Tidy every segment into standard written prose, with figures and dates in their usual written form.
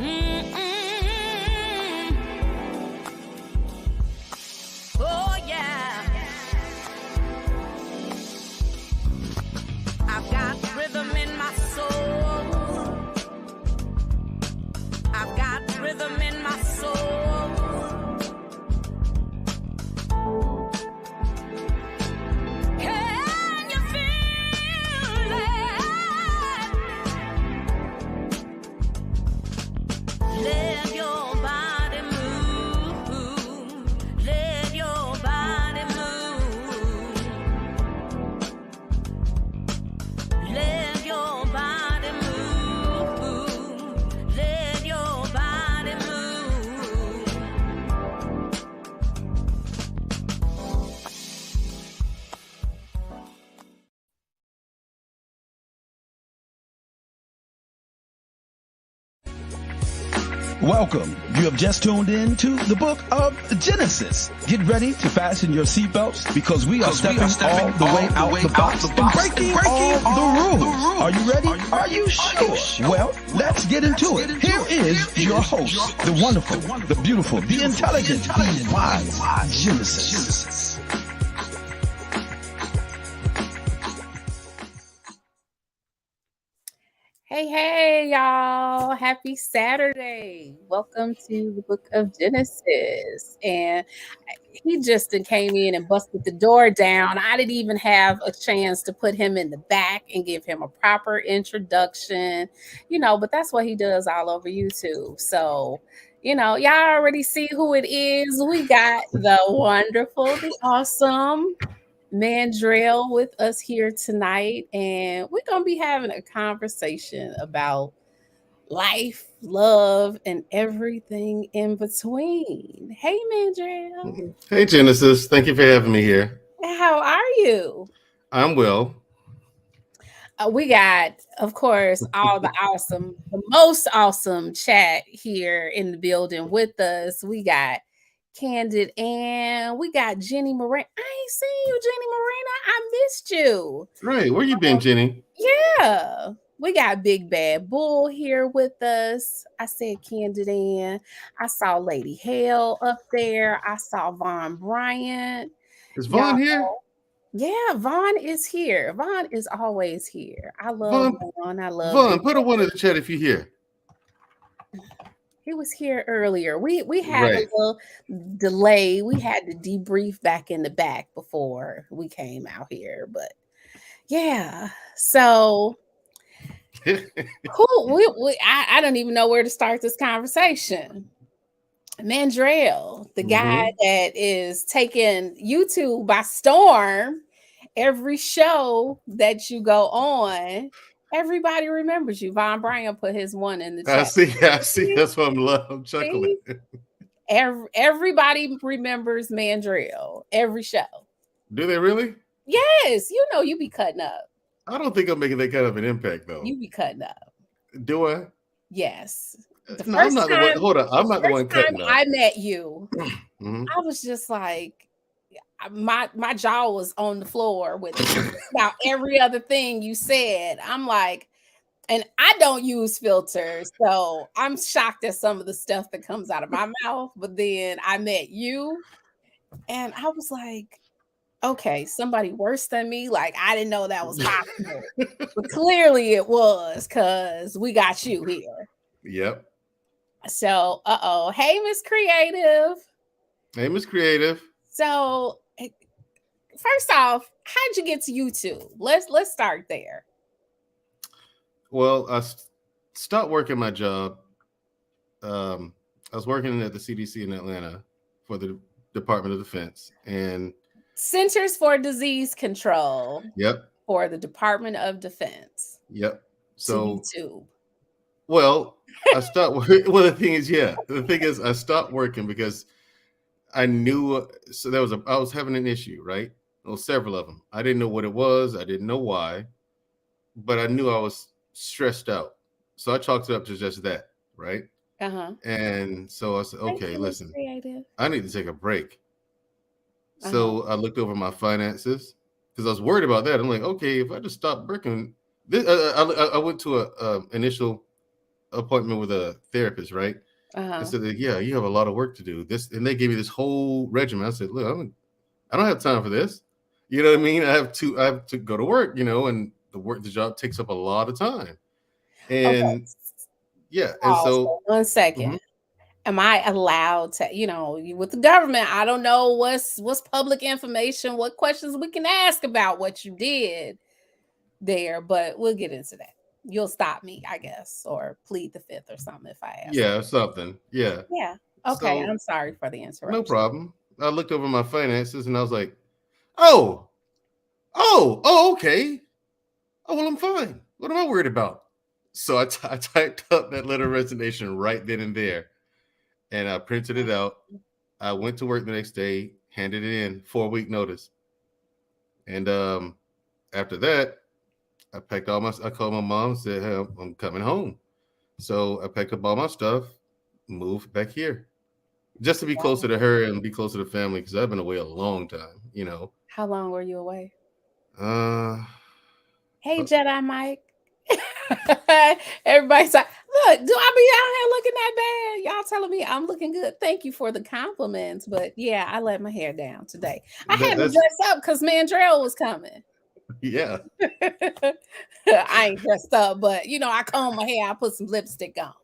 Oh yeah. I've got rhythm in my soul. I've got rhythm in my soul. Can you feel it? Let your body move. Let your body move. Let your body move. Let your body move. Welcome. You have just tuned in to the book of Genesis. Get ready to fasten your seatbelts because we are stepping all the way out the box and breaking all the rules. Are you ready? Are you sure? Well, let's get into it. Here is your host, the wonderful, the beautiful, the intelligent, the wise Genesis. Hey, y'all. Happy Saturday. Welcome to the book of Genesis. And he just came in and busted the door down. I didn't even have a chance to put him in the back and give him a proper introduction, but that's what he does all over YouTube. So, y'all already see who it is. We got the wonderful, the awesome Mandrell with us here tonight, and we're gonna be having a conversation about life, love, and everything in between. Hey, Mandrell. Hey, Genesis. Thank you for having me here. How are you? I'm well. We got, of course, all the most awesome chat here in the building with us. We got Candid and we got Jenny Morena. I ain't seen you, Jenny Morena. I missed you. Right. Where you been, Jenny? Yeah. We got Big Bad Bull here with us. I said Candid Ann. I saw Lady Hale up there. I saw Vaughn Bryant. Is Vaughn here? Yeah, Vaughn is here. Vaughn is always here. I love Vaughn. I love Vaughn. Put a one in the chat if you're here. He was here earlier. We had a little delay. We had to debrief back in the back before we came out here. But yeah, so I don't even know where to start this conversation. Mandrell, the guy that is taking YouTube by storm, every show that you go on, everybody remembers you. Von Bryan put his one in the chat. I see. That's what I'm chuckling. Everybody remembers Mandrell. Every show. Do they really? Yes. You be cutting up. I don't think I'm making that kind of an impact, though. You be cutting up. Do I? Yes. No, I'm not the one. Hold on. I'm not the one cutting up. I met you. I was just like, my jaw was on the floor with about every other thing you said. I'm like, and I don't use filters, so I'm shocked at some of the stuff that comes out of my mouth. But then I met you, and I was like, okay, somebody worse than me. Like, I didn't know that was possible, but clearly it was because we got you here. Yep. So, hey, Miss Creative. Hey, Miss Creative. So, first off, how'd you get to YouTube? Let's start there. Well, I stopped working my job. I was working at the CDC in Atlanta for the Department of Defense and Centers for Disease Control. Yep. For the Department of Defense. Yep. So YouTube. Well, I stopped. Well, the thing is, I stopped working because I knew. So I was having an issue, right? Well, several of them. I didn't know what it was. I didn't know why, but I knew I was stressed out. So I chalked it up to just that, right? And so I said, okay, listen, I need to take a break. So I looked over my finances because I was worried about that. I'm like, okay, if I just stop working, I went to a initial appointment with a therapist, right? I Uh-huh. said, yeah, you have a lot of work to do. This, and they gave me this whole regimen. I said, look, I don't have time for this. You know what I mean? I have to go to work, and the job takes up a lot of time. Okay. And yeah, and Pause so for 1 second. mhm. Am I allowed to, with the government, I don't know what's public information, what questions we can ask about what you did there, but we'll get into that. You'll stop me, I guess, or plead the fifth or something if I ask. Yeah, something. Yeah. Yeah. Okay. So I'm sorry for the no interruption. problem. I looked over my finances and I was like, oh, okay. Oh, well, I'm fine. What am I worried about? So I typed up that letter of resignation right then and there, and I printed it out. I went to work the next day, handed it in, 4-week notice. And after that, I called my mom and said, hey, I'm coming home. So I packed up all my stuff, moved back here. Just to be closer to her and be closer to family, because I've been away a long time. How long were you away? Uh, Hey, Jedi Mike. Everybody's like, look, do I be out here looking that bad? Y'all telling me I'm looking good. Thank you for the compliments. But yeah, I let my hair down today. I had to that's dress up because Mandrell was coming. yeah. I ain't dressed up, but I combed my hair, I put some lipstick on.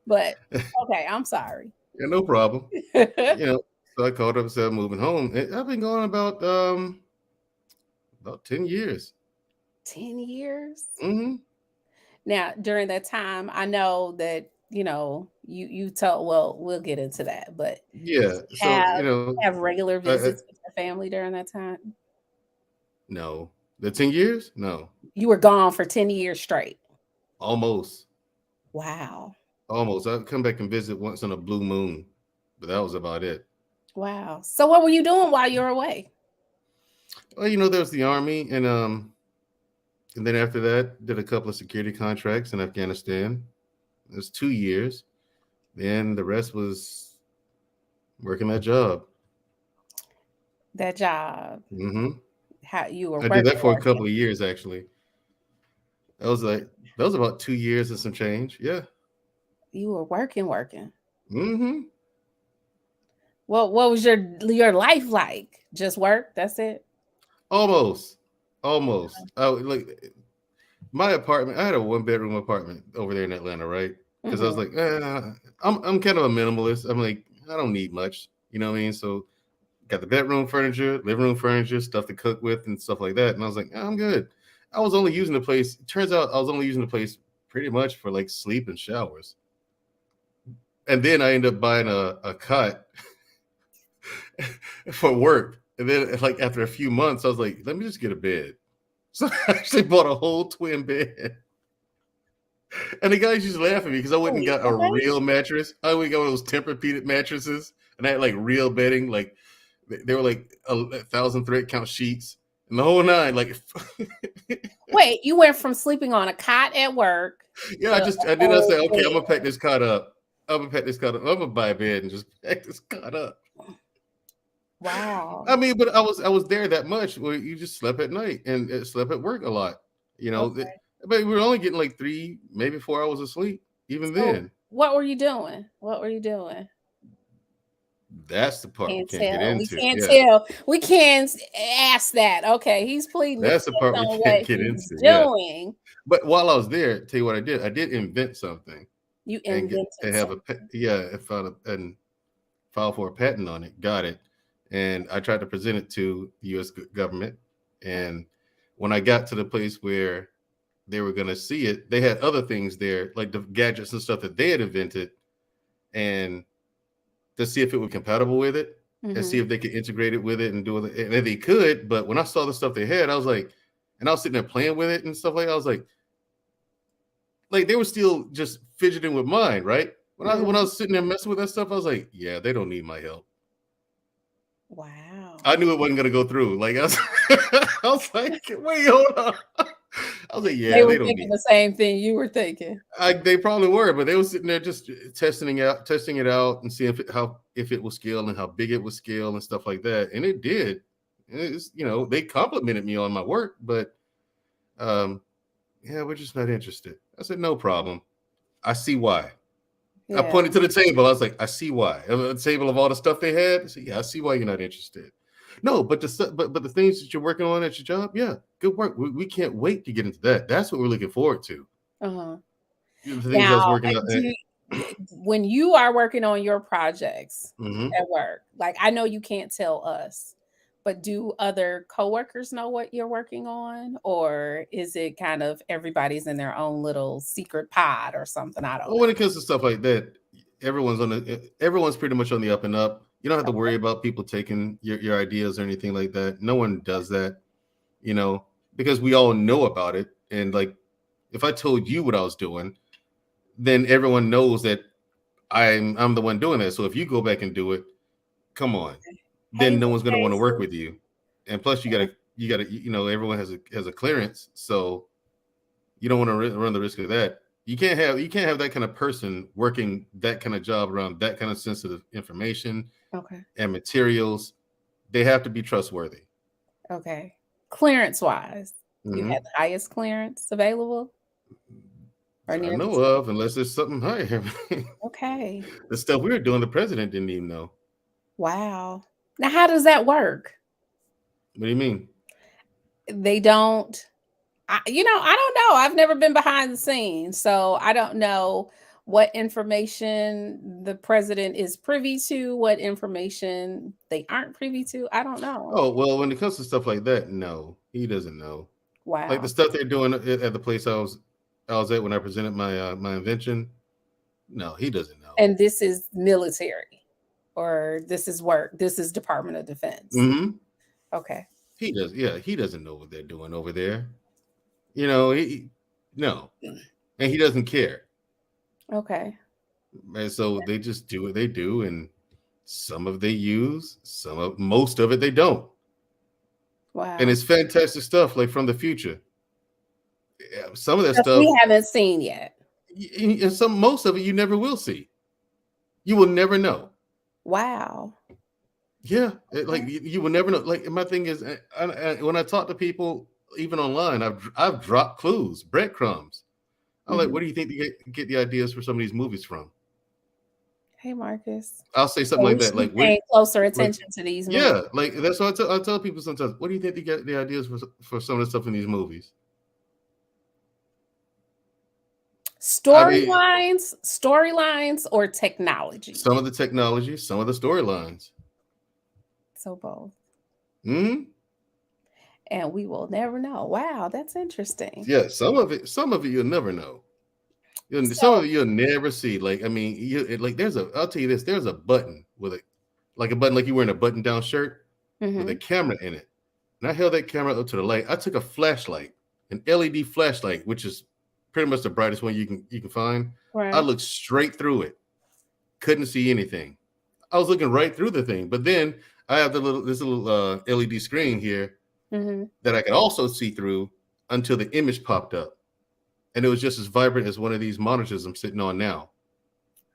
But okay, I'm sorry. Yeah, no problem. So I called up and said I'm moving home. I've been going about 10 years. 10 years. Mm-hmm. Now, during that time, I know that you told. Well, we'll get into that, but Yeah. have regular I, visits with your family during that time. no, the 10 years? No, You were gone for 10 years straight. almost. Wow. Almost. I'd come back and visit once on a blue moon, but that was about it. Wow. So what were you doing while you were away? Well, there was the Army, and then after that, did a couple of security contracts in Afghanistan. It was 2 years. Then the rest was working that job. That job. Mm-hmm. How you were I did working? that for a couple of years, actually. That was about 2 years and some change. Yeah. You were working. Mm-hmm. What was your life like? Just work? That's it? Almost. Like my apartment. I had a 1-bedroom apartment over there in Atlanta, right? Because I was like, I'm kind of a minimalist. I'm like, I don't need much. You know what I mean? So got the bedroom furniture, living room furniture, stuff to cook with, and stuff like that. And I was like, I'm good. I was only using the place. It turns out I was only using the place pretty much for like sleep and showers. And then I ended up buying a cot for work. And then, like, after a few months, I was like, let me just get a bed. So I actually bought a whole twin bed. And the guys used to laugh at me because I went and got a real mattress. I went and got one of those Tempur-Pedic mattresses, and I had like real bedding. Like they were like 1,000 thread count sheets and the whole nine. Like, wait, you went from sleeping on a cot at work? Yeah, I say, okay, I'm gonna pack this cot up. I'm gonna buy a bed and just pack this cot up. Wow. I mean, but I was there that much where you just slept at night and slept at work a lot. Okay. But we were only getting like 3, maybe 4 hours of sleep. Even then, what were you doing? that's the part we can't get into. We can't tell. We can't ask that. Okay, he's pleading. That's the part we can't get into. Doing. Yeah. But while I was there, tell you what I did. I did invent something. You invented and have and filed for a patent on it. Got it. And I tried to present it to the U.S. government. And when I got to the place where they were going to see it, they had other things there, like the gadgets and stuff that they had invented, and to see if it was compatible with it and see if they could integrate it with it and do it. And they could. But when I saw the stuff they had, I was like, and I was sitting there playing with it and stuff like that. I was like they were still just fidgeting with mine, right? When I was sitting there messing with that stuff, I was like, yeah, they don't need my help. Wow. I knew it wasn't going to go through. Like I was like, wait, hold on. I was like, yeah, they were don't thinking need the same thing you were thinking. They probably were, but they were sitting there just testing it out and seeing if it was scale and how big it was scale and stuff like that. And it did. It's, they complimented me on my work, but yeah, we're just not interested. I said, no problem. I see why. I Yeah. pointed to the table. I was like, I see why. A table of all the stuff they had. I said, yeah, I see why you're not interested. No, but the things that you're working on at your job, yeah, good work. We can't wait to get into that. That's what we're looking forward to. Uh-huh. The things I was Now, working on. when you are working on your projects Mhm. at work, like I know you can't tell us, but do other coworkers know what you're working on, or is it kind of everybody's in their own little secret pod or something? I don't Well, know. when it comes to stuff like that, everyone's pretty much on the up and up. You don't have to worry about people taking your ideas or anything like that. No one does that, because we all know about it. And like, if I told you what I was doing, then everyone knows that I'm the one doing that. So if you go back and do it, come on, Hey, then no one's going to want to work Jason. with you. And plus, you gotta, everyone has a clearance, so you don't want to run the risk of that. You can't have that kind of person working that kind of job around that kind of sensitive information Okay. and materials. They have to be trustworthy. Okay. Clearance wise, you Mhm. had the highest clearance available or I near the know top? of, unless there's something higher. Okay. The stuff we were doing, the president didn't even know. Wow. Now, how does that work? What do you mean? They don't. I don't know. I've never been behind the scenes, so I don't know what information the president is privy to, what information they aren't privy to. I don't know. Oh, well, when it comes to stuff like that, no, he doesn't know. Like the Wow. stuff they're doing at the place I was at when I presented my invention. No, he doesn't know. And this is military, or this is work. This is Department of Defense. Mm-hmm. Okay. He does. Yeah, he doesn't know what they're doing over there. No, and he doesn't care. Okay. And so they just do what they do, and some of they use, most of it they don't. Wow. And it's fantastic stuff, like from the future. Yeah, some of that Stuff stuff, we haven't seen yet. and most of it you never will see. You will never know. Wow. Yeah, like you will never know. Like my thing is, when I talk to people, even online, I've dropped clues, breadcrumbs. I'm like, Mhm. where do you think they get the ideas for some of these movies from? Hey, Marcus. I'll say something So we like that, should like be paying closer like attention to these movies. yeah, like that's what I tell people sometimes. What do you think they get the ideas for some of the stuff in these movies? Storylines, or technology. Some of the technology, some of the storylines. So both. Hmm. And we will never know. Wow, that's interesting. Yeah, some of it you'll never know. Some So, of it you'll never see. Like I mean, I'll tell you this. There's a button with a button like you're wearing a button-down shirt with a mhm, camera in it. And I held that camera up to the light. I took a flashlight, an LED flashlight, which is pretty much the brightest one you can find. I right. looked straight through it. Couldn't see anything. I was looking right through the thing. But then I have this little LED screen here Mhm. that I could also see through until the image popped up. And it was just as vibrant as one of these monitors I'm sitting on now. Wow.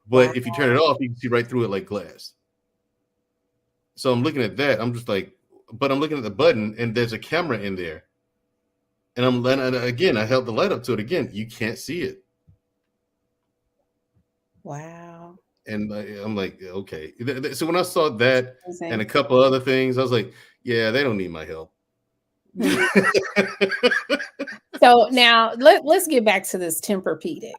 But if you turn it off, you can see right through it like glass. So I'm looking at that. I'm just like, but I'm looking at the button and there's a camera in there. And again, I held the light up to it again. You can't see it. Wow. And I'm like, okay. So when I saw that and a Amazing. couple other things, I was like, yeah, they don't need my help. Mhm. So now let's get back to this Tempur-Pedic.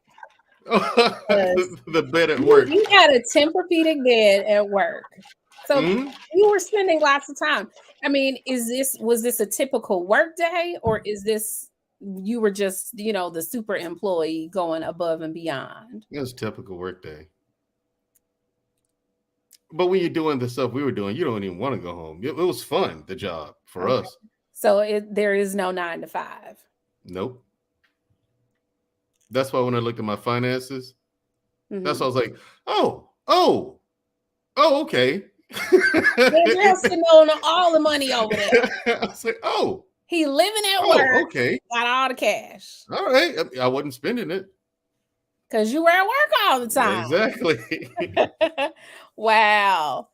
The bed at work. You had a Tempur-Pedic bed at work. So Mhm. you were spending lots of time. I mean, was this a typical work day, or is this you were just, the super employee going above and beyond? It was a typical work day. But when you're doing the stuff we were doing, you don't even want to go home. It was fun, the job for Okay. us. So there is no 9 to 5. Nope. That's why when I looked at my finances, that's Mhm. why I was like, oh, okay. Mandrell sitting on all the money over there. I was like, oh, He living at work, okay. got all the cash. All right. I wasn't spending it. Because you were at work all the time. Exactly. Wow.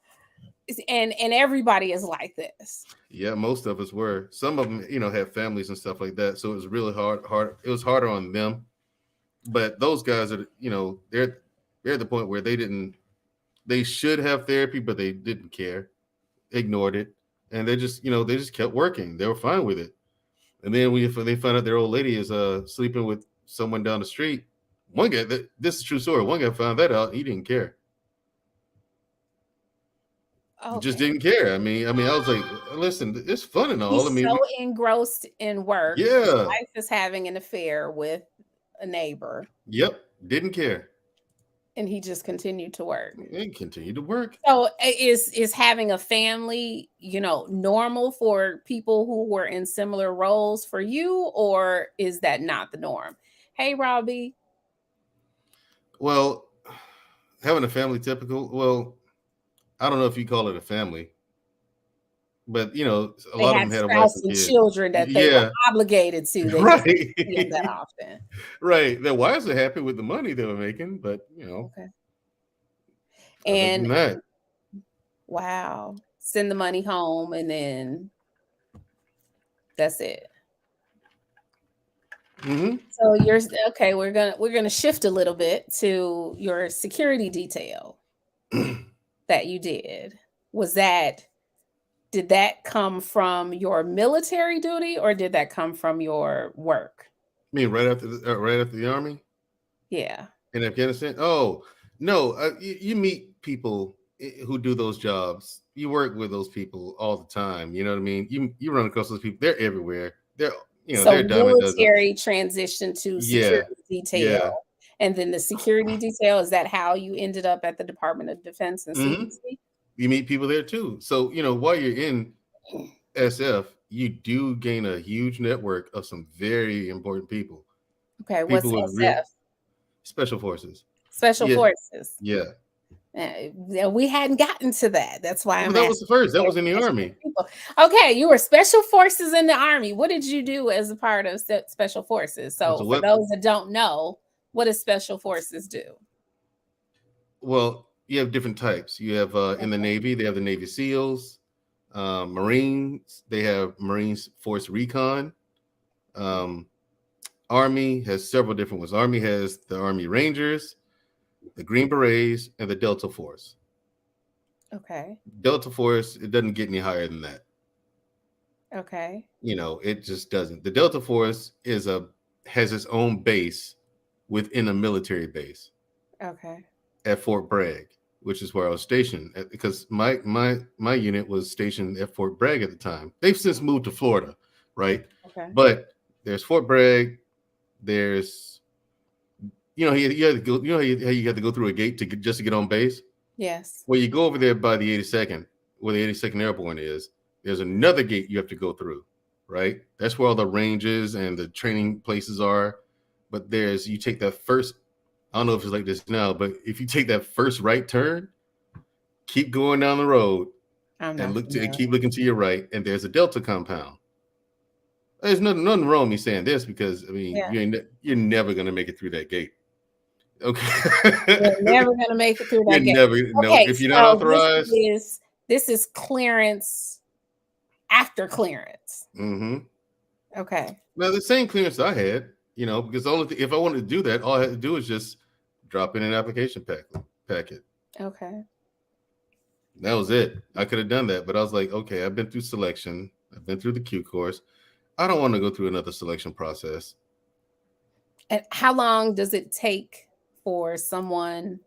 And everybody is like this. Yeah, most of us were. Some of them, have families and stuff like that. So it was really hard. It was harder on them But those guys are, they're at the point where they should have therapy, but they didn't care, ignored it, and they just kept working. They were fine with it. And then they found out their old lady is sleeping with someone down the street. One guy, this is a true story. One guy found that out. He didn't care. Okay. Just didn't care. I mean, I was like, listen, it's fun and all. He's so engrossed in work. Yeah. His wife is having an affair with a neighbor. Yep. Didn't care. And he just continued to work. And continued to work. So is having a family, normal for people who were in similar roles for you, or is that not the norm? Hey, Robbie. Well, having a family typical, well, I don't know if you call it a family, but a lot of them had a wife and kids. Children that they were obligated to. They right. didn't see them that often. Right. Their wives are happy with the money they were making, but Okay. And wow, send the money home, and then that's it. Mm-hmm. So you're okay. We're gonna shift a little bit to your security detail that you did. Did that come from your military duty, or did that come from your work? I mean, right after the army? Yeah. In Afghanistan? Oh, no. You meet people who do those jobs. You work with those people all the time. You know what I mean? You run across those people. They're everywhere. They're they're military transition to security detail. Yeah. And then the security detail, is that how you ended up at the Department of Defense and CDC? You meet people there too. So, while you're in SF, you do gain a huge network of some very important people. Okay, what's SF? Special Forces. Special Forces. Yeah. We hadn't gotten to that. That's why that was the first. That was in the Army. People. Okay, you were Special Forces in the Army. What did you do as a part of Special Forces? So for those that don't know, what does Special Forces do? Well, you have different types. You have in the Navy, they have the Navy SEALs, Marines, they have Marines Force Recon. Army has several different ones. Army has the Army Rangers, the Green Berets, and the Delta Force. Okay. Delta Force, it doesn't get any higher than that. Okay. It just doesn't. The Delta Force has its own base within a military base. Okay. At Fort Bragg, which is where I was stationed, because my unit was stationed at Fort Bragg at the time. They've since moved to Florida, right? Okay. But there's Fort Bragg. There's, you have to go. How you have to go through a gate just to get on base. Yes. Well, you go over there by the 82nd, where the 82nd Airborne is. There's another gate you have to go through, right? That's where all the ranges and the training places are. But you take that first. I don't know if it's like this now, but if you take that first right turn, keep going down the road and keep looking to your right, and there's a Delta compound. There's nothing wrong with me saying this, because you're never gonna make it through that gate. Okay, you're never gonna make it through that gate. If you're not authorized. This is clearance after clearance. Mm-hmm. Okay. Now the same clearance I had, because if I wanted to do that, all I had to do was just drop in an application packet. Okay. That was it. I could have done that, but I was like, okay, I've been through selection. I've been through the Q course. I don't want to go through another selection process. And how long does it take for someone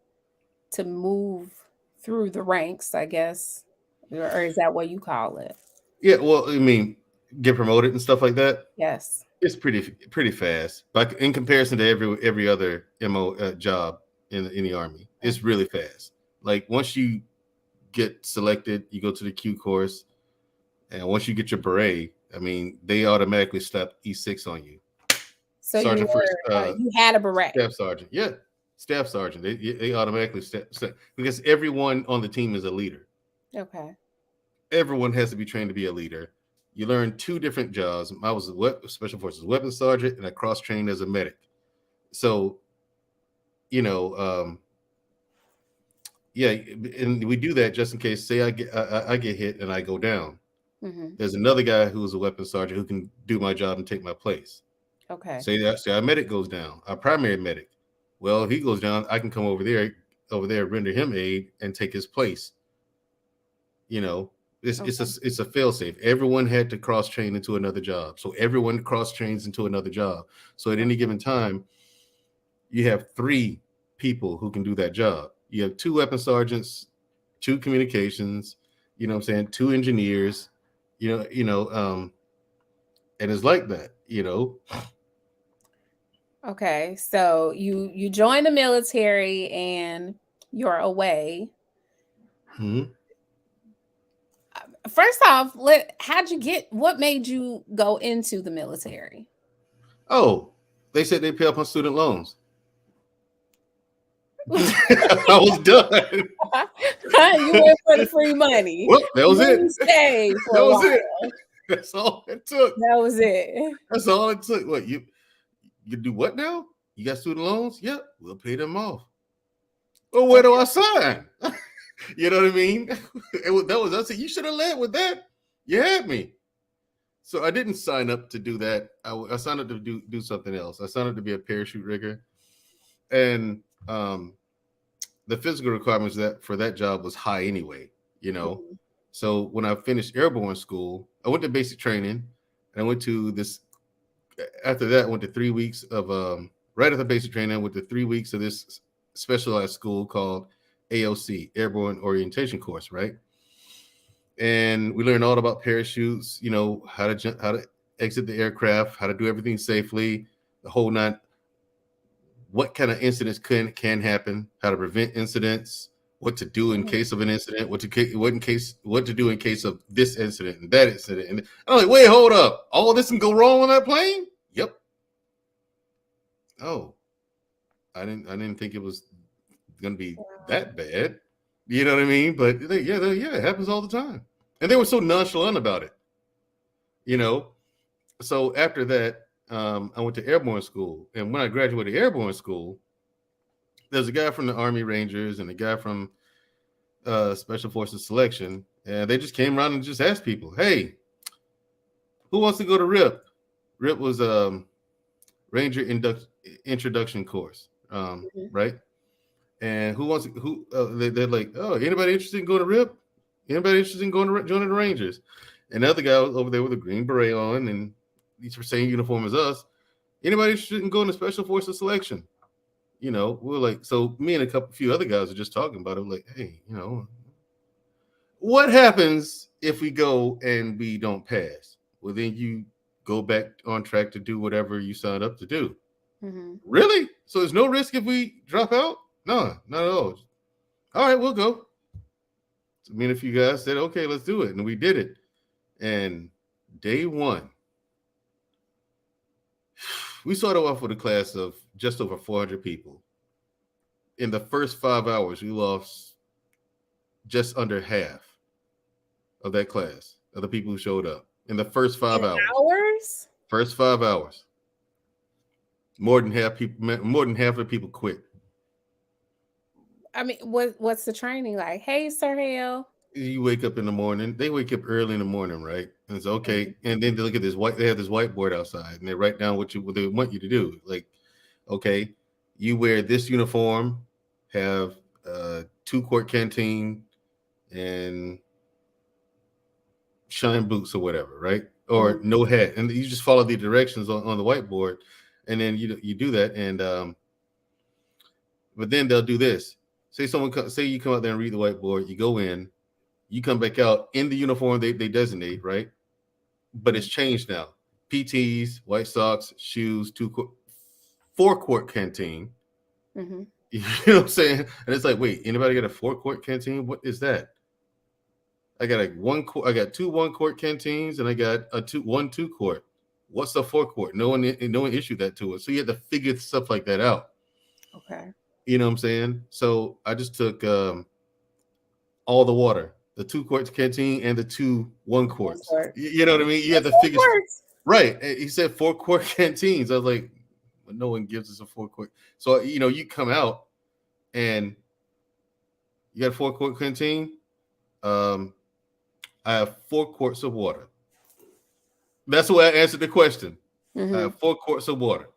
to move through the ranks, I guess? Or is that what you call it? Yeah, well, get promoted and stuff like that? Yes. It's pretty fast, but in comparison to every other job in the Army, it's really fast. Like once you get selected, you go to the Q course, and once you get your beret, they automatically slap E6 on you. So you had a beret. Staff sergeant, yeah, staff sergeant. They automatically because everyone on the team is a leader. Okay. Everyone has to be trained to be a leader. You learn two different jobs. I was a Special Forces weapons sergeant, and I cross-trained as a medic. So, and we do that just in case. Say I get hit and I go down. Mm-hmm. There's another guy who's a weapons sergeant who can do my job and take my place. Okay. Say our medic goes down, our primary medic. Well, if he goes down, I can come over there, render him aid, and take his place. You know, it's a fail safe. Everyone had to cross train into another job, so everyone cross trains into another job. So at any given time, you have 3 people who can do that job. You have 2 weapon sergeants, 2 communications. You know what I'm saying? 2 engineers. And it's like that. Okay, so you join the military and you're away. First off, what made you go into the military? Oh, they said they pay up on student loans. I was done. You went for the free money. Well, that was it. Stay for that a was while. it. That's all it took. That was it. That's all it took. What you do what now? You got student loans? Yep, we'll pay them off. Well, where do I sign? You know what I mean? I said, you should have led with that. You had me. So I didn't sign up to do that. I signed up to do something else. I signed up to be a parachute rigger. And the physical requirements for that job was high anyway, Mm-hmm. So when I finished Airborne School, I went to basic training, and I went to this. After that, I went to 3 weeks of right after basic training. I went to 3 weeks of this specialized school called AOC, Airborne Orientation Course, right? And we learned all about parachutes, how to exit the aircraft, how to do everything safely, the whole 9. What kind of incidents can happen, how to prevent incidents, what to do in case of an incident, what to do in case of this incident and that incident. And I'm like, wait, hold up. All of this can go wrong on that plane? Yep. Oh, I didn't think it was going to be that bad. You know what I mean? But yeah, it happens all the time. And they were so nonchalant about it. So after that, I went to Airborne School. And when I graduated Airborne School, there's a guy from the Army Rangers and a guy from Special Forces Selection. And they just came around and just asked people, hey, who wants to go to RIP? RIP was Ranger Introduction Course, right? And they're like, oh, anybody interested in going to RIP? Anybody interested in joining the Rangers? And the other guy was over there with a green beret on, and he's the same uniform as us. Anybody interested in going to Special Forces Selection? We were like, so me and a few other guys are just talking about it. Like, hey, what happens if we go and we don't pass? Well, then you go back on track to do whatever you signed up to do. Mm-hmm. Really? So there's no risk if we drop out? No, not at all. All right, we'll go. So me and a few guys said, okay, let's do it. And we did it. And day 1, we started off with a class of just over 400 people. In the first 5 hours, we lost just under half of that class, of the people who showed up. In the first 5 hours? First 5 hours. More than half of the people quit. I mean, what's the training like? Hey, Sir Hale. You wake up in the morning. They wake up early in the morning, right? And it's okay. Mm-hmm. And then they look at they have this whiteboard outside, and they write down what they want you to do. Like, okay, you wear this uniform, have 2-quart canteen, and shine boots or whatever, right? Or no hat, and you just follow the directions on the whiteboard, and then you do that, and but then they'll do this. Say you come out there and read the whiteboard, you go in, you come back out in the uniform they designate, right? But it's changed now. PTs, white socks, shoes, 4-quart canteen. Mm-hmm. You know what I'm saying? And it's like, wait, anybody got a 4-quart canteen? What is that? I got I got 2 1-quart canteens, and I got one 2-quart. What's the 4-quart? No one issued that to us. So you had to figure stuff like that out. Okay. You know what I'm saying? So I just took all the water, the 2-quart canteen and the 2 1-quarts. You know what I mean? You had to figure. Right. He said 4-quart canteens. I was like, well, no one gives us a 4-quart. So, you come out and you got a 4-quart canteen. I have 4 quarts of water. That's the way I answered the question. Mm-hmm. I have 4 quarts of water.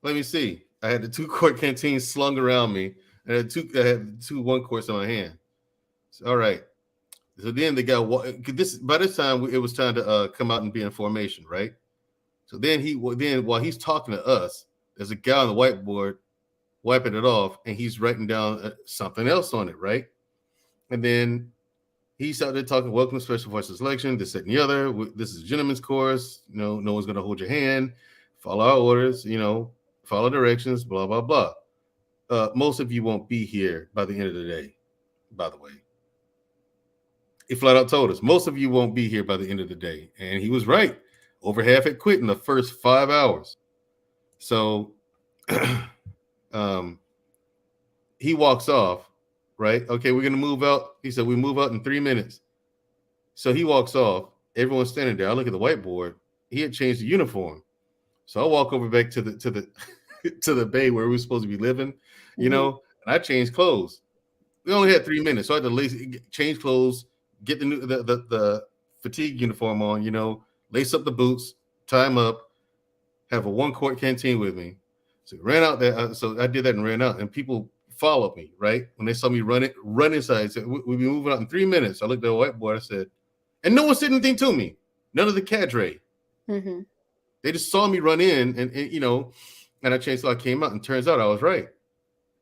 Let me see. I had the 2-quart canteen slung around me, and I had two 1-quarts in my hand. So, all right. So then the guy, by this time it was time to come out and be in formation, right? So then while he's talking to us, there's a guy on the whiteboard wiping it off, and he's writing down something else on it, right? And then he started talking, welcome to Special Forces Selection, this, that, and the other. This is a gentleman's course. No one's going to hold your hand. Follow our orders, follow directions, blah, blah, blah. Most of you won't be here by the end of the day, by the way. He flat out told us, most of you won't be here by the end of the day. And he was right. Over half had quit in the first 5 hours. So he walks off, right? Okay, we're going to move out. He said, we move out in 3 minutes. So he walks off. Everyone's standing there. I look at the whiteboard. He had changed the uniform. So I walk over back to the to the bay where we were supposed to be living, and I changed clothes. We only had 3 minutes. So I had to change clothes, get the fatigue uniform on, lace up the boots, tie them up, have a 1-quart canteen with me. So ran out there. So I did that and ran out, and people followed me, right? When they saw me run inside, said, we'll be moving out in 3 minutes. I looked at the whiteboard, I said, and no one said anything to me. None of the cadre. Mm-hmm. They just saw me run in and I changed. So I came out, and turns out I was right.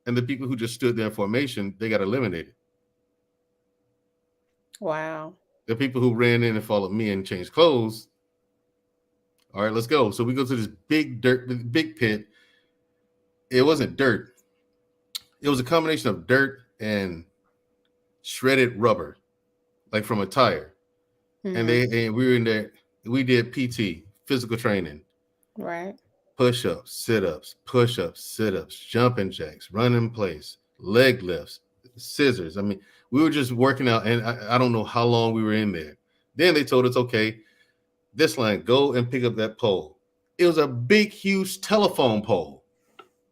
And the people who just stood there in formation, they got eliminated. Wow. The people who ran in and followed me and changed clothes. All right, let's go. So we go to this big pit. It wasn't dirt. It was a combination of dirt and shredded rubber, like from a tire. Mm-hmm. And we were in there. We did PT, physical training. Right. Push-ups, sit-ups, jumping jacks, run in place, leg lifts, scissors. I mean, we were just working out, and I don't know how long we were in there. Then they told us, okay, this line, go and pick up that pole. It was a big, huge telephone pole.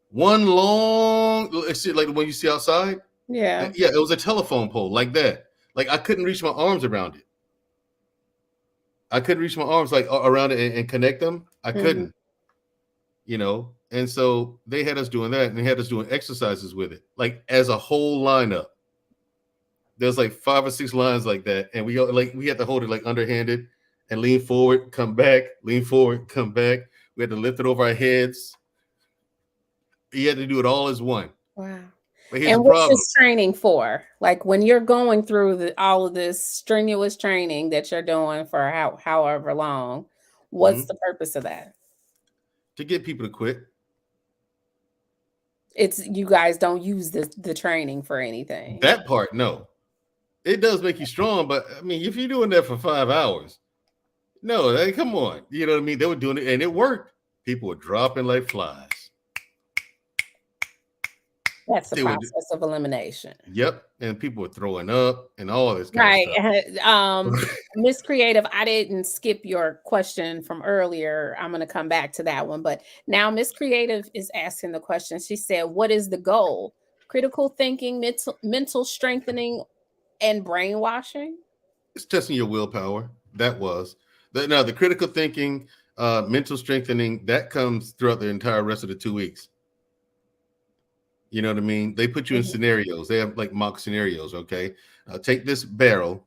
One long, like the one you see outside. Yeah. Yeah, it was a telephone pole like that. Like I couldn't reach my arms around it. I couldn't reach my arms like around it and connect them. I couldn't, and so they had us doing that, and they had us doing exercises with it, like as a whole lineup. There's like 5 or 6 lines like that, and we had to hold it like underhanded and lean forward, come back, lean forward, come back. We had to lift it over our heads. You had to do it all as one. Wow. And what's this training for? Like when you're going through all of this strenuous training that you're doing for however long, what's the purpose of that? To get people to quit. It's you guys don't use the training for anything. That part, no. It does make you strong, but I mean, if you're doing that for 5 hours, no, come on. You know what I mean? They were doing it and it worked. People were dropping like flies. That's the process of elimination. Yep. And people were throwing up and all this kind of stuff. Miss Creative, I didn't skip your question from earlier. I'm going to come back to that one. But now Miss Creative is asking the question. She said, what is the goal? Critical thinking, mental strengthening, and brainwashing? It's testing your willpower. That was. Now, the critical thinking, mental strengthening, that comes throughout the entire rest of the 2 weeks. You know what I mean? They put you in scenarios. They have like mock scenarios. Okay. Take this barrel.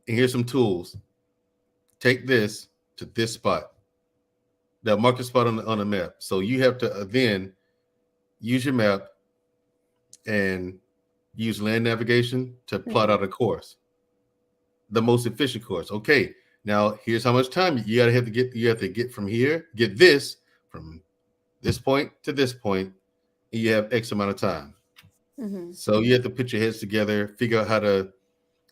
And here's some tools. Take this to this spot. They'll mark the spot on the map. So you have to then use your map and use land navigation to plot out a course. The most efficient course. Okay. Now here's how much time you have to get from here, get this from this point to this point. You have X amount of time. So you have to put your heads together, figure out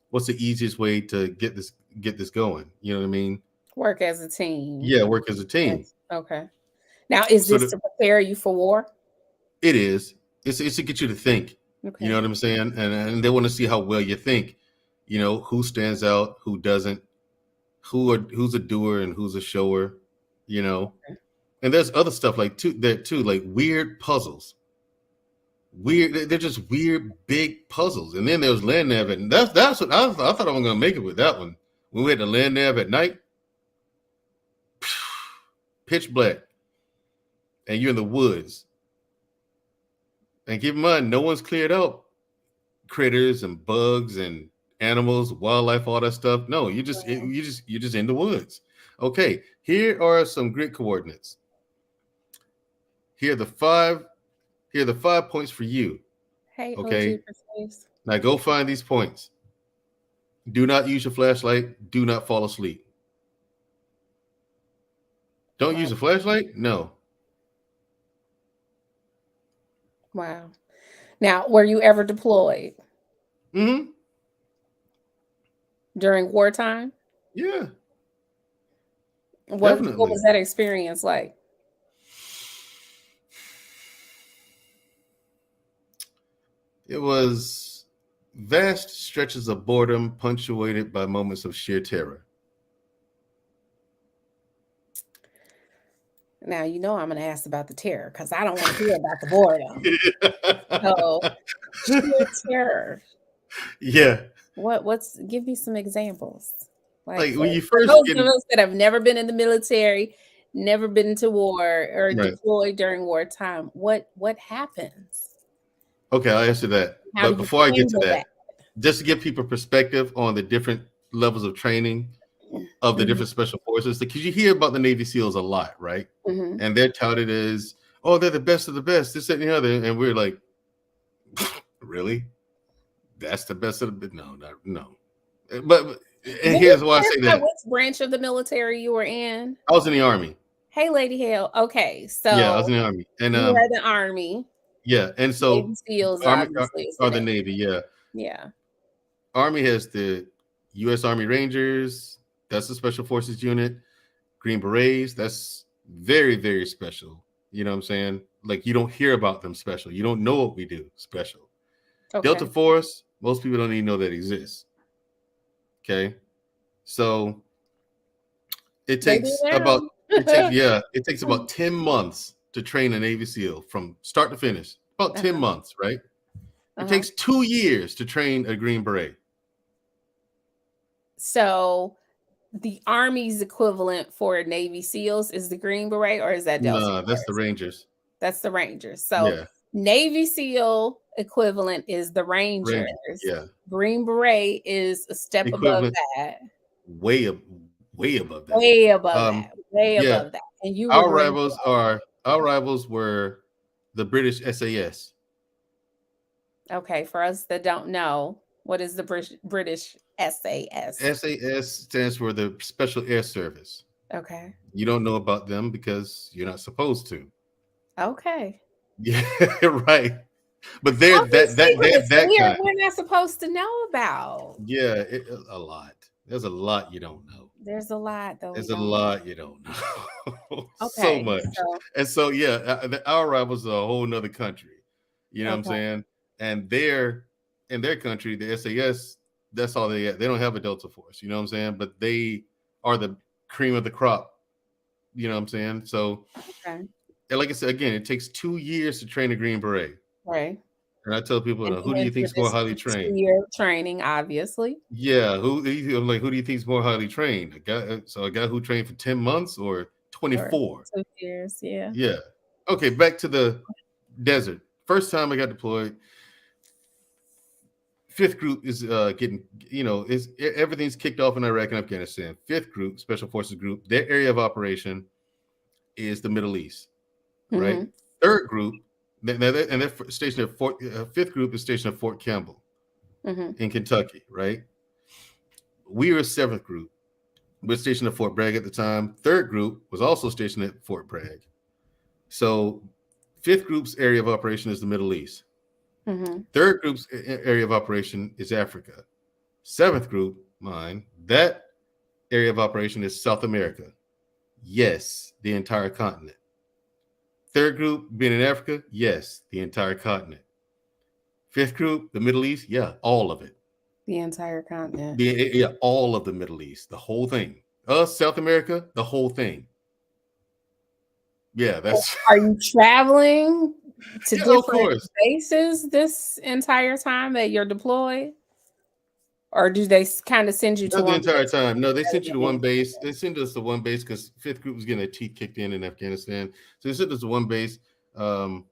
what's the easiest way to get this going. You know what I mean? Work as a team. Yeah, work as a team. Okay. Now, is this to prepare you for war? It is. It's to get you to think. Okay. You know what I'm saying? And they want to see how well you think. You know, who stands out, who doesn't, who's a doer and who's a shower, Okay. And there's other stuff like like weird puzzles. They're just weird big puzzles. And then there's land nav, and that's what I thought I was gonna make it with that one. When we had the land nav at night, pitch black. and you're in the woods. And keep in mind, no one's cleared out critters and bugs and animals, wildlife, all that stuff. No, you're just in the woods. Okay, here are some grid coordinates. Here are the five points for you. Hey, okay. OG Precise. Now go find these points. Do not use your flashlight. Do not fall asleep. Don't use a flashlight? No. Wow. Now, were you ever deployed? Mm-hmm. During wartime? Yeah. What was that experience like? It was vast stretches of boredom punctuated by moments of sheer terror. Now, you know I'm going to ask about the terror because I don't want to hear about the boredom. So, sheer terror. Yeah. Give me some examples. Like when you first those of us that have never been in the military, never been to war or deployed during wartime, what happens? Okay, I'll answer that. But before I get to that, just to give people perspective on the different levels of training of the different special forces, because you hear about the Navy SEALs a lot, right? Mm-hmm. And they're touted as, oh, they're the best of the best, this, that, and the other. And we're like, really? That's the best of the no. But and here's why I say that. Which branch of the military you were in? I was in the Army. Hey, Lady Hale. Okay, so yeah, I was in the Army, and you were in the Army. Yeah, and so Navy SEALs Army obviously are the Navy. Yeah, yeah. Army has the U.S. Army Rangers. That's the Special Forces unit. Green Berets. That's very, very special. You know what I'm saying? Like you don't hear about them special. You don't know what we do special. Okay. Delta Force. Most people don't even know that exists. Okay, so it takes about it takes about 10 months to train a Navy SEAL from start to finish. About 10 months, right? It takes 2 years to train a Green Beret. So the Army's equivalent for Navy SEALs is the Green Beret, or is that Delta? No, that's the Rangers. That's the Rangers. So Navy SEAL equivalent is the Rangers. Yeah. Green Beret is a step above that. Way above that. Way above that. Way above that. And you our rivals were the British SAS. Okay, for us that don't know, what is the British SAS? SAS stands for the Special Air Service. Okay. You don't know about them because you're not supposed to. Okay. Yeah, right. But they're that kind. We're not supposed to know about. Yeah, a lot. There's a lot you don't know. There's a lot, though. There's a lot you don't know. Okay, so much. And so, our rivals are a whole nother country. You know what I'm saying? And in their country, the SAS, that's all they don't have a Delta Force. You know what I'm saying? But they are the cream of the crop. You know what I'm saying? So, and like I said, again, it takes 2 years to train a Green Beret. Right. And I tell people, who do you think is more highly trained? 2 year training, obviously. Yeah, who do you think is more highly trained? A guy who trained for 10 months or 24? 2 years, yeah. Yeah. Okay, back to the desert. First time I got deployed, 5th group is getting, everything's kicked off in Iraq and Afghanistan. 5th group, Special Forces group, their area of operation is the Middle East, right? 3rd group, and they're stationed at 5th group is stationed at Fort Campbell in Kentucky, right? We were 7th group. We're stationed at Fort Bragg at the time. 3rd group was also stationed at Fort Bragg. So 5th group's area of operation is the Middle East. 3rd group's area of operation is Africa. 7th group, that area of operation is South America. Yes, the entire continent. 3rd group being in Africa, yes, the entire continent. 5th group, the Middle East, all of it. The entire continent. All of the Middle East, the whole thing. South America, the whole thing. Yeah, that's. Are you traveling to different bases this entire time that you're deployed? Or do they kind of send you to Not the one entire base? time. No, they sent you to one base. They sent us to one base because fifth group was getting their teeth kicked in Afghanistan. So they sent us to one base, Firebase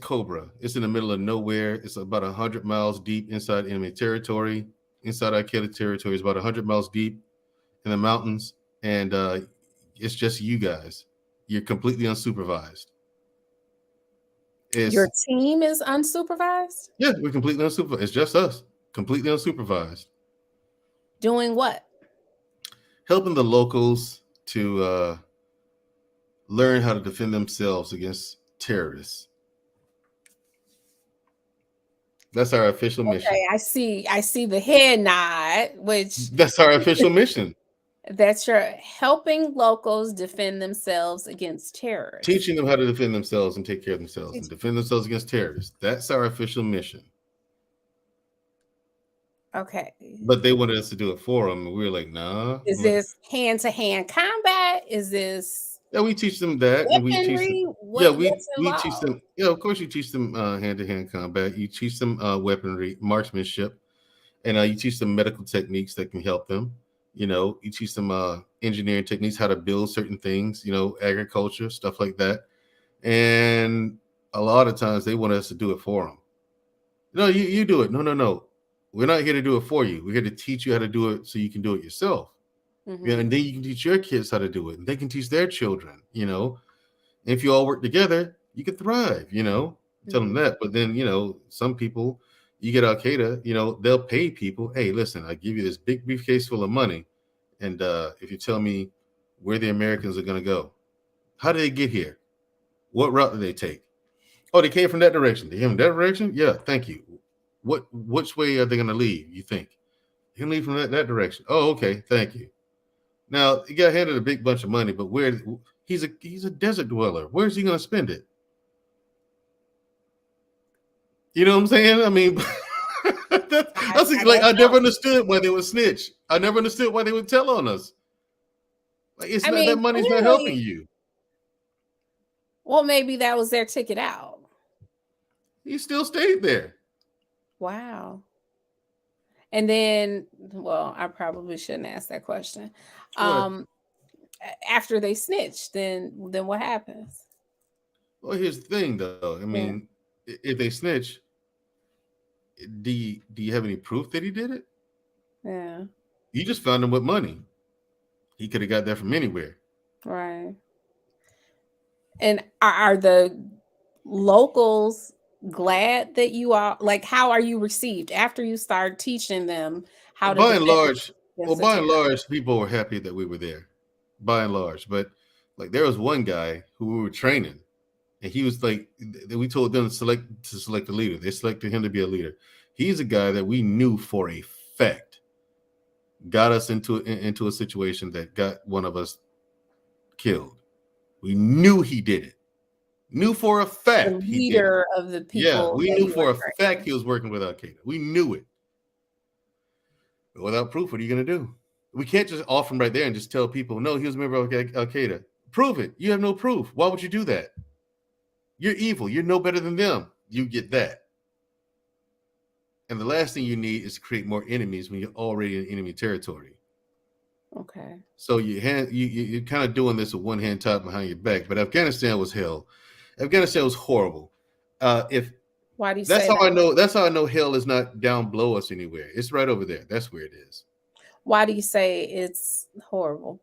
Cobra. It's in the middle of nowhere. It's about 100 miles deep inside enemy territory. Inside Al-Qaeda territory is about 100 miles deep in the mountains. And it's just you guys. You're completely unsupervised. Your team is unsupervised? Yeah, we're completely unsupervised. It's just us, completely unsupervised. Doing what? Helping the locals to learn how to defend themselves against terrorists. That's our official mission. I see the head nod, which That's our official mission. That's your helping locals defend themselves against terrorists. Teaching them how to defend themselves and take care of themselves and defend themselves against terrorists. That's our official mission. Okay. But they wanted us to do it for them, and we were like, nah. Is this hand-to-hand combat? Is this? Yeah, we teach them that. Weaponry? And we teach them. We teach them. Yeah, of course you teach them hand-to-hand combat. You teach them weaponry, marksmanship, and you teach them medical techniques that can help them. You teach them engineering techniques, how to build certain things, agriculture, stuff like that. And a lot of times they want us to do it for them. No, you do it. No. We're not here to do it for you. We're here to teach you how to do it so you can do it yourself. Mm-hmm. And then you can teach your kids how to do it. And they can teach their children, And if you all work together, you can thrive, Tell them that. But then, some people, you get Al-Qaeda, they'll pay people. Hey, listen, I give you this big briefcase full of money. And if you tell me where the Americans are going to go, how did they get here? What route did they take? Oh, they came from that direction. They came from that direction? Yeah, thank you. Which way are they going to leave, you think? You can leave from that direction. Oh, okay, thank you. Now, he got handed a big bunch of money, but he's a desert dweller. Where's he going to spend it? You know what I'm saying? I mean, I never understood why they would snitch. I never understood why they would tell on us. Like that money's not helping you. Well, maybe that was their ticket out. He still stayed there. Wow. And then, well, I probably shouldn't ask that question. After they snitched, then what happens? Well, here's the thing, though. I mean, if they snitch, do you have any proof that he did it? Yeah. You just found him with money. He could have got that from anywhere. Right. And are the locals glad that you are, like, how are you received after you start teaching them how to? By and large, people were happy that we were there. By and large, but like there was one guy who we were training, and he was like, we told them to select a leader. They selected him to be a leader. He's a guy that we knew for a fact got us into a situation that got one of us killed. We knew he did it. Knew for a fact. The leader of the people. Yeah, we knew for a fact he was working with Al-Qaeda. We knew it. But without proof, what are you going to do? We can't just offer him right there and just tell people, no, he was a member of Al-Qaeda. Prove it. You have no proof. Why would you do that? You're evil. You're no better than them. You get that. And the last thing you need is to create more enemies when you're already in enemy territory. Okay. So you're kind of doing this with one hand tied behind your back. But Afghanistan was hell. Afghanistan was horrible. Why do you say that? That's how I know hell is not down below us anywhere. It's right over there. That's where it is. Why do you say it's horrible?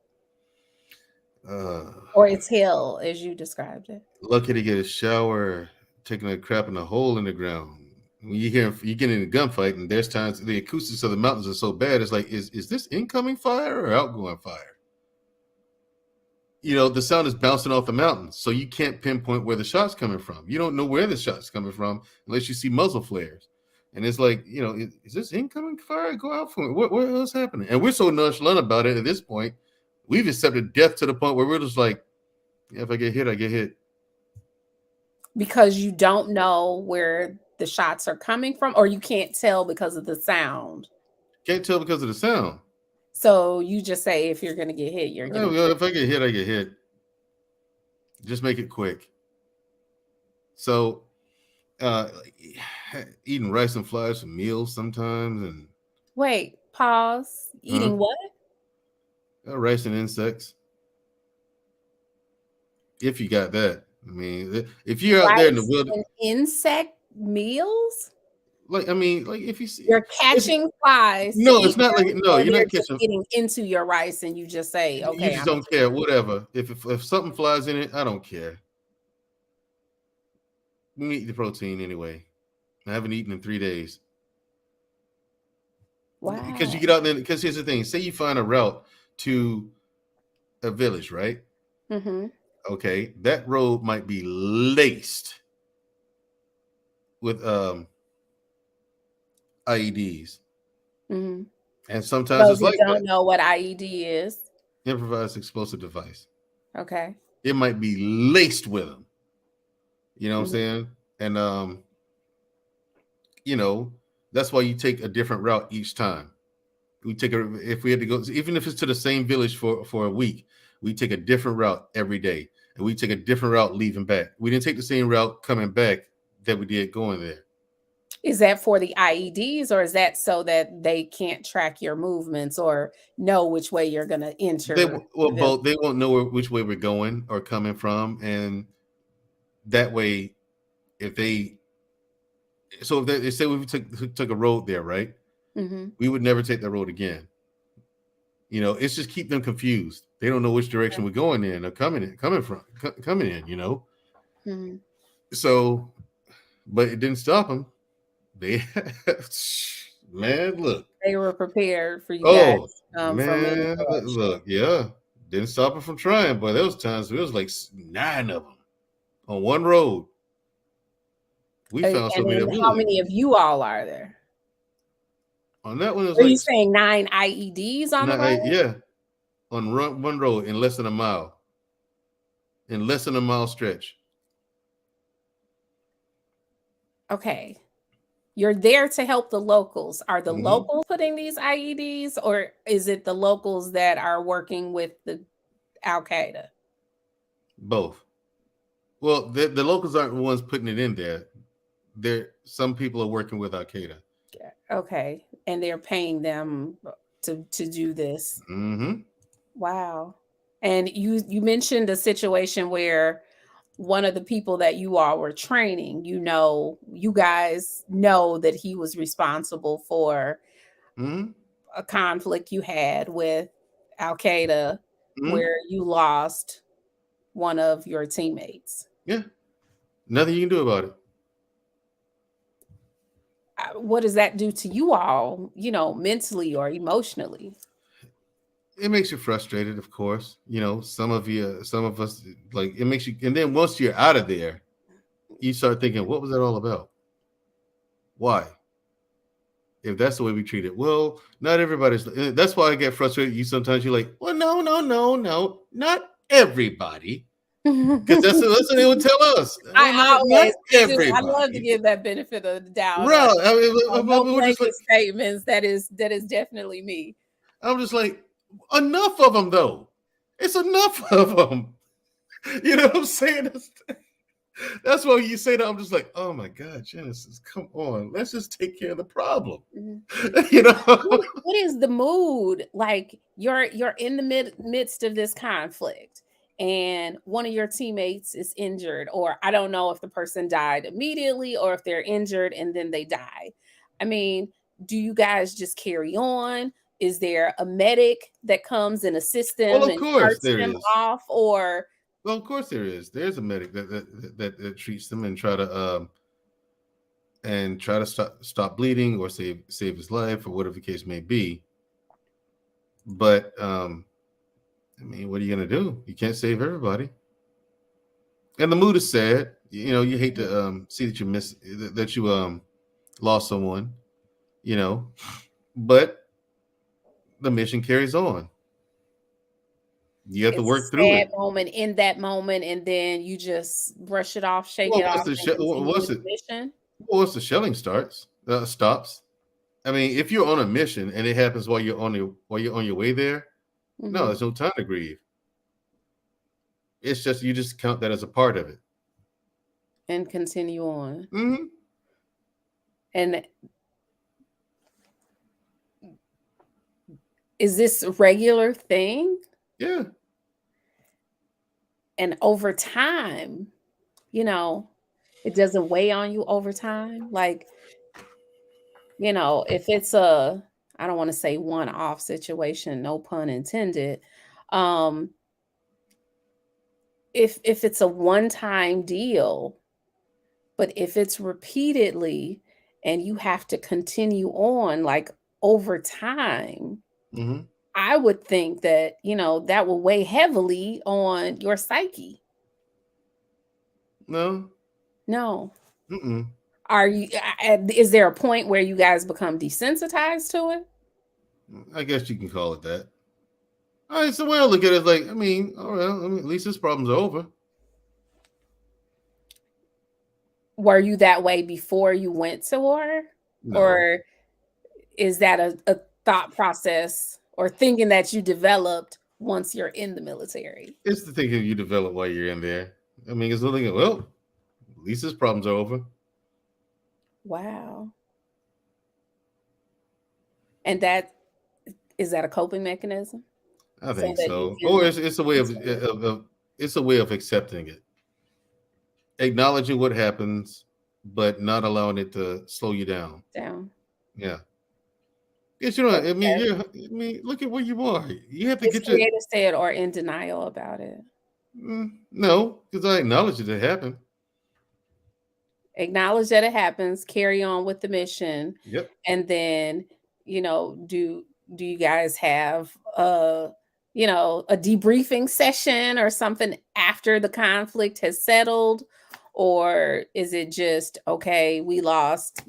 Or it's hell, as you described it. Lucky to get a shower, taking a crap in a hole in the ground. When you get in a gunfight, and there's times the acoustics of the mountains are so bad, it's like, is this incoming fire or outgoing fire? The sound is bouncing off the mountains, so you can't pinpoint where the shot's coming from. You don't know where the shot's coming from unless you see muzzle flares. And it's like, is this incoming fire? Go out for it. What else happening? And we're so nonchalant about it at this point. We've accepted death to the point where we're just like, yeah, if I get hit, I get hit. Because you don't know where the shots are coming from, or you can't tell because of the sound? Can't tell because of the sound. So you just say, if you're going to get hit, you're going to. If I get hit, I get hit. Just make it quick. So, eating rice and flies for meals sometimes, and Wait, pause. Eating what? rice and insects. If you got that, I mean, if you're out there in the Rice wilderness, and insect meals? like I mean, like if you see, You're catching flies to no, it's eat not like them, no, or you're they're not just catching. getting into your rice and you just say, You okay, just I'm don't care, whatever. If something flies in it, I don't care. We eat the protein anyway. I haven't eaten in 3 days. Because you wow. get out there. Because here's the thing: say you find a route to a village, right? Mm-hmm. Okay, that road might be laced with IEDs, Mm-hmm. and sometimes Those it's that like don't that. know what IED is. Improvised explosive device. Okay. It might be laced with them. You know what I'm Mm-hmm. saying? And you know, that's why you take a different route each time. If we had to go, even if it's to the same village for a week, we take a different route every day, and we take a different route leaving back. We didn't take the same route coming back that we did going there. Is that for the IEDs, or is that so that they can't track your movements or know which way you're going to enter? Both. They won't know which way we're going or coming from, and that way, if they say we took a road there, right? Mm-hmm. We would never take that road again. You know, it's just keep them confused. They don't know which direction we're going in or coming in. You know, Mm-hmm. so but it didn't stop them. They man, look. They were prepared for you guys Oh from any man, direction. look, yeah. Didn't stop them from trying, but there was times it was like 9 of them on one road. We found so And many then that we how was many of you all are there? on that one. It was Are you like saying 9 IEDs on the road? yeah, on one road in less than a mile, in less than a mile stretch. Okay. You're there to help the locals. Are the Mm-hmm. locals putting these IEDs, or is it the locals that are working with the Al Qaeda? Both. Well, the locals aren't the ones putting it in there. Some people are working with Al Qaeda. Okay. And they're paying them to do this. Mm-hmm. Wow. And you mentioned a situation where one of the people that you all were training, you guys know that he was responsible for Mm-hmm. a conflict you had with Al Qaeda Mm-hmm. where you lost one of your teammates. Yeah. Nothing you can do about it. What does that do to you all, mentally or emotionally? It makes you frustrated, of course. You know, some of us, like it makes you. And then once you're out of there, you start thinking, what was that all about? Why? If that's the way we treat it, well, not everybody's. That's why I get frustrated. Sometimes you're like, well, no, not everybody, because that's what they would tell us. Well, not I love to everybody. give that benefit of the doubt. Right. I No mean, we're just like, blanket statements. That is definitely me. I'm just like, enough of them, though. It's enough of them. You know what I'm saying? That's why you say that. I'm just like, oh my God, Genesis, come on. Let's just take care of the problem. Mm-hmm. You know? What is the mood? Like you're in the midst of this conflict and one of your teammates is injured, or I don't know if the person died immediately or if they're injured and then they die. I mean, do you guys just carry on? Is there a medic that comes and assists Well, them of and course carts there them is. off, or Well, of course there is. There's a medic that treats them and try to stop bleeding or save his life or whatever the case may be. But I mean, what are you gonna do? You can't save everybody. And the mood is sad. You know, you hate to see that you lost someone, you know, but the mission carries on. You have to it's work a through sad it. moment in that moment and then you just brush it off, shake Well, it off, and continue with the mission? once the shelling stops. I mean, if you're on a mission and it happens while you're on your way there, no, Mm-hmm. there's no time to grieve. It's just you just count that as a part of it. And continue on. Mm-hmm. And is this a regular thing? Yeah. And over time, it doesn't weigh on you over time. Like, if it's I don't want to say one-off situation, no pun intended. If it's a one-time deal, but if it's repeatedly and you have to continue on like over time, Mm-hmm. I would think that, that will weigh heavily on your psyche. No. No. Mm-mm. Is there a point where you guys become desensitized to it? I guess you can call it that. All right, so we'll look at it like, all right, at least this problem's over. Were you that way before you went to war? No. Or is that a thought process or thinking that you developed once you're in the military? It's the thinking you develop while you're in there. It's looking at, well, at least this problem's over. Wow. And is that a coping mechanism? I think so. Or it's a way of it's a way of accepting it. Acknowledging what happens, but not allowing it to slow you down. Yeah. Yes, look at where you are. You have to get your creative said or in denial about it. No, because I acknowledge it happened. Acknowledge that it happens, carry on with the mission. Yep. And then, do you guys have a debriefing session or something after the conflict has settled? Or is it just, okay, we lost,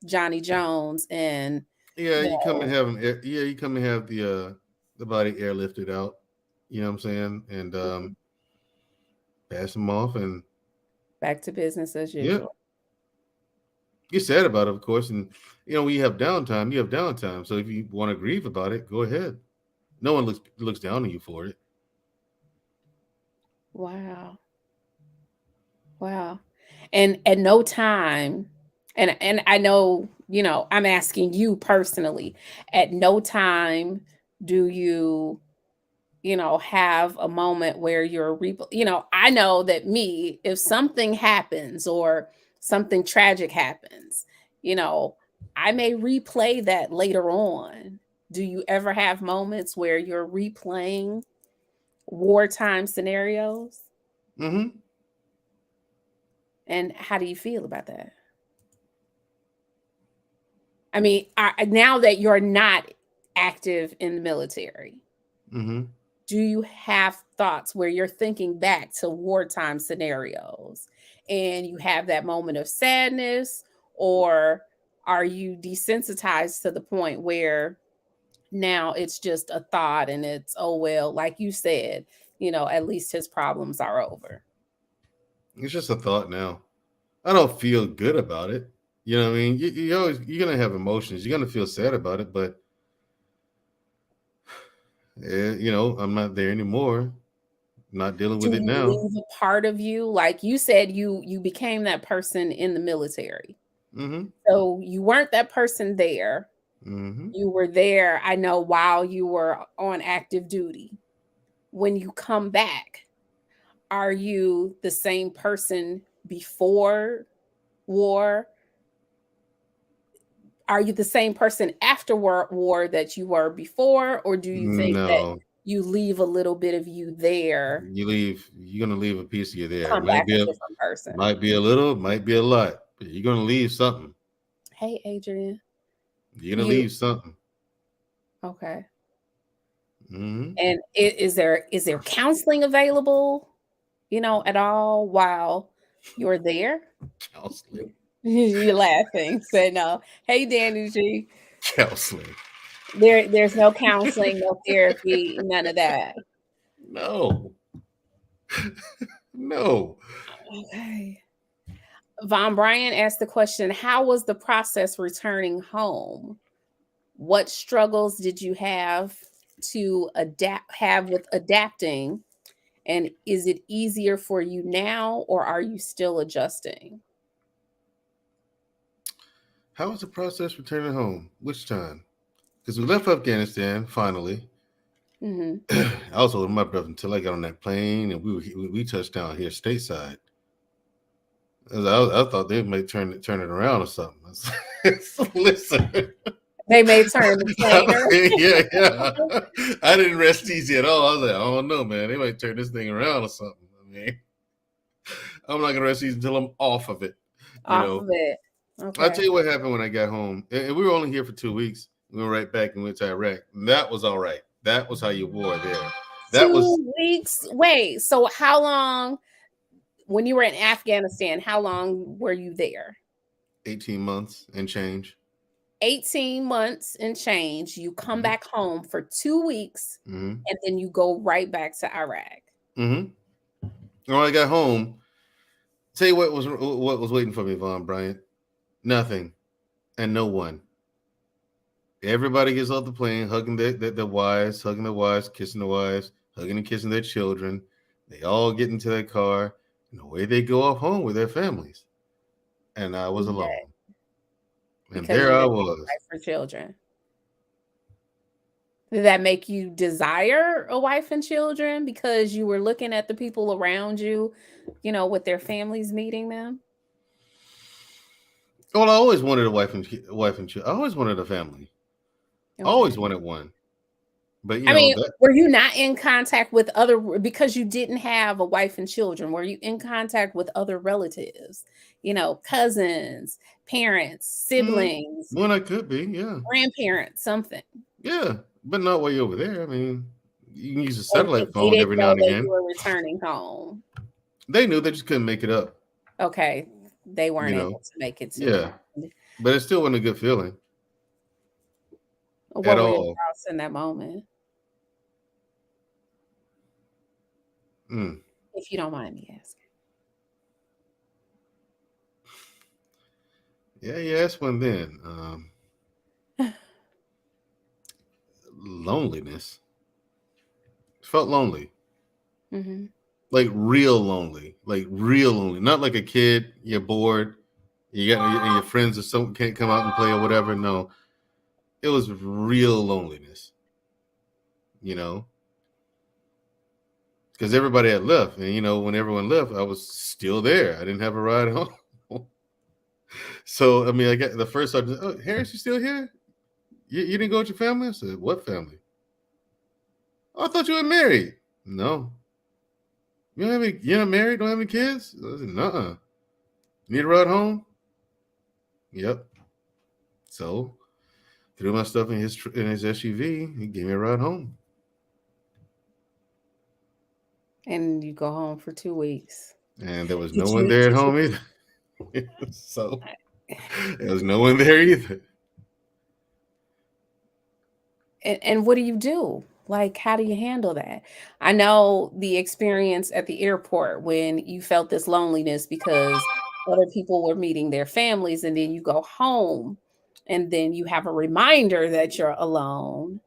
Johnny Jones and you come and have him. Yeah, you come and have the body airlifted out. You know what I'm saying? And pass him off and back to business as usual. Yeah. You're sad about it, of course, and when you have downtime, you have downtime. So if you want to grieve about it, go ahead. No one looks down on you for it. Wow. And at no time, and I know, I'm asking you personally, at no time do you have a moment where you're I know that if something happens or something tragic happens, I may replay that later on. Do you ever have moments where you're replaying wartime scenarios? Mm-hmm. And how do you feel about that? I mean, now that you're not active in the military, mm-hmm. do you have thoughts where you're thinking back to wartime scenarios and you have that moment of sadness, or are you desensitized to the point where now it's just a thought and it's, oh, well, like you said, at least his problems are over? It's just a thought now. I don't feel good about it. You know what I mean? You're going to have emotions. You're going to feel sad about it, but I'm not there anymore. I'm not dealing with it now. Leave a part of you, like you said, you became that person in the military. Mm-hmm. So you weren't that person there. Mm-hmm. You were there, I know, while you were on active duty. When you come back, are you the same person before war? Are you the same person after war that you were before? Or do you think that you leave a little bit of you there? You're going to leave a piece of you there. Come back a different person. Might be a little, might be a lot, but you're going to leave something. Hey, Adrian. You're going to leave something. Okay. Mm-hmm. And is there counseling available, at all while you're there? Counseling. You're laughing. Say no. Hey, Danny G. Counseling. There's no counseling, no therapy, none of that. No. No. Okay. Von Bryan asked the question, how was the process returning home? What struggles did you have with adapting? And is it easier for you now, or are you still adjusting? How was the process returning home? Which time? Because we left Afghanistan finally. Mm-hmm. I was holding my breath until I got on that plane and we touched down here stateside. I thought they might turn it around or something. Listen, They may turn the planer. yeah. I didn't rest easy at all. I was like, I don't know, man. They might turn this thing around or something. I mean, I'm not gonna rest easy until I'm off of it. Off of it. Okay. I'll tell you what happened when I got home. And we were only here for 2 weeks. We went right back and went to Iraq. And that was all right. That was how you wore there. That 2 weeks. Wait, so how long, when you were in Afghanistan, how long were you there? 18 months and change. 18 months and change. You come back home for 2 weeks, and then you go right back to Iraq. When I got home, tell you what was waiting for me, Von Bryant. Nothing and no one. Everybody gets off the plane, hugging their wives, kissing the wives, hugging and kissing their children. They all get into their car, and away they go off home with their families. And I was alone. And Because there I was. Wife for children. Did that make you desire a wife and children because you were looking at the people around you, with their families meeting them? Well, I always wanted a wife and children. I always wanted a family. Okay. I always wanted one. But were you not in contact with because you didn't have a wife and children? Were you in contact with other relatives? Cousins, parents, siblings. When I could be, yeah. Grandparents, something. Yeah, but not while you're over there. I mean, you can use a satellite phone every now and again. You were returning home. They knew, they just couldn't make it up. Okay, they weren't able to make it. But it still wasn't a good feeling. What were your thoughts in that moment? If you don't mind me asking. Yeah, you asked one then. Loneliness. Felt lonely. Like real lonely. Not like a kid, you're bored, and your friends or something can't come out and play or whatever. No. It was real loneliness. Because everybody had left. And, when everyone left, I was still there. I didn't have a ride home. So, I got the first sergeant, oh, Harris, you still here? You didn't go with your family? I said, what family? Oh, I thought you were married. No. You're not married? Don't have any kids? I said, nuh-uh. Need a ride home? Yep. So, threw my stuff in his SUV. He gave me a ride home. And you go home for 2 weeks. And there was no one there at home either. So there was no one there either. And what do you do? Like, how do you handle that? I know the experience at the airport when you felt this loneliness because other people were meeting their families, and then you go home and then you have a reminder that you're alone.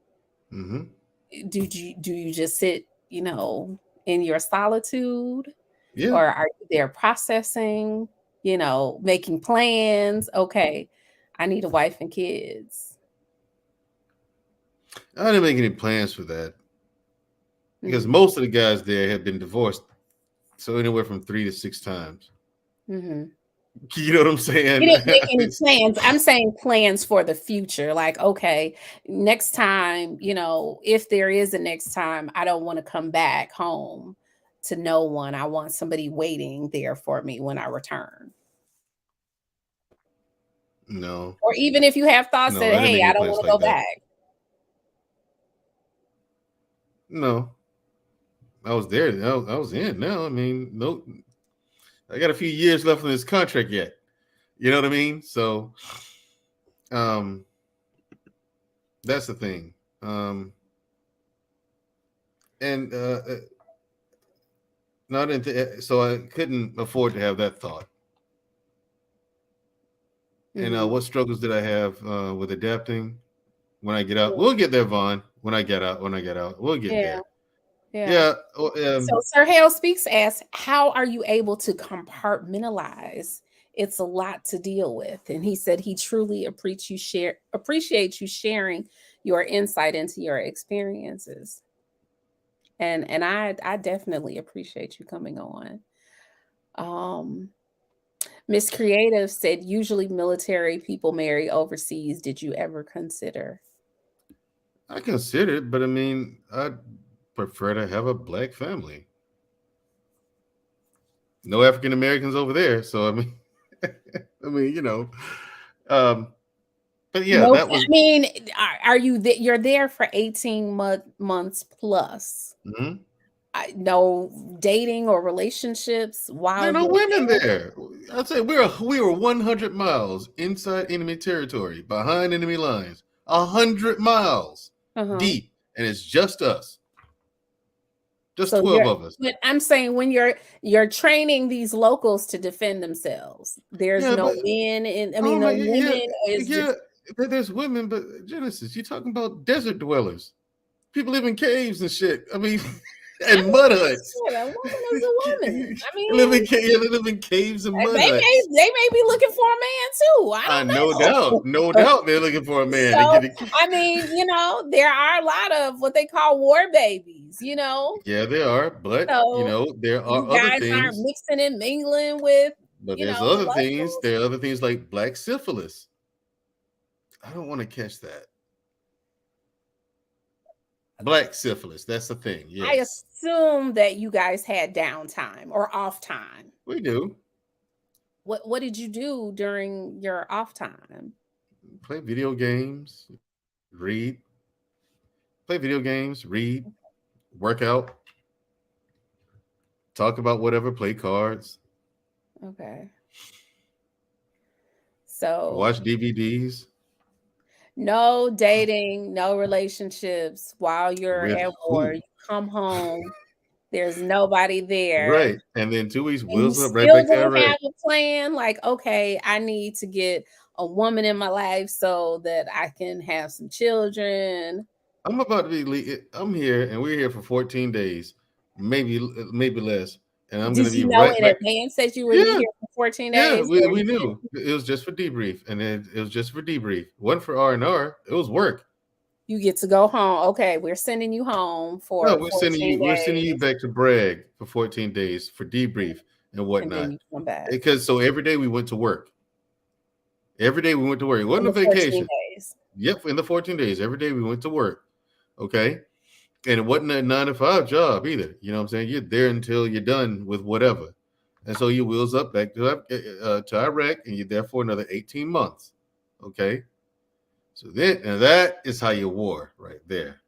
Do you just sit, in your solitude? Yeah. Or are you there processing, making plans? Okay, I need a wife and kids. I didn't make any plans for that because most of the guys there had been divorced. So anywhere from 3 to 6 times. You know what I'm saying? You didn't make any plans. I'm saying plans for the future. Like, okay, next time, if there is a next time, I don't want to come back home to no one. I want somebody waiting there for me when I return. No. Or even if you have thoughts that, hey, I don't want to go back. No. I was there. I was in now. No. I got a few years left on this contract yet. You know what I mean? So, that's the thing. So I couldn't afford to have that thought. And what struggles did I have with adapting when I get out? We'll get there, Vaughn. When I get out, we'll get there. Yeah. So Sir Hale Speaks asks, how are you able to compartmentalize it's a lot to deal with. And he said he truly appreciates you sharing your insight into your experiences. And I definitely appreciate you coming on. Miss Creative said usually military people marry overseas. Did you ever consider? I consider it, but I mean, I'd prefer to have a black family. No African Americans over there, so I mean, I mean, but yeah, No, that was. I mean, are you you're there for 18 months plus? Mhm. No dating or relationships There while are no you're women there? there. I'd say we were 100 miles inside enemy territory, behind enemy lines, 100 miles Uh-huh. deep, and it's just us, just So 12 of us. but I'm saying when you're training these locals to defend themselves, there's Yeah, no but men and I oh mean my, no yeah, women, or is yeah. just There's women, but Genesis, you're talking about desert dwellers. People live in caves and shit. I mean, I and mud mean, huts. shit, a woman is a woman. I mean, They live in caves and mud they huts. may be looking for a man too. I No don't doubt, no know. doubt, they're looking for a man to So, get it. I mean, there are a lot of what they call war babies, Yeah, they are, but So there are you other guys aren't things. mixing and mingling with, But there's the other things. locals. There are other things like black syphilis. I don't want to catch that. Black syphilis. That's the thing. I Yes, assume that you guys had downtime or off time. we do. What did you do during your off time? Play video games, read. Play video games, read, work out, talk about whatever, play cards, Okay. So watch DVDs no dating, no relationships while you're with at war. who? You come home, there's nobody there. Right. And then 2 weeks, And you wheels up right still back to don't Iraq. have a plan, like, okay, I need to get a woman in my life so that I can have some children. I'm about to I'm here and we're here for 14 days, maybe less. And I'm going to Did be you know right in back. advance that you would be Yeah. here for 14 Yeah. days? Or We knew it was just for debrief. And it was just for debrief. Wasn't for R&R. It was work. you get to go home? Okay, we're sending you home No, for we're 14 sending you days, back to Bragg for 14 days for debrief and and then whatnot. you come back Because so every day we went to work. Every day we went to work. It in wasn't a the 14 vacation. days. Yep, in the 14 days, every day we went to work. Okay. And it wasn't a 9 to 5 job either. You know what I'm saying? You're there until you're done with whatever. And so you wheels up back to Iraq and you're there for another 18 months. Okay. So that is how you war right there.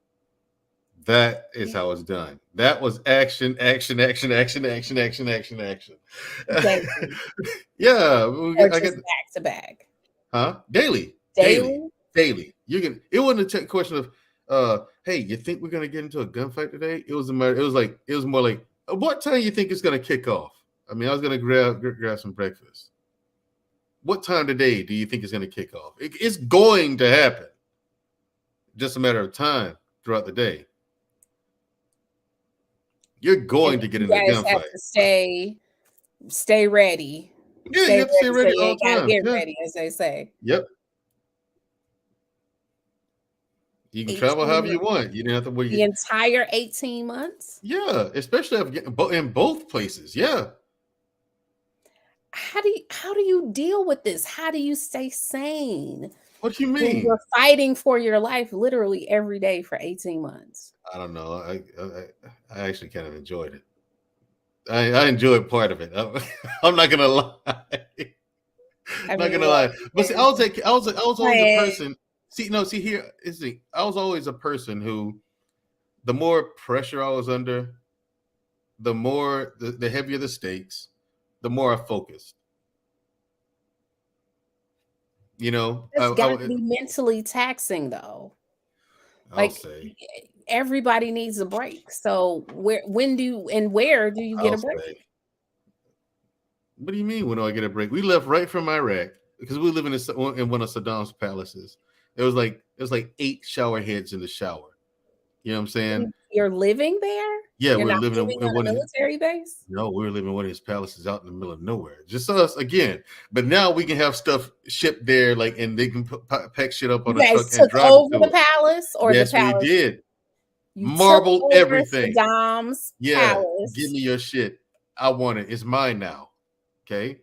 That is how it's done. That was action, action, action, action, action, action, action, action. Daily Yeah, or I get just back to back? daily, daily, Daily? daily. You can. It wasn't a question of, hey, you think we're gonna get into a gunfight today? It was a matter. It was more like, what time you think it's gonna kick off? I mean, I was gonna grab some breakfast. What time today do you think it's gonna kick off? It's going to happen. Just a matter of time throughout the day. You're going to get You in a guys have gunfight. to stay ready. Yeah, Stay you have to stay ready, so ready you all ain't the gotta time. get Yeah. ready, as they say. Yep. You can 18 travel however you months. want. You didn't have to The wait. entire 18 months? Yeah, especially in both places. Yeah. How do you deal with this? How do you stay sane What do you when mean? you're fighting for your life literally every day for 18 months? I don't know. I actually kind of enjoyed it. I enjoyed part of it. I'm not gonna lie. I Not mean, gonna lie. But see, I was always a Like, person. See here is the I was always a person who, the more pressure I was under, the more the heavier the stakes, the more I focused. You know, it's got to be mentally taxing though. I'll Like say. everybody needs a break. So where do you get I'll a break? say. What do you mean? When do I get a break? We left right from Iraq because we live in one of Saddam's palaces. It was like 8 shower heads in the shower. You know what I'm saying? You're living there? Yeah, You're we're not living living in on a one of his, military base? no, we were living in one of his palaces out in the middle of nowhere. Just us again. But now we can have stuff shipped there, like, and they can pack shit up You on a guys truck and took drive it over to the us. palace, or the Yes, we palace? did. You took Marble over everything. Saddam's Yeah, give palace. me your shit. I want it. It's mine now. Okay.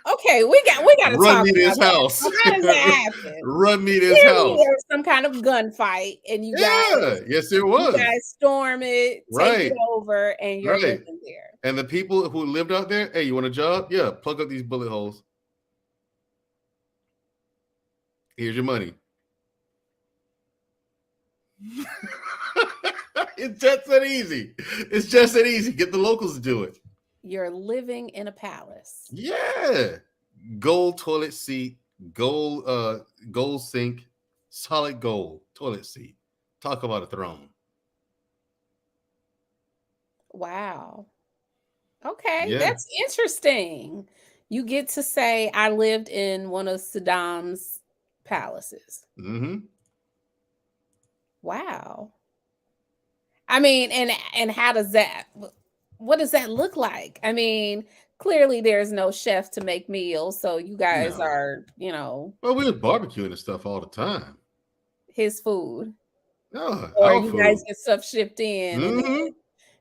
Okay, we got to Run talk me about this that. house. So how does that happen? Run me this Clearly, house. there was some kind of gunfight, and you Yeah, yes, there was. guys storm it, take it Right. over, and you're Right. living there. And the people who lived out there, hey, you want a job? Yeah, plug up these bullet holes. Here's your money. It's just that easy. It's just that easy. Get the locals to do it. You're living in a palace. Yeah. Gold toilet seat, gold sink, solid gold toilet seat. Talk about a throne. Wow. Okay, Yeah. that's interesting. You get to say, I lived in one of Saddam's palaces. Mm-hmm. Wow. I mean, and how does that, what does that look like? I mean, clearly there's no chef to make meals, so you guys No. are, Well, we was barbecuing and stuff all the time. his food. Oh, Or our you food. guys get stuff shipped in and Mhm. then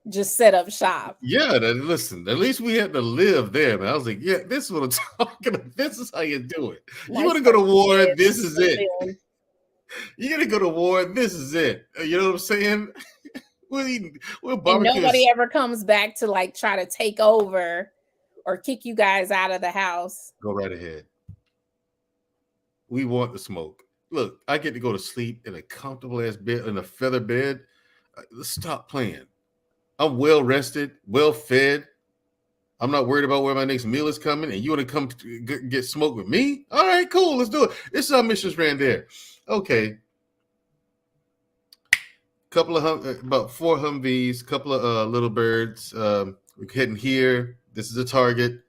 just set up shop. Yeah, listen, at least we had to live there, man. I was like, yeah, this is what I'm talking about. This is how you do it. Nice You want to go to war, bed, this is it. then You got to go to war, this is it. You know what I'm saying? We're eating, we're and barbecuing. nobody ever comes back to like try to take over or kick you guys out of the house. Go right ahead. We want the smoke. Look, I get to go to sleep in a comfortable ass bed, in a feather bed. Let's stop playing. I'm well rested, well fed. I'm not worried about where my next meal is coming, and you want to come get smoked with me? All right, cool. Let's do it. This is our missions ran there. Okay. Couple of about 4 Humvees, couple of little birds. We're heading here. This is a target.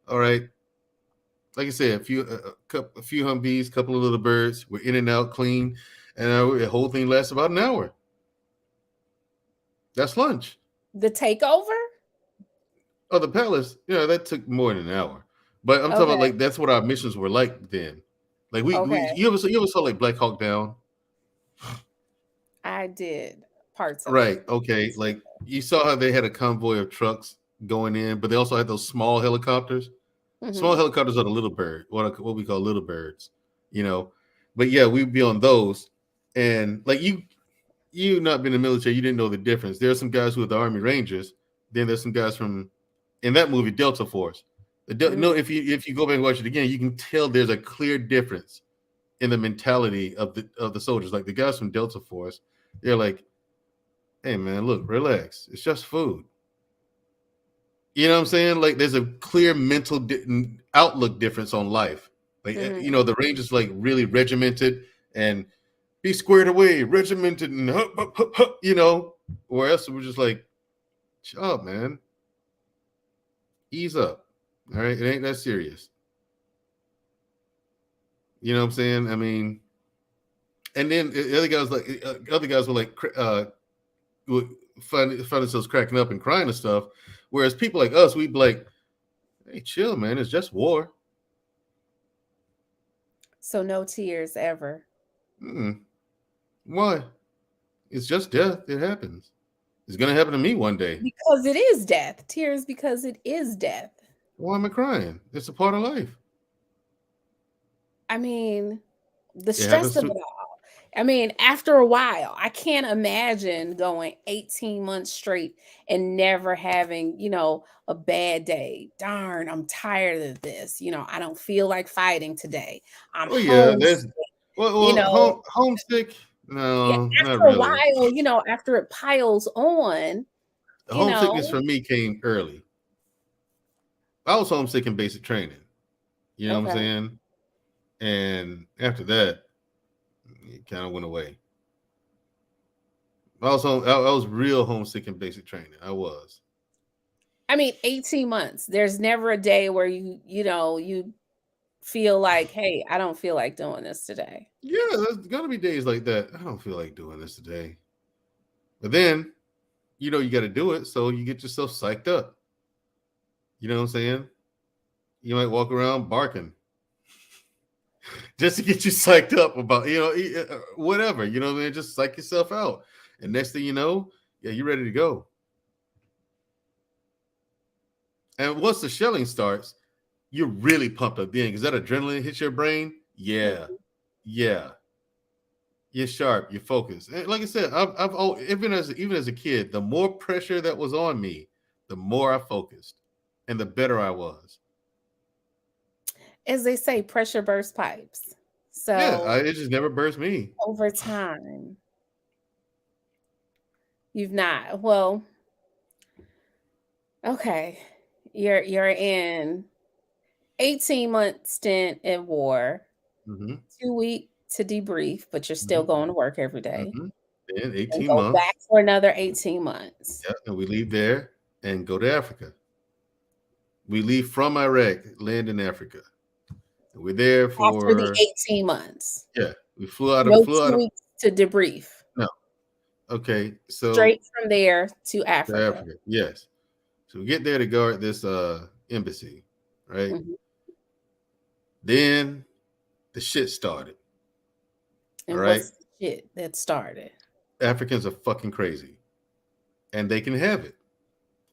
All right. Like I said, a few Humvees, couple of little birds. We're in and out, clean, and the whole thing lasts about an hour. That's lunch. The takeover? Oh, the palace, that took more than an hour. But I'm talking about, like, that's what our missions were like then. Like you ever saw like Black Hawk Down? I did parts of Right. it. Okay. Like you saw how they had a convoy of trucks going in, but they also had those small helicopters. Small helicopters are the little bird, what we call little birds, But yeah, we'd be on those, and like you not been in the military, you didn't know the difference. There are some guys who are the Army Rangers. Then there's some guys from in that movie Delta Force. No, if you go back and watch it again, you can tell there's a clear difference in the mentality of the soldiers. Like the guys from Delta Force, they're like, "Hey man, look, relax. It's just food." You know what I'm saying? Like there's a clear mental outlook difference on life. Like the Rangers like really regimented and be squared away, regimented, and or else we're just like, shut up, man. Ease up. All right, it ain't that serious. You know what I'm saying? I mean, and then the other guys were like would find themselves cracking up and crying and stuff. Whereas people like us, we'd be like, hey, chill, man. It's just war. So no tears ever. Why? It's just death. It happens. It's going to happen to me one day. Because it is death. Tears because it is death. Why am I crying? It's a part of life. I mean, the stress of it all. I mean, after a while, I can't imagine going 18 months straight and never having, a bad day. Darn, I'm tired of this. I don't feel like fighting today. I'm homesick. Homesick. No, after not really. a while, after it piles on. The homesickness for me came early. I was homesick in basic training. You know what I'm saying? And after that, it kind of went away. I was real homesick in basic training. I was. I mean, 18 months. There's never a day where you feel like, hey, I don't feel like doing this today. Yeah, there's gonna be days like that. I don't feel like doing this today. But then you know you got to do it, so you get yourself psyched up. You know what I'm saying? You might walk around barking just to get you psyched up about, whatever. You know what I mean? Just psych yourself out. And next thing you know, yeah, you're ready to go. And once the shelling starts, you're really pumped up then because that adrenaline hits your brain. Yeah. Yeah. You're sharp. You're focused. And like I said, I've even as a kid, the more pressure that was on me, the more I focused and the better I was. As they say, pressure bursts pipes. So yeah, it just never burst me. Over time, you've not. Well, okay. You're in 18-month stint in war, 2 weeks to debrief, but you're still going to work every day. And 18 and go months. Back for another 18 months. Yeah, and we leave there and go to Africa. We leave from Iraq, land in Africa. And we're there for after the 18 months. Yeah, we flew out of 2 weeks to debrief. No. Okay, so straight from there to Africa. Yes. So we get there to guard this embassy, right? Then the shit started. And what's the shit that started? Africans are fucking crazy. And they can have it.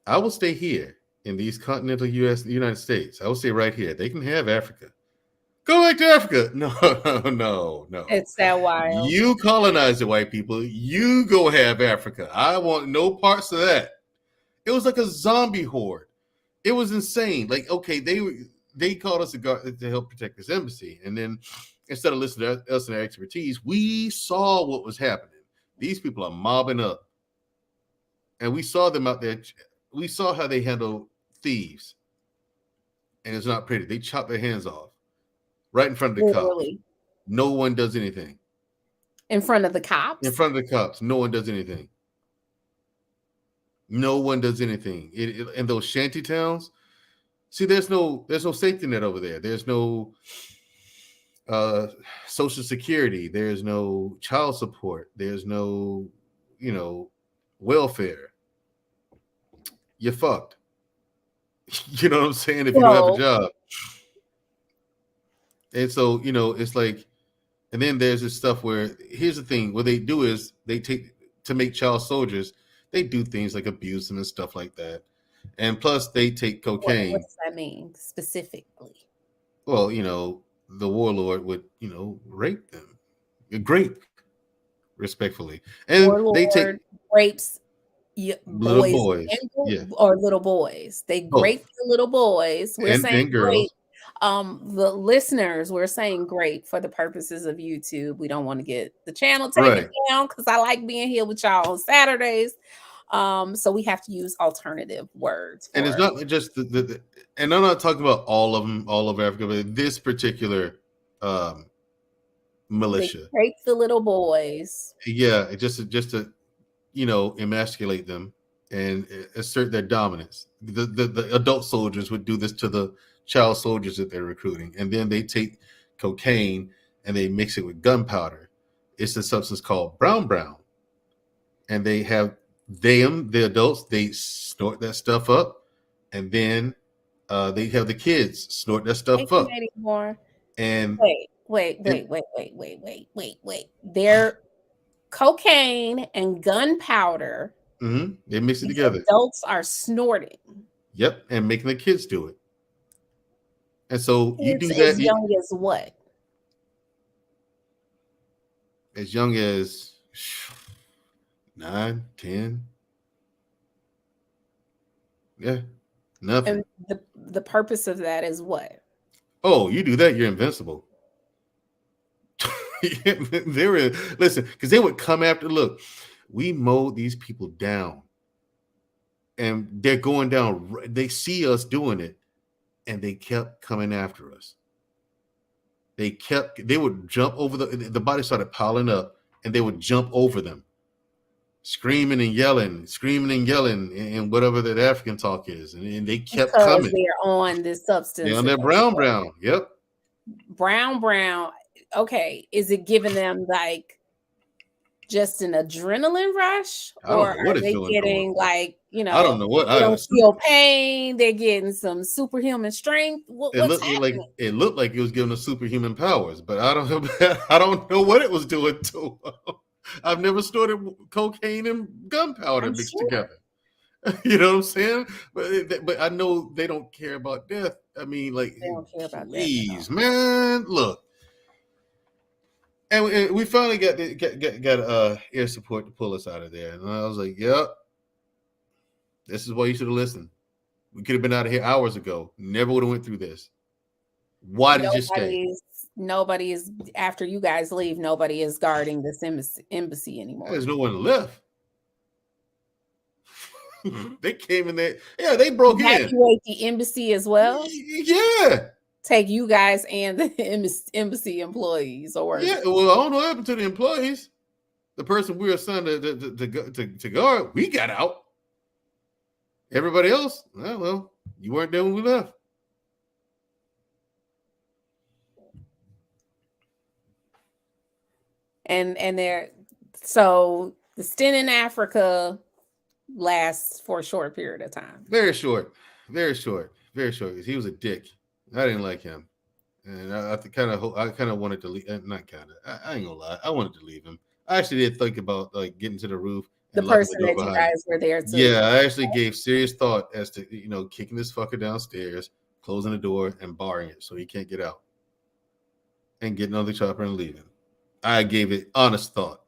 I will stay here in these continental United States. I will stay right here. They can have Africa. Go back to Africa. No. It's that wild. You colonize the white people. You go have Africa. I want no parts of that. It was like a zombie horde. It was insane. Like, okay, they called us to help protect this embassy. And then instead of listening to us and our expertise, we saw what was happening. These people are mobbing up. And we saw them out there. We saw how they handle thieves. And it's not pretty. They chop their hands off right in front of the cops. No one does anything. In front of the cops? In front of the cops. No one does anything. No one does anything. In those shanty towns, see, there's no safety net over there. There's no social security. There's no child support. There's no, welfare. You're fucked. You know what I'm saying? If you don't have a job. And so, it's like, and then there's this stuff where, here's the thing, what they do is they take, to make child soldiers, they do things like abuse them and stuff like that. And plus they take cocaine. What does that mean specifically? Well, the warlord would, rape them. Grape, respectfully. And warlord they take rapes little boys. Or little boys. They grape the little boys. We're saying grape. The listeners, we're saying grape for the purposes of YouTube. We don't want to get the channel taken down because I like being here with y'all on Saturdays. So we have to use alternative words. And it's not just the and I'm not talking about all of them, all of Africa, but this particular militia. They rape the little boys. Yeah, just to emasculate them and assert their dominance. The adult soldiers would do this to the child soldiers that they're recruiting, and then they take cocaine and they mix it with gunpowder. It's a substance called brown, and they have the adults, they snort that stuff up, and then they have the kids snort that stuff up. And wait. They're cocaine and gunpowder. They mix it together. Adults are snorting. Yep, and making the kids do it. And so you do that as young as what? As young as 9, 10. Yeah, nothing. And the purpose of that is what? Oh, you do that, you're invincible. Listen, because they would come after. Look, we mowed these people down, and they're going down. They see us doing it. And they kept coming after us. They would jump over the body started piling up, and they would jump over them, screaming and yelling, and whatever that African talk is. And they kept coming. They're on this substance. They're on their brown. Yep. Brown. Okay. Is it giving them like just an adrenaline rush, I don't or know what are it's they doing to getting him. like, I don't know what. they don't feel pain, they're getting some superhuman strength? What's happening? It looked like it was giving us superhuman powers, but I don't know. I don't know what it was doing to him. I've never snorted cocaine and gunpowder I'm mixed sure. together. You know what I'm saying? But I know they don't care about death. I mean, like, They don't care about that. please, man, look. And we finally got air support to pull us out of there, and I was like, "Yep, this is why you should have listened. We could have been out of here hours ago. Never would have went through this. Why did you stay?" Nobody's after you guys leave. Nobody is guarding this embassy anymore. There's no one left. They came in there. Yeah, they broke in. Evacuate the embassy as well. Yeah. Take you guys and the embassy employees, or yeah. Well, I don't know what happened to the employees. The person we were assigned to guard, we got out. Everybody else, well, you weren't there when we left. And they're so the stint in Africa lasts for a short period of time. Very short. He was a dick. I didn't like him, and I kind of wanted to leave. Not kind of. I ain't gonna lie. I wanted to leave him. I actually did think about like getting to the roof. The person that you guys were there to. Yeah, I actually gave serious thought as to kicking this fucker downstairs, closing the door, and barring it so he can't get out, and getting on the chopper and leaving. I gave it honest thought.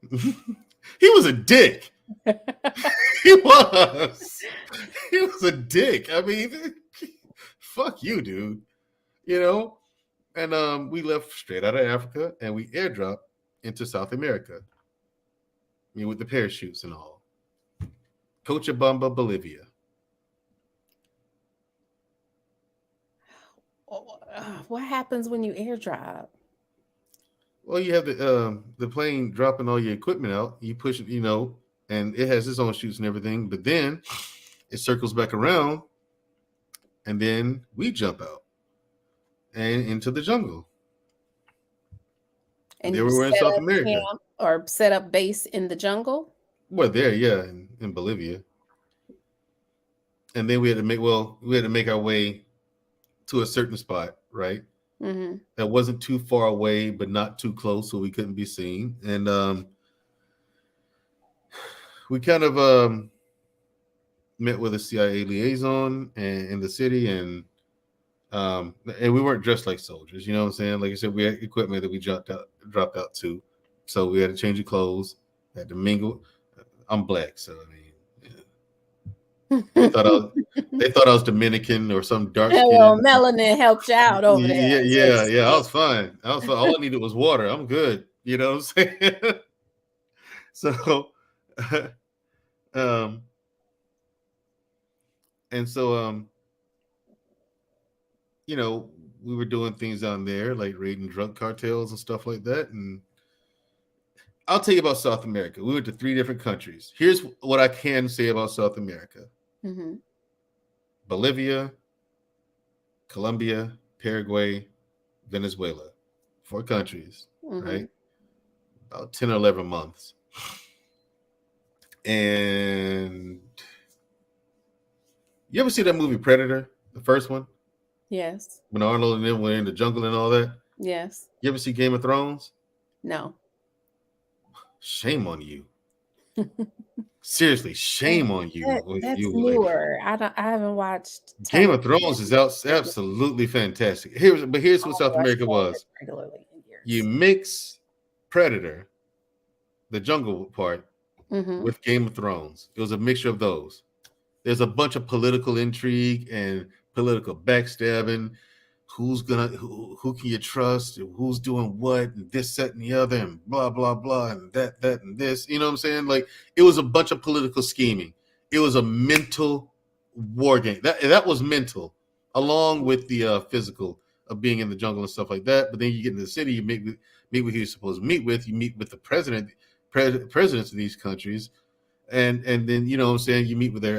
He was a dick. He was a dick. I mean, fuck you, dude. And we left straight out of Africa, and we airdropped into South America. With the parachutes and all. Cochabamba, Bolivia. What happens when you airdrop? Well, you have the plane dropping all your equipment out. You push it, and it has its own chutes and everything. But then it circles back around, and then we jump out and into the jungle. And there we were in South America, or set up base in the jungle. Well, there, yeah, in Bolivia. And then we had to make our way to a certain spot, right? Mm-hmm. That wasn't too far away, but not too close, so we couldn't be seen. And we kind of met with a CIA liaison in the city, and we weren't dressed like soldiers. You know what I'm saying? Like I said, we had equipment that we dropped out to, so we had to change of clothes, had to mingle. I'm black, so I mean. They thought I was Dominican or some dark skin. Well, melanin helped you out over there. Yeah. I was fine. All I needed was water. I'm good. You know what I'm saying? So, we were doing things down there, like raiding drug cartels and stuff like that. And I'll tell you about South America. We went to 3 different countries. Here's what I can say about South America. Mm-hmm. Bolivia, Colombia, Paraguay, Venezuela. 4 countries, mm-hmm. right? About 10 or 11 months. And you ever see that movie Predator, the first one? Yes. When Arnold and them were in the jungle and all that? Yes. You ever see Game of Thrones? No. Shame on you. Seriously, shame on you. That's newer. I haven't watched. Game of Thrones is absolutely fantastic. Here's what South America was. You mix Predator, the jungle part, mm-hmm. with Game of Thrones. It was a mixture of those. There's a bunch of political intrigue and political backstabbing. Who can you trust? Who's doing what? And this, that, and the other, and blah, blah, blah, and that, and this. You know what I'm saying? Like, it was a bunch of political scheming. It was a mental war game. That was mental, along with the physical of being in the jungle and stuff like that. But then you get into the city, you meet with who you're supposed to meet with. You meet with the presidents of these countries, and then you know what I'm saying, you meet with their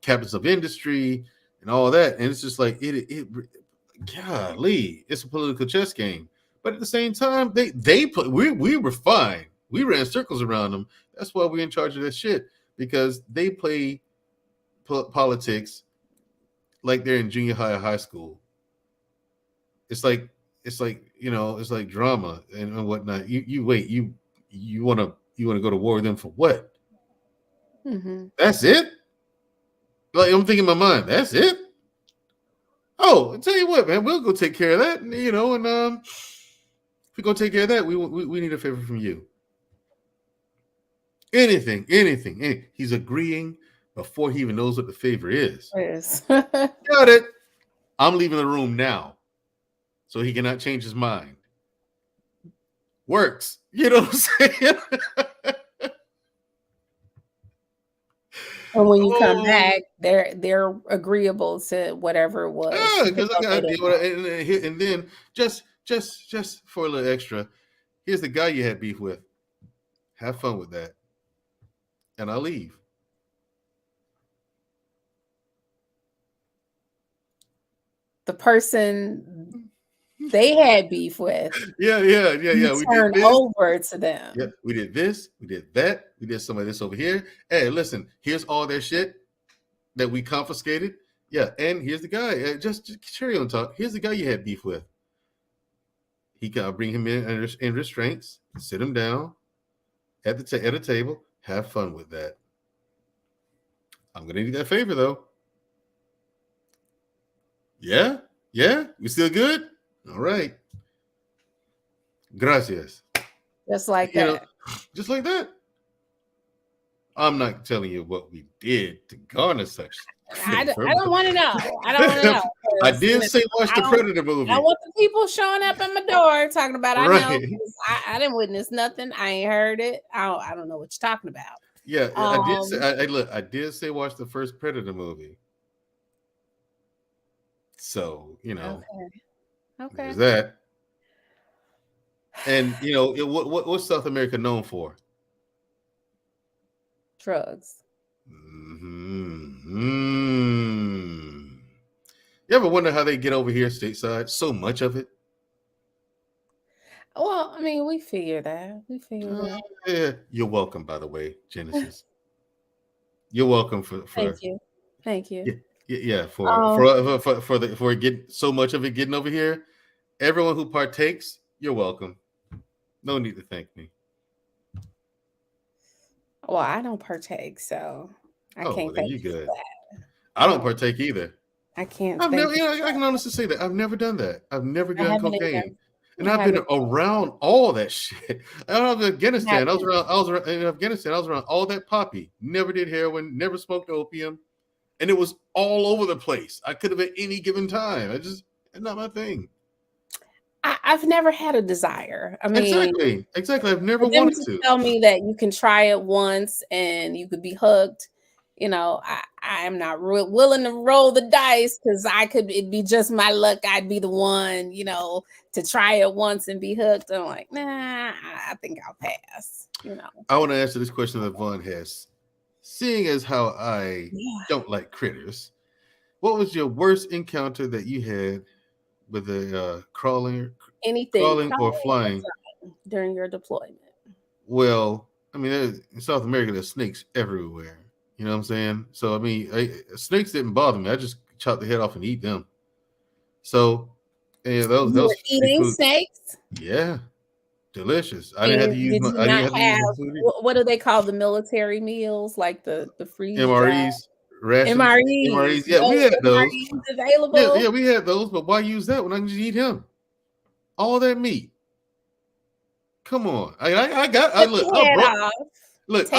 captains of industry and all that. And it's just like it golly, it's a political chess game. But at the same time, they put we were fine. We ran circles around them. That's why we're in charge of that shit, because they play politics like they're in junior high or high school. It's like it's like drama and whatnot. You wait, you want to go to war with them for what? Mm-hmm. That's it. Like, I'm thinking in my mind, that's it. Oh, I'll tell you what, man, we'll go take care of that. And if we go take care of that, we need a favor from you. Anything. He's agreeing before he even knows what the favor is. Yes. Got it. I'm leaving the room now, so he cannot change his mind. Works. You know what I'm saying? And when you come back, they're agreeable to whatever it was. Yeah, because I got to deal with it. And then just for a little extra, here's the guy you had beef with. Have fun with that, and I'll leave. The person they had beef with. Yeah. We turned over to them. Yeah, we did this, we did that, we did some of this over here. Hey, listen, here's all their shit that we confiscated. Yeah, and here's the guy. Just cherry on top. Here's the guy you had beef with. He got bring him in restraints, sit him down at a table, have fun with that. I'm gonna need that favor though. Yeah, we still good? All right. Gracias. Just like that. Just like that. I'm not telling you what we did to garner such. I don't want to know. I don't want to know. I did say watch the Predator movie. I want the people showing up at my door talking about. Right. I didn't witness nothing. I ain't heard it. I don't know what you're talking about. Yeah, I did say. I did say watch the first Predator movie. So Okay. There's that. And what's South America known for? Drugs. Mm-hmm. You ever wonder how they get over here stateside? So much of it. Well, I mean, we figure that. Yeah. You're welcome, by the way, Genesis. You're welcome for. Thank you. Yeah. For getting so much of it getting over here. Everyone who partakes, you're welcome. No need to thank me. Well, I don't partake, so I can't thank you for that. I don't partake either. I can't. I can honestly say that I've never done that. I've never done cocaine, and I've been around all that shit. I was in Afghanistan. I was around all that poppy. Never did heroin. Never smoked opium, and it was all over the place. I could have at any given time. It's not my thing. I've never had a desire. I mean, exactly. I've never wanted to. Tell me that you can try it once and you could be hooked. I'm not willing to roll the dice because it'd be just my luck. I'd be the one, to try it once and be hooked. I'm like, nah, I think I'll pass. I want to answer this question that Vaughn has. Seeing as how I don't like critters, what was your worst encounter that you had with a crawling or flying during your deployment? Well, I mean, in South America, there's snakes everywhere. You know what I'm saying? So, I mean, snakes didn't bother me. I just chopped the head off and eat them. So, those were eating snakes? Yeah, delicious. I didn't have to use what do they call the military meals, like the freeze MREs? MREs. Yeah, we had those. Available. Yeah, we had those. But why use that when I can just eat him? All that meat. Come on. I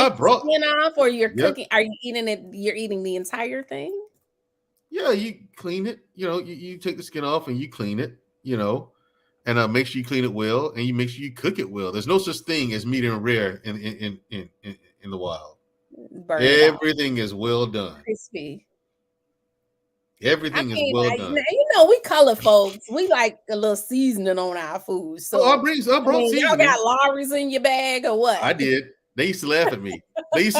brought skin off, or you're cooking. Are you eating it? You're eating the entire thing. Yeah, you clean it. You take the skin off and you clean it. And make sure you clean it well, and you make sure you cook it well. There's no such thing as medium rare in the wild. Everything is well done. Crispy. Everything is well done. We color folks. We like a little seasoning on our food. So I brought seasoning. Y'all got Lawry's in your bag or what? I did. They used to laugh at me. And I'm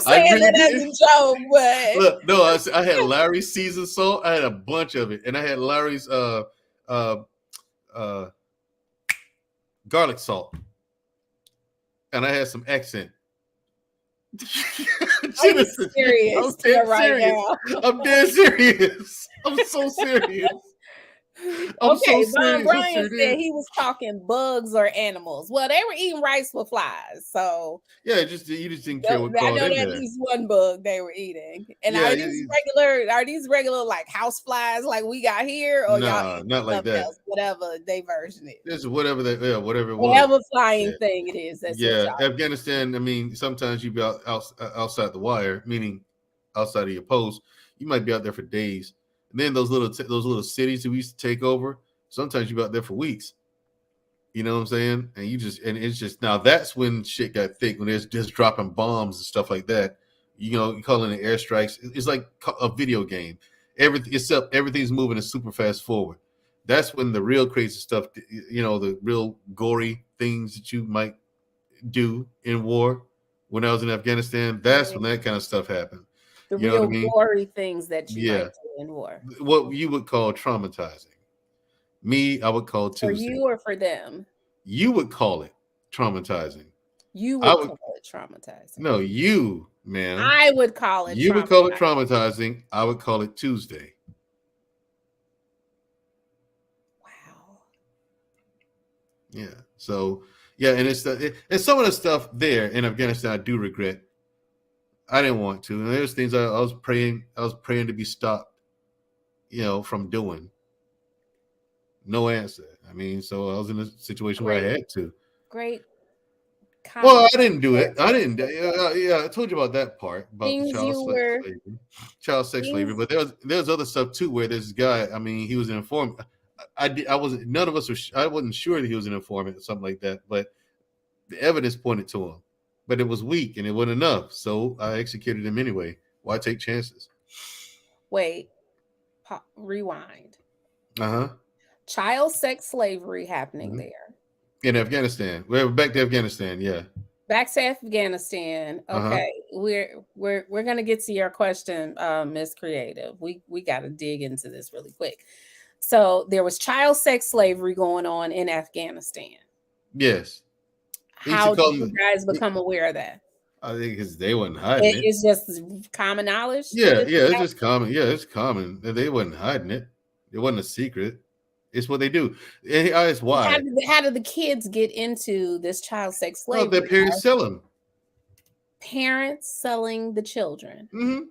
saying that as a joke, but look, no, I had Larry's seasoned salt. I had a bunch of it, and I had Larry's garlic salt, and I had some accent. Are you Genesis, serious I'm dead right serious. now? I'm dead serious. I'm so serious. I'm so Okay, Von serious. I'm Bryan said serious. he was talking bugs or animals. Well, they were eating rice with flies, so Yeah, you just didn't care what I crawled know in that at there. least one bug they were eating. And Yeah, are these regular like house flies like we got here, or y'all nah, eat not like something that. else, whatever they version is, This is whatever whatever it was. whatever flying Yeah. thing it is. That's what Yeah, y'all. Afghanistan. I mean, sometimes you be outside the wire, meaning outside of your post. You might be out there for days, and then those little cities that we used to take over. Sometimes you be out there for weeks. You know what I'm saying? And it's just now that's when shit got thick. When there's just dropping bombs and stuff like that. You know, you calling it airstrikes. It's like a video game. Everything's moving a super fast forward. That's when the real crazy stuff. You know, the real gory things that you might do in war. When I was in Afghanistan, that's when that kind of stuff happened. The You know what I real mean? gory things that you Yeah. might do in war. What you would call traumatizing. Me, I would call For Tuesday. you or for them? You would call it traumatizing. You I would would call it traumatizing. no, you, man. I would call it You would call it traumatizing. I would call it Tuesday. Wow. Yeah. So yeah, and it's some of the stuff there in Afghanistan I do regret. I didn't want to. And there's things I was praying to be stopped, you know, from doing. No answer. I mean, so I was in a situation where I had to. Great. Well, I didn't do it. I didn't. Yeah, I told you about that part about Things the you were child sex slavery. But there's other stuff too where this guy. I mean, he was an informant. I wasn't. None of us were. I wasn't sure that he was an informant or something like that. But the evidence pointed to him. But it was weak and it wasn't enough. So I executed him anyway. Why take chances? Wait. Rewind. Uh-huh. Child sex slavery happening there. In Afghanistan. We're back to Afghanistan, yeah. Back to Afghanistan. Okay. We're gonna get to your question, Miss Creative. We gotta dig into this really quick. So there was child sex slavery going on in Afghanistan. Yes. How did you guys become aware of that? I think because they wasn't hiding it. It's just common knowledge. Yeah, it's just common. Yeah, it's common. They wasn't hiding it. It wasn't a secret. It's what they do. It's why. How did the kids get into this child sex slavery? Oh, their parents sell them. Parents selling the children. Mm-hmm.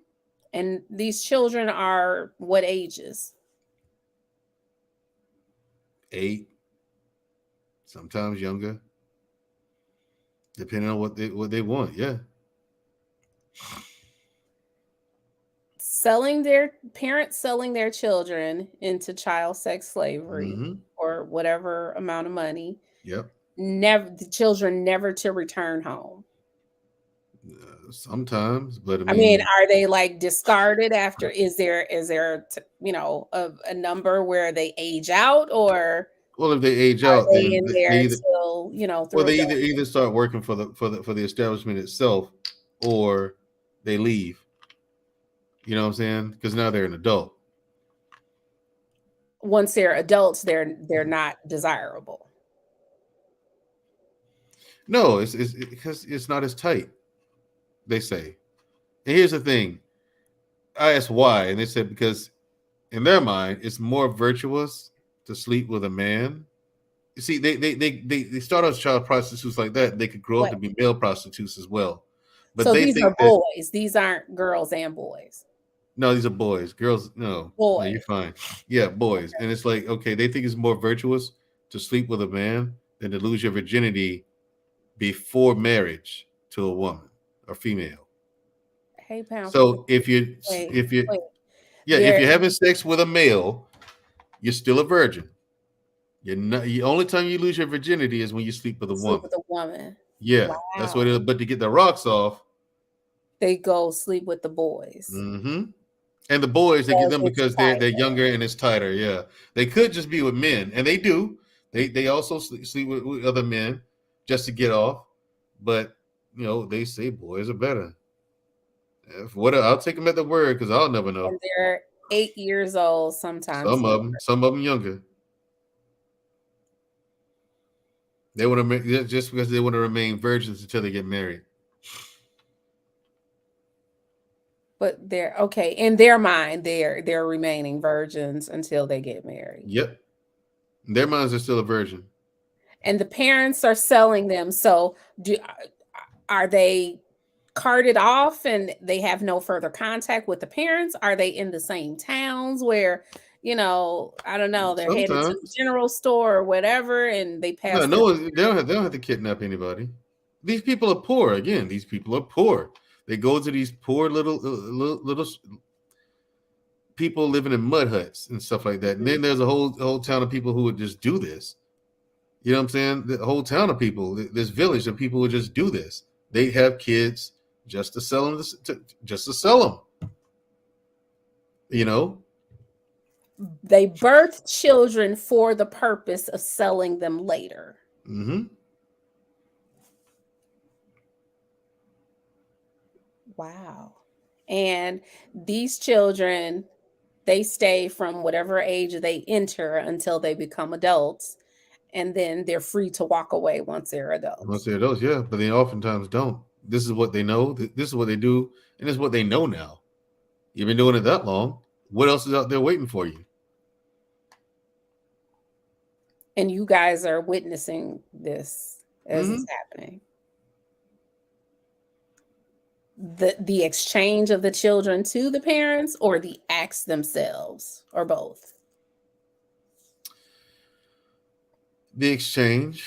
And these children are what ages? 8, sometimes younger, depending on what they want. Yeah. Parents selling their children into child sex slavery for whatever amount of money. Yep. The children never to return home. Sometimes, but I mean, are they like discarded after? Is there a number where they age out, or well, if they age out, they then in there they either, until well, they either start working for the establishment itself, or they leave. You know what I'm saying? Because now they're an adult. Once they're adults, they're not desirable. No, it's because it's not as tight. They say. And here's the thing. I asked why, and they said because in their mind, it's more virtuous to sleep with a man. You see, they start out as child prostitutes like that. They could grow up to be male prostitutes as well. But so they these think are boys. These aren't girls and boys. No, these are boys. Girls, no. Boys. No, you're fine. Yeah, boys. And it's like, okay, they think it's more virtuous to sleep with a man than to lose your virginity before marriage to a woman or female. Hey, Pound. So if you're having sex with a male, you're still a virgin. You're not. The only time you lose your virginity is when you sleep with a woman. Yeah, wow. That's what it is. But to get the rocks off, they go sleep with the boys. Mm-hmm. And the boys, they get them because they're younger and it's tighter. Yeah, they could just be with men, and they do. They also sleep with other men just to get off. But they say boys are better. I'll take them at the word because I'll never know. And they're 8 years old sometimes. Some of them younger. They want to just because they want to remain virgins until they get married. But they're okay in their mind. They're remaining virgins until they get married. Yep, their minds are still a virgin. And the parents are selling them. So are they carted off and they have no further contact with the parents? Are they in the same towns where, I don't know, they're headed to the Sometimes. general store or whatever, and they pass? No one. They don't have to kidnap anybody. These people are poor. Again, these people are poor. They go to these poor little people living in mud huts and stuff like that. And then there's a whole town of people who would just do this. You know what I'm saying? The whole town of people, this village of people would just do this. They have kids just to sell them, just to sell them. You know, they birth children for the purpose of selling them later. Mm-hmm. Wow. And these children, they stay from whatever age they enter until they become adults, and then they're free to walk away once they're adults. Once they're adults, yeah, but they oftentimes don't. This is what they know. This is what they do, and this is what they know now. You've been doing it that long. What else is out there waiting for you? And you guys are witnessing this as it's happening. The exchange of the children to the parents, or the acts themselves, or both? The exchange,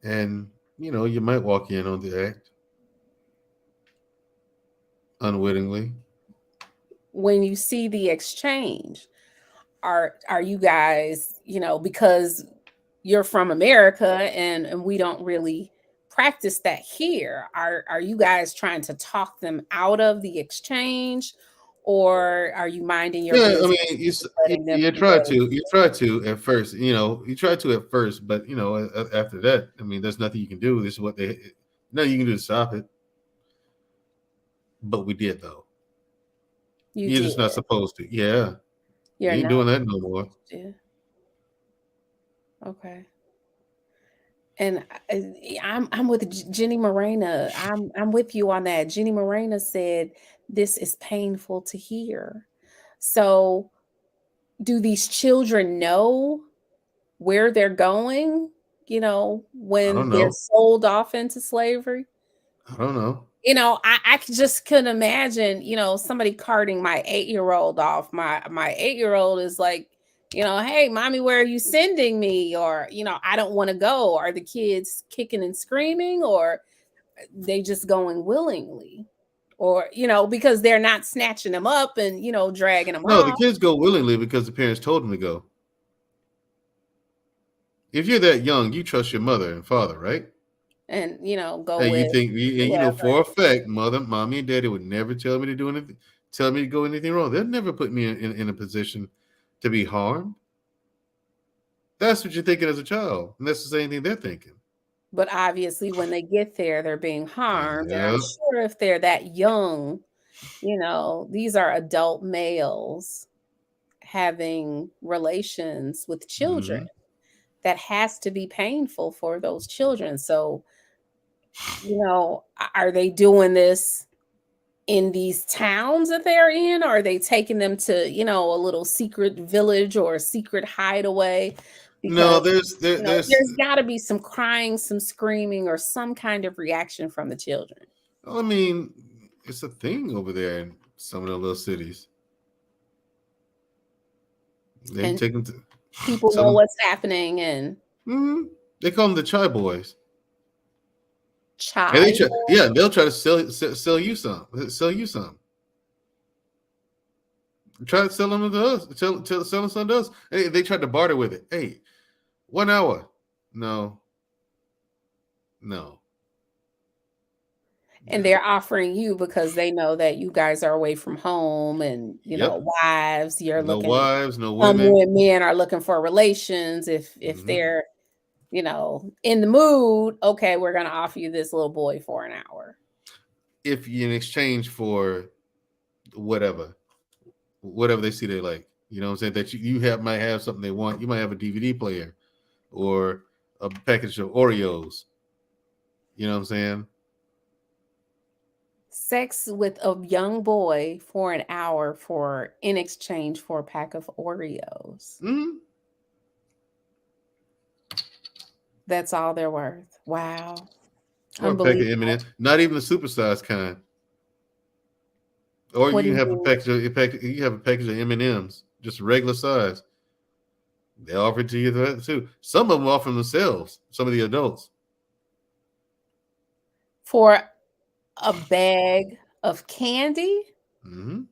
and you might walk in on the act unwittingly. When you see the exchange, are you guys, because you're from America and we don't really practice that here, are you guys trying to talk them out of the exchange, or are you minding your business? I mean, you try to at first, but after that, I mean, there's nothing you can do. This is what nothing you can do to stop it. But we did, though. You're just not supposed to. Yeah. You ain't doing that no more. Yeah. Okay. And I'm with Jenny Morena. I'm with you on that. Jenny Morena said this is painful to hear. So, do these children know where they're going? When they're sold off into slavery? I don't know. I just couldn't imagine, somebody carting my 8-year-old off. My 8-year-old is like, hey, mommy, where are you sending me? Or, I don't want to go. Are the kids kicking and screaming, or they just going willingly? Or, because they're not snatching them up and, dragging them off. No, the kids go willingly because the parents told them to go. If you're that young, you trust your mother and father, right? And, go and with you think, for a fact, mommy and daddy would never tell me to do anything, tell me to go anything wrong. They'll never put me in a position to be harmed. That's what you're thinking as a child. And that's the same thing they're thinking. But obviously, when they get there, they're being harmed. Yeah. And I'm sure if they're that young, these are adult males having relations with children. That has to be painful for those children. So, are they doing this in these towns that they're in? Or are they taking them to, a little secret village or a secret hideaway? Because, there's got to be some crying, some screaming, or some kind of reaction from the children. I mean, it's a thing over there in some of the little cities. They take them to... People know what's happening, and they call them the chai boys. Chai, and they'll try to sell you some. Try to sell them to us. Sell them some to us. Hey, they tried to barter with it. Hey, 1 hour. No. And they're offering you because they know that you guys are away from home, and wives. You're looking. No wives, no women. Some men are looking for relations. If they're, in the mood, okay, we're gonna offer you this little boy for an hour. If you in exchange for whatever they see they like, you know what I'm saying, that you might have something they want. You might have a DVD player or a package of Oreos. You know what I'm saying? Sex with a young boy for an hour in exchange for a pack of Oreos. Mm-hmm. That's all they're worth. Wow. Or a pack of M&M's. Not even the supersized kind. Or What you do can have you a package of M&M's, just regular size. They offer it to you that too. Some of them offer themselves. Some of the adults. For a bag of candy? Mm-hmm.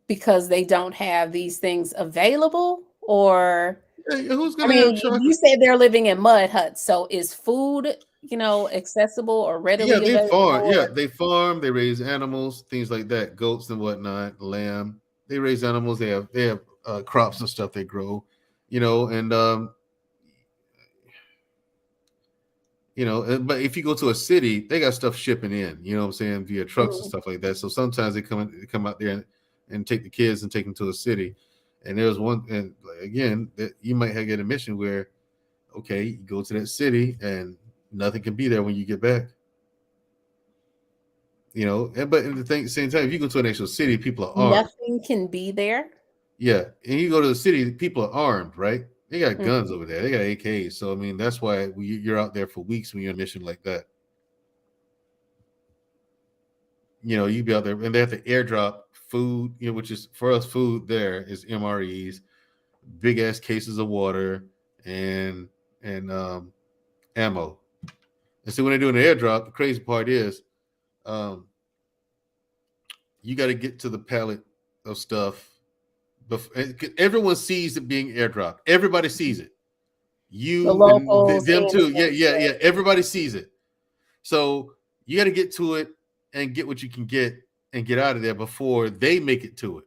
Because they don't have these things available? Or Hey, who's I gonna have mean, you chocolate? said they're living in mud huts, so is food, accessible or Yeah, readily they farm. available? Yeah, they farm. They raise animals, things like that, goats and whatnot, lamb. They raise animals. They have crops and stuff they grow, and but if you go to a city, they got stuff shipping in, you know what I'm saying, via trucks and stuff like that. So sometimes they come out there and take the kids and take them to a city. And there's one, and again, that you might get a mission where, okay, you go to that city and nothing can be there when you get back. But at the same time, if you go to an actual city, people are armed. Nothing can be there. Yeah, and you go to the city, people are armed, right? They got guns over there. They got AKs. So I mean, that's why you're out there for weeks when you're on a mission like that. You'd be out there, and they have to airdrop food. Which is for us, food there is MREs, big ass cases of water, and ammo. And so when they're doing an airdrop, the crazy part is, you got to get to the pallet of stuff. Everyone sees it being airdropped. Everybody sees it. You, the locals, them too. Yeah. Everybody sees it. So you got to get to it and get what you can get and get out of there before they make it to it.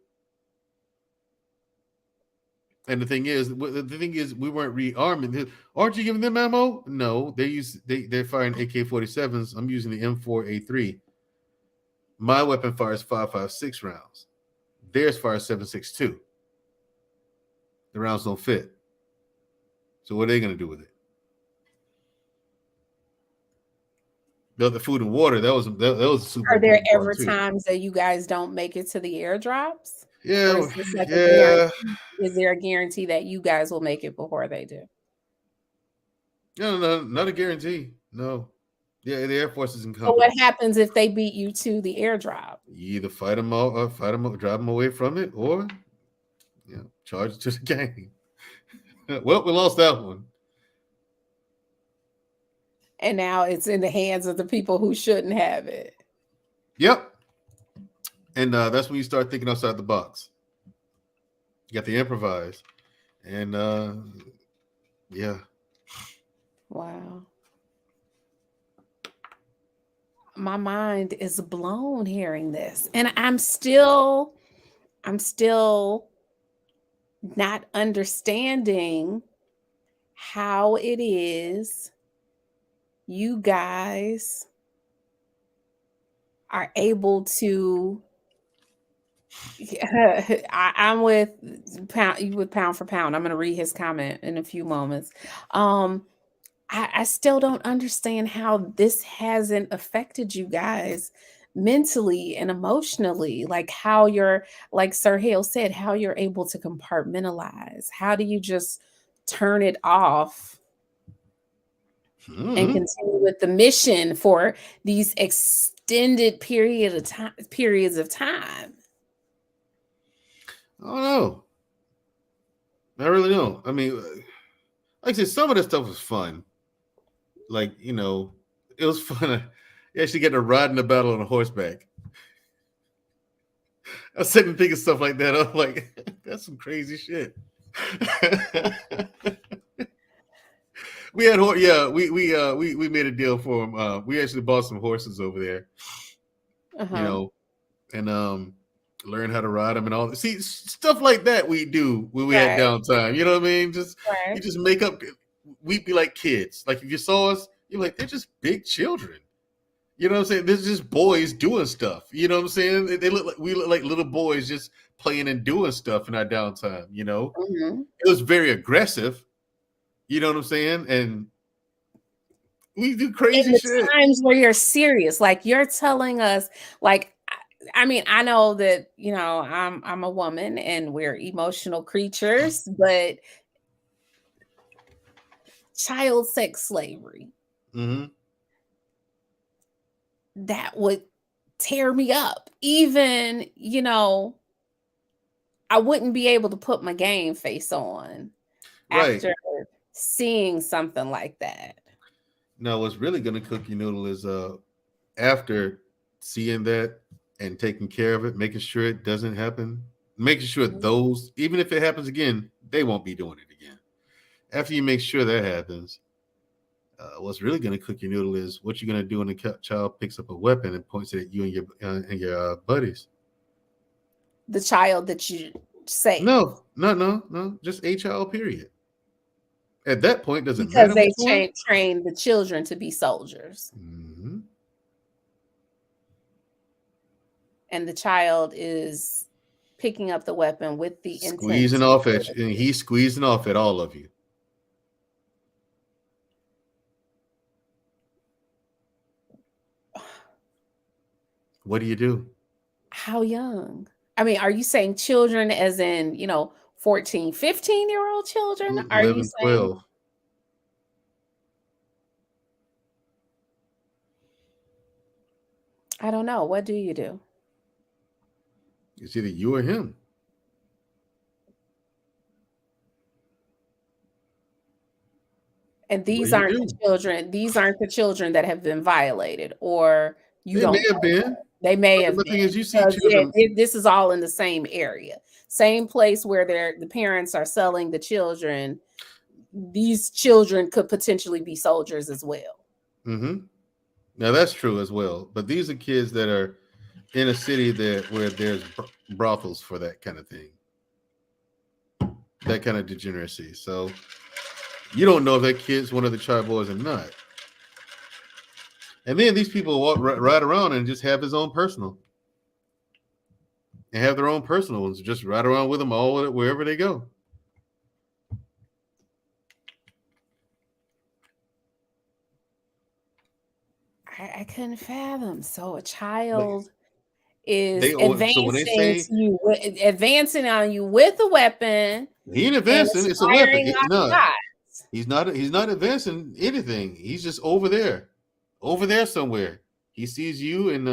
And the thing is, we weren't rearming. Aren't you giving them ammo? No, they're firing AK-47s. I'm using the M4A3. My weapon fires 5.56 rounds. Theirs fires 7.62. The rounds don't fit. So what are they going to do with it? The food and water, that was super. Are there ever times that you guys don't make it to the airdrops? Yeah, is there a guarantee that you guys will make it before they do? No, not a guarantee. No. Yeah, the Air Force isn't coming. So what happens if they beat you to the airdrop? You either fight them out, or drive them away from it, or charge it to the gang. Well, we lost that one. And now it's in the hands of the people who shouldn't have it. Yep. And that's when you start thinking outside the box. You got the improvise. And yeah. Wow. My mind is blown hearing this. And I'm still not understanding how it is you guys are able to I'm with pound for pound. I'm going to read his comment in a few moments. I still don't understand how this hasn't affected you guys mentally and emotionally, like how you're, like Sir Hale said, how you're able to compartmentalize. How do you just turn it off and continue with the mission for these extended periods of time? I don't know. I really don't. I mean, like I said, some of this stuff was fun. Like, it was fun. You actually get to ride in the battle on a horseback. I was sitting thinking stuff like that. I'm like, that's some crazy shit. We had we made a deal for him. We actually bought some horses over there. And learn how to ride them and all. See, stuff like that we do when we had downtime. You know what I mean? You just make up. We'd be like kids. Like if you saw us, you're like, they're just big children. You know what I'm saying? They're just boys doing stuff. You know what I'm saying? We look like little boys just playing and doing stuff in our downtime. It was very aggressive, You know what I'm saying? And we do In crazy the shit. times where you're serious, like you're telling us, like, I mean, I know that, you know, I'm a woman and we're emotional creatures, but child sex slavery, Mm-hmm. that would tear me up. Even, you know, I wouldn't be able to put my game face on Right. after seeing something like that. Now, what's really going to cook your noodle is after seeing that and taking care of it, making sure it doesn't happen, making sure those, even if it happens again, they won't be doing it again. After you make sure that happens, what's really going to cook your noodle is what you're going to do when the child picks up a weapon and points it at you and your buddies. The child that you say. No, just a child, period. At that point, doesn't Because matter they which one. train the children to be soldiers. Mm-hmm. And the child is picking up the weapon with the intent Squeezing to off kill at you, and he's squeezing off at all of you. What do you do? How young? I mean, are you saying children as in, you know, 14, 15-year-old children? Are you 11, saying? 12. I don't know. What do you do? It's either you or him. And What do these you aren't do? the children. These aren't the children that have been violated, or you They may don't have know. been. They may But have the been. thing is, you see Because children. this is all in the same area, same place where the parents are selling the children. These children could potentially be soldiers as well. Mm-hmm. Now that's true as well. But these are kids that are in a city where there's brothels for that kind of thing, that kind of degeneracy. So you don't know if that kid's one of the tribe boys or not. And then these people walk ride around and just have his own personal, and have their own personal ones, just ride around with them all wherever they go. I couldn't fathom. So a child is So when they advancing say to you, advancing on you with a weapon he ain't and advancing, it's a weapon. firing off No, shots. he's not advancing anything. He's just over there somewhere. He sees you and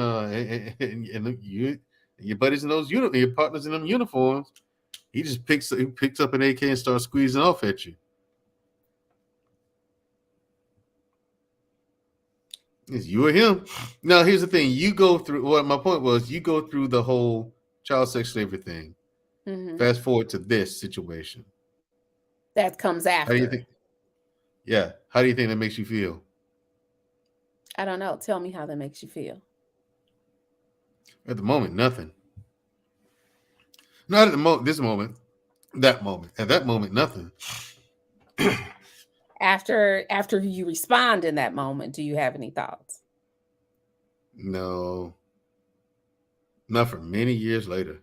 you and your buddies in those your partners in them uniforms. He just picks up an AK and starts squeezing off at you. It's you or him. Now, here's the thing. You go through what my point was. You go through the whole child sex slavery thing. Mm-hmm. Fast forward to this situation. That comes after. How do you think? Yeah. How do you think that makes you feel? I don't know. Tell me how that makes you feel. At the moment, nothing. Not at the moment. This moment. That moment. At that moment, nothing. After you respond in that moment, do you have any thoughts? No. Not for many years later.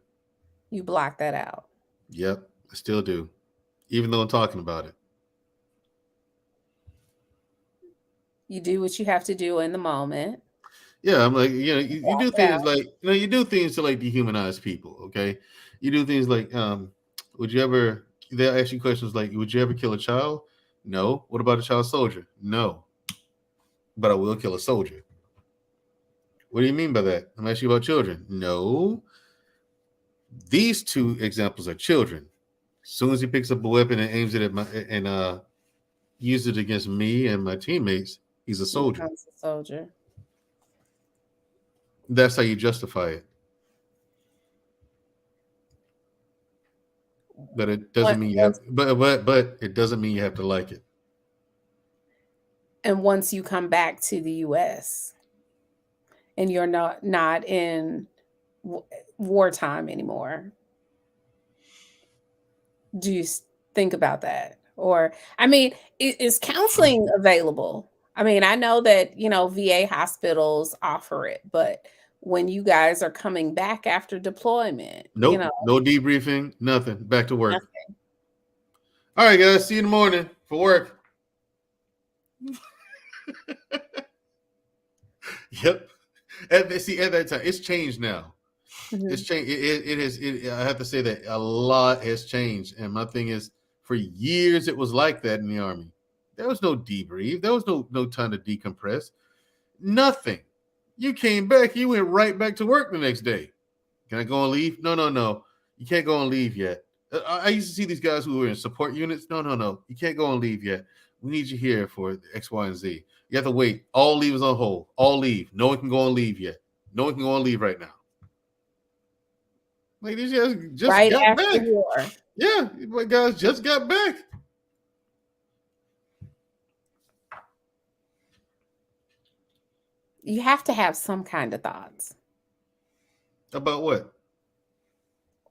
You block that out. Yep. I still do. Even though I'm talking about it. You do what you have to do in the moment. Yeah, I'm like, you do things like, you do things to like dehumanize people, okay? You do things like, they'll ask you questions like, would you ever kill a child? No. What about a child soldier? No. But I will kill a soldier. What do you mean by that? I'm asking you about children. No. These two examples are children. As soon as he picks up a weapon and aims it at uses it against me and my teammates, he's a soldier. He's a soldier. That's how you justify it. But it doesn't mean you have. But it doesn't mean you have to like it. And once you come back to the U.S. and you're not in wartime anymore, do you think about that? Or, I mean, is counseling available? I mean, I know that VA hospitals offer it, but when you guys are coming back after deployment, nope, no debriefing, nothing. Back to work. Nothing. All right, guys. See you in the morning for work. Yep. At that time, it's changed now. Mhm. It's changed. It has. I have to say that a lot has changed. And my thing is, for years it was like that in the Army. There was no debrief. There was no time to decompress. Nothing. You came back. You went right back to work the next day. Can I go on leave? No. You can't go on leave yet. I used to see these guys who were in support units. No. You can't go on leave yet. We need you here for X, Y, and Z. You have to wait. All leave is on hold. All leave. No one can go on leave yet. No one can go on leave right now. Like these guys just Right got after back. war. Yeah, my guys just got back. You have to have some kind of thoughts. About what?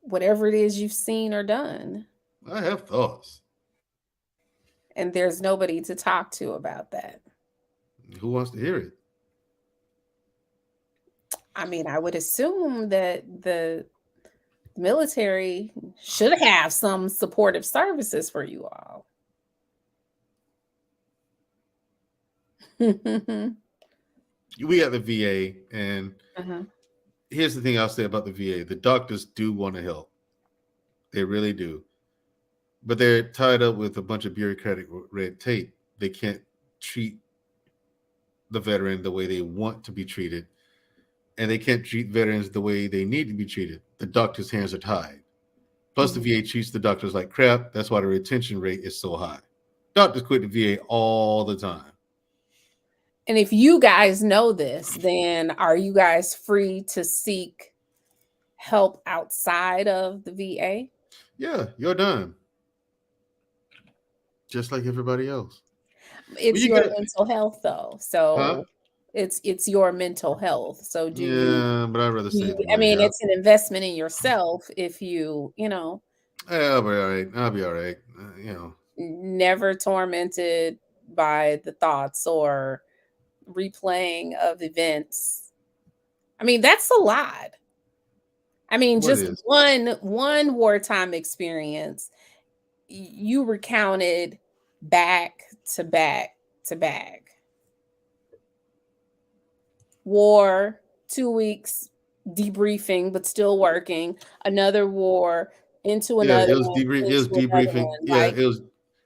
Whatever it is you've seen or done. I have thoughts. And there's nobody to talk to about that. Who wants to hear it? I mean, I would assume that the military should have some supportive services for you all. We got the VA, and here's the thing I'll say about the VA. The doctors do want to help. They really do. But they're tied up with a bunch of bureaucratic red tape. They can't treat the veteran the way they want to be treated. And they can't treat veterans the way they need to be treated. The doctor's hands are tied. Plus, the VA treats the doctors like crap. That's why the retention rate is so high. Doctors quit the VA all the time. And if you guys know this, then are you guys free to seek help outside of the VA? Yeah, you're done. Just like everybody else. It's your mental health, though. So it's your mental health. So but I'd rather say I mean, it's an investment in yourself if you know. I'll be all right. Never tormented by the thoughts or replaying of events. I mean, that's a lot. I mean, just one wartime experience, you recounted back to back to back. War, 2 weeks debriefing, but still working. Another war into another. Yeah, it was debriefing. Yeah, it was,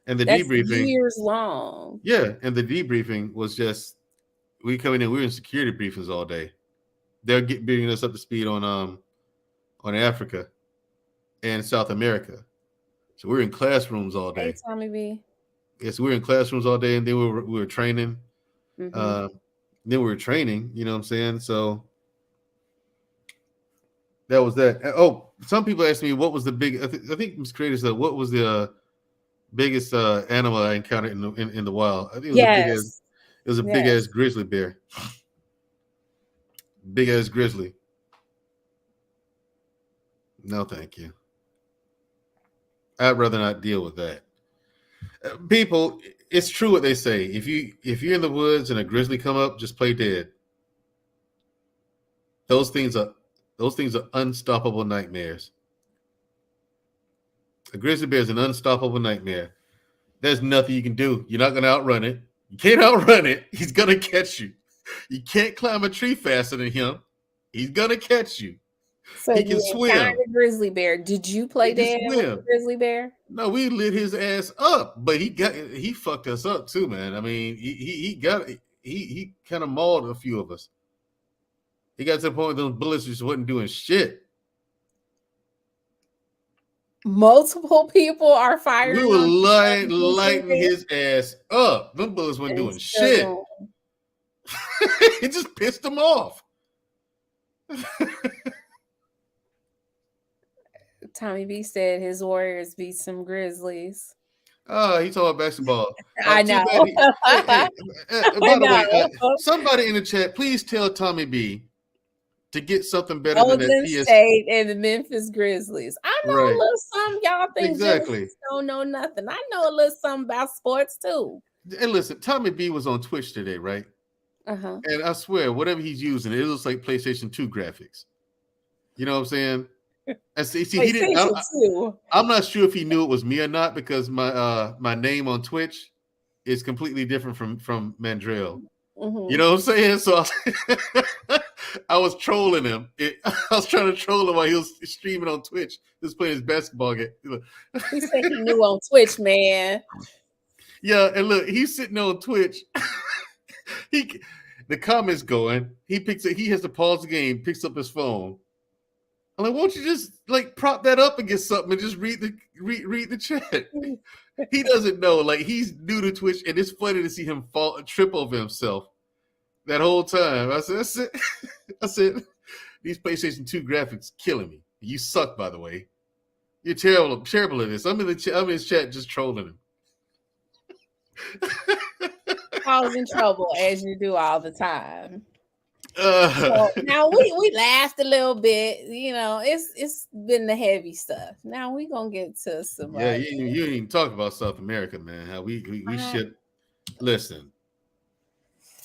and the debriefing years long. Yeah, and the debriefing was just we coming in. We were in security briefings all day. They're bringing us up to speed on Africa and South America. So we were in classrooms all day. Hey, Tommy B. Yes, we were in classrooms all day, and then we were training. Then we were training. You know what I'm saying? So that was that. Oh, some people asked me what was the big. I think Ms. Creator said what was the biggest animal I encountered in the wild. I think it was a big ass grizzly bear. Big ass grizzly. No, thank you. I'd rather not deal with that. People, it's true what they say. If you're in the woods and a grizzly come up, just play dead. Those things are unstoppable nightmares. A grizzly bear is an unstoppable nightmare. There's nothing you can do. You're not going to outrun it. You can't outrun it. He's going to catch you. You can't climb a tree faster than him. He's going to catch you. So he can swim. A grizzly bear. Did you play dead with a grizzly bear? No, we lit his ass up, but he fucked us up too, man. I mean, he kind of mauled a few of us. He got to the point those bullets just wasn't doing shit. Multiple people are firing. We were lighting his ass up. Them bullets weren't doing shit. It just pissed him off. Tommy B said his Warriors beat some Grizzlies. Oh, he talking about basketball. I know. By the way, somebody in the chat, please tell Tommy B to get something better than that. Golden State and the Memphis Grizzlies. I know a little something. Y'all think exactly don't know nothing. I know a little something about sports too. And listen, Tommy B was on Twitch today, right? And I swear, whatever he's using, it looks like PlayStation 2 graphics. You know what I'm saying? And see he didn't. I'm not sure if he knew it was me or not because my name on Twitch is completely different from Mandrell. Mm-hmm. You know what I'm saying? So I was trolling him. I was trying to troll him while he was streaming on Twitch. He was playing his basketball game. He said he knew on Twitch, man. Yeah, and look, he's sitting on Twitch. The comments going. He picks it. He has to pause the game. Picks up his phone. I'm like, won't you just like prop that up against something and just read the chat? He doesn't know. Like, he's new to Twitch, and it's funny to see him trip over himself that whole time. I said, these PlayStation 2 graphics killing me. You suck, by the way. You're terrible at this. I'm in his chat just trolling him. Causing trouble as you do all the time. So now we laughed a little bit. You know, it's been the heavy stuff. Now we gonna get to some. Yeah, you didn't even talk about South America, man. How we should listen.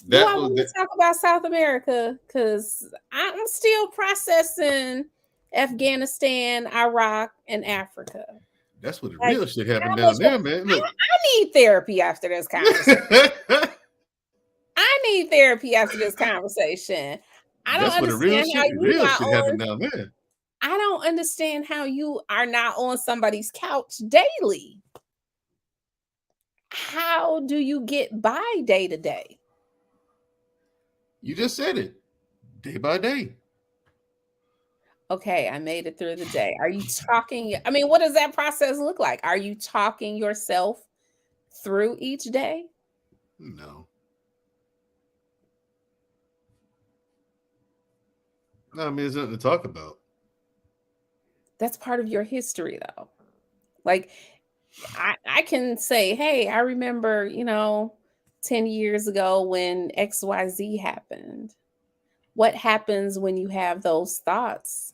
Do I want to talk about South America? Because I'm still processing Afghanistan, Iraq, and Africa. That's what the real shit happened down there, man. Look. I need therapy after this conversation. I need therapy after this conversation. I don't understand how you happened down there. I don't understand how you are not on somebody's couch daily. How do you get by day to day? You just said it. Day by day. Okay, I made it through the day. Are you talking? I mean, what does that process look like? Are you talking yourself through each day? No. No, I mean, there's nothing to talk about. That's part of your history, though. Like, I can say, hey, I remember, 10 years ago when XYZ happened. What happens when you have those thoughts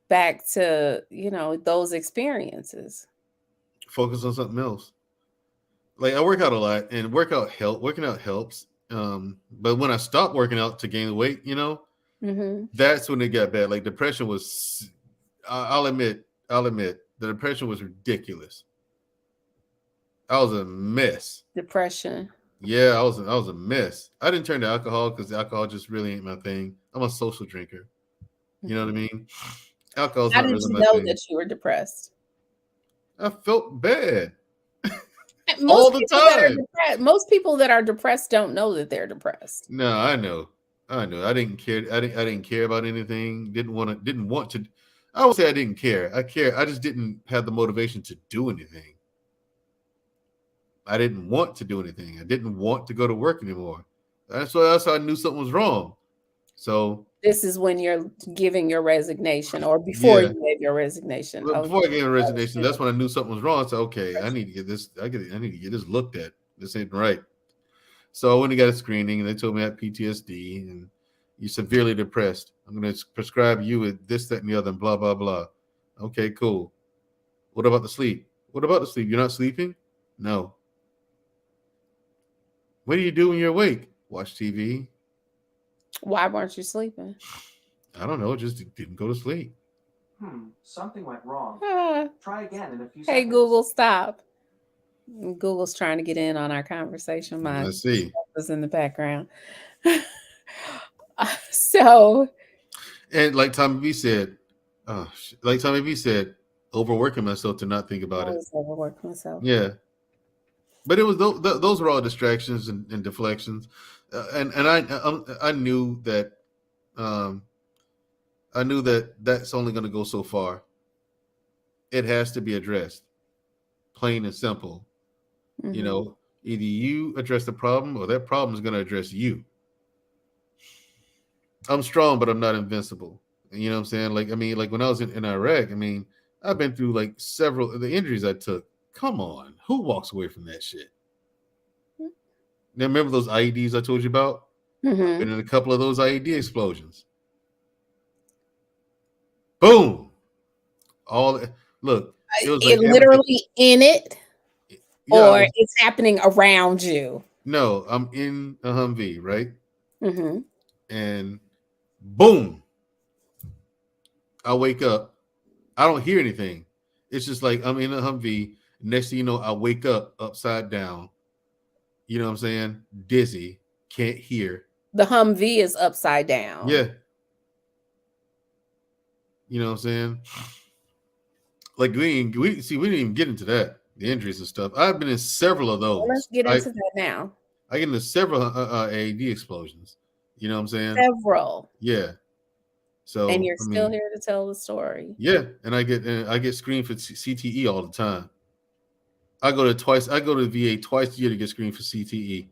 back to, those experiences? Focus on something else. Like, I work out a lot, and working out helps. But when I stopped working out to gain the weight, Mm-hmm. That's when it got bad. Like, depression was, I'll admit, the depression was ridiculous. I was a mess. Depression. Yeah, I was a mess. I didn't turn to alcohol because alcohol just really ain't my thing. I'm a social drinker. You know what I mean? Alcohol's How not did really you my know thing. that you were depressed? I felt bad. All the time. Most people that are depressed don't know that they're depressed. No, I know. I didn't care. I didn't care about anything. Didn't want to. I would say I didn't care. I care. I just didn't have the motivation to do anything. I didn't want to do anything. I didn't want to go to work anymore. That's how I knew something was wrong. So this is when you're giving your resignation, or before you gave your resignation. Well, before I gave a resignation, that's when I knew something was wrong. So okay, I need to get this. I need to get this looked at. This ain't right. So when I got a screening, and they told me I had PTSD and you're severely depressed. I'm going to prescribe you with this, that, and the other, and blah, blah, blah. Okay, cool. What about the sleep? What about the sleep? You're not sleeping? No. What do you do when you're awake? Watch TV. Why weren't you sleeping? I don't know. Just didn't go to sleep. Something went wrong. Try again in a few seconds. Hey, Google, stop. Google's trying to get in on our conversation. Mine. Let's see. Was in the background. So. And like Tommy B said, overworking myself to not think about it. Overwork myself. Yeah. But it was those were all distractions and deflections, and I knew that that's only going to go so far. It has to be addressed, plain and simple. Mm-hmm. Either you address the problem or that problem is going to address you. I'm strong, but I'm not invincible. You know what I'm saying? Like when I was in Iraq, I've been through like several of the injuries I took. Come on, who walks away from that shit? Now, remember those IEDs I told you about? Mm-hmm. I've been in a couple of those IED explosions. Boom! Look, it was like literally in it, or it's happening around you. No, I'm in a Humvee, right? Mm-hmm. And boom! I wake up. I don't hear anything. It's just like I'm in a Humvee. Next thing you know, I wake up upside down. You know what I'm saying? Dizzy, can't hear. The Humvee is upside down. Yeah. You know what I'm saying? Like we didn't even get into that, the injuries and stuff. I've been in several of those. Well, let's get into that now. I get into several AED explosions. You know what I'm saying? Several. Yeah. So and you're still here to tell the story. Yeah, and I get screened for CTE all the time. I go to VA twice a year to get screened for CTE.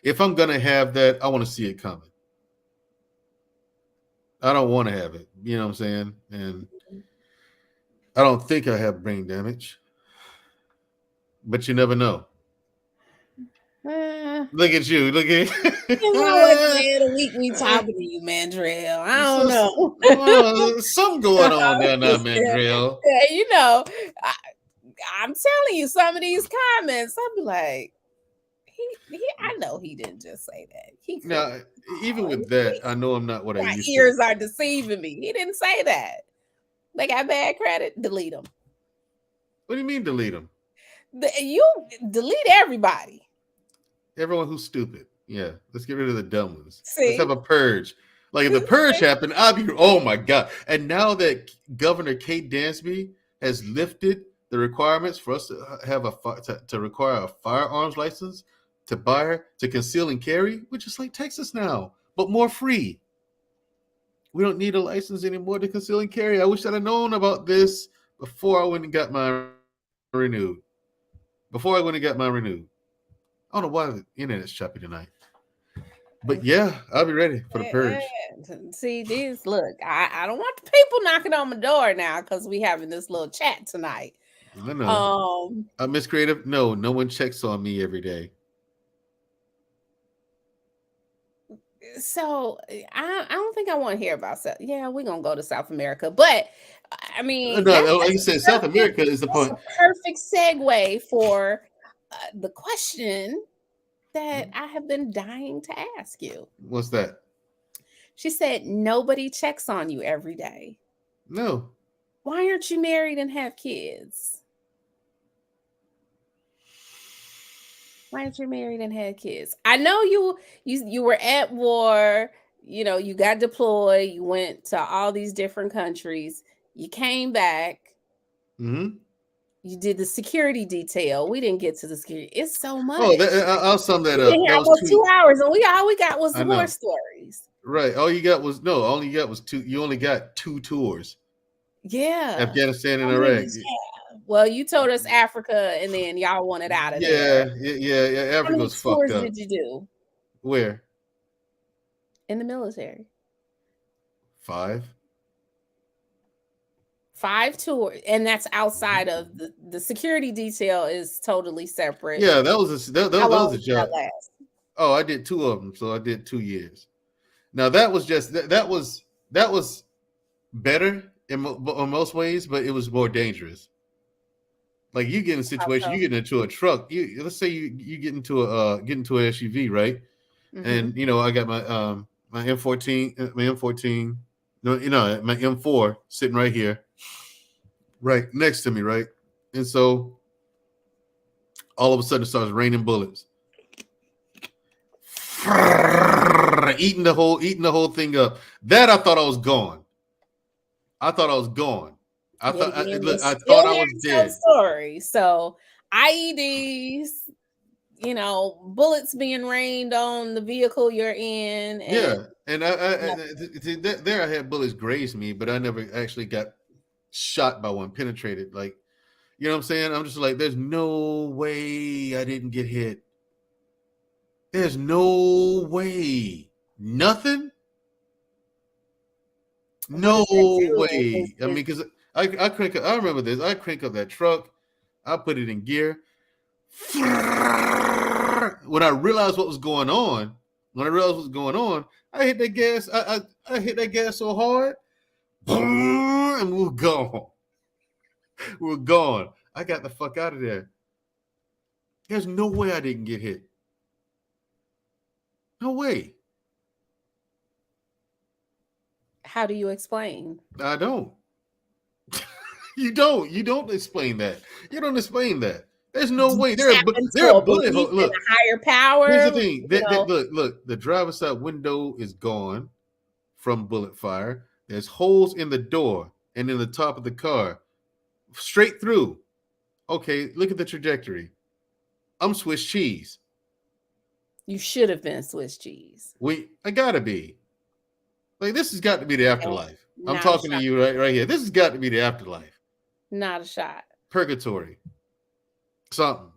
If I'm gonna have that, I want to see it coming. I don't want to have it. You know what I'm saying? And I don't think I have brain damage, but you never know. Look at you. Look at you know it's day of the week we talking to you, Mandrell. I don't know. Something going on there now, Mandrell. Yeah, you know, I'm telling you, some of these comments, I'll be like, I know he didn't just say that. Now, even with that, I know I'm not what I used to. My ears are deceiving me. He didn't say that. They got bad credit. Delete them. What do you mean delete them? You delete everybody. Everyone who's stupid. Yeah, let's get rid of the dumb ones. See? Let's have a purge. Like if the purge happened, I'd be, oh my God. And now that Governor Kate Dansby has lifted the requirements for us to have to require a firearms license to buy, to conceal and carry, which is like Texas now, but more free. We don't need a license anymore to conceal and carry. I wish I'd have known about this before I went and got mine renewed. I don't know why the internet's choppy tonight. But yeah, I'll be ready for the purge. See, look, I don't want the people knocking on my door now because we having this little chat tonight. I know. Miss Creative, no one checks on me every day. So I don't think I want to hear about South. Yeah, we're gonna go to South America, but I mean, no, like you said, South America is the point. Perfect segue for the question that I have been dying to ask you. What's that? She said nobody checks on you every day. No. Why aren't you married and have kids? Why aren't you married and had kids? I know you were at war, you know, you got deployed, you went to all these different countries, you came back. Mm-hmm. You did the security detail. We didn't get to the security. It's so much. Oh, I'll sum that up. That was 2 hours, and all we got was the war stories. Right. All you got was two. You only got 2 tours. Yeah. Afghanistan and Iraq. Yeah. Well, you told us Africa, and then y'all wanted out of there. Yeah. Africa's fucked up. How many tours did you do? Where? In the military. 5. 5 tours, and that's outside of the security detail is totally separate. Yeah, that was a job. Oh, I did 2 of them, so I did 2 years. Now that was just that was better in most ways, but it was more dangerous. Like you get in a situation, you get into a truck. Let's say you get into an SUV, right? Mm-hmm. And you know I got my M14, my M4 sitting right here. Right next to me, right? And so all of a sudden it starts raining bullets. Eating the whole thing up. That I thought I was gone. I thought I was dead. Story. So IEDs, you know, bullets being rained on the vehicle you're in. And there I had bullets graze me, but I never actually got shot by one, penetrated. Like, you know what I'm saying? I'm just like, there's no way I didn't get hit. There's no way. Nothing? No way. I mean, because I remember this. I crank up that truck. I put it in gear. When I realized what was going on, I hit that gas. I hit that gas so hard. And we were gone. I got the fuck out of there. There's no way I didn't get hit. No way. How do you explain? I don't. You don't explain that. You don't explain that. There's no way. There Tap into are a bullet belief holes. in Look, a higher power. here's the thing. You know, Look. The driver's side window is gone from bullet fire. There's holes in the door and in the top of the car, straight through. Okay, look at the trajectory. I'm Swiss cheese. you should have been Swiss cheese. I gotta be. Like, this has got to be the afterlife. I'm Not talking a to shot. you right here. This has got to be the afterlife. Not a shot. Purgatory. Something.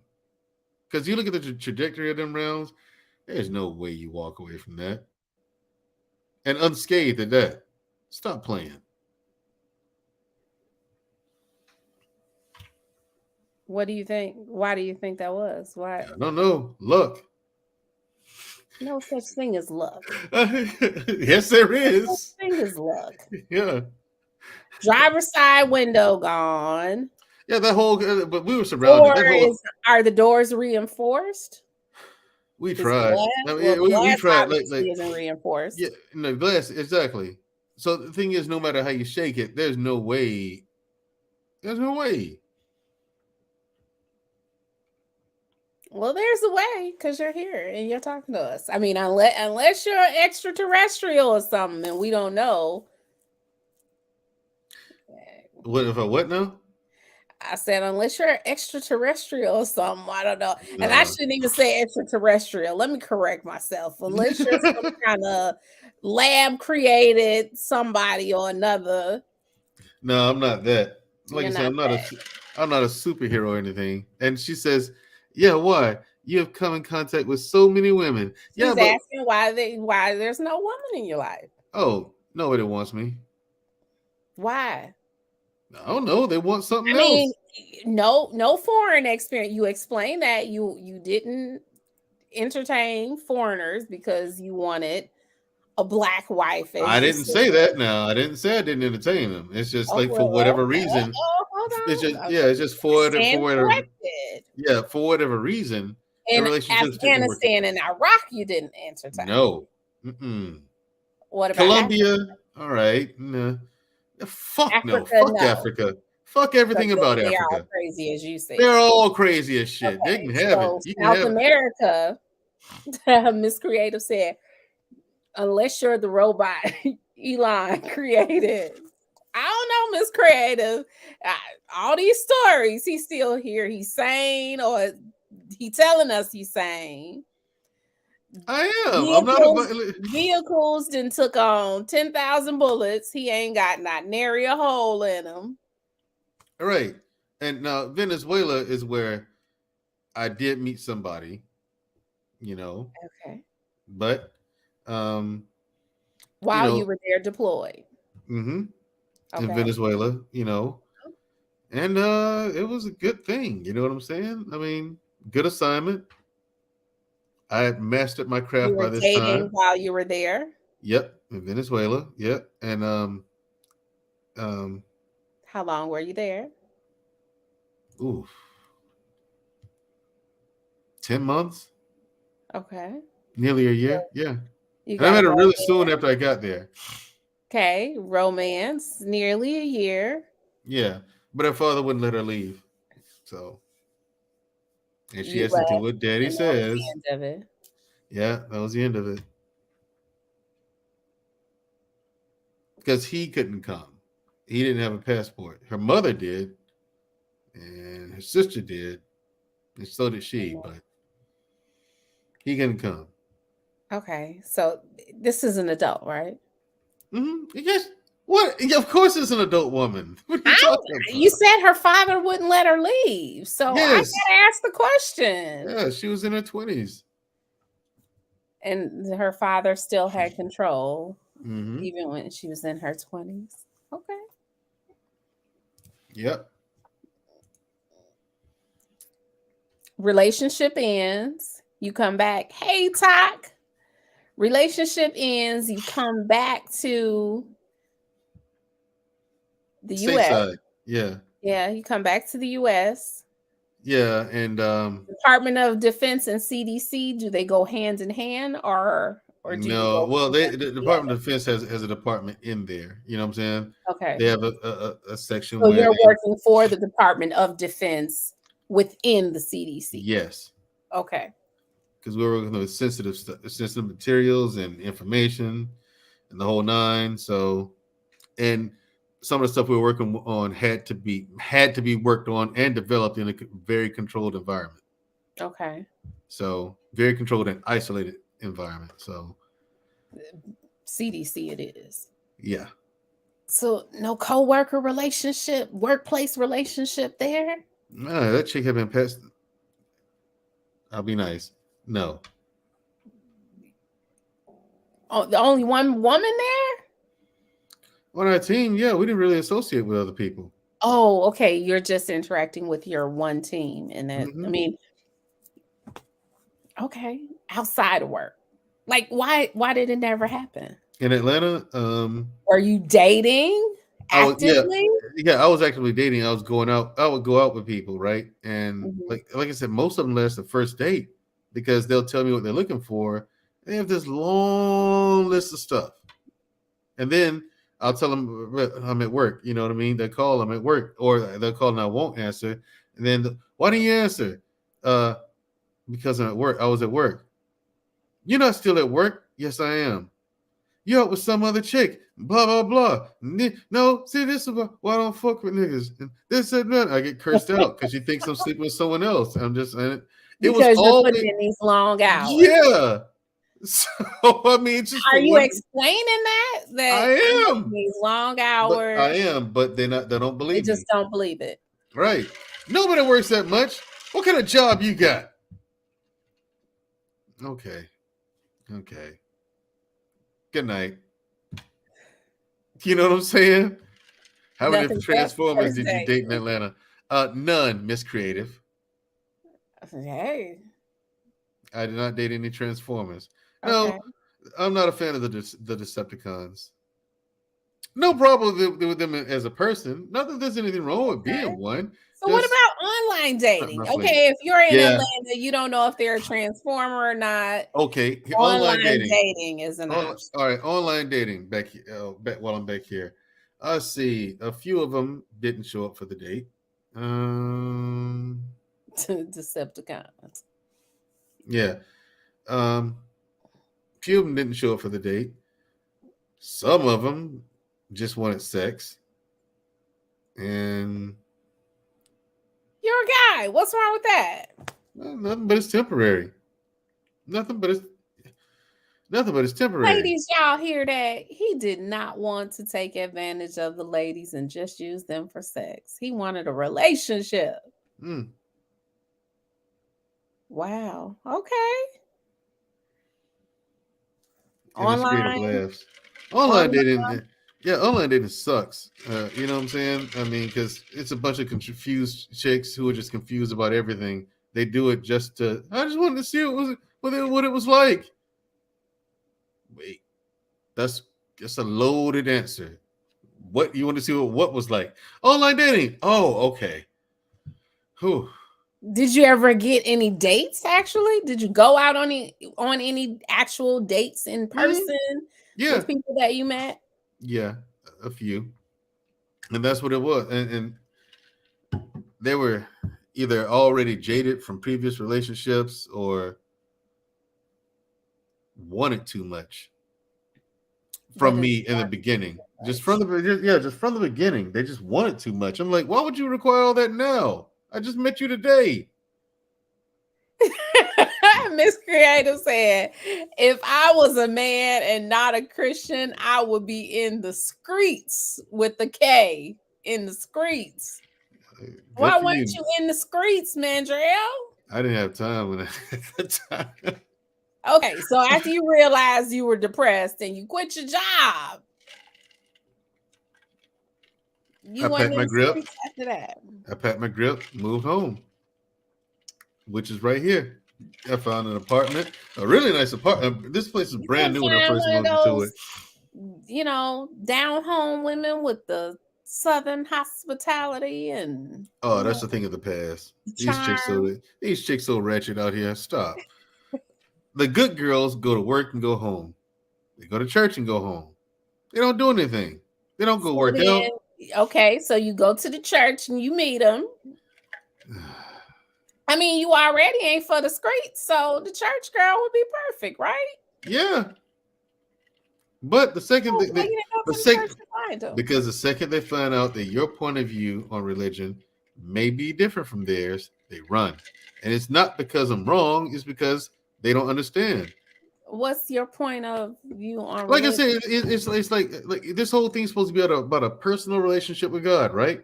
Because you look at the trajectory of them rounds, there's no way you walk away from that. And unscathed at that. Stop playing. What do you think? Why do you think that was? Why? I don't know. Luck. No such thing as luck. Yes, there No is. such thing as luck. Yeah. Driver's side window gone. Yeah, that whole, but we were surrounded. Are the doors reinforced? We Is tried. glass- I mean, well, we glass tried. obviously isn't reinforced. Yeah, no, glass, exactly. So the thing is, no matter how you shake it, there's no way. There's no way. Well, there's a way because you're here and you're talking to us. I mean, unless you're extraterrestrial or something and we don't know. What if I what now? I said, unless you're extraterrestrial or something, I don't know. And Nah. I shouldn't even say extraterrestrial. Let me correct myself. Unless you're some kind of lab created somebody or another. No, I'm not that. Like You're I said, not I'm not a superhero or anything. And she says, "Yeah, why? You have come in contact with so many women." Yeah, She's but asking why there's no woman in your life. oh, nobody wants me. Why? I don't know. They want something I mean, else. no foreign experience. You explained that you didn't entertain foreigners because you wanted a black wife. I didn't say that. Now I didn't say I didn't entertain them. It's just like for whatever reason. Hold on. It's just it's just for whatever. Corrected. Yeah, for whatever reason. In the relationships didn't work. Afghanistan and Iraq, you didn't entertain. No. Mm-mm. What about Colombia? Africa? All right. No. Fuck no. Africa, Fuck no. Africa. Fuck everything about They Africa. are crazy, as you say. They're all crazy as shit. They can have So it. You can South have America, Miss Creative said, unless you're the robot Elon created. I don't know, Miss Creative. All these stories, he's still here. He's sane, or he telling us he's sane. I am. I'm not Vehicles then took on 10,000 bullets. He ain't got not nary a hole in them. All right. And now Venezuela is where I did meet somebody, you know. Okay. But while you were there deployed. Mm-hmm. Okay. In Venezuela, you know. And it was a good thing, you know what I'm saying? I mean, good assignment. I had mastered my craft by this time. While you were there? Yep, in Venezuela. Yep. And how long were you there? 10 months. Okay. Nearly a year. Yeah. And I met her really soon after I got there. Okay. Romance, nearly a year. Yeah. But her father wouldn't let her leave. So, and she has to do what daddy says. That was the end of it. Yeah, that was the end of it. Because he couldn't come. He didn't have a passport. Her mother did. And her sister did. And so did she. But he couldn't come. Okay. So this is an adult, right? Mm-hmm. Yes. What? Of course it's an adult woman. What are you talking about? You said her father wouldn't let her leave. So Yes. I gotta ask the question. Yeah, she was in her 20s. And her father still had control, Mm-hmm. even when she was in her 20s. Okay. Yep. Relationship ends. You come back. Hey, Talk. Relationship ends. You come back to the U.S. Stateside. Yeah. Yeah, you come back to the U.S. Yeah, and Department of Defense and CDC, do they go hand in hand, or or do you No, go well, from the one to the Department other? of Defense has a department in there. You know what I'm saying? Okay. They have a section So where you're they, working for the Department of Defense within the CDC. yes, Okay. because we're working with sensitive materials and information and the whole nine. So, and some of the stuff we were working on had to be worked on and developed in a very controlled environment. Okay. So very controlled and isolated environment. So CDC it is. yeah. So no co-worker relationship, workplace relationship there? No, that chick had been passed. I'll be nice. No. Oh, the only one woman there? On our team, yeah, we didn't really associate with other people. Oh, okay. You're just interacting with your one team. And that, I Mhm. mean, okay. Outside of work. Like, why did it never happen? In Atlanta, Are you dating I was actively? I was actively dating. I was going out. I would go out with people, right? And Mhm. like I said, most of them last the first date because they'll tell me what they're looking for. They have this long list of stuff, and then I'll tell them I'm at work. You know what I mean? They call, I'm at work, or they'll call and I won't answer. And then why didn't you answer? Because I'm at work. I was at work. You're not still at work? Yes, I am. You out with some other chick, blah blah blah. No, see, this is why I don't fuck with niggas. And this and that. I get cursed out because she thinks I'm sleeping with someone else. I'm just, and it was Because you're always, putting in these long hours. yeah. So I mean, it's just Are for you one. explaining that? That I I'm am. putting these long But hours. I am, but they don't They believe me. just don't believe it. Right? Nobody works that much. What kind of job you got? Okay. Good night. You know what I'm saying? How many Nothing but Transformers first did you date. date in Atlanta? None, Miss Creative. Hey. I did not date any Transformers. No, Okay. I'm not a fan of the Decepticons. No problem with them as a person. Not that there's anything wrong with Okay. being one. So what Just about online dating? my flavor. Okay, if you're in Yeah. Atlanta, you don't know if they're a transformer or not. Okay, Online dating is an option. All right, online dating back while I'm back here. I see a few of them didn't show up for the date. Decepticons. Yeah. Few of them didn't show up for the date. Some of them just wanted sex. And You're a guy. What's wrong with that? nothing but it's temporary. Nothing but it's temporary. Ladies, y'all hear that? He did not want to take advantage of the ladies and just use them for sex. He wanted a relationship. Mm. Wow. Okay. And it's creative Online. laughs. Online dating, yeah, online dating sucks. You know what I'm saying? I mean, because it's a bunch of confused chicks who are just confused about everything. They do it just to. I just wanted to see what it was like. Wait, that's a loaded answer. What you want to see what was like? Online dating. Oh, okay. Whew. Did you ever get any dates actually? Did you go out on any actual dates in person Yeah. with people that you met? Yeah, a few. And that's what it was. And they were either already jaded from previous relationships or wanted too much from me in the beginning. Just from the beginning. They just wanted too much. I'm like, why would you require all that now? I just met you today. Miss Creative said, if I was a man and not a Christian, I would be in the streets with the K, in the streets. Why weren't you in the streets, Mandrell? I didn't have time when I had that time. Okay, so after you realized you were depressed and you quit your job, you went in the streets after that. I packed my grip, moved home, which is right here. I found an apartment, a really nice apartment. This place is brand new when I first moved into it. You know, down home women with the Southern hospitality and that's the thing of the past. These chicks so ratchet out here. Stop. The good girls go to work and go home. They go to church and go home. They don't do anything. They don't go work out. Okay, so you go to the church and you meet them. I mean, you already ain't for the streets, so the church girl would be perfect, right? Yeah. But the second because the second they find out that your point of view on religion may be different from theirs, they run. And it's not because I'm wrong, it's because they don't understand. What's your point of view on like religion? I said, it's like this whole thing's supposed to be about a personal relationship with God, right?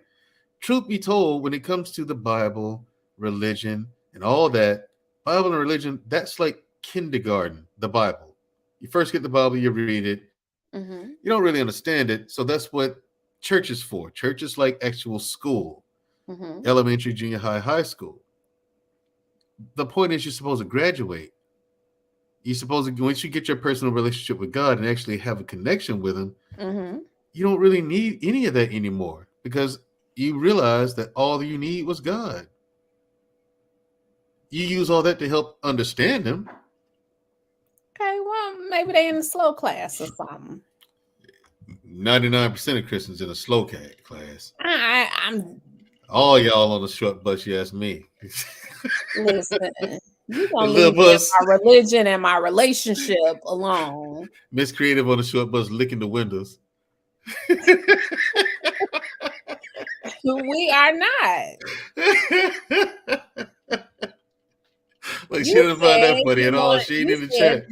Truth be told, when it comes to the Bible, religion, and all that, Bible and religion, that's like kindergarten, the Bible. You first get the Bible, you read it, you don't really understand it. So that's what church is for. Church is like actual school, elementary, junior high, high school. The point is you're supposed to graduate. You're supposed to, once you get your personal relationship with God and actually have a connection with Him, you don't really need any of that anymore because you realize that all you need was God. You use all that to help understand Him. Okay, well, maybe they in a slow class or something. 99% of Christians in a slow class. I'm all y'all on the short bus. You ask me. Listen. You gonna leave my religion and my relationship alone. Miss Creative on the short bus licking the windows. We are not. Like she didn't find that funny at all. She ain't in the chat.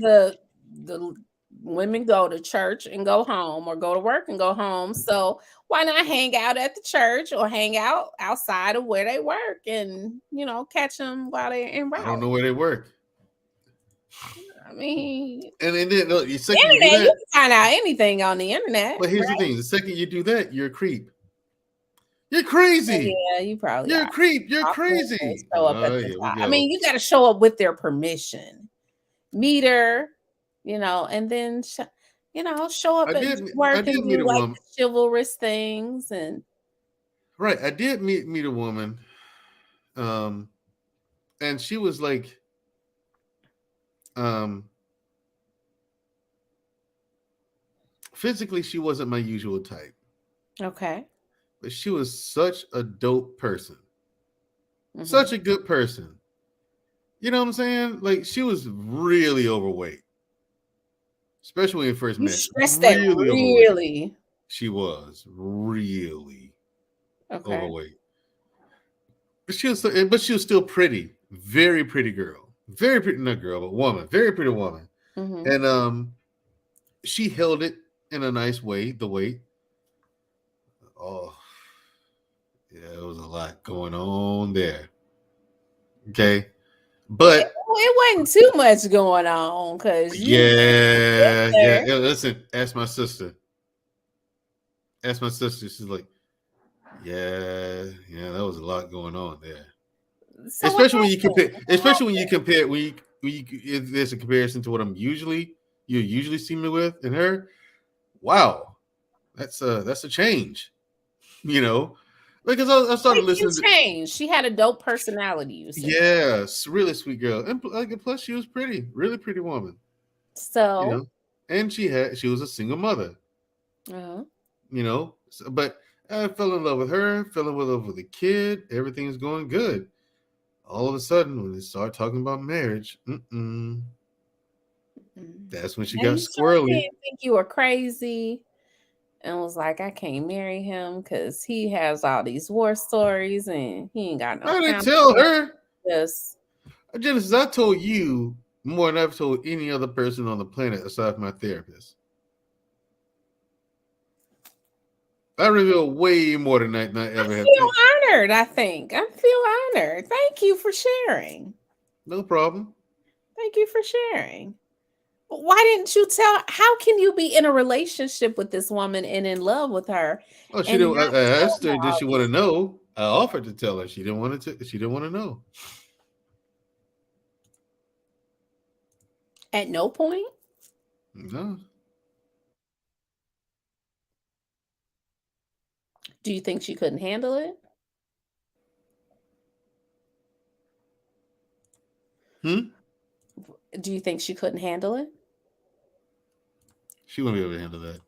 The women go to church and go home, or go to work and go home. So why not hang out at the church or hang out outside of where they work and catch them while they're en route? I don't know where they work. I mean, and then the second internet, you can find out anything on the internet. But here's the thing: the second you do that, you're a creep. You're crazy. Yeah, you probably You're a creep. You're crazy. Show up at the top. I mean, you got to show up with their permission. Meet her, and then show up at work and do like chivalrous things and. Right, I did meet a woman, and she was like, physically she wasn't my usual type. Okay. But she was such a dope person. Such a good person. You know what I'm saying? Like, she was really overweight. Especially when we first met. Stressed that really. She was really overweight. But she was still pretty. Very pretty girl. Very pretty, not girl, but woman. Very pretty woman. And she held it in a nice way, the weight. Oh, yeah, there was a lot going on there. Okay. But it wasn't too much going on because yeah. Listen, ask my sister. She's like, yeah, that was a lot going on there. So especially when you compare, when there's a comparison to what you usually see me with and her. Wow, that's a change, Because I started listening to change. She had a dope personality. You said. Yes, really sweet girl, and plus she was pretty, really pretty woman. So, and she was a single mother. But I fell in love with her, fell in love with the kid. Everything is going good. All of a sudden, when they start talking about marriage, that's when she got squirrely. Didn't think you were crazy. And was like, I can't marry him because he has all these war stories and he ain't got no. I didn't tell her. Yes. Genesis, I told you more than I've told any other person on the planet aside from my therapist. I reveal way more than I ever have. I feel honored, I think. I feel honored. Thank you for sharing. No problem. Thank you for sharing. Why didn't you tell? How can you be in a relationship with this woman and in love with her? Oh, she didn't. I asked her, did she want to know? I offered to tell her. She didn't want to. She didn't want to know. At no point. No. Do you think she couldn't handle it? Do you think she couldn't handle it? She wouldn't be able to handle that.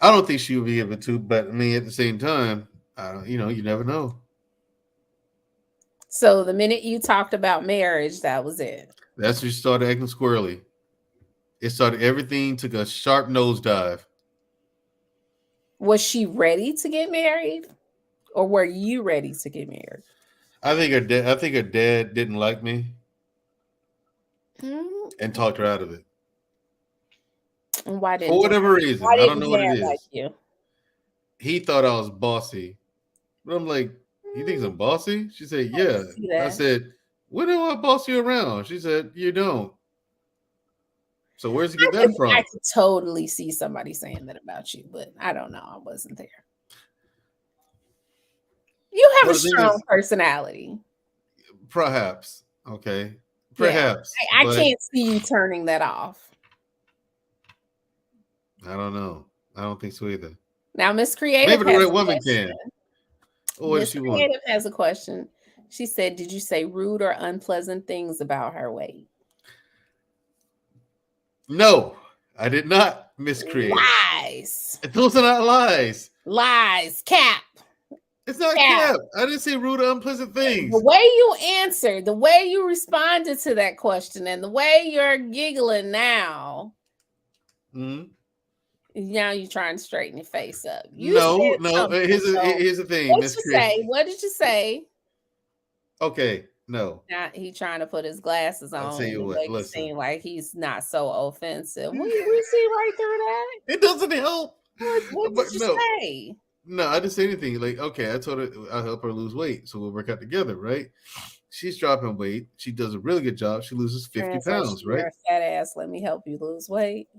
I don't think she would be able to, but I mean, at the same time, I don't, you never know. So the minute you talked about marriage, that was it. That's when she started acting squirrely. It started, everything took a sharp nosedive. Was she ready to get married, or were you ready to get married? I think her dad didn't like me and talked her out of it. And why didn't For whatever reason, why I don't didn't know what it Dad is. like you? He thought I was bossy, but I'm like, you think I'm bossy? She said, yeah. I said, when do I boss you around? She said, you don't. So where's he get that from? I could totally see somebody saying that about you, but I don't know. I wasn't there. You have a strong personality. Perhaps. Okay. Perhaps. Yeah. I can't see you turning that off. I don't know. I don't think so either. Now, Miss Creative maybe the right woman can. What does she want? Miss Creative has a question. She said, did you say rude or unpleasant things about her weight? No, I did not, Miss Creative. Lies. Those are not lies. Lies. Cap. It's not cap. I didn't say rude or unpleasant things. The way you answered, the way you responded to that question, and the way you're giggling now. Mm-hmm. Now you're trying to straighten your face up. No. Here's the thing. What did you say? What did you say? Okay, no. Now he trying to put his glasses on. I'll tell you what. Make it seem like he's not so offensive. We see right through that. It doesn't help. What did you say? No, I didn't say anything. Like, okay, I told her I'll help her lose weight, so we'll work out together, right? She's dropping weight. She does a really good job. She loses 50 pounds, right? You're a fat ass. Let me help you lose weight.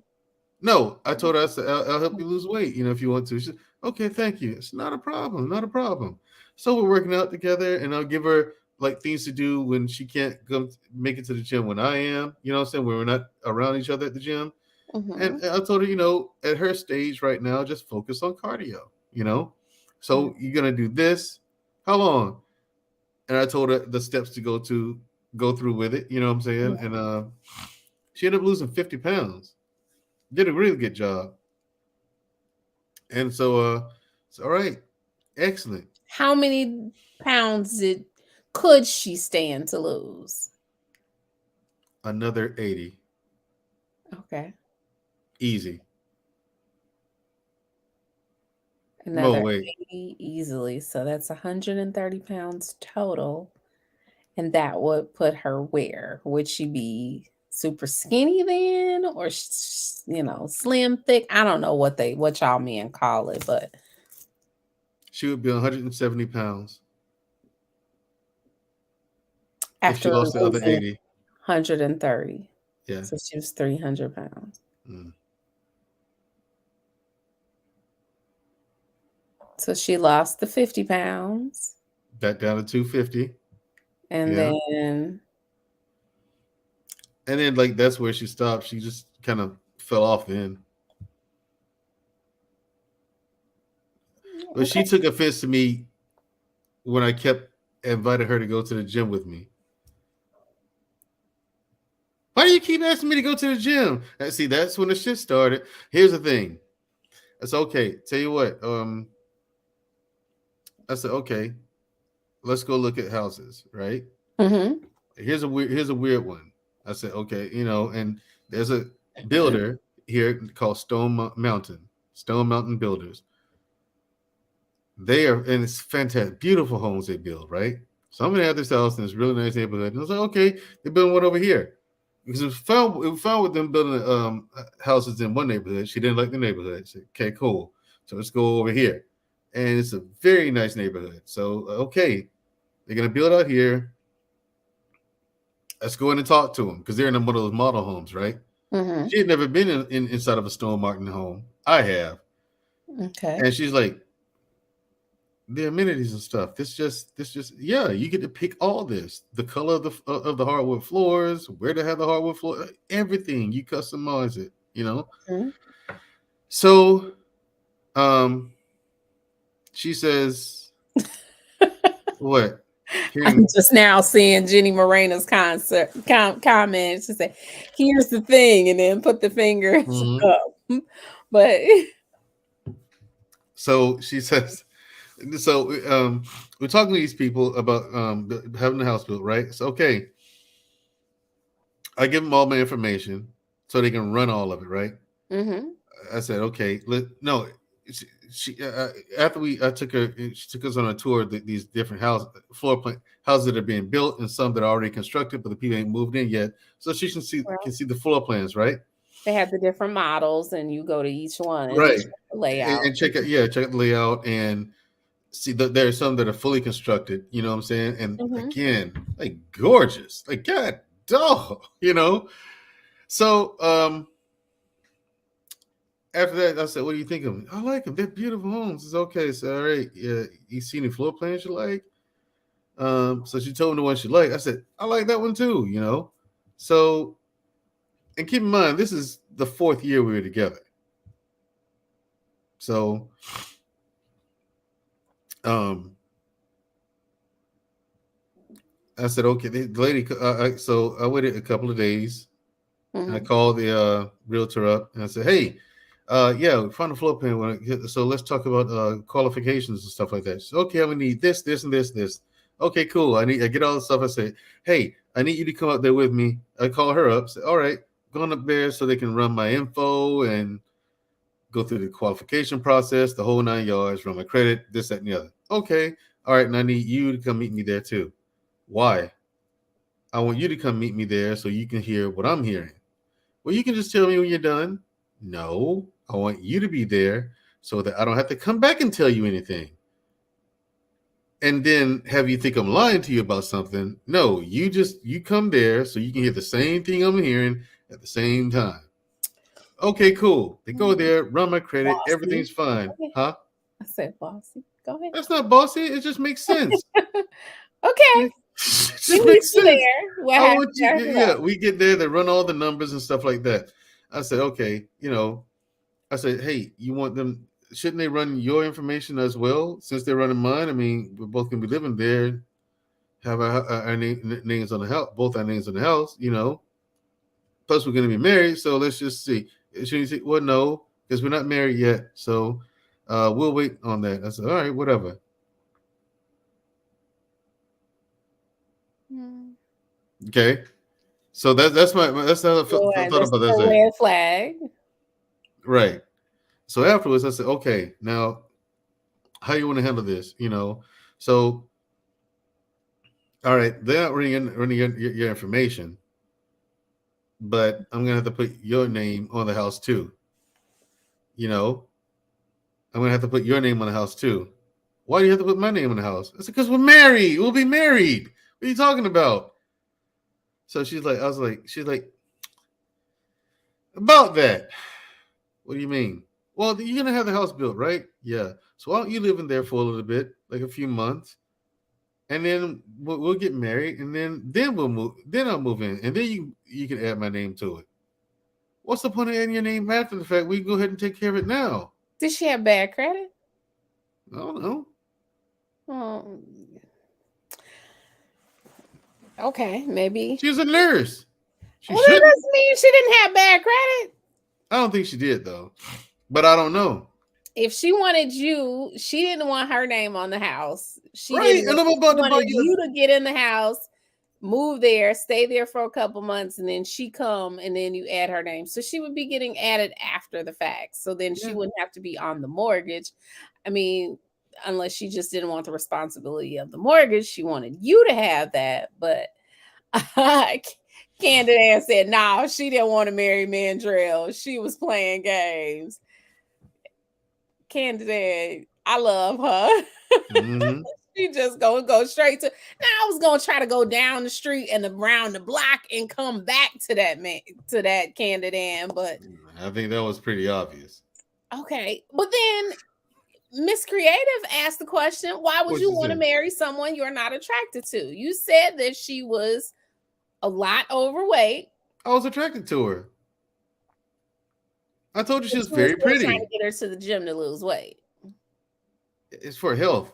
No, I told her I'll help you lose weight. If you want to. She said, okay, thank you. It's not a problem. Not a problem. So we're working out together, and I'll give her like things to do when she can't go make it to the gym when I am. You know what I'm saying? When we're not around each other at the gym. Mm-hmm. And I told her, at her stage right now, just focus on cardio. So you're gonna do this. How long? And I told her the steps to go through with it. You know what I'm saying? Yeah. And she ended up losing 50 pounds. Did a really good job. And so it's all right. Excellent. How many pounds could she stand to lose? Another 80. Okay. Easy. Another 80 easily. So that's 130 pounds total. And that would put her where? Would she be super skinny then, or slim, thick? I don't know what y'all men call it, but she would be 170 pounds after if she lost the other 80. 130. Yeah. So she was 300 pounds. So she lost the 50 pounds. Back down to 250. And then like that's where she stopped. She just kind of fell off then. But she took offense to me when I kept inviting her to go to the gym with me. Why do you keep asking me to go to the gym? And see, that's when the shit started. Here's the thing. It's okay. Tell you what. I said, okay, let's go look at houses, right? Mm-hmm. Here's a weird one. I said, okay, and there's a builder here called Stone Mountain Builders. They are, and it's fantastic, beautiful homes they build, right? So I'm gonna have this house in this really nice neighborhood. And I was like, okay, they're building one over here. Because it was found with them building houses in one neighborhood. She didn't like the neighborhood. I said, okay, cool. So let's go over here. And it's a very nice neighborhood. So, okay, they're going to build out here. Let's go in and talk to them because they're in one of those model homes, right? Mm-hmm. She had never been inside of a Stone Mountain home. I have. Okay. And she's like, the amenities and stuff. This just, yeah, you get to pick all this. The color of the hardwood floors, where to have the hardwood floor, everything. You customize it, Mm-hmm. So, she says, what? I'm just now seeing Jenny Moreno's comment. She said, "Here's the thing," and then put the finger up. But so she says, so we're talking to these people about having the house built, right? So okay, I give them all my information so they can run all of it, right? I said, okay, no. She after I took her, she took us on a tour of these different floor plan houses that are being built and some that are already constructed, but the people ain't moved in yet. So she can see the floor plans, right? They have the different models, and you go to each one, and right? check the layout, and check out the layout and see that there are some that are fully constructed. You know what I'm saying? And again, like gorgeous, like God, dog, you know. So after that, I said, "What do you think of them?" I like them. They're beautiful homes. It's okay. So all right, yeah. You see any floor plans you like? So she told me the one she liked. I said, I like that one too. You know. So, and keep in mind, this is the 4th year we were together. So, I said, okay. The lady. So I waited a couple of days. And I called the realtor up and I said, "Hey, yeah, we found a floor plan. So let's talk about qualifications and stuff like that." She said, "Okay, I'm gonna need this, this, and this. Okay, cool. I get all the stuff." I say, "Hey, I need you to come up there with me." I call her up. Say, "All right, going up there so they can run my info and go through the qualification process, the whole 9 yards, run my credit, this, that, and the other." Okay, all right, and I need you to come meet me there too. Why? I want you to come meet me there so you can hear what I'm hearing. Well, you can just tell me when you're done. No, I want you to be there so that I don't have to come back and tell you anything. And then have you think I'm lying to you about something. No, you come there so you can hear the same thing I'm hearing at the same time. Okay, cool. They go there, run my credit, bossy. Everything's fine. Huh? I said bossy. Go ahead. That's not bossy. It just makes sense. Okay. It makes sense. There. We get there, they run all the numbers and stuff like that. I said, okay, you know, I said, hey, you want them, shouldn't they run your information as well? Since they're running mine, I mean, we're both going to be living there, have our names on the house, both our names on the house, you know. Plus, we're going to be married, so let's just see. Should you say, well, no, because we're not married yet, so we'll wait on that. I said, all right, whatever. Okay, so that's how I thought about that. Red flag, right? So afterwards, I said, okay, now how you want to handle this? You know, so all right, they're not running your information, but I'm gonna have to put your name on the house too. You know, I'm gonna have to put your name on the house too. Why do you have to put my name on the house? I said, because we're married. We'll be married. What are you talking about? So she's like, about that. What do you mean? Well, you're going to have the house built, right? Yeah. So why don't you live in there for a little bit, like a few months, and then we'll get married, and then we'll move. Then I'll move in, and then you can add my name to it. What's the point of adding your name after the fact? We can go ahead and take care of it now. Did she have bad credit? I don't know. Okay, maybe. She was a nurse. That doesn't mean she didn't have bad credit. I don't think she did, though. But I don't know. If she wanted you, she didn't want her name on the house. She wanted you to get in the house, move there, stay there for a couple months, and then she come, and then you add her name. So she would be getting added after the fact. So then she wouldn't have to be on the mortgage. I mean, unless she just didn't want the responsibility of the mortgage. She wanted you to have that. But Candid Ann said, no, she didn't want to marry Mandrell. She was playing games. Candid Ann, I love her. She just go straight to. Now I was gonna try to go down the street and around the block and come back to that Candid Ann, but I think that was pretty obvious. Okay, but then Miss Creative asked the question, why would you want to marry someone you're not attracted to? You said that she was a lot overweight. I was attracted to her. I told you she was very pretty. Trying to get her to the gym to lose weight. It's for health.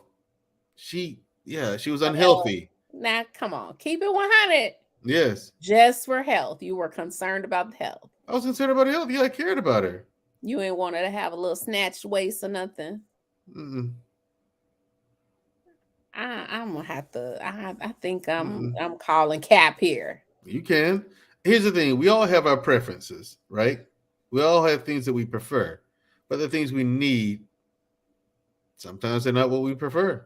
She was unhealthy. Now, come on, keep it 100. Yes. Just for health. You were concerned about the health. I was concerned about her health. Yeah, I cared about her. You ain't want her to have a little snatched waist or nothing. Mm-mm. I'm gonna have to. I think I'm calling cap here. You can. Here's the thing: we all have our preferences, right? We all have things that we prefer, but the things we need, sometimes they're not what we prefer.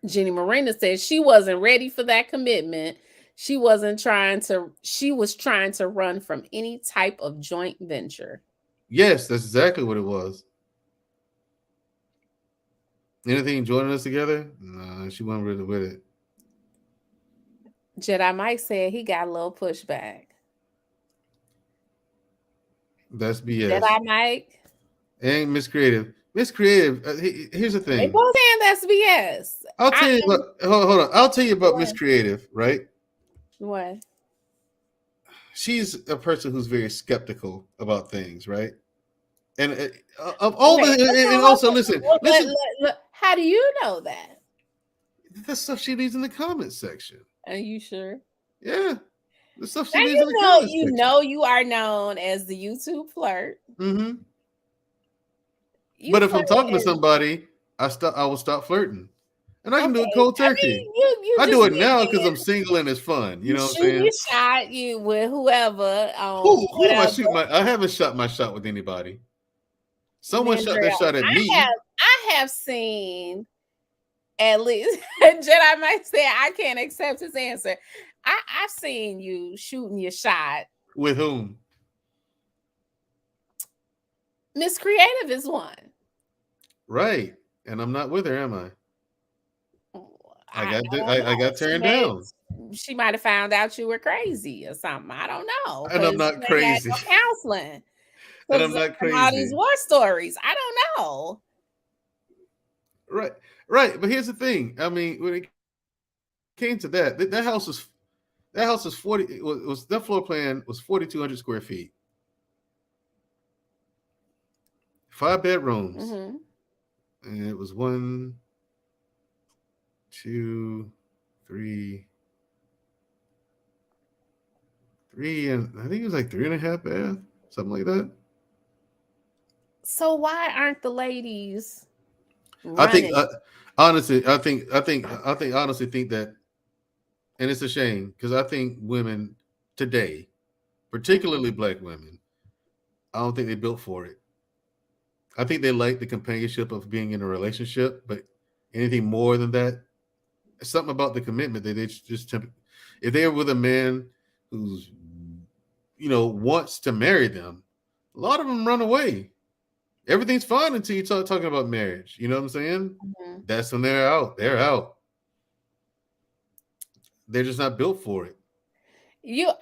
Jenny Marina said she wasn't ready for that commitment. She was trying to run from any type of joint venture. Yes, that's exactly what it was. Anything joining us together? No, she wasn't really with it. Jedi Mike said he got a little pushback. That's BS. Jedi Mike And Miss Creative. Miss Creative, here's the thing. They both saying that's BS. I'll tell you about, hold on. I'll tell you about Miss Creative, right? What? She's a person who's very skeptical about things, right? And of all and also listen. How do you know that? The stuff she leaves in the comments section. Are you sure? Yeah, the stuff she now leaves in the comments section. You are known as the YouTube flirt. Mm-hmm. But if I'm talking to somebody, I will stop flirting, and I can do it cold turkey. I do it now because I'm single and it's fun. You know what I'm saying? You shot you with whoever. Who am I shooting? I haven't shot my shot with anybody. Someone shot their shot at me. I have seen at least Jedi might say I can't accept his answer. I've seen you shooting your shot. With whom? Miss Creative is one. Right. And I'm not with her, am I? I got turned down. She might have found out you were crazy or something. I don't know. And I'm not crazy. No counseling. And I'm not crazy. All these war stories. I don't know. Right. But here's the thing. I mean, when it came to that house was 40. That floor plan was 4,200 square feet. 5 bedrooms. Mm-hmm. And it was 1, 2, 3, and I think it was like 3.5 bath, something like that. So why aren't the ladies running? I think honestly think that, and it's a shame because I think women today, particularly Black women, I don't think they're built for it. I think they like the companionship of being in a relationship, but anything more than that, something about the commitment that they just if they're with a man who's wants to marry them, a lot of them run away. Everything's fine until you start talking about marriage. You know what I'm saying? Mm-hmm. That's when they're out. They're out. They're just not built for it.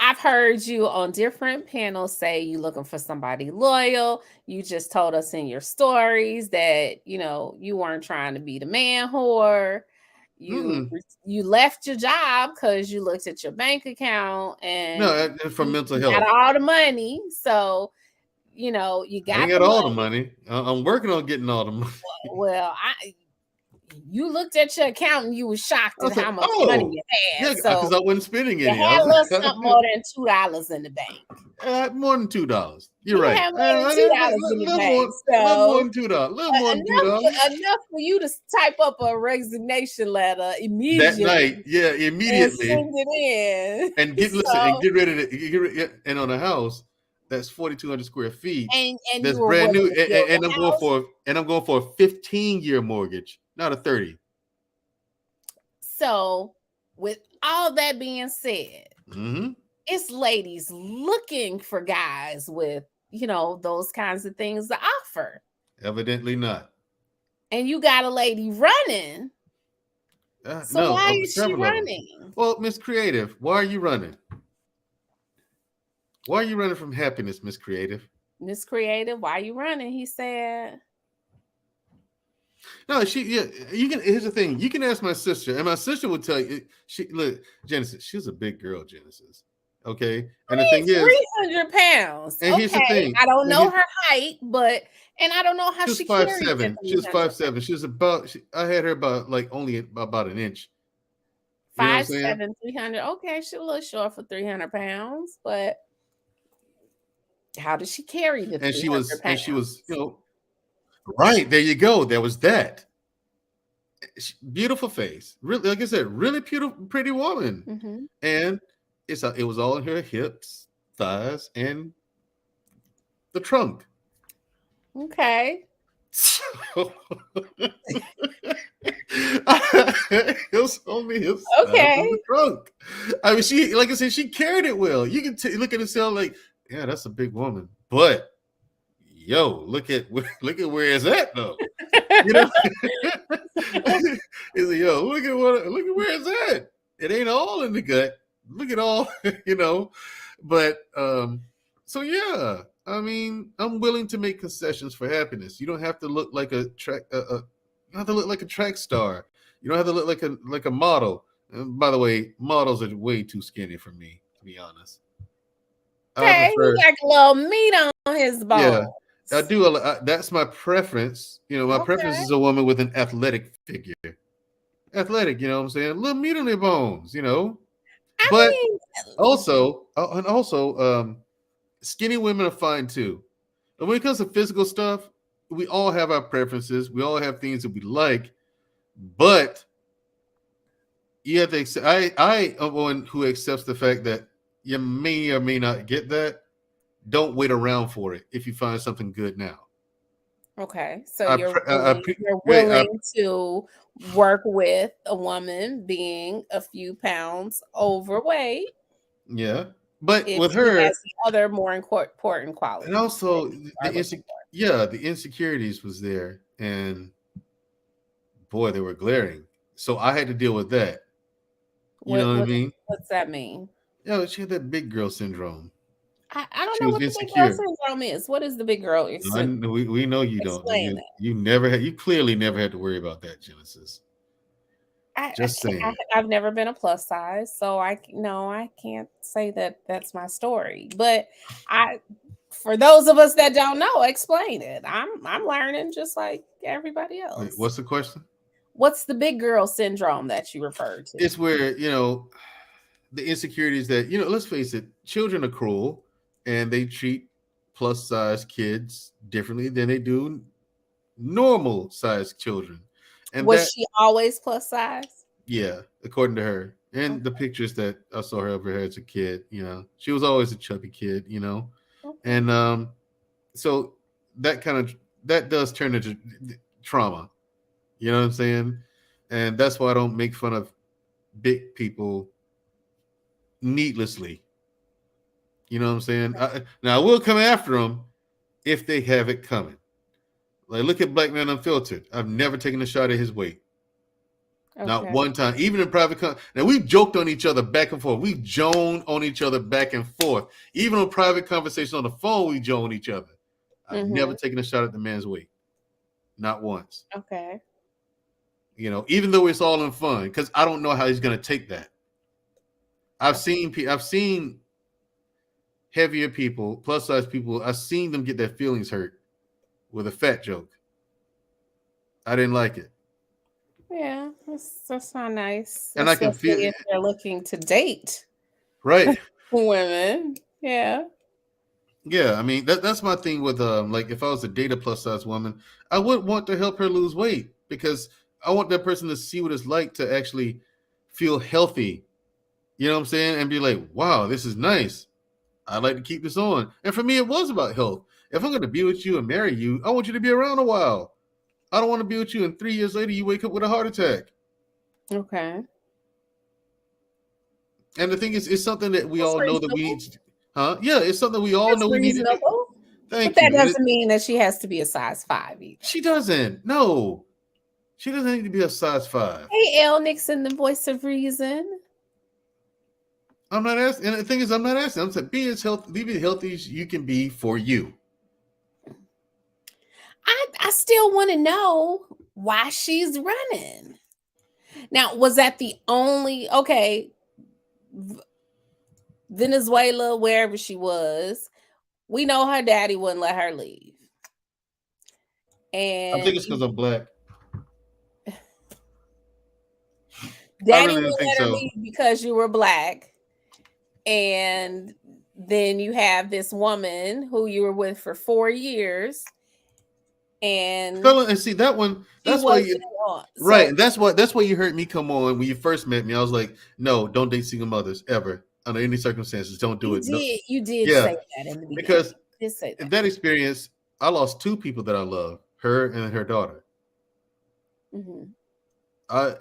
I've heard you on different panels say you're looking for somebody loyal. You just told us in your stories that you weren't trying to be the man whore. You left your job because you looked at your bank account and for mental health. Got all the money, so you got. I ain't got all the money. I'm working on getting all the money. Well, you looked at your account and you were shocked at how much money you had. Yeah, because I wasn't spending any. You had a little something more than $2 in the bank. More than $2. You're right. Had more than $2 in the bank. More than $2. Enough for you to type up a resignation letter immediately. That night, yeah, immediately. And send it in. And get ready to and on a house that's 4,200 square feet. And that's brand new. And I'm going for a 15-year mortgage. Not a 30. So, with all that being said, mm-hmm. It's ladies looking for guys with, those kinds of things to offer. Evidently not. And you got a lady running. So why is she running? Well, Miss Creative, why are you running? Why are you running from happiness, Miss Creative? Miss Creative, why are you running? He said. No, you can. Here's the thing. You can ask my sister, and my sister will tell you. Genesis. She's a big girl, Genesis. Okay, and the thing is, 300 pounds. And here's the thing. I don't know her height, and I don't know how she carries 5'7". She was 5'7". She was I had her about only about an inch. You know what I'm saying? 5'7", 300. Okay, she's a little short for 300 pounds, but how does she carry the And 300 she pounds? was, right there. You go. There was that. Beautiful face, really, like I said, really beautiful, pretty woman, Mm-hmm. and it was all in her hips, thighs, and the trunk. Okay. So, it was only his thighs and the Okay. trunk. I mean, she, like I said, she carried it well. You can look at it, sound like, yeah, that's a big woman, but yo, look at where it's at though. You know, he's like, yo, look at where it's at. It ain't all in the gut. Look at all, But so yeah, I mean, I'm willing to make concessions for happiness. You don't have to look like a track. You don't have to look like a track star. You don't have to look like a model. And by the way, models are way too skinny for me, to be honest. I Okay, prefer, he got a little meat on his yeah. bone. I do. That's my preference. My preference Okay. is a woman with an athletic figure. Athletic, you know what I'm saying? A little meat on their bones, I But mean, also, skinny women are fine too. And when it comes to physical stuff, we all have our preferences. We all have things that we like, but you have to accept. I am one who accepts the fact that you may or may not get that. Don't wait around for it if you find something good now. okay, so you're Wait, willing to work with a woman being a few pounds overweight yeah, but if with she her, has the other more important qualities. and also that you are looking for. the insecurities was there, and boy, they were glaring. So I had to deal with that. You know what I mean? What's that mean? Yeah, she had that big girl syndrome. I don't She know was what the big girl insecure. syndrome is. What is the big girl syndrome? We know you don't. Explain it. You never had. You clearly never had to worry about that, Genesis. Just saying. I've never been a plus size, so I can't say that that's my story. But for those of us that don't know, explain it. I'm learning just like everybody else. Wait, what's the question? What's the big girl syndrome that you referred to? It's where the insecurities that let's face it, children are cruel, and they treat plus size kids differently than they do normal sized children. And was she always plus size? Yeah, according to her, and the pictures that I saw her over here as a kid, she was always a chubby kid, Okay. and so that does turn into trauma. You know what I'm saying? And that's why I don't make fun of big people needlessly. You know what I'm saying? Now I will come after them if they have it coming. Like, look at Black Man Unfiltered. I've never taken a shot at his weight. Okay. Not one time, even in private. Now we've joked on each other back and forth. We've joned on each other back and forth. Even on private conversation on the phone, we joned each other. I've never taken a shot at the man's weight. Not once. Okay. Even though it's all in fun, because I don't know how he's going to take that. I've seen heavier people, plus size people. I've seen them get their feelings hurt with a fat joke. I didn't like it. Yeah, that's not nice. And I can feel if they're looking to date right women. Yeah. Yeah, I mean that's my thing with like if I was to date a plus size woman, I would want to help her lose weight because I want that person to see what it's like to actually feel healthy. You know what I'm saying? And be like, wow, this is nice. I'd like to keep this on. And for me, it was about health. If I'm going to be with you and marry you, I want you to be around a while. I don't want to be with you and 3 years later you wake up with a heart attack. Okay. And the thing is, it's something that we That's all know that we need to, huh? Yeah, it's something we all That's know we need to do. Thank but you. that doesn't mean that she has to be a size 5 either. She doesn't. No. She doesn't need to be a size 5. Hey, Elle Nixon, the voice of reason. I'm not asking. And the thing is, I'm not asking. I'm saying be as healthy as you can be for you. I still want to know why she's running. Now, was that the only Venezuela, wherever she was, we know her daddy wouldn't let her leave. And I think it's because I'm black. Daddy really wouldn't think let her so. leave because you were black, and then you have this woman who you were with for 4 years, and Fella, and see that one. she That's why wasn't you on. right. So And that's why you heard me come on when you first met me. I was like, no, don't date single mothers ever under any circumstances. Don't do it. No. you did Yeah, say that in the beginning. because You did say in that. that experience, I lost 2 people that I love, her and her daughter. Mhm.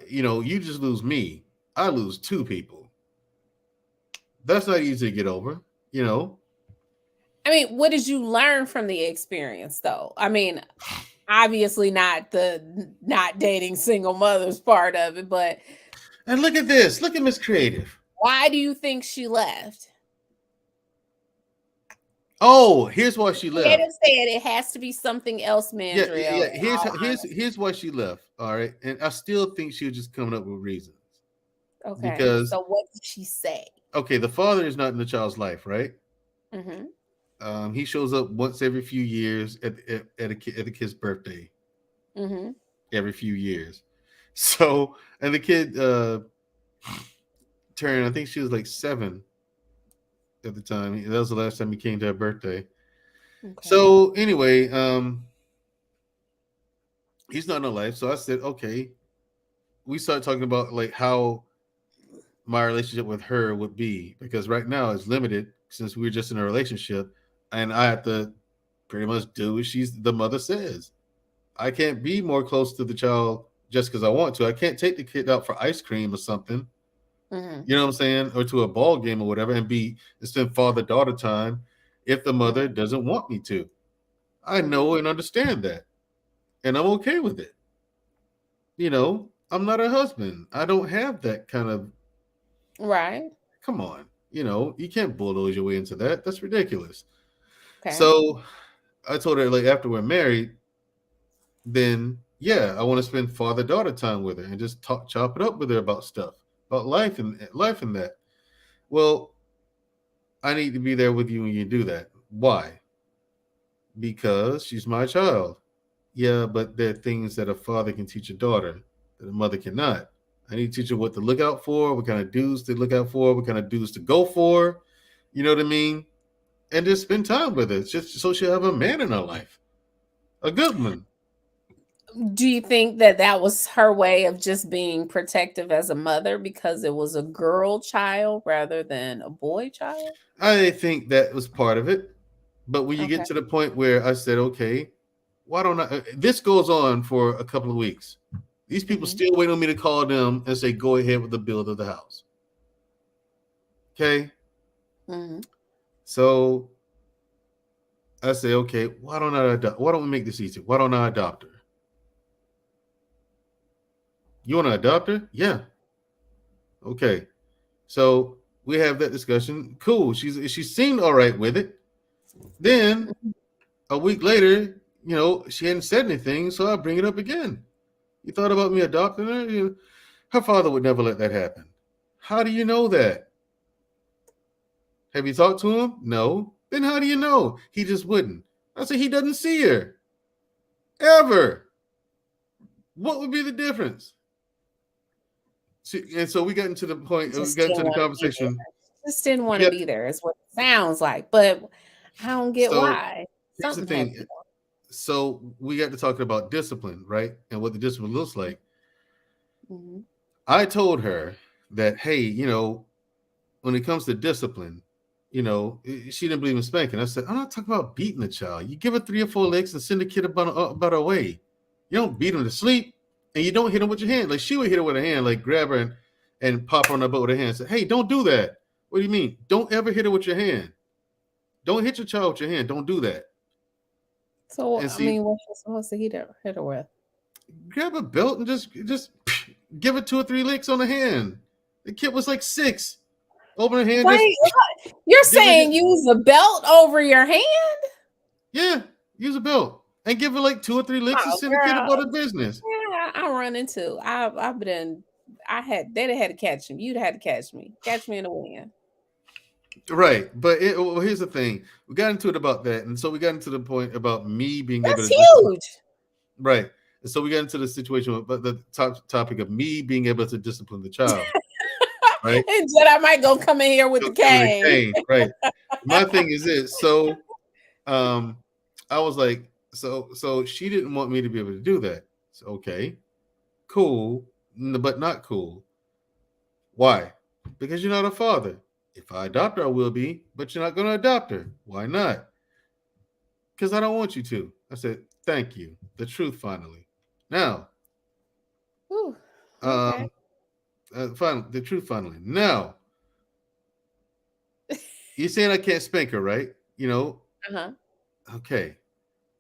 You just lose me. I lose 2 people. That's not easy to get over. I mean, what did you learn from the experience, though? I mean, obviously not the not dating single mothers part of it, but And look at this. Look at Miss Creative. why do you think she left? Oh, here's why she left. Creative said it has to be something else, Mandrell. Yeah. Here's why she left. All right, and I still think she was just coming up with reasons. Okay. Because So what did she say? okay, the father is not in the child's life, right? Mm-hmm. He shows up once every few years at the kid's birthday. Mm-hmm. Every few years. So, and the kid turned, I think she was like 7 at the time. That was the last time he came to her birthday. Okay. So anyway, he's not in her life. So I said, okay. We started talking about like how my relationship with her would be, because right now it's limited since we're just in a relationship, and I have to pretty much do what the mother says. I can't be more close to the child just because I want to. I can't take the kid out for ice cream or something. Mm-hmm. You know what I'm saying? Or to a ball game or whatever, and spend father-daughter time if the mother doesn't want me to. I know and understand that. And I'm okay with it. I'm not a husband. I don't have that kind of Right. come on. You can't bulldoze your way into that. That's ridiculous. Okay. So I told her, like, after we're married, then yeah, I want to spend father-daughter time with her and just chop it up with her about stuff, about life and that. Well, I need to be there with you when you do that. Why? Because she's my child. Yeah, but there are things that a father can teach a daughter that a mother cannot. I need to teach her what to look out for, what kind of dudes to look out for, what kind of dudes to go for. You know what I mean? And just spend time with her, just so she'll have a man in her life, a good one. Do you think that was her way of just being protective as a mother because it was a girl child rather than a boy child? I think that was part of it. But when you Okay. get to the point where I said, okay, why don't I? This goes on for a couple of weeks. These people still wait on me to call them and say, go ahead with the build of the house. Okay. So I say, okay, why don't we make this easy? Why don't I adopt her? You want to adopt her? Yeah. Okay. So we have that discussion. Cool. She seemed all right with it. Then a week later, she hadn't said anything, so I bring it up again. You thought about me adopting her? Her father would never let that happen. How do you know that? Have you talked to him? No. Then how do you know? He just wouldn't. I said, he doesn't see her. Ever. What would be the difference? See, and so we got into the point, we got into the conversation. Just didn't want to be there, is what it sounds like. But I don't get why. Here's the thing. So we got to talking about discipline, right? And what the discipline looks like. I told her that, hey, when it comes to discipline, she didn't believe in spanking. I said, I'm not talking about beating the child. You give her 3 or 4 licks and send the kid about her way. You don't beat him to sleep, and you don't hit him with your hand. Like she would hit her with her hand, like grab her and pop her on the butt with her hand. Say, hey, don't do that. What do you mean? Don't ever hit her with your hand. Don't hit your child with your hand. Don't do that. So what's she supposed to hit her with? Grab a belt and just give her 2 or 3 licks on the hand. The kid was like 6. Open her hand. Wait, you're saying use a belt over your hand? Yeah, use a belt and give her like 2 or 3 licks and send the kid about her business. Yeah, I run into. They'd have had to catch him. You'd have had to catch me. Catch me in the wind. Right, but here's the thing: we got into it about that, and so we got into the point about me being That's able to. huge. Right, And so we got into the situation, but the topic of me being able to discipline the child. Right? And Jedi might go come in here with the cane. Right. My thing is this. So I was like, so she didn't want me to be able to do that. So, okay, cool, but not cool. Why? Because you're not a father. If I adopt her, I will be, but you're not going to adopt her. Why not? Because I don't want you to. I said, thank you. The truth finally. Now, Ooh, okay. The truth finally. Now, you're saying I can't spank her, right? Uh-huh. Okay.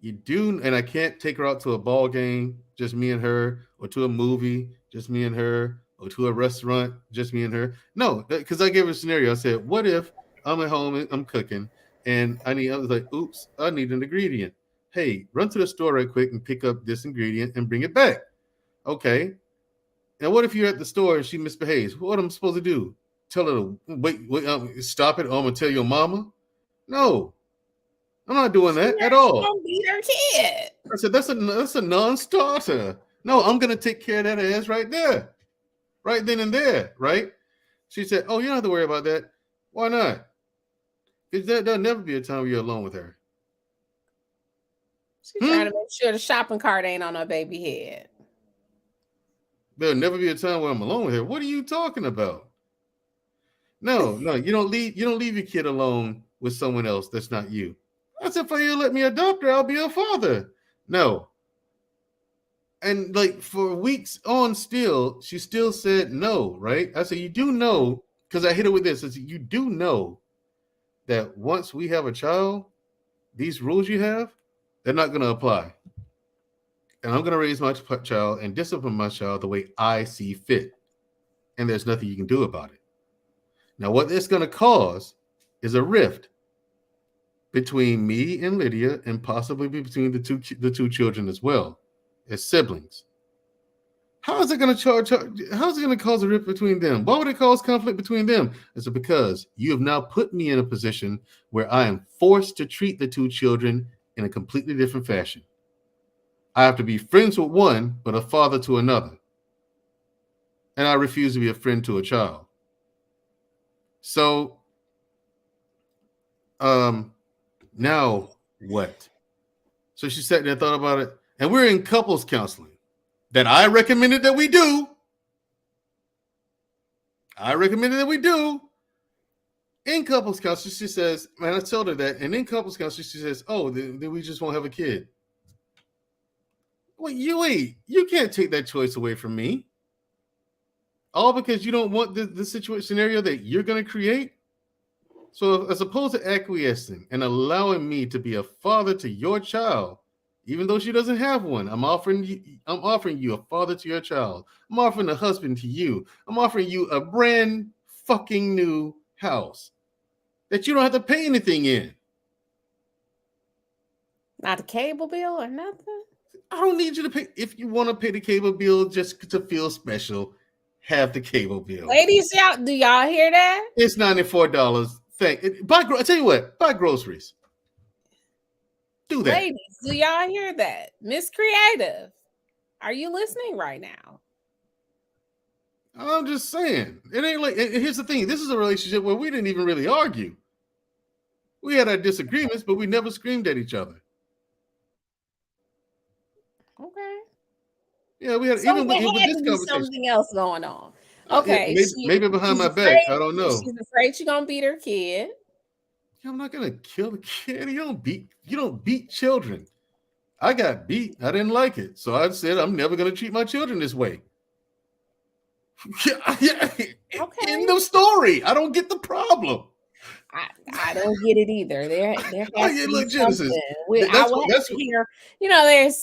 You do, and I can't take her out to a ball game, just me and her, or to a movie, just me and her, or to a restaurant, just me and her. No, because I gave her a scenario. I said, what if I'm at home and I'm cooking and I was like, oops, I need an ingredient. Hey, run to the store right quick and pick up this ingredient and bring it back. Okay. And what if you're at the store and she misbehaves? What am I supposed to do? Tell her to wait, stop it, or I'm going to tell your mama? No. I'm not doing that at all. Don't beat her kid. I said, that's a non-starter. No, I'm going to take care of that ass right there. Right then and there, right? She said, oh, you don't have to worry about that. Why not? Because there'll never be a time where you're alone with her. She's trying to make sure the shopping cart ain't on her baby head. There'll never be a time where I'm alone with her. What are you talking about? No, you don't leave your kid alone with someone else that's not you. I said, if you let me adopt her, I'll be a father. No. And like for weeks on still, she still said no, right? I said, you do know, because I hit her with this. I said, you do know that once we have a child, these rules you have, they're not going to apply. And I'm going to raise my child and discipline my child the way I see fit. And there's nothing you can do about it. Now, what this going to cause is a rift between me and Lydia, and possibly between the two children as well, as siblings. How is it going to How is it going to cause a rift between them? Why would it cause conflict between them? Is it because you have now put me in a position where I am forced to treat the two children in a completely different fashion? I have to be friends with one, but a father to another. And I refuse to be a friend to a child. So, now what? So she sat there and thought about it. And we're in couples counseling that I recommended that we do. In couples counseling, she says, man, I told her that. And in couples counseling, she says, oh, then we just won't have a kid. Well, you can't take that choice away from me. All because you don't want the situation scenario that you're going to create. So as opposed to acquiescing and allowing me to be a father to your child, even though she doesn't have one, I'm offering you a father to your child. I'm offering a husband to you. I'm offering you a brand fucking new house that you don't have to pay anything in. Not a cable bill or nothing? I don't need you to pay. If you want to pay the cable bill just to feel special, have the cable bill. Ladies, do y'all hear that? It's $94. I tell you what, buy groceries. Do that. Ladies, do y'all hear that? Miss Creative, are you listening right now? I'm just saying. It ain't like, here's the thing. This is a relationship where we didn't even really argue. We had our disagreements, but we never screamed at each other. Okay. Yeah, we had, so even with this conversation. Something else going on. Okay. Maybe behind my back. I don't know. She's afraid she's gonna beat her kid. I'm not gonna kill the kid. You don't beat children. I got beat. I didn't like it. So I said I'm never gonna treat my children this way. Okay. End of story. I don't get the problem. I don't get it either. There has to be Genesis.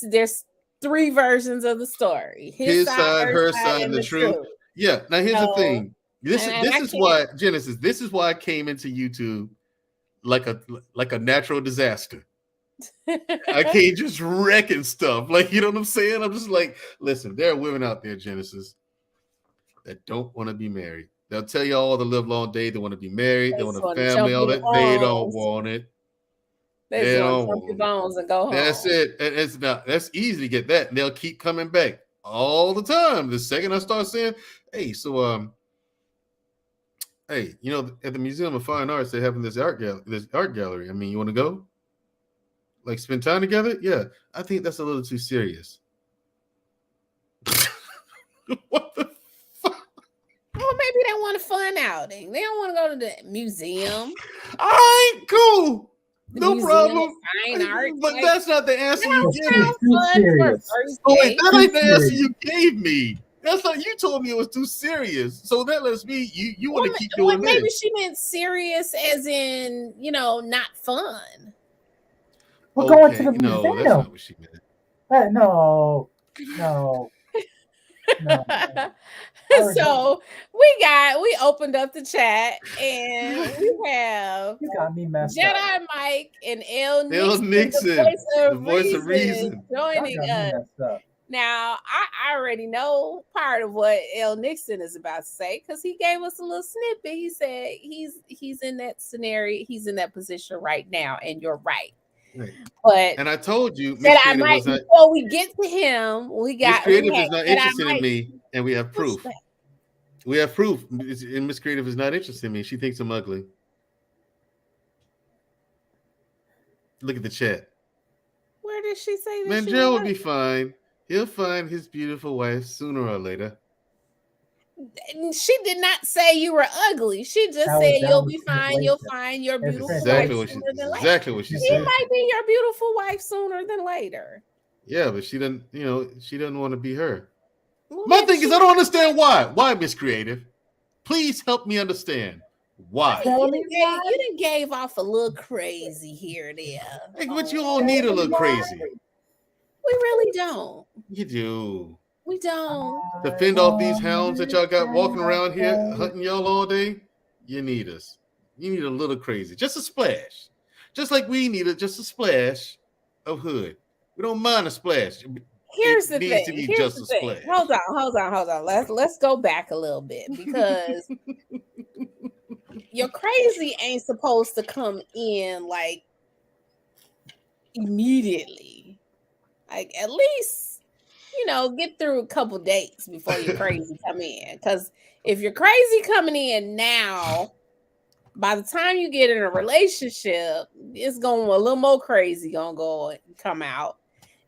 There's three versions of the story. His side, her side, and the truth. Yeah. Now here's the thing. This is why Genesis. This is why I came into YouTube like a natural disaster. I can't just wrecking stuff. Like, you know what I'm saying? I'm just like, listen, there are women out there, Genesis, that don't want to be married. They'll tell you all the live long day they want to be married, they want a family, all that. They don't want it. They They just want don't to jump your want bones and go home. That's it. And it's not. That's easy to get that. And they'll keep coming back all the time. The second I start saying, "Hey, so hey, at the Museum of Fine Arts, they're having this art gallery. I mean, you want to go? Like spend time together? Yeah, I think that's a little too serious." What the fuck? Well, maybe they want a fun outing. They don't want to go to the museum. All right, cool. The No Museum problem. of Fine Art. But Like, that's not the answer you that gave. sounds fun for a first Oh, wait, date. that ain't the answer you gave me. That's like you told me it was too serious. So that lets me you want to keep doing maybe this. she meant serious as in, not fun. We're going to the museum. No, that's not what she meant. No. So we opened up the chat and we have You got me messed Jedi up. Mike and L Nixon, the voice of reason. joining Y'all got me us. messed up. Now, I already know part of what L. Nixon is about to say because he gave us a little snippet. He said he's in that scenario, he's in that position right now, and you're right. Right. But and I told you, that I might before we get to him, Miss Creative is not interested in me, and we have proof. We have proof. And Miss Creative is not interested in me. She thinks I'm ugly. Look at the chat. Where did she say that? Mandrell will be fine. He'll find his beautiful wife sooner or later. She did not say you were ugly. She just said you'll be fine. You'll find your beautiful wife sooner than later. Exactly what she said. She might be your beautiful wife sooner than later. Yeah, but she doesn't. She doesn't want to be her. Well, my thing is, I don't understand why. Why, Miss Creative? Please help me understand why. You done gave off a little crazy here and there. Hey, but you all need a little crazy. We really don't. You do. We don't. To fend off these hounds that y'all got walking around here hunting y'all all day, you need us. You need a little crazy. Just a splash. Just like we need just a splash of hood. We don't mind a splash. Here's the thing. Hold on. Let's go back a little bit because your crazy ain't supposed to come in like immediately. Like at least, get through a couple dates before your crazy come in. Because if you're crazy coming in now, by the time you get in a relationship, it's going a little more crazy come out.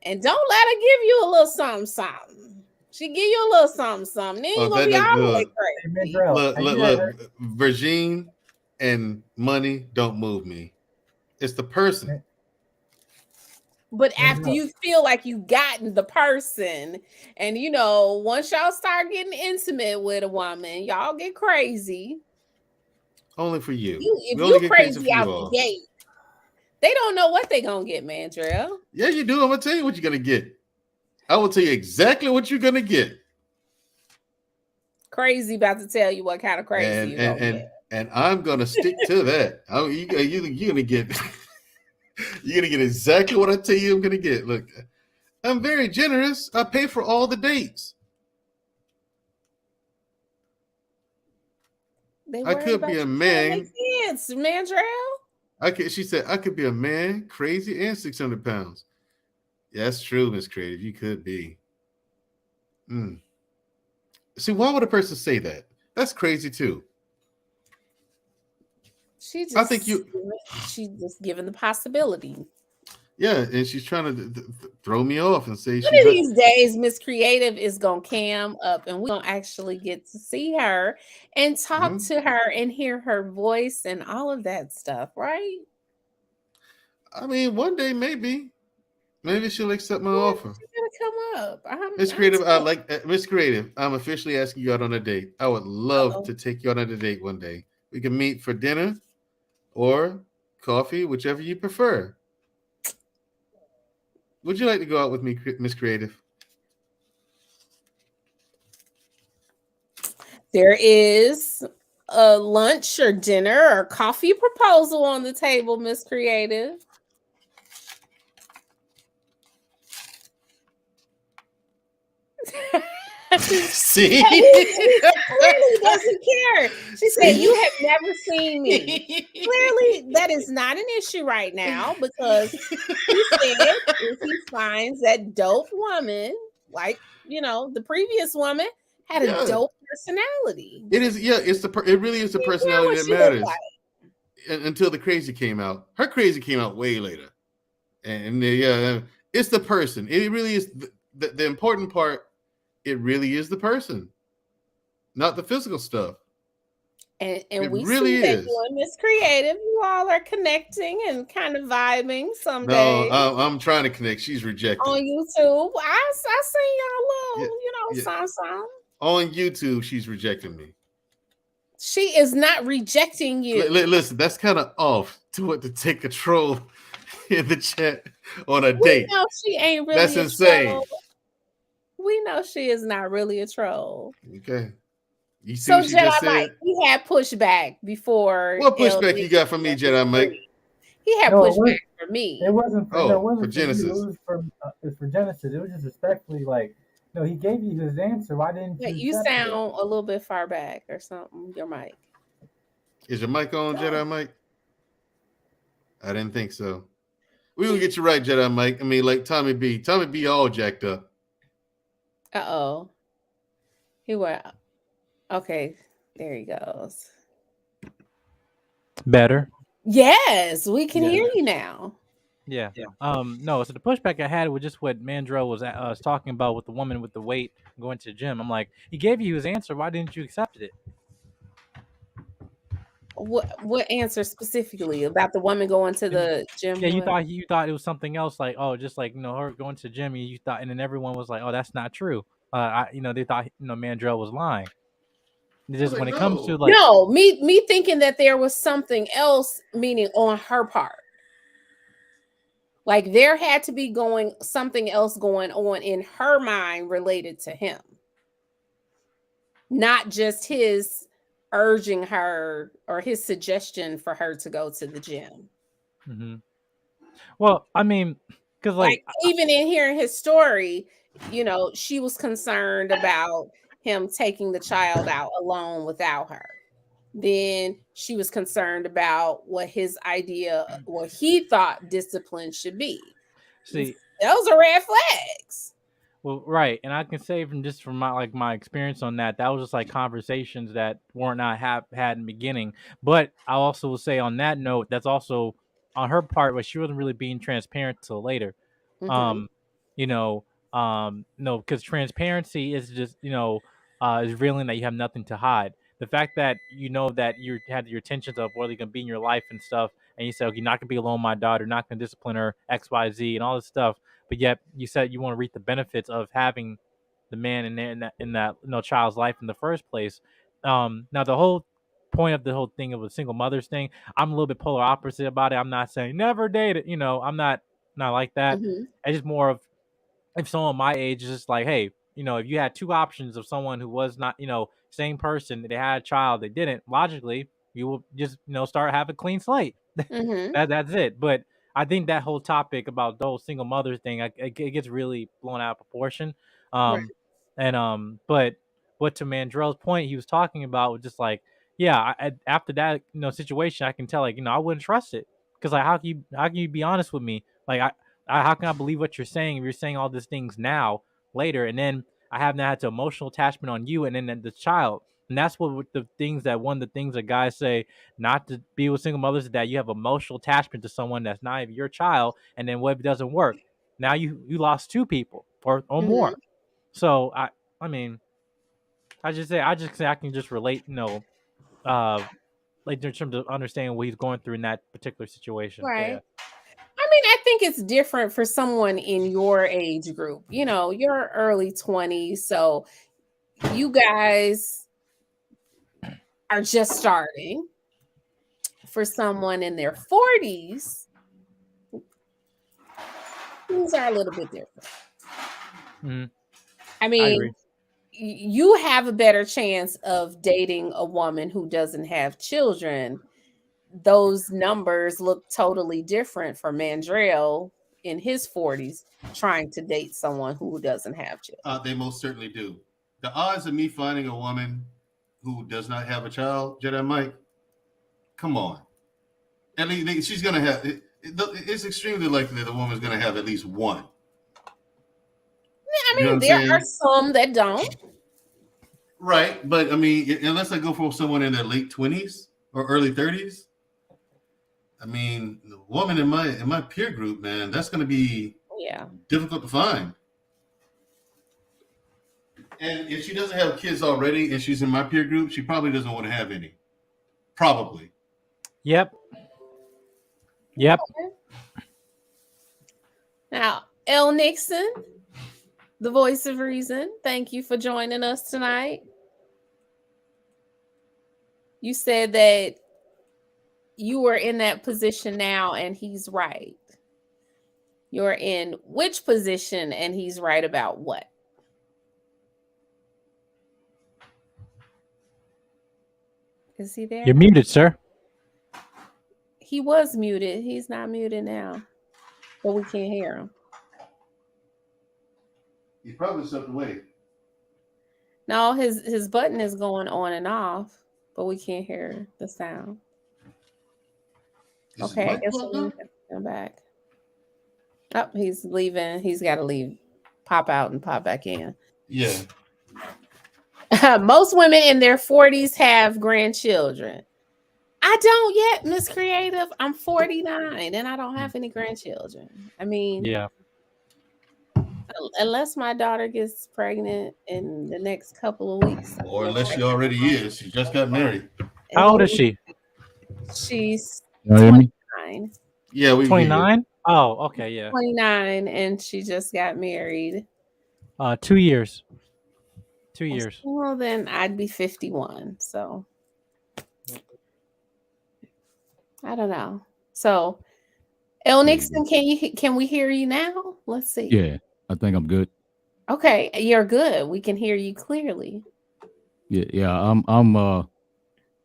And don't let her give you a little something. She give you a little something. Then you're gonna be all the way crazy. Look, Virgin and money don't move me. It's the person. But after you feel like you've gotten the person, and once y'all start getting intimate with a woman, y'all get crazy. Only for you. If you're crazy out the gate, they don't know what they're gonna get, Mandrell. Yeah, you do. I'm gonna tell you what you're gonna get. I will tell you exactly what you're gonna get. Crazy about to tell you what kind of crazy you're gonna get. And I'm gonna stick to that. You're gonna get you're gonna get exactly what I tell you I'm gonna get. Look, I'm very generous. I pay for all the dates. I could be a man. Kids, Mandrell. She said I could be a man, crazy, and 600 pounds. Yeah, that's true, Miss Creative. You could be. See, why would a person say that? That's crazy too. She's just given the possibility. Yeah, and she's trying to throw me off and say one of these days Miss Creative is gonna cam up and we're gonna actually get to see her and talk to her and hear her voice and all of that stuff, right? I mean, one day maybe she'll accept my offer. She's gonna come up. Miss Creative, Miss Creative, I'm officially asking you out on a date. I would love to take you out on a date one day. We can meet for dinner or coffee, whichever you prefer. Would you like to go out with me, Miss Creative? There is a lunch or dinner or coffee proposal on the table, Miss Creative. See, He clearly doesn't care. She said, "You have never seen me." Clearly, that is not an issue right now because he said if he finds that dope woman, like the previous woman, had a dope personality. It is, it really is the personality that matters. Until the crazy came out. Her crazy came out way later. And it's the person. It really is the important part. It really is the person, not the physical stuff. And we really see that you and Miss Creative, you all are connecting and kind of vibing someday. No, I'm trying to connect. She's rejected. On YouTube, I see y'all little, song. On YouTube, she's rejecting me. She is not rejecting you. Listen, that's kind of off to take control in the chat on a date. We know she ain't really. That's insane. Troll. We know she is not really a troll. Okay. You see so what she Jedi just said? Mike, he had pushback before. What pushback you got from me, Jedi Mike? He had pushback for me. It wasn't for Genesis. You. It was for Genesis. It was just respectfully like, no, he gave you his answer. Why didn't you? You sound a little bit far back or something. Your mic. Is your mic on, Jedi Mike? I didn't think so. We gonna get you right, Jedi Mike. I mean, like Tommy B. Tommy B. all jacked up. He went. Okay, there he goes. Better. Yes, we can hear you now. Yeah. No, so the pushback I had was just what Mandrell was talking about with the woman with the weight going to the gym. I'm like, he gave you his answer. Why didn't you accept it? What answer specifically about the woman going to the gym? Yeah, you thought it was something else, like just like her going to the gym. And you thought, and then everyone was like, oh, that's not true. They thought Mandrell was lying. Just when it comes to like me thinking that there was something else, meaning on her part. Like there had to be something else going on in her mind related to him. Not just his urging her or his suggestion for her to go to the gym. Mm-hmm. Well, I mean, because like even in hearing his story, she was concerned about him taking the child out alone without her. Then she was concerned about what he thought discipline should be. See, those are red flags. Well, right, and I can say from my experience on that was just like conversations that weren't not had in the beginning. But I also will say on that note, that's also on her part, where she wasn't really being transparent till later. Mm-hmm. No, because transparency is just is revealing that you have nothing to hide. The fact that that you had your intentions of whether you're gonna be in your life and stuff, and you said, okay, you're not gonna be alone with my daughter, not gonna discipline her, XYZ, and all this stuff. But yet you said you want to reap the benefits of having the man in that child's life in the first place. Now the whole point of the whole thing of a single mother's thing, I'm a little bit polar opposite about it. I'm not saying never date it. I'm not like that. Mm-hmm. It's just more of if someone my age is just like, hey, if you had two options of someone who was not, same person, they had a child, they didn't, logically, you will just, start having a clean slate. Mm-hmm. That's it. But I think that whole topic about the whole single mother thing, it gets really blown out of proportion. Right. And but to Mandrell's point, he was talking about was just like, yeah, after that, situation, I can tell, like, I wouldn't trust it because like, how can you be honest with me? Like, how can I believe what you're saying if you're saying all these things now, later, and then I have not had the emotional attachment on you and then the child. And that's what one of the things that guys say not to be with single mothers is that you have emotional attachment to someone that's not even your child, and then what if it doesn't work? Now you lost two people or more. So I mean, I just say I can just relate, like in terms of understanding what he's going through in that particular situation. Right. Yeah. I mean, I think it's different for someone in your age group. You're early 20s, so you guys are just starting. For someone in their 40s, things are a little bit different. Mm-hmm. I mean, you have a better chance of dating a woman who doesn't have children. Those numbers look totally different for Mandrell in his 40s trying to date someone who doesn't have children. They most certainly do. The odds of me finding a woman who does not have a child, Jedi Mike, come on. At least she's gonna have. It's extremely likely the woman's gonna have at least one. I You know mean, what I'm there saying? are some that don't. Right, but I mean, unless I go for someone in their late 20s or early 30s, I mean, the woman in my peer group, man, that's going to be Yeah. difficult to find. And if she doesn't have kids already and she's in my peer group, she probably doesn't want to have any. Probably. Yep. Now, L. Nixon, the voice of reason, thank you for joining us tonight. You said that you were in that position now, and he's right. You're in which position, and he's right about what? Is he there? You're muted, sir. He was muted. He's not muted now, but we can't hear him. He probably stepped away. No, his button is going on and off, but we can't hear the sound. Okay, I guess we'll have to come back. Oh, he's leaving. He's got to leave, pop out and pop back in. Yeah. Most women in their 40s have grandchildren. I don't yet, Miss Creative. I'm 49 and I don't have any grandchildren. I mean, yeah. Unless my daughter gets pregnant in the next couple of weeks. Or unless she already is. She just got married. How old is she? She's You hear me? 29. Yeah, we 29? Oh, okay, yeah. 29 and she just got married. 2 years. 2 years. Well, then I'd be 51. So I don't know. So El Nixon, can we hear you now? Let's see. Yeah, I think I'm good. Okay, you're good. We can hear you clearly. Yeah. I'm well,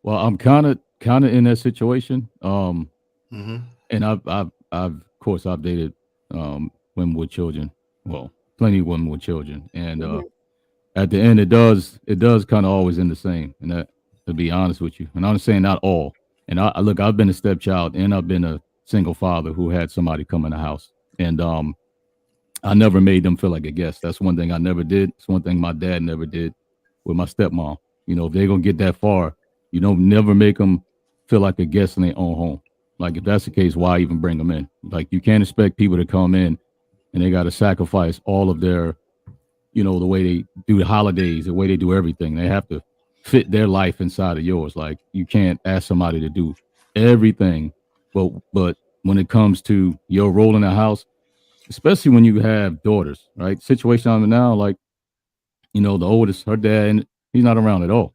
I'm kind of in that situation. And I've of course I've dated women with children. Well, plenty of women with children, and at the end it does kind of always end the same. And that, to be honest with you, and I'm saying not all. And I look, I've been a stepchild and I've been a single father who had somebody come in the house, and I never made them feel like a guest. That's one thing I never did. It's one thing my dad never did with my stepmom. You know, if they're gonna get that far, you don't never make them feel like a guest in their own home. Like, if that's the case, why even bring them in? Like, you can't expect people to come in and they got to sacrifice all of their, you know, the way they do the holidays, the way they do everything. They have to fit their life inside of yours. Like, you can't ask somebody to do everything. But when it comes to your role in the house, especially when you have daughters, right? Situation I'm in now, like, you know, the oldest, her dad, he's not around at all.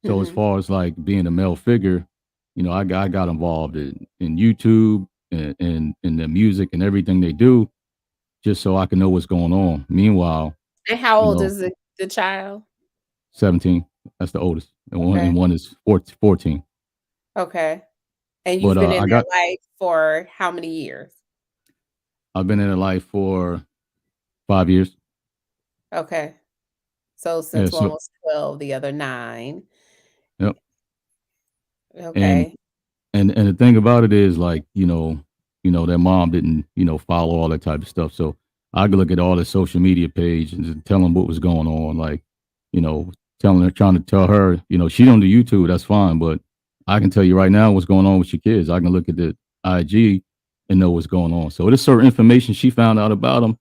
So as far as like being a male figure, you know, I got involved in YouTube and in the music and everything they do, just so I can know what's going on. Meanwhile, and how old is the child? 17. That's the oldest, and one is 14. Okay, and you've been in their life for how many years? I've been in their life for 5 years. Okay, so since one was 12, the other 9. Yep. Okay. And the thing about it is, like, you know, their mom didn't, you know, follow all that type of stuff. So I could look at all the social media page and just tell them what was going on. Like, you know, trying to tell her, you know, she don't do YouTube, that's fine. But I can tell you right now what's going on with your kids. I can look at the IG and know what's going on. So there's certain information she found out about them.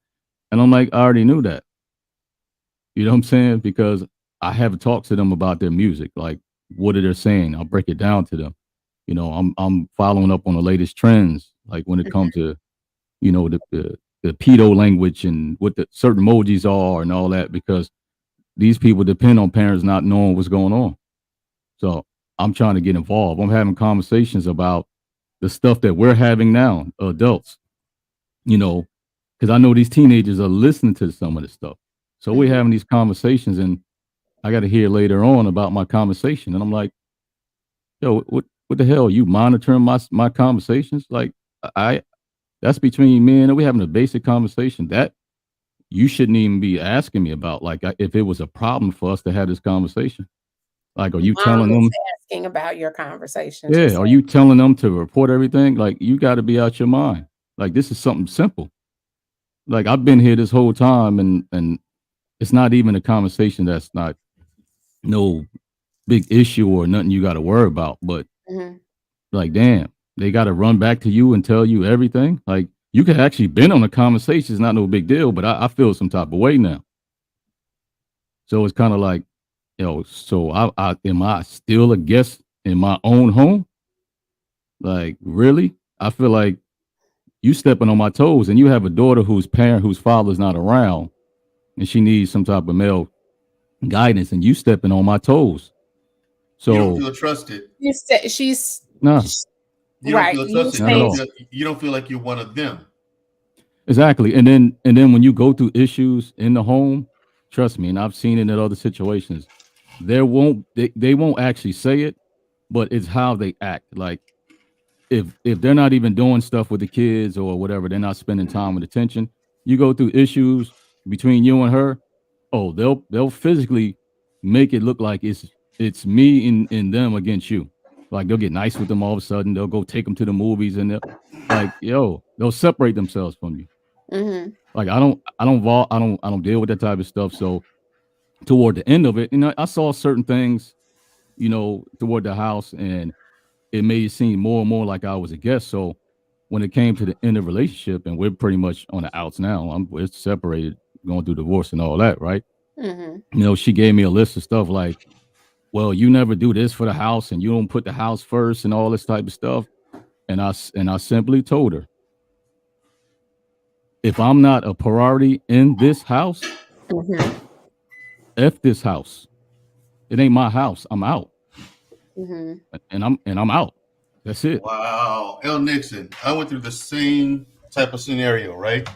And I'm like, I already knew that. You know what I'm saying? Because I haven't talked to them about their music. Like, what are they saying? I'll break it down to them. You know, I'm following up on the latest trends, like when it comes to, you know, the pedo language and what the certain emojis are and all that, because these people depend on parents not knowing what's going on. So I'm trying to get involved. I'm having conversations about the stuff that we're having now, adults, you know, because I know these teenagers are listening to some of this stuff. So we're having these conversations, and I got to hear later on about my conversation. And I'm like, yo, what the hell? You monitoring my conversations? Like, that's between me and we're having a basic conversation that you shouldn't even be asking me about like if it was a problem for us to have this conversation. Like, are you telling them asking about your conversation? Yeah, are you telling them to report everything? Like, you got to be out your mind. Like, this is something simple. Like, I've been here this whole time, and it's not even a conversation that's not no big issue or nothing you got to worry about. But like, damn, they got to run back to you and tell you everything. Like, you could actually been on a conversation. It's not no big deal, but I feel some type of way now. So it's kind of like, so I am I still a guest in my own home? Like, really? I feel like you stepping on my toes, and you have a daughter whose father's not around, and she needs some type of male guidance, and you stepping on my toes. So you don't feel trusted. She's no. You don't right. feel trusted. You don't feel like you're one of them. Exactly. And then when you go through issues in the home, trust me, and I've seen it in other situations, they won't actually say it, but it's how they act. Like, if they're not even doing stuff with the kids or whatever, they're not spending time with attention. You go through issues between you and her, they'll physically make it look like it's me and them against you. Like, they'll get nice with them all of a sudden. They'll go take them to the movies, and they'll separate themselves from you. Like, I don't deal with that type of stuff. So toward the end of it, I saw certain things, toward the house, and it made it seem more and more like I was a guest. So when it came to the end of the relationship, and we're pretty much on the outs now, we're separated, going through divorce and all that, right? She gave me a list of stuff like, well, you never do this for the house, and you don't put the house first, and all this type of stuff. And I simply told her, if I'm not a priority in this house, F this house. It ain't my house. I'm out. And I'm out. That's it. Wow. L. Nixon, I went through the same type of scenario, right?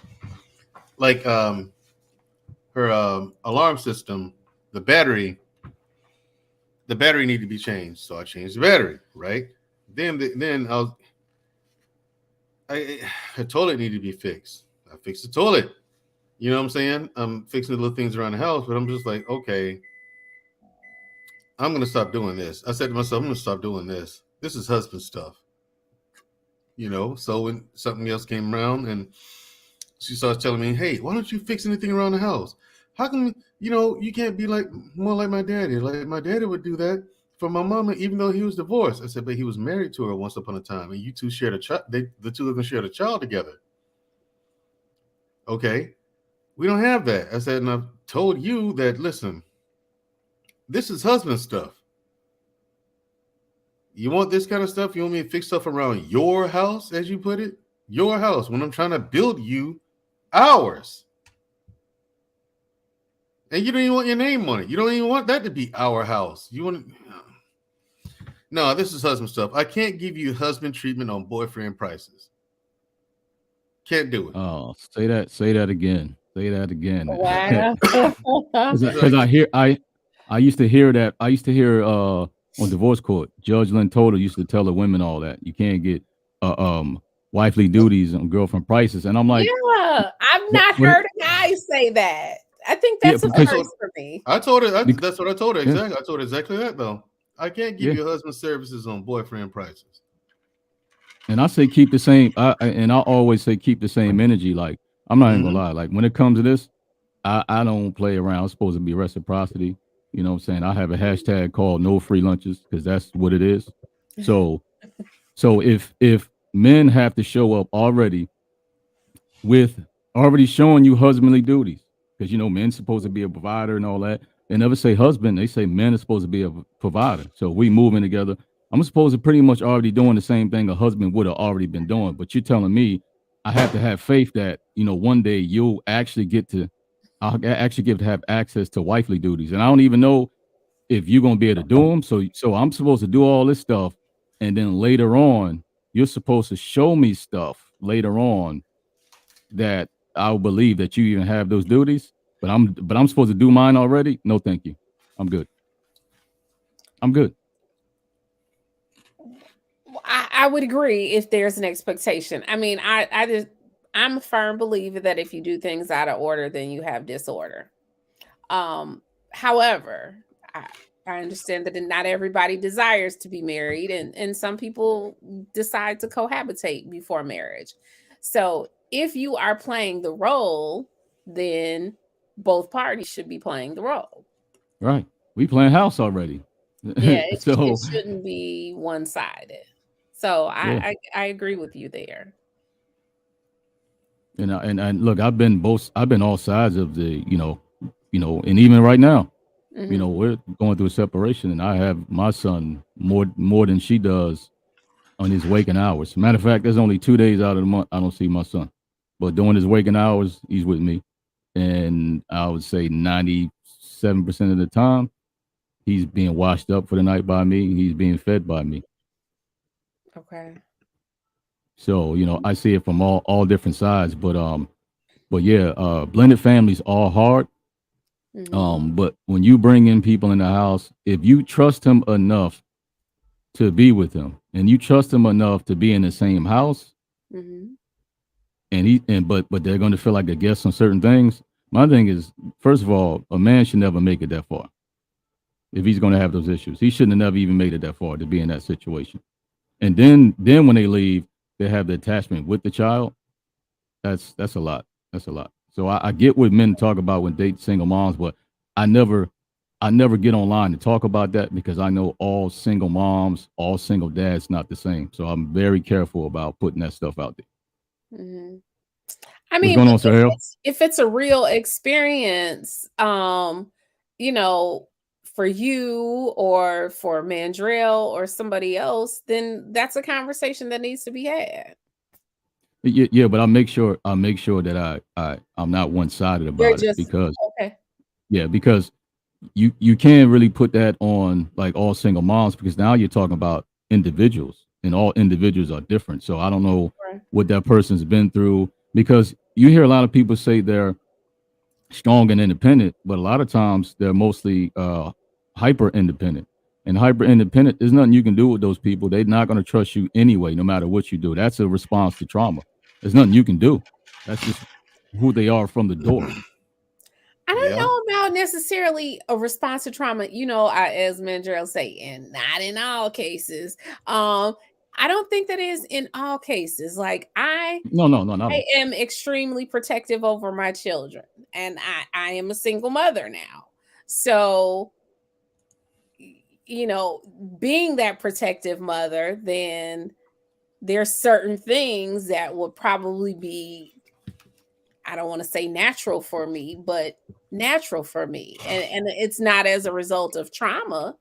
Like her alarm system, the battery needed to be changed. So I changed the battery, right? Then her toilet needed to be fixed. I fixed the toilet. You know what I'm saying? I'm fixing the little things around the house, but I'm just like, okay, I'm going to stop doing this. I said to myself, I'm going to stop doing this. This is husband stuff. So when something else came around and she starts telling me, hey, why don't you fix anything around the house? How come, you can't be more like my daddy? Like, my daddy would do that for my mama, even though he was divorced. I said, but he was married to her once upon a time, and you two shared a child. The two of them shared a child together. Okay. We don't have that. I said, and I've told you that, listen, this is husband stuff. You want this kind of stuff? You want me to fix stuff around your house, as you put it? Your house, when I'm trying to build you ours. And you don't even want your name on it. You don't even want that to be our house. You want to... No, this is husband stuff. I can't give you husband treatment on boyfriend prices. Can't do it. Oh, say that again. Say that again. Wow. Because I used to hear that. I used to hear on divorce court, Judge Lynn Total used to tell the women all that. You can't get wifely duties on girlfriend prices. And I'm like, yeah, I've not heard a guy say that. I think that's a first for me. I told her, that's what I told her. Exactly. I told her exactly that, though. I can't give you husband services on boyfriend prices. And I say keep the same. I always say keep the same energy. Like, I'm not even gonna lie. Like, when it comes to this, I don't play around. It's supposed to be reciprocity. You know what I'm saying? I have a hashtag called no free lunches because that's what it is. So if men have to show up already with already showing you husbandly duties, because men's supposed to be a provider and all that. They never say husband. They say men are supposed to be a provider. So we moving together. I'm supposed to pretty much already doing the same thing a husband would have already been doing. But you're telling me I have to have faith that, one day I'll actually get to have access to wifely duties. And I don't even know if you're going to be able to do them. So I'm supposed to do all this stuff. And then later on, you're supposed to show me stuff later on that I'll believe that you even have those duties. But I'm supposed to do mine already? No, thank you. I'm good. I would agree if there's an expectation. I mean, I'm a firm believer that if you do things out of order, then you have disorder. However, I understand that not everybody desires to be married, and some people decide to cohabitate before marriage. So if you are playing the role, then both parties should be playing the role. Right. We playing house already. Yeah, it So shouldn't be one-sided. So yeah. I agree with you there. And look, I've been all sides of the, and even right now, Mhm. we're going through a separation, and I have my son more than she does on his waking hours. Matter of fact, there's only 2 days out of the month I don't see my son, but during his waking hours, he's with me, and I would say 97% of the time, he's being washed up for the night by me. He's being fed by me. Okay. So I see it from all different sides, but yeah, blended families are hard. But when you bring in people in the house, if you trust him enough to be with him, and you trust him enough to be in the same house, but they're going to feel like a guest on certain things. My thing is, first of all, a man should never make it that far. If he's going to have those issues, he shouldn't have never even made it that far to be in that situation. And then when they leave, they have the attachment with the child. That's a lot. That's a lot. So I get what men talk about when date single moms, but I never get online to talk about that because I know all single moms, all single dads not the same. So I'm very careful about putting that stuff out there. I What's mean, going on, Sir Hale? if it's a real experience, for you or for Mandrell or somebody else, then that's a conversation that needs to be had. Yeah, but I'll make sure that I'm not one-sided about it because okay. Yeah, because you can't really put that on like all single moms because now you're talking about individuals and all individuals are different. So I don't know what that person's been through because you hear a lot of people say they're strong and independent, but a lot of times they're mostly hyper independent. And hyper independent, there's nothing you can do with those people. They're not going to trust you anyway, no matter what you do. That's a response to trauma. There's nothing you can do. That's just who they are from the door. I don't know about necessarily a response to trauma. As Mandrell say, and not in all cases. I don't think that is in all cases. Like No. I am extremely protective over my children, and I am a single mother now. So, being that protective mother, then there's certain things that would probably be, I don't want to say natural for me, but natural for me. And it's not as a result of trauma.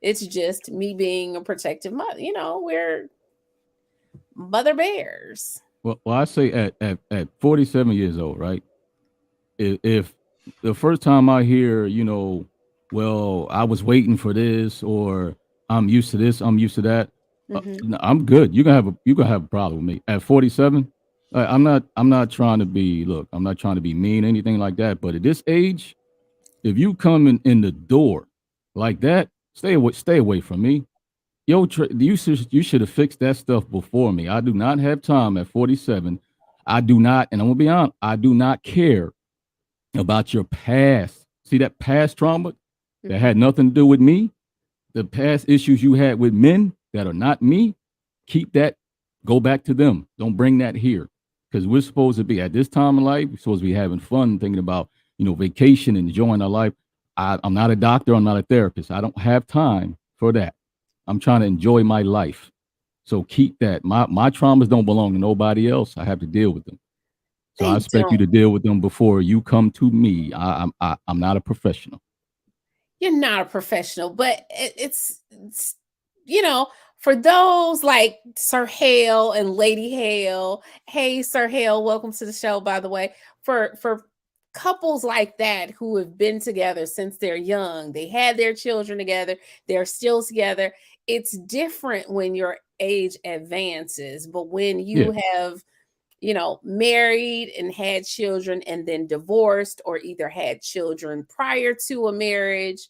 It's just me being a protective mother. We're mother bears. Well, I say at 47 years old, right? If the first time I hear, well, I was waiting for this, or I'm used to this, I'm used to that, I'm good. You gonna have a problem with me at 47. I'm not trying to be. Look, I'm not trying to be mean, anything like that. But at this age, if you come in the door like that, stay away from me. Yo, you should have fixed that stuff before me. I do not have time at 47. I do not, and I'm gonna be honest, I do not care about your past. See that past trauma that had nothing to do with me, the past issues you had with men that are not me, keep that, go back to them. Don't bring that here. Because we're supposed to be at this time in life, we're supposed to be having fun, thinking about, vacation and enjoying our life. I'm not a doctor, I'm not a therapist. I don't have time for that. I'm trying to enjoy my life. So keep that. My traumas don't belong to nobody else. I have to deal with them. So I expect you to deal with them before you come to me. I'm not a professional. You're not a professional, but it's for those like Sir Hale and Lady Hale. Hey, Sir Hale, welcome to the show, by the way. For couples like that who have been together since they're young, they had their children together, they're still together. It's different when your age advances, but when you have married and had children and then divorced, or either had children prior to a marriage,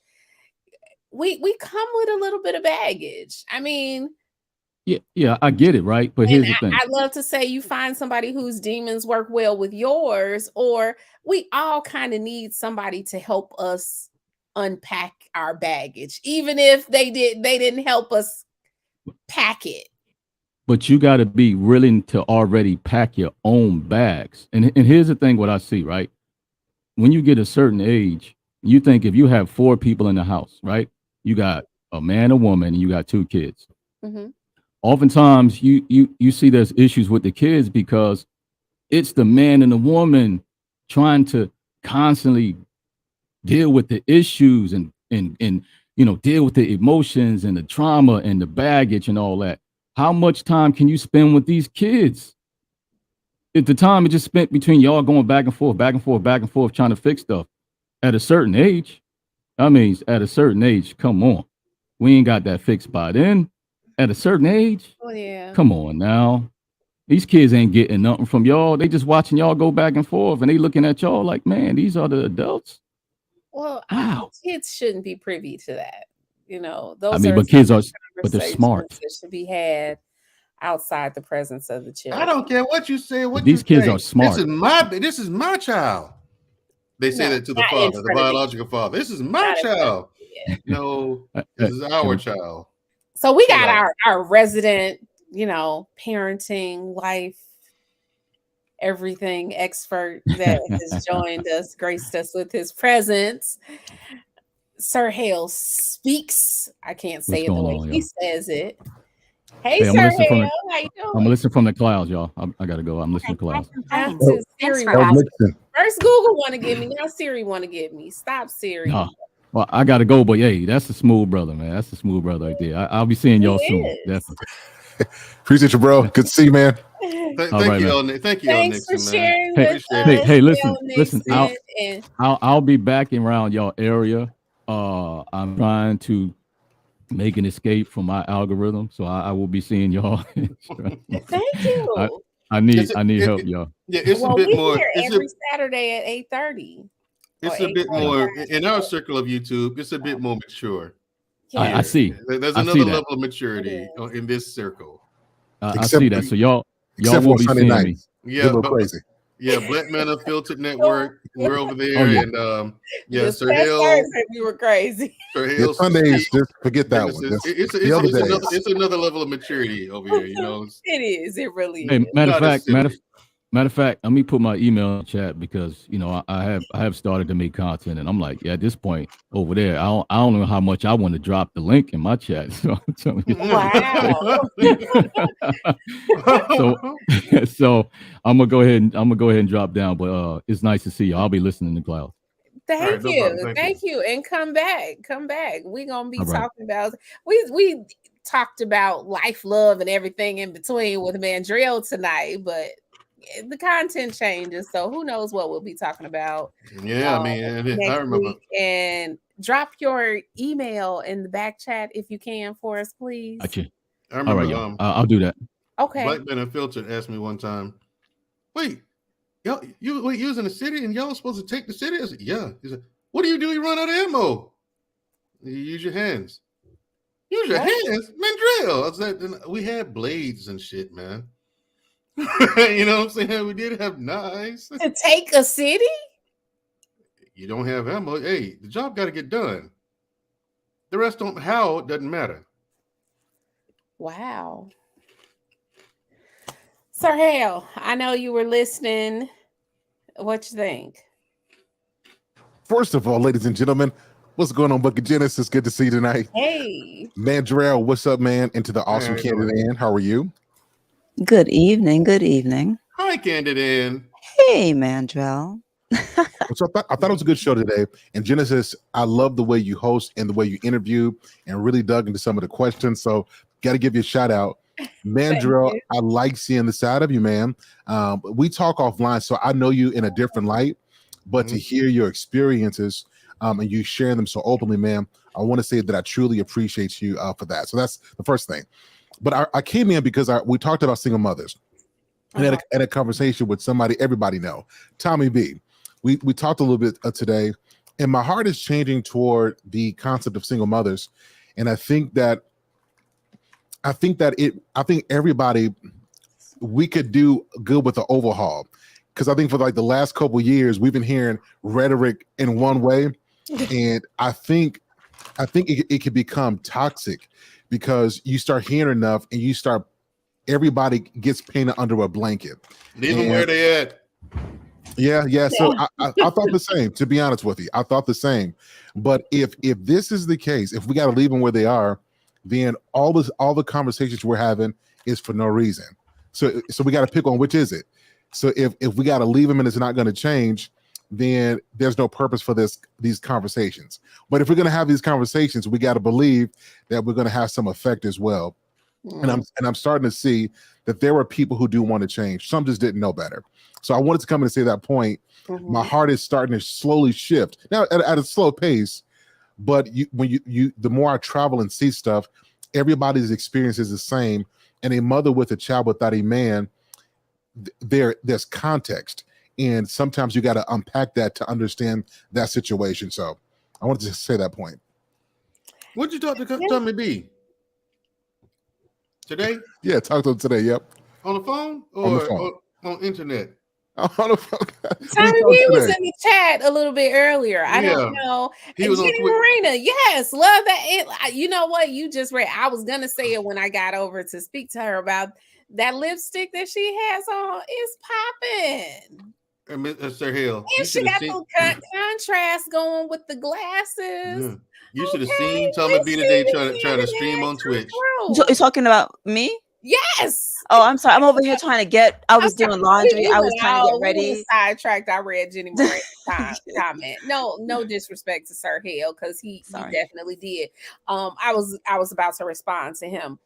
we come with a little bit of baggage. I mean, Yeah, I get it, right? But And here's the thing. I love to say you find somebody whose demons work well with yours, or we all kind of need somebody to help us unpack our baggage, even if they didn't help us pack it. But you got to be willing to already pack your own bags. And here's the thing: what I see, right? When you get a certain age, you think if you have 4 people in the house, right? You got a man, a woman, and you got 2 kids. Mm-hmm. Oftentimes, you see there's issues with the kids because it's the man and the woman trying to constantly deal with the issues and deal with the emotions and the trauma and the baggage and all that. How much time can you spend with these kids? If the time is just spent between y'all going back and forth, trying to fix stuff at a certain age, come on. We ain't got that fixed by then. At a certain age, Oh yeah. come on now. These kids ain't getting nothing from y'all. They just watching y'all go back and forth and they looking at y'all like, man, these are the adults. Well, Wow. Kids shouldn't be privy to that. Those but kids are, but they're conversations smart. that should be had outside the presence of the children. I don't care what you say. What these kids are smart. This is my child. They say that to the father, the biological father. This is my child. No, this is our child. So we got our resident, parenting, life, everything expert that has joined us, graced us with his presence. Sir Hale speaks. I can't say it the way he says it. Hey, Sir Hale, how you doing? I'm listening from the clouds, y'all. I gotta go. I'm listening to clouds. First Google want to get me. Now Siri want to get me. Stop, Siri. No. Well, I gotta go, but hey, that's a smooth brother, man. That's a smooth brother right there. I'll be seeing y'all soon. Definitely. Appreciate you, bro. Good to see you, man. Thank you, Thanks for sharing with us. Hey, listen. I'll be back around y'all area. I'm trying to make an escape from my algorithm, so I will be seeing y'all. Thank you. I need help, y'all. Yeah, it's a bit more. Every Saturday at 8:30. It's a bit more in our circle of YouTube. It's a bit more mature. I see. There's another level of maturity in this circle. I see that. So y'all will be seeing me. Yeah, but crazy. Yeah, Black Men Unfiltered Network. We're over there, and Sir Hale. We were crazy. Sir Hale. Sundays, just forget that one. It's another level of maturity over here. It is. It really is. Hey, matter of fact, let me put my email in the chat because I have started to make content, and I'm like, yeah, at this point over there, I don't know how much I want to drop the link in my chat. So I'm telling you. Wow. so I'm gonna go ahead and drop down. But it's nice to see you. I'll be listening to cloud. Thank you, and come back. We're gonna be talking about we talked about life, love, and everything in between with Mandrell tonight, but the content changes, so who knows what we'll be talking about. Yeah, I remember. And drop your email in the back chat if you can for us, please. Gotcha. I remember. All right, I'll do that. Okay. Black Men Unfiltered asked me one time, "Wait, you was in the city and y'all supposed to take the city?" I said, "Yeah." He said, "What do? You run out of ammo? You use your hands. Use your hands, Mandrell." I was like, "We had blades and shit, man." You know what I'm saying? We did have knives to take a city. You don't have ammo. Hey, the job got to get done. The rest don't. How it doesn't matter. Wow. Sir Hale, I know you were listening. What you think? First of all, ladies and gentlemen, what's going on, Book of Genesis? Good to see you tonight. Hey. Mandrell, what's up, man? And to the awesome Candid Ann, how are you? Good evening. Hi, Candid Ann. Hey, Mandrell. So I thought it was a good show today. And Genesis, I love the way you host and the way you interview and really dug into some of the questions. So got to give you a shout out. Mandrell, I like seeing the side of you, man. We talk offline, so I know you in a different light, but to hear your experiences and you sharing them so openly, man, I want to say that I truly appreciate you for that. So that's the first thing. But I came in because we talked about single mothers. And had a conversation with somebody everybody know, Tommy B. We talked a little bit today, and my heart is changing toward the concept of single mothers. And I think that I think everybody, we could do good with the overhaul, because I think for like the last couple of years we've been hearing rhetoric in one way, and I think it could become toxic because you start hearing enough and everybody gets painted under a blanket. Leave them where they at. Yeah. So I thought the same, to be honest with you. I thought the same. But if this is the case, if we got to leave them where they are, then all the conversations we're having is for no reason. So we got to pick on which is it. So if we got to leave them and it's not going to change, then there's no purpose for these conversations. But if we're going to have these conversations, we got to believe that we're going to have some effect as well. And I'm starting to see that there are people who do want to change. Some just didn't know better. So I wanted to come in and say that point. My heart is starting to slowly shift now at a slow pace. But the more I travel and see stuff, everybody's experience is the same. And a mother with a child without a man, there's context. And sometimes you got to unpack that to understand that situation. So I wanted to say that point. What'd you talk to Tommy B? Today? Yeah, talk to him today. Yep. On the phone or on the phone. on internet? On the phone. Tommy B was in the chat a little bit earlier. I don't know. He was Jenny on Marina, yes, love that. You know what? You just read. I was gonna say it when I got over to speak to her about that lipstick that she has on. Is popping. And Mr. Hill. And she got the contrast going with the glasses. Yeah. You should have seen Tommy B today trying to stream on Twitch. So you're talking about me? Yes. Oh, I'm sorry. I'm over here trying to get. I was doing laundry. I was trying to get ready. Sidetracked. I read Jenny Marina's comment. No disrespect to Sir Hill, because he definitely did. I was about to respond to him.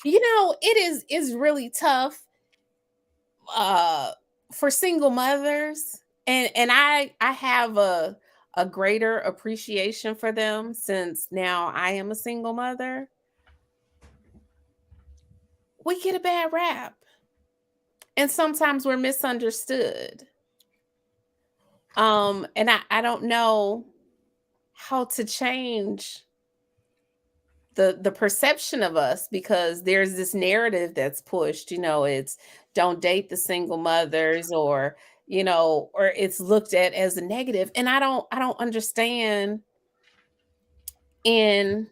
You know, it's really tough for single mothers, and I have a greater appreciation for them since now I am a single mother. We get a bad rap, and sometimes we're misunderstood. And I don't know how to change the perception of us, because there's this narrative that's pushed, it's don't date the single mothers, or or it's looked at as a negative. And I don't understand. And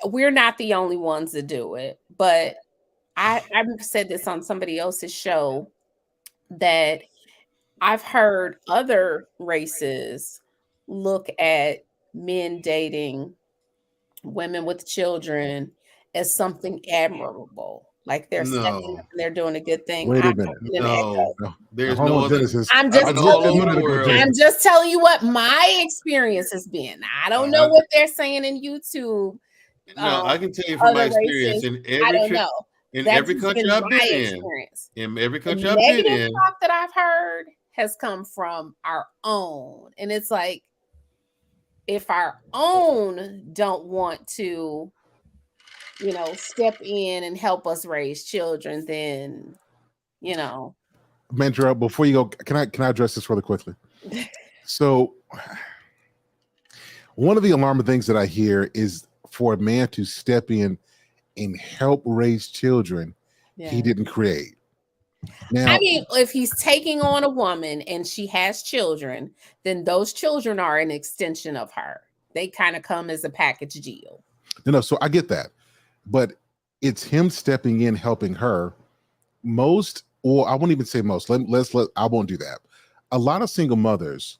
we're not the only ones that do it, but I've said this on somebody else's show, that I've heard other races look at men dating women with children as something admirable. Like they're stepping up and they're doing a good thing. Wait a minute. No. There's no other. I'm just telling you what my experience has been. I don't know what they're saying in YouTube. No, I can tell you from my experience in every country I've been in every country I've been in, talk that I've heard has come from our own. And it's like, if our own don't want to, step in and help us raise children, then, Mandrell, before you go, can I address this really quickly? So one of the alarming things that I hear is for a man to step in and help raise children he didn't create. Now, I mean, if he's taking on a woman and she has children, then those children are an extension of her. They kind of come as a package deal. No, so I get that. But it's him stepping in, helping her. Most, or I won't even say most. I won't do that. A lot of single mothers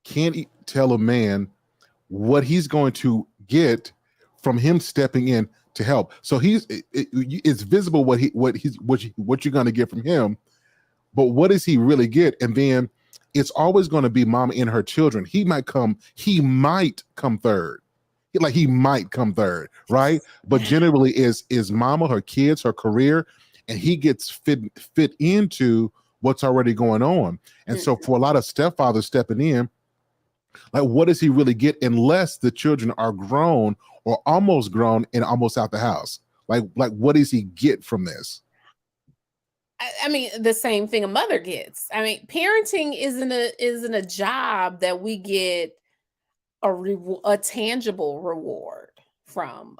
can't tell a man what he's going to get from him stepping in to help. So it's visible what you're going to get from him, but what does he really get? And then it's always going to be mama and her children. He might come third. Like he might come third, right? But generally is mama, her kids, her career, and he gets fit into what's already going on. And so for a lot of stepfathers stepping in, like what does he really get unless the children are grown or almost grown and almost out the house? Like what does he get from this? I mean, the same thing a mother gets. I mean, parenting isn't a job that we get a tangible reward from.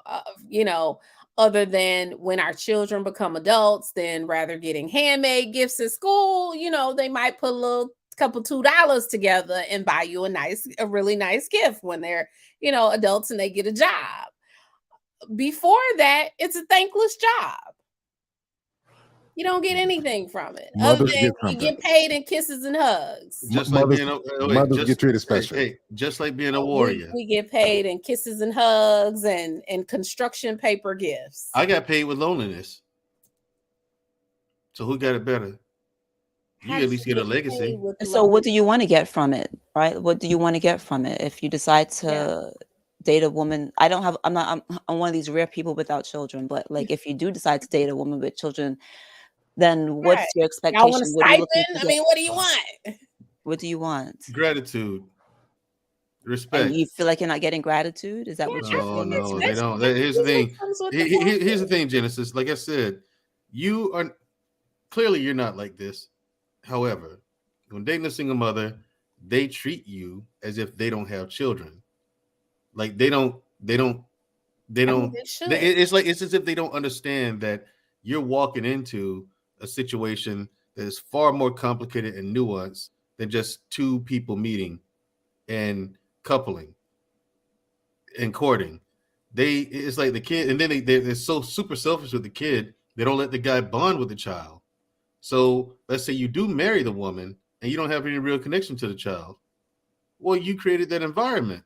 other than when our children become adults, then rather getting handmade gifts at school, they might put a little couple $2 together and buy you a really nice gift when they're, adults and they get a job. Before that, it's a thankless job. You don't get anything from it. Mothers other than get you something. get paid in kisses and hugs. Just like Mothers, being a mothers get treated special. just like being a warrior. We get paid in kisses and hugs and construction paper gifts. I got paid with loneliness. So who got it better? You at least get a legacy. So what do you want to get from it, right? What do you want to get from it if you decide to date a woman? I'm one of these rare people without children, but like if you do decide to date a woman with children, then what's your expectation? Y'all want a stipend? What do you want? What do you want? Gratitude. Respect. And you feel like you're not getting gratitude? Is that what you're feeling? No, they don't. Here's the thing. Here's the thing, Genesis. Like I said, you are clearly you're not like this. However, when dating a single mother, they treat you as if they don't have children. Like they don't. It's as if they don't understand that you're walking into a situation that is far more complicated and nuanced than just two people meeting and coupling and courting. It's like the kid, and then they're so super selfish with the kid, they don't let the guy bond with the child. So let's say you do marry the woman and you don't have any real connection to the child. Well, you created that environment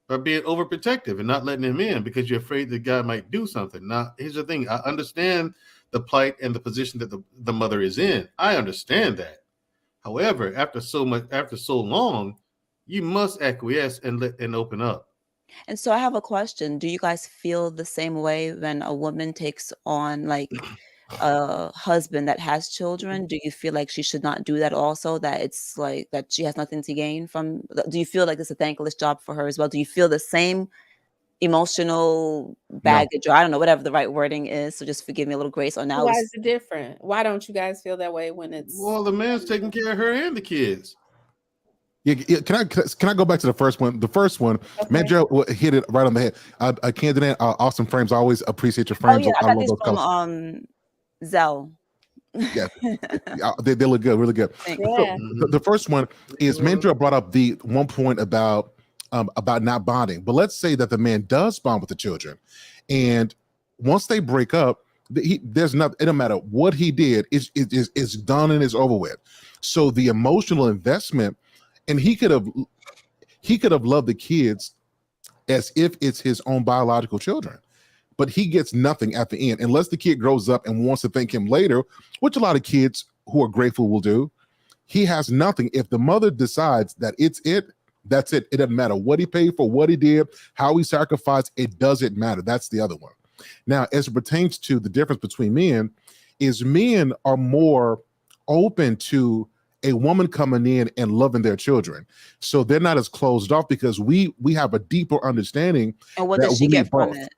by being overprotective and not letting him in because you're afraid the guy might do something. Now, here's the thing. I understand the plight and the position that the mother is in. I understand that. However, after so long, you must acquiesce and open up. And so I have a question. Do you guys feel the same way when a woman takes on like a husband that has children? Do you feel like she should not do that also, that it's like that she has nothing to gain from? Do you feel like it's a thankless job for her as well? Do you feel the same emotional baggage, or I don't know, whatever the right wording is? So just forgive me a little grace on that. Why is it different? Why don't you guys feel that way when it's... Well, the man's taking care of her and the kids. Yeah, can I go back to the first one? The first one, okay. Mandrell hit it right on the head. A candidate, awesome frames. I always appreciate your frames. Oh yeah, I got these from Zell. Yeah, they look good, really good. Yeah. So, the first one is Mandrell brought up the one point about not bonding. But let's say that the man does bond with the children, and once they break up, there's nothing. It don't matter what he did. It's done and it's over with. So the emotional investment, and he could have loved the kids as if it's his own biological children, but he gets nothing at the end unless the kid grows up and wants to thank him later, which a lot of kids who are grateful will do. He has nothing. If the mother decides that that's it. It doesn't matter what he paid for, what he did, how he sacrificed. It doesn't matter. That's the other one. Now, as it pertains to the difference between men, is men are more open to a woman coming in and loving their children. So they're not as closed off because we have a deeper understanding. And what does she get from it?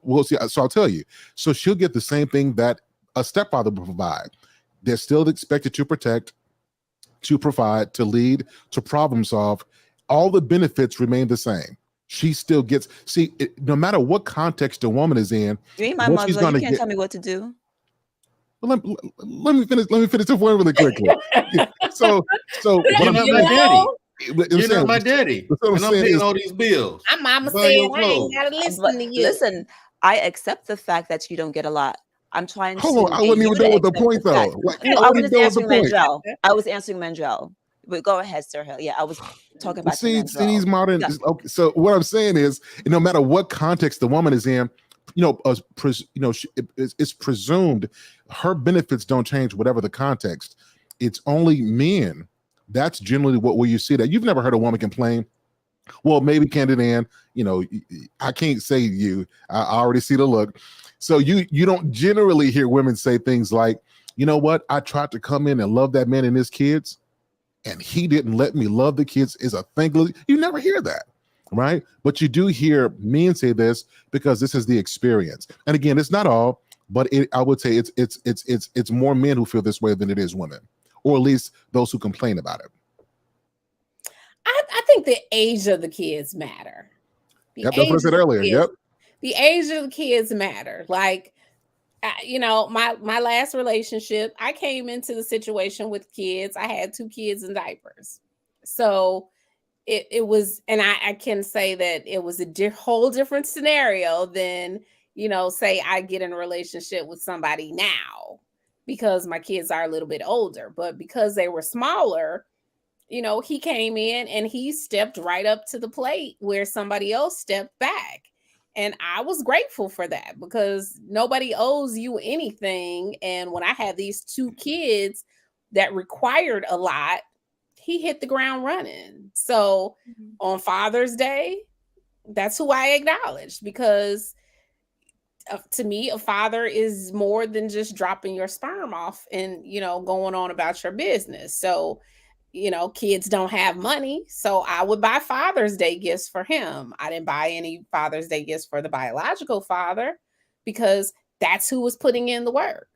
Well, see, so I'll tell you. So she'll get the same thing that a stepfather will provide. They're still expected to protect, to provide, to lead, to problem solve. All the benefits remain the same. She still gets, no matter what context a woman is in. You ain't my mother. You can't tell me what to do. Well, let me finish the point really quickly. So you're not my daddy. You're not my daddy. And I'm paying all these bills. My mama said I ain't gotta listen to you. Listen, I accept the fact that you don't get a lot. I'm trying to. Hold on, I wasn't even done with the point though. I was just answering Mandrell. I was answering Mandrell. But go ahead, Sir Hill. Yeah, I was talking about. See these modern. Yeah. Okay, so what I'm saying is, no matter what context the woman is in, it's presumed her benefits don't change whatever the context. It's only men. That's generally where you see that. You've never heard a woman complain. Well, maybe Candid Ann, I can't say you. I already see the look. So you don't generally hear women say things like, you know what? I tried to come in and love that man and his kids, and he didn't let me love the kids. Is a thing. You never hear that. Right? But you do hear men say this because this is the experience. And again, it's not all, but I would say it's more men who feel this way than it is women, or at least those who complain about it. I think the age of the kids matter. That's what I said earlier. Yep. the age of the kids matter. Like, you know, my last relationship, I came into the situation with kids. I had 2 kids in diapers. So it was, and I can say that it was a whole different scenario than, you know, say I get in a relationship with somebody now because my kids are a little bit older, but because they were smaller, you know, he came in and he stepped right up to the plate where somebody else stepped back. And I was grateful for that because nobody owes you anything. And when I had these 2 kids that required a lot, he hit the ground running. So on Father's Day, that's who I acknowledged because to me, a father is more than just dropping your sperm off and, you know, going on about your business. So, you know, kids don't have money. So I would buy Father's Day gifts for him. I didn't buy any Father's Day gifts for the biological father because that's who was putting in the work.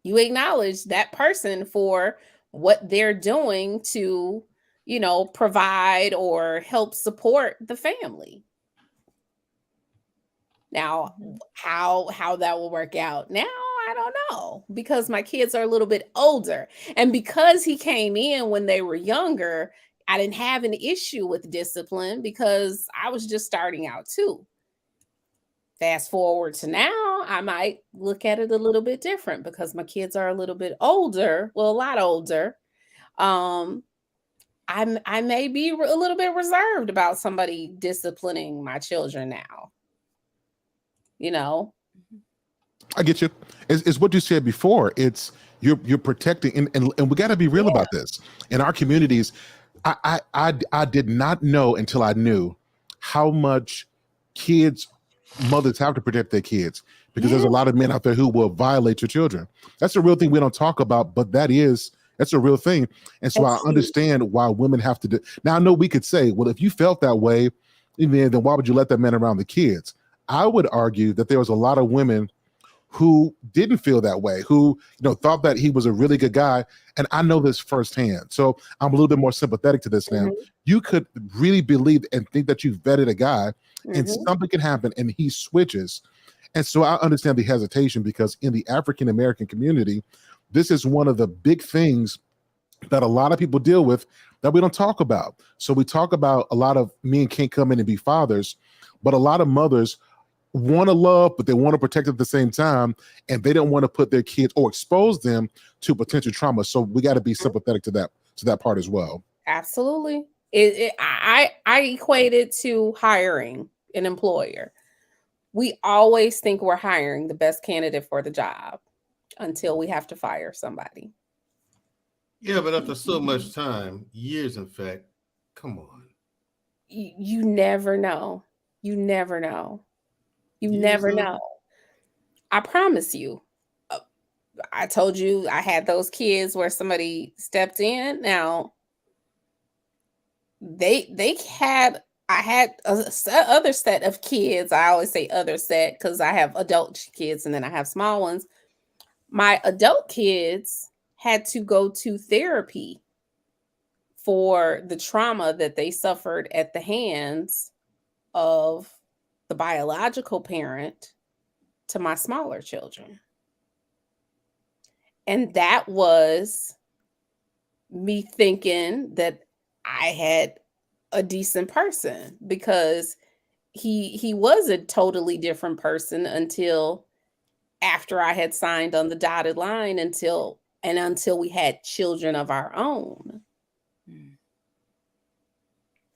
You acknowledge that person for what they're doing to, you know, provide or help support the family. Now, how that will work out now, I don't know, because my kids are a little bit older. And because he came in when they were younger, I didn't have an issue with discipline because I was just starting out too. Fast forward to now, I might look at it a little bit different because my kids are a little bit older, well, a lot older. I may be a little bit reserved about somebody disciplining my children now. You know, I get you. It's what you said before. It's you're protecting, and we got to be real about this. In our communities, I did not know until I knew how much mothers have to protect their kids because there's a lot of men out there who will violate your children. That's a real thing we don't talk about, but that's a real thing. And so I understand why women have to do. Now I know we could say, well, if you felt that way, then why would you let that man around the kids? I would argue that there was a lot of women who didn't feel that way, who, you know, thought that he was a really good guy. And I know this firsthand. So I'm a little bit more sympathetic to this now. You could really believe and think that you've vetted a guy and something can happen and he switches. And so I understand the hesitation because in the African-American community, this is one of the big things that a lot of people deal with that we don't talk about. So we talk about a lot of men can't come in and be fathers, but a lot of mothers want to love, but they want to protect at the same time, and they don't want to put their kids or expose them to potential trauma. So we got to be sympathetic to that part as well. Absolutely. I equate it to hiring an employer. We always think we're hiring the best candidate for the job until we have to fire somebody. Yeah, but after so much time, years, in fact, come on. You never know. You never know. You never know. I promise you. I told you I had those kids where somebody stepped in. Now, I had other set of kids. I always say other set because I have adult kids and then I have small ones. My adult kids had to go to therapy for the trauma that they suffered at the hands of the biological parent to my smaller children. And that was me thinking that I had a decent person because he was a totally different person until after I had signed on the dotted line until we had children of our own.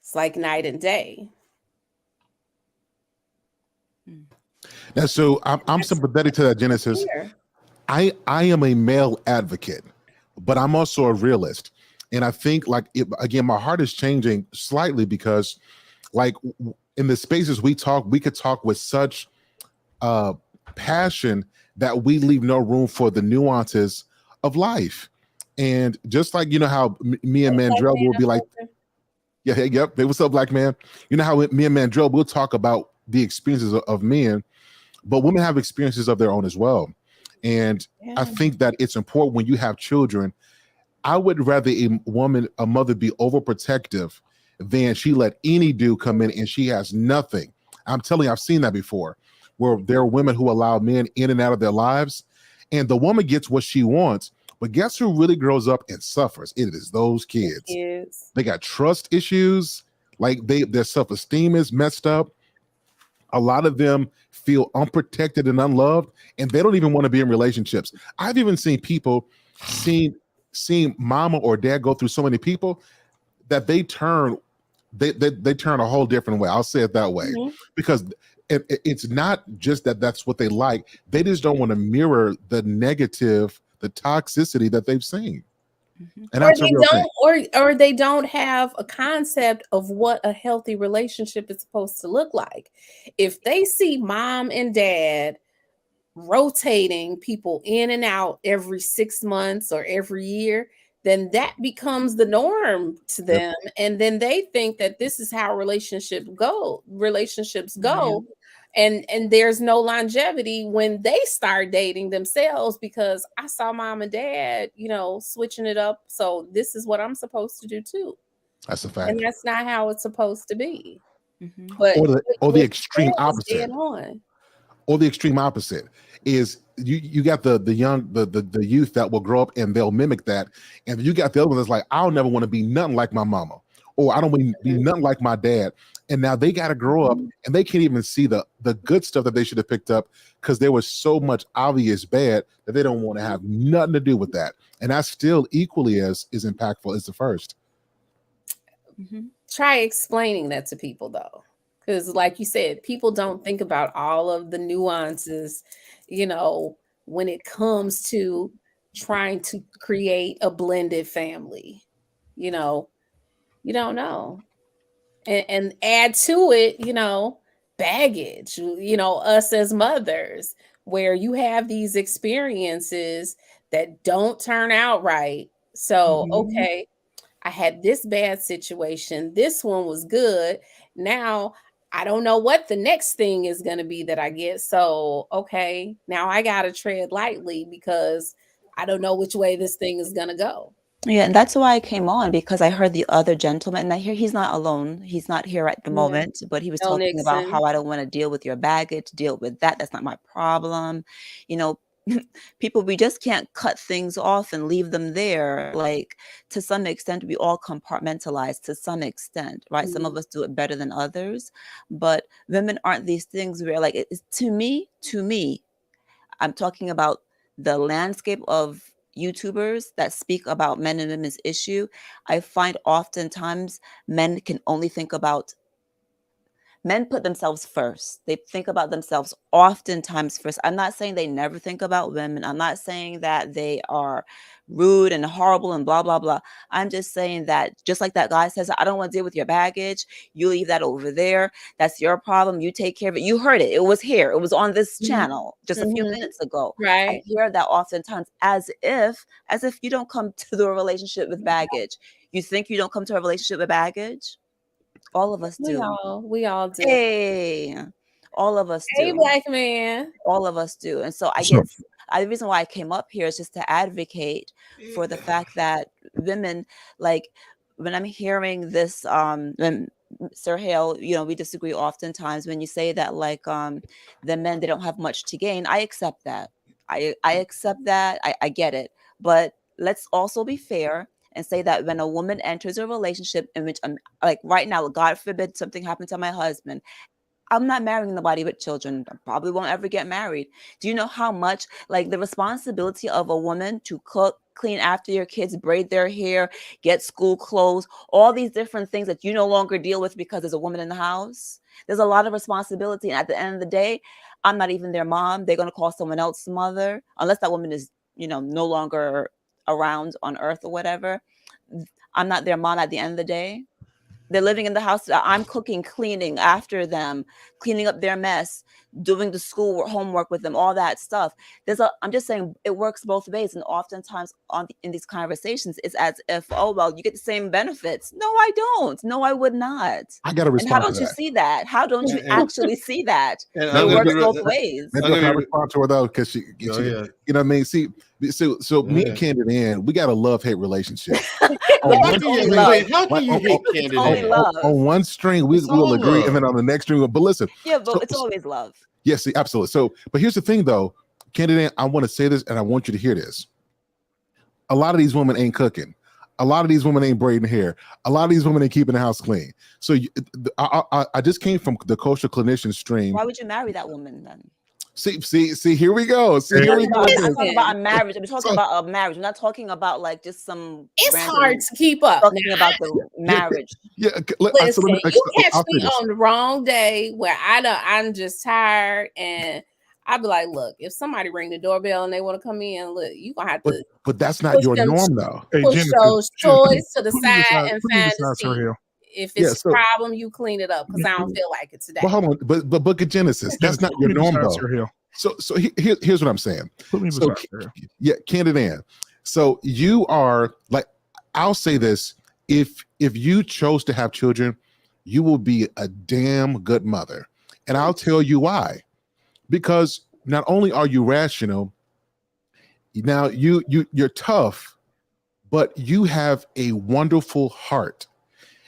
It's like night and day. Now, so I'm sympathetic to that, Genesis. I am a male advocate, but I'm also a realist. And I think again, my heart is changing slightly because like in the spaces we could talk with such passion that we leave no room for the nuances of life. And just like, you know, how me and Mandrell will be like, hey, what's up, black man? You know how me and Mandrell will talk about the experiences of men, but women have experiences of their own as well. And I think that it's important when you have children. I would rather a mother be overprotective than she let any dude come in and she has nothing. I'm telling you, I've seen that before, where there are women who allow men in and out of their lives, and the woman gets what she wants. But guess who really grows up and suffers? It is those kids. They got trust issues, like their self-esteem is messed up. A lot of them feel unprotected and unloved, and they don't even want to be in relationships. I've even seen people seeing mama or dad go through so many people that they turn a whole different way. I'll say it that way, because it's not just that that's what they like. They just don't want to mirror the negative, the toxicity that they've seen. And or they don't, or they don't have a concept of what a healthy relationship is supposed to look like. If they see mom and dad rotating people in and out every 6 months or every year, then that becomes the norm to them. And then they think that this is how relationships go. And there's no longevity when they start dating themselves, because I saw mom and dad, switching it up. So this is what I'm supposed to do too. That's a fact. And that's not how it's supposed to be. But or the extreme opposite. Or the extreme opposite is you got the youth that will grow up and they'll mimic that, and you got the other one that's like, I'll never want to be nothing like my mama, or I don't want to be nothing like my dad. And now they got to grow up and they can't even see the good stuff that they should have picked up, because there was so much obvious bad that they don't want to have nothing to do with that. And that's still equally as impactful as the first. Try explaining that to people though. Because like you said, people don't think about all of the nuances, when it comes to trying to create a blended family. You don't know. And add to it, baggage, us as mothers, where you have these experiences that don't turn out right. So, okay, I had this bad situation. This one was good. Now I don't know what the next thing is going to be that I get. So, okay, now I got to tread lightly because I don't know which way this thing is going to go. Yeah, and that's why I came on, because I heard the other gentleman, and I hear he's not alone. He's not here at the moment, but he was talking about how I don't want to deal with your baggage, deal with that. That's not my problem. People, we just can't cut things off and leave them there. Like, to some extent, we all compartmentalize to some extent, right? Some of us do it better than others, but women aren't these things where, like, it's to me, I'm talking about the landscape of YouTubers that speak about men and women's issue. I find oftentimes men put themselves first. They think about themselves oftentimes first. I'm not saying they never think about women. I'm not saying that they are rude and horrible and blah, blah, blah. I'm just saying that, just like that guy says, I don't want to deal with your baggage. You leave that over there. That's your problem. You take care of it. You heard it. It was here. It was on this channel just a few minutes ago. Right. I hear that oftentimes as if you don't come to the relationship with baggage. You think you don't come to a relationship with baggage? All of us do. We all do. Hey, all of us do. Hey, black man. All of us do. And so the reason why I came up here is just to advocate for the fact that women, like, when I'm hearing this, when Sir Hale, we disagree oftentimes when you say that, like, the men, they don't have much to gain. I accept that. I accept that. I get it. But let's also be fair and say that when a woman enters a relationship in which, like right now, God forbid something happened to my husband, I'm not marrying nobody with children. I probably won't ever get married. Do you know how much, like, the responsibility of a woman to cook, clean after your kids, braid their hair, get school clothes, all these different things that you no longer deal with because there's a woman in the house? There's a lot of responsibility. And at the end of the day, I'm not even their mom. They're going to call someone else mother, unless that woman is, no longer around on earth or whatever. I'm not their mom at the end of the day. They're living in the house. I'm cooking, cleaning after them, cleaning up their mess, doing the school homework with them, all that stuff. I'm just saying it works both ways. And oftentimes in these conversations, it's as if, oh, well, you get the same benefits. No, I don't. No, I would not. I got to respond. And how don't you see that? How don't you actually see that? It works both ways. Maybe I can respond to her though, because she you know what I mean? See, So me and Candid Ann, we got a love-hate relationship. How can you hate Candid Ann? On one string, we will agree, and then on the next string, but listen. Yeah, but it's always love. Yes, absolutely. So, but here's the thing, though, Candid Ann, I want to say this, and I want you to hear this. A lot of these women ain't cooking. A lot of these women ain't braiding hair. A lot of these women ain't keeping the house clean. So I just came from the kosher clinician stream. Why would you marry that woman then? See, here we go. I'm talking about a marriage. I'm talking about a marriage. I'm not talking about like just some. It's hard to keep up. Talking about the marriage. Listen, you catch me on the wrong day where I'm just tired, and I'd be like, look, if somebody ring the doorbell and they want to come in, look, you gonna have to. But that's not your norm, though. Push those toys to the side and find the seat. If it's a problem, you clean it up because I don't feel like it today. Well, hold on, but Book of Genesis, that's not your norm, though. So here's what I'm saying. Candid Ann. So you are like, I'll say this: if you chose to have children, you will be a damn good mother, and I'll tell you why. Because not only are you rational, now you're tough, but you have a wonderful heart.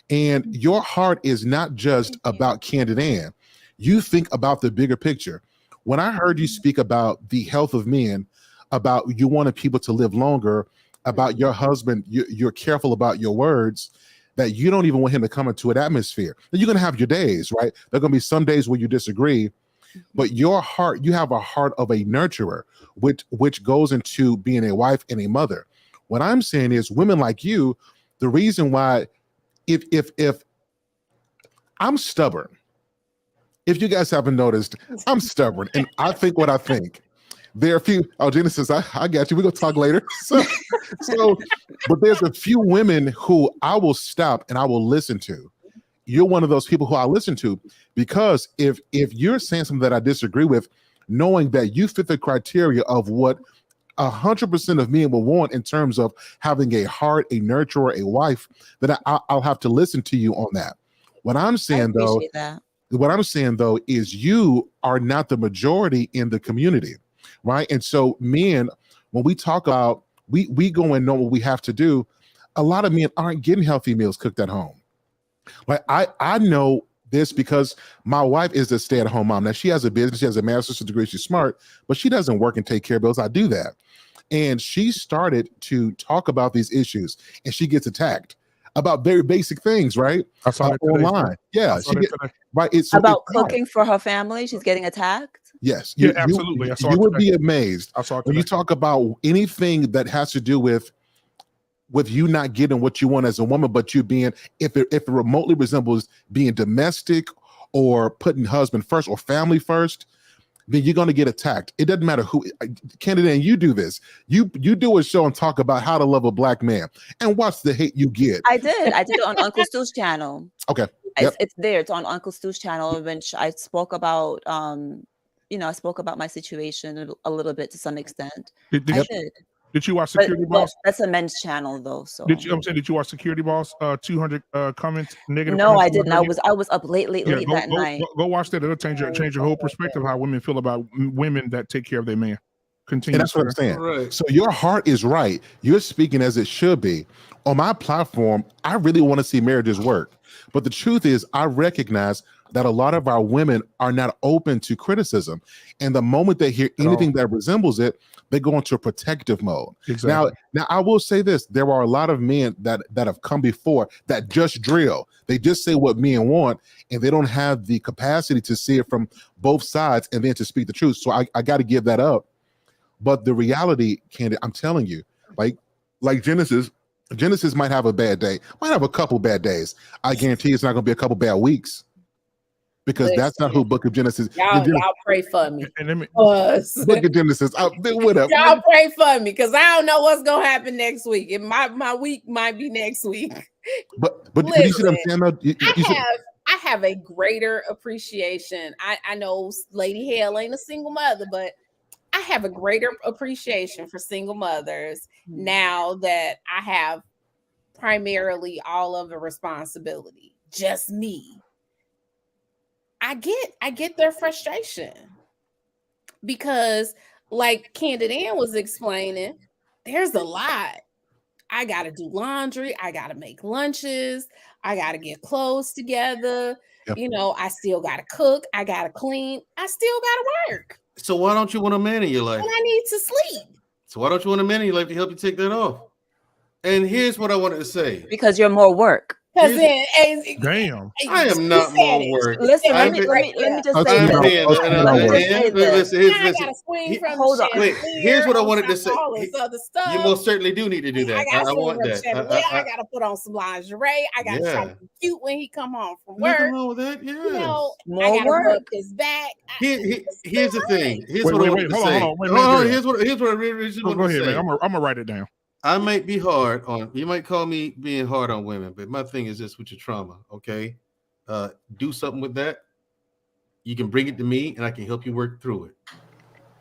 And your heart is not just about Candid Ann. You think about the bigger picture. When I heard you speak about the health of men, about you wanted people to live longer, about your husband, you're careful about your words, that you don't even want him to come into an atmosphere. You're going to have your days, right? There are going to be some days where you disagree, but your heart, you have a heart of a nurturer, which goes into being a wife and a mother. What I'm saying is women like you, the reason why, if I'm stubborn, if you guys haven't noticed, I'm stubborn and I think what I think. There are a few, Genesis, I got you. We're gonna talk later. So, but there's a few women who I will stop and I will listen to. You're one of those people who I listen to, because if you're saying something that I disagree with, knowing that you fit the criteria of what 100% of men will want in terms of having a heart, a nurturer, a wife, then I'll have to listen to you on that. What I'm saying though is you are not the majority in the community, right? And so men, when we talk about we go and know what we have to do, a lot of men aren't getting healthy meals cooked at home. Like I know this because my wife is a stay-at-home mom. Now she has a business, she has a master's degree, she's smart, but she doesn't work and take care of bills. I do that. And she started to talk about these issues, and she gets attacked about very basic things, right? I saw it online. Yeah, right. It's about cooking for her family. She's getting attacked. Yes, absolutely. You would be amazed when you talk about anything that has to do with you not getting what you want as a woman, but you being, if it remotely resembles being domestic or putting husband first or family first, then you're going to get attacked. It doesn't matter who. Candid Ann, you do this. You do a show and talk about how to love a black man, and watch the hate you get. I did it on Uncle Stu's channel. Okay, it's there. It's on Uncle Stu's channel. When I spoke about, I spoke about my situation a little bit to some extent. I did. Did you watch Security Boss? That's a men's channel though. So did you watch Security Boss? 200 comments negative. No, I didn't. I was up late that night. Go watch that. It'll change your whole perspective of how women feel about women that take care of their man. Continue. And that's what I'm saying. Right. So your heart is right. You're speaking as it should be. On my platform, I really want to see marriages work. But the truth is, I recognize that a lot of our women are not open to criticism. And the moment they hear anything that resembles it, they go into a protective mode. Exactly. Now I will say this: there are a lot of men that have come before that just drill. They just say what men want, and they don't have the capacity to see it from both sides and then to speak the truth. So I got to give that up. But the reality, Candid, I'm telling you, like Genesis might have a bad day, might have a couple bad days. I guarantee it's not going to be a couple bad weeks. Because that's not who Book of Genesis. Y'all pray for me. Book of Genesis. Whatever. Y'all pray for me because I don't know what's gonna happen next week. My week might be next week. But you see what I'm saying? I have a greater appreciation. I know Lady Hale ain't a single mother, but I have a greater appreciation for single mothers now that I have primarily all of the responsibility. Just me. I get their frustration because like Candid Ann was explaining, there's a lot. I gotta do laundry, I gotta make lunches, I gotta get clothes together. Yep. You know, I still gotta cook, I gotta clean, I still gotta work. So why don't you want a man in your life? And I need to sleep. So why don't you want a man in your life to help you take that off? And here's what I wanted to say. Because you're more work. Because then, Damn. I am not more work. Listen, let me just say this. I gotta swing from Hold on. Wait, here's what I wanted to say. All this other stuff. You most certainly do need to do that. I want that. I gotta put on some lingerie. I gotta try to be cute when he come home from work. Nothing wrong with that. Yeah. You know, More I gotta work. rub his back. Here's the thing. Here's Wait, what I wait, wanted to hold on, say. hold on. Wait, Hold on. wait. Here's what I really Go wanted to ahead, say. man. I'm gonna write it down. I might be hard on you, might call me being hard on women, but my thing is this with your trauma, okay? Do something with that. You can bring it to me and I can help you work through it.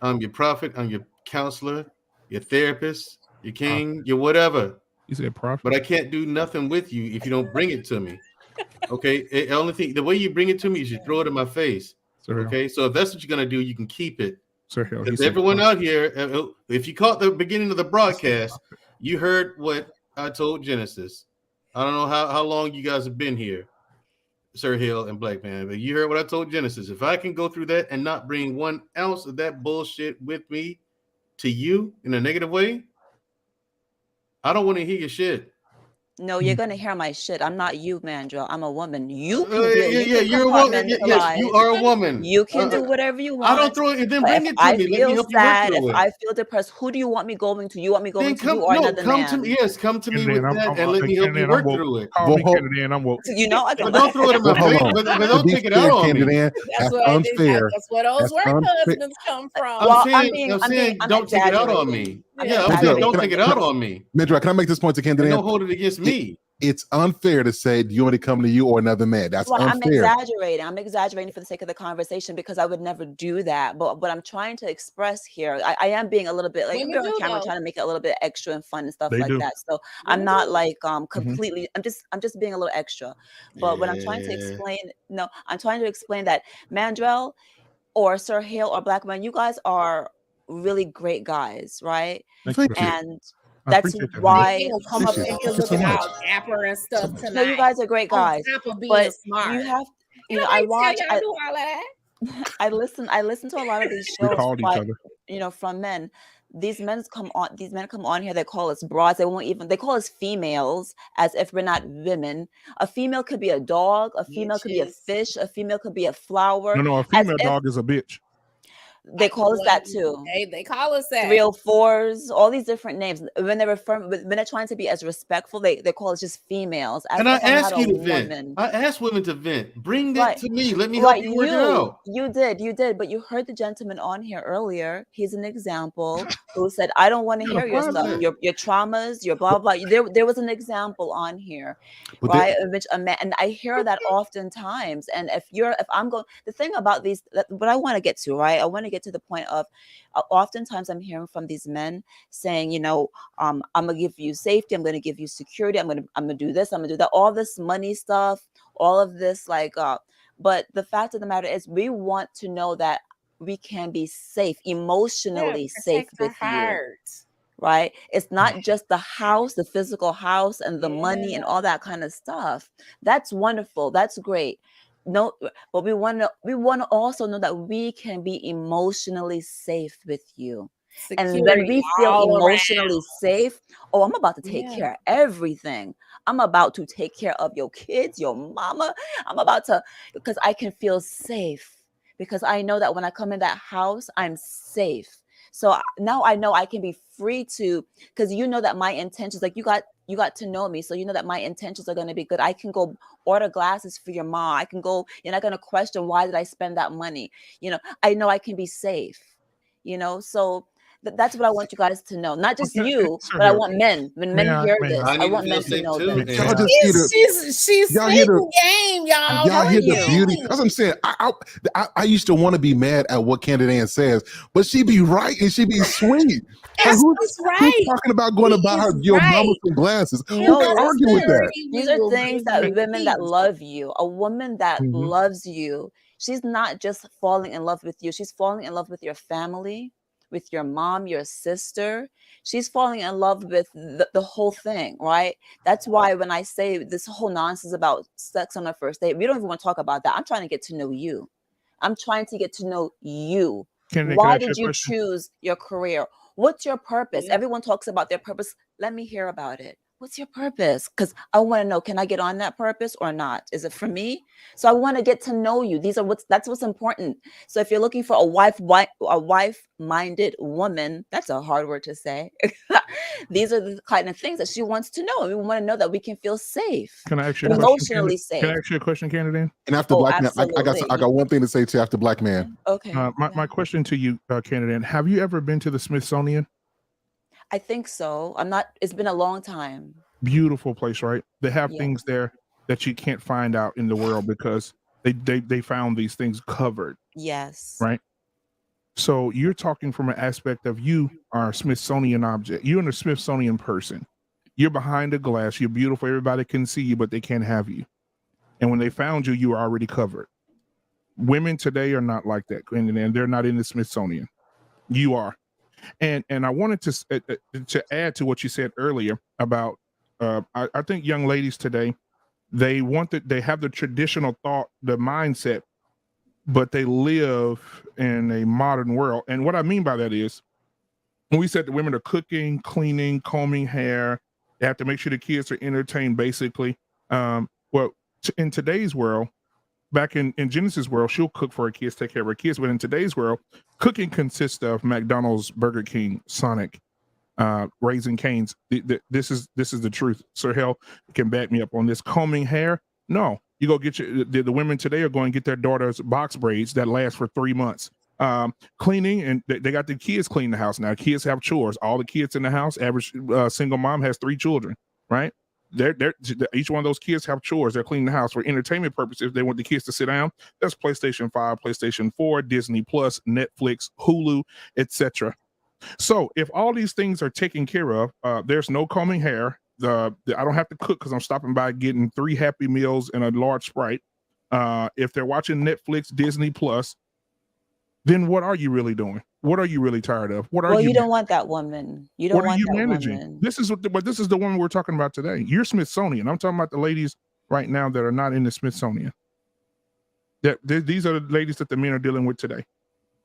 I'm your prophet, I'm your counselor, your therapist, your king, your whatever. You said prophet. But I can't do nothing with you if you don't bring it to me. Okay. The only thing, the way you bring it to me is you throw it in my face. Okay. So if that's what you're gonna do, you can keep it. Because everyone out here, if you caught the beginning of the broadcast, you heard what I told Genesis. I don't know how long you guys have been here, Sir Hill and Black Man, but you heard what I told Genesis. If I can go through that and not bring 1 ounce of that bullshit with me to you in a negative way, I don't want to hear your shit. No, you're gonna hear my shit. I'm not you, Mandrell. I'm a woman. You can you're a woman. Yes, you are a woman. You can do whatever you want. I don't throw it. Then bring it to I me. Let me feel help sad. you work through If it. I feel depressed, who do you want me going to? You want me going to you or another come man? to me. Yes, come to me with that and let me help you work through it. Call me Candid Ann, I'm woke. You know, I But don't throw it in my face. But don't take it out on me. That's where those work husbands come from. I'm saying don't take it out on me. Yeah, I'm saying don't take it out on me. Mandrell, can I make this point to Candid Ann? Don't hold it against me. It's unfair to say, do you want to come to you or another man? That's unfair. I'm exaggerating for the sake of the conversation because I would never do that. But what I'm trying to express here, I am being a little bit like on camera, trying to make it a little bit extra and fun and stuff like that. So I'm not like completely. I'm just being a little extra. But what I'm trying to explain, I'm trying to explain that Mandrell or Sir Hill or Black Man, you guys are really great guys, right? And that's why you don't come up in here looking all dapper and stuff tonight. No, you guys are great guys. But smart. You have, I watch. I do all that. I listen to a lot of these shows. From men. These men come on here. They call us broads. They call us females as if we're not women. A female could be a dog. A female could be a fish. A female could be a flower. No, a female dog is a bitch. They call us that too. They call us that. 304s, all these different names. When they're trying to be as respectful, they call us just females. And I ask you to vent. I ask women to vent. Bring that to me. Let me help you work it out. You did. But you heard the gentleman on here earlier. He's an example who said, I don't want to hear your stuff, your traumas, your blah, blah. There was an example on here, right? Which a man, and I hear that oftentimes. And the thing about these, what I want to get to, right? I want to get to the point of oftentimes I'm hearing from these men saying, I'm gonna give you safety, I'm gonna give you security, I'm gonna do this, I'm gonna do that, all this money stuff, all of this but the fact of the matter is we want to know that we can be safe, emotionally safe with you. Right? It's not just the house, the physical house and the money and all that kind of stuff. That's wonderful. That's great. No, but we want to also know that we can be emotionally safe with you. Security, and when we feel emotionally safe, I'm about to take care of everything. I'm about to take care of your kids, your mama. Because I can feel safe. Because I know that when I come in that house, I'm safe. So now I know I can be free to, because you know that my intentions, like you got to know me. So you know that my intentions are going to be good. I can go order glasses for your mom. I can go, you're not going to question, why did I spend that money? I know I can be safe, so that's what I want you guys to know. Not just you, but I want men. When men hear this, I want men to know this. She's speaking game, y'all. Y'all hear the beauty. That's what I'm saying. I used to want to be mad at what Candid Ann says, but she be right and she be sweet. That's right. Who's talking about going to buy your mama some glasses? Who can argue with that? These are things that women that love you. A woman that loves you, she's not just falling in love with you. She's falling in love with your family, with your mom, your sister. She's falling in love with the whole thing, right? That's why when I say this whole nonsense about sex on the first date, we don't even want to talk about that. I'm trying to get to know you. I'm trying to get to know you. Why did you choose your career? What's your purpose? Everyone talks about their purpose. Let me hear about it. What's your purpose? Because I want to know, can I get on that purpose or not? Is it for me? So I want to get to know you. That's what's important. So if you're looking for a wife-minded woman, that's a hard word to say. These are the kind of things that she wants to know. We want to know that we can feel safe. Can I ask you emotionally safe? Can I ask you a question, Canada? And after Black Man, I got one thing to say to you after Black Man. Okay. My question to you, Canada, have you ever been to the Smithsonian? I think so. I'm not. It's been a long time. Beautiful place, right? They have things there that you can't find out in the world because they found these things covered. Yes. Right. So you're talking from an aspect of you are a Smithsonian object. You're a Smithsonian person. You're behind the glass. You're beautiful. Everybody can see you, but they can't have you. And when they found you, you were already covered. Women today are not like that, and they're not in the Smithsonian. You are. And I wanted to add to what you said earlier about I think young ladies today, they have the traditional thought, the mindset, but they live in a modern world. And what I mean by that is, when we said the women are cooking, cleaning, combing hair, they have to make sure the kids are entertained, basically. In today's world, back in Genesis' world, she'll cook for her kids, take care of her kids. But in today's world, cooking consists of McDonald's, Burger King, Sonic, Raising Cane's. This is the truth. Sir Hell can back me up on this. Combing hair, no. You go get the women today are going to get their daughters box braids that last for 3 months. Cleaning, and they got the kids clean the house now. Kids have chores. All the kids in the house. Average single mom has 3 children, right? Each one of those kids have chores. They're cleaning the house for entertainment purposes. If they want the kids to sit down, that's PlayStation 5, PlayStation 4, Disney Plus, Netflix, Hulu, etc. So if all these things are taken care of, there's no combing hair. I don't have to cook because I'm stopping by getting 3 Happy Meals and a large Sprite. If they're watching Netflix, Disney Plus, then what are you really doing? What are you really tired of? You don't want that woman. You don't want that managing? Woman. This is the woman we're talking about today. You're Smithsonian. I'm talking about the ladies right now that are not in the Smithsonian. These are the ladies that the men are dealing with today,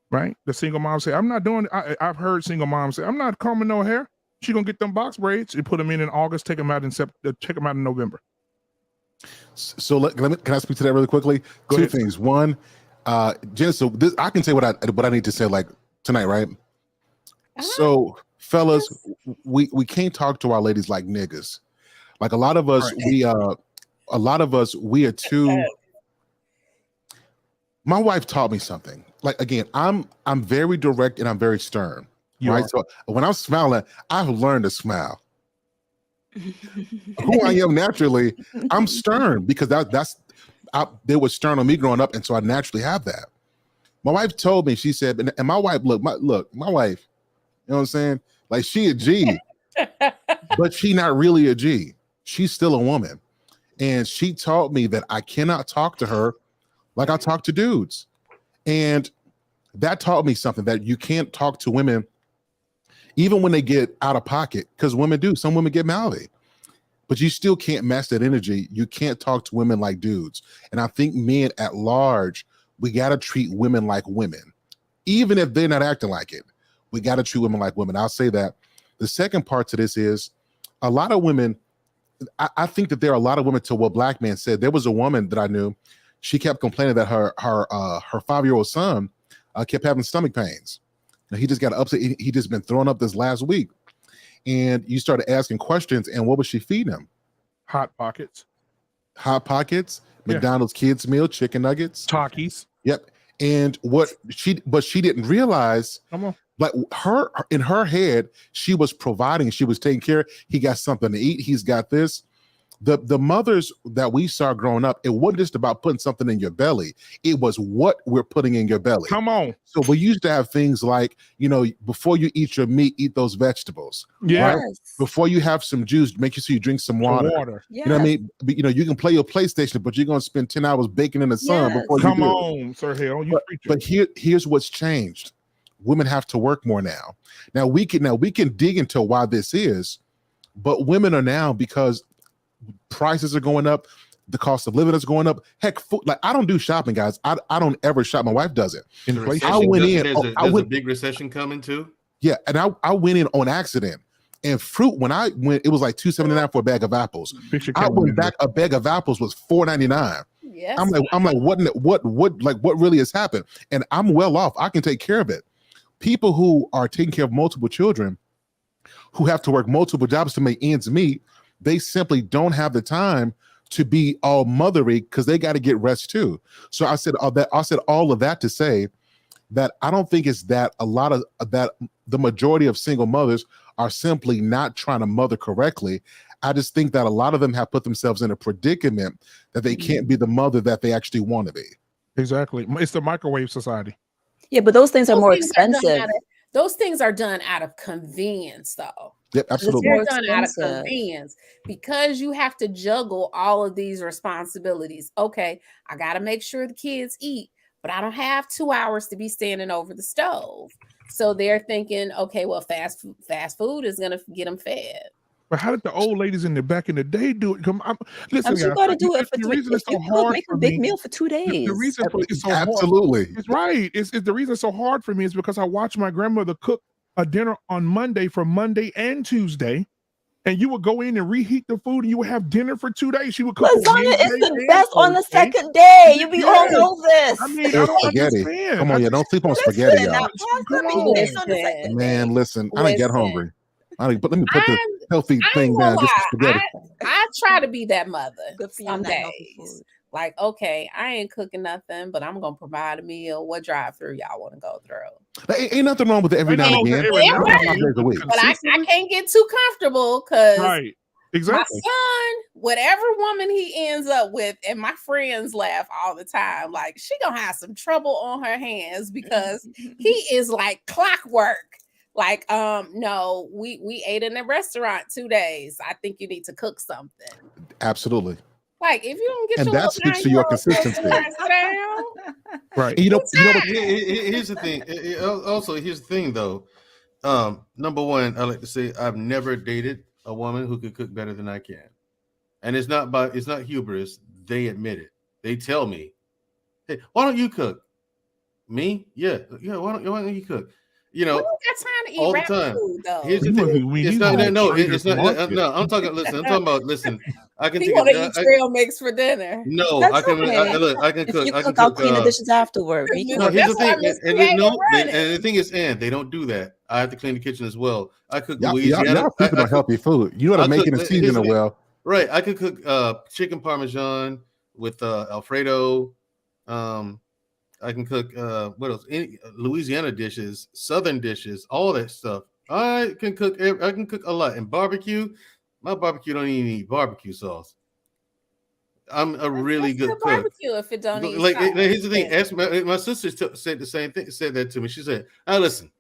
right? The single moms say, "I'm not doing." I've heard single moms say, "I'm not combing no hair." She's gonna get them box braids and put them in August. Take them out in November. So can I speak to that really quickly? Two things. One, Jen, so I can say what I need to say like tonight, right? So fellas, we can't talk to our ladies like niggas. Like a lot of us, we are too. My wife taught me something. Like again, I'm very direct and I'm very stern. Right. So when I'm smiling, I've learned to smile. Who I am naturally, I'm stern because they were stern on me growing up, and so I naturally have that. My wife told me, she said, and my wife, my wife, you know what I'm saying? Like she a G, but she not really a G. She's still a woman. And she taught me that I cannot talk to her like I talk to dudes. And that taught me something, that you can't talk to women even when they get out of pocket, because women do. Some women get mouthy, but you still can't match that energy. You can't talk to women like dudes. And I think men at large, we got to treat women like women, even if they're not acting like it. We got to treat women like women. I'll say that. The second part to this is a lot of women. I think that there are a lot of women, to what Black Man said. There was a woman that I knew. She kept complaining that her 5-year-old son kept having stomach pains. Now, he just got upset. He just been throwing up this last week. And you started asking questions, and what was she feeding him? Hot Pockets, McDonald's kids meal, chicken nuggets, Takis. Yep. And she didn't realize, like in her head, she was providing, she was taking care. He got something to eat. He's got this. The mothers that we saw growing up, it wasn't just about putting something in your belly. It was what we're putting in your belly. Come on. So we used to have things like, before you eat your meat, eat those vegetables. Yes. Right? Before you have some juice, make sure you drink some water. Yes. You know what I mean? You can play your PlayStation, but you're going to spend 10 hours baking in the sun before you do. Come on, Sir Hell. But here's what's changed. women have to work more now. Now we can dig into why this is, but women are now, because prices are going up, the cost of living is going up. Heck, like I don't do shopping, guys. I don't ever shop. My wife does it. Inflation. I went in. There's a big recession coming too. Yeah, and I went in on accident. And fruit, when I went, it was like $2.79 for a bag of apples. I went back, a bag of apples was $4.99. Yes. I'm like, what really has happened? And I'm well off. I can take care of it. People who are taking care of multiple children, who have to work multiple jobs to make ends meet, they simply don't have the time to be all mothery because they got to get rest too. So I said all of that to say that I don't think it's that a lot of that the majority of single mothers are simply not trying to mother correctly. I just think that a lot of them have put themselves in a predicament that they can't be the mother that they actually want to be. Exactly. It's the microwave society. Yeah, but those things are more expensive. Those things are done out of convenience, though. Yep, absolutely. They're done out of convenience because you have to juggle all of these responsibilities. Okay, I got to make sure the kids eat, but I don't have 2 hours to be standing over the stove. So they're thinking, okay, well, fast food is going to get them fed. But how did the old ladies back in the day do it? Listen, you got to do it for the reason it's so hard. Make a big meal for 2 days. The reason it's so absolutely hard. It's right. It's the reason it's so hard for me is because I watched my grandmother cook a dinner on Monday for Monday and Tuesday, and you would go in and reheat the food, and you would have dinner for 2 days. She would cook lasagna is the best on the second day. You be all know this. I mean, I don't spaghetti. understand. Come on, yeah, don't sleep on spaghetti, y'all. Listen. Man, listen, I didn't get hungry. But let me put the healthy thing down. Just spaghetti. I try to be that mother Good for some you, days. Like, okay, I ain't cooking nothing, but I'm gonna provide a meal. What drive-through y'all want to go through? Ain't nothing wrong with it every now and again. But I can't get too comfortable because right. Exactly. My son, whatever woman he ends up with, and my friends laugh all the time, like she gonna have some trouble on her hands because he is like clockwork. Like, no, we ate in a restaurant 2 days. I think you need to cook something. Absolutely. Like, if you don't get and that speaks to your consistency. Right. You know what? Here's the thing. Also, here's the thing, though. Number one, I like to say I've never dated a woman who could cook better than I can, and it's not hubris. They admit it. They tell me, "Hey, why don't you cook?" Me? Yeah. Why don't you cook? You know, all the time. Here's the thing. It's not. No. I'm talking. Listen. I'm talking about. Listen. I can. You want to eat trail mix for dinner? No, That's I can. okay. Look, I can cook. I can cook. I'll clean the dishes afterward. No, here's the thing. And the thing is, they don't do that. I have to clean the kitchen as well. I cook Louisiana. Y'all people don't help your food. You know how to make it and season it well. Right. I can cook chicken parmesan with Alfredo. I can cook what else? Louisiana dishes, Southern dishes, all that stuff. I can cook a lot. And barbecue, my barbecue don't even need barbecue sauce. I'm a really good cook. Barbecue if it don't need like here's the thing. Ask my sister said the same thing. Said that to me. She said, listen,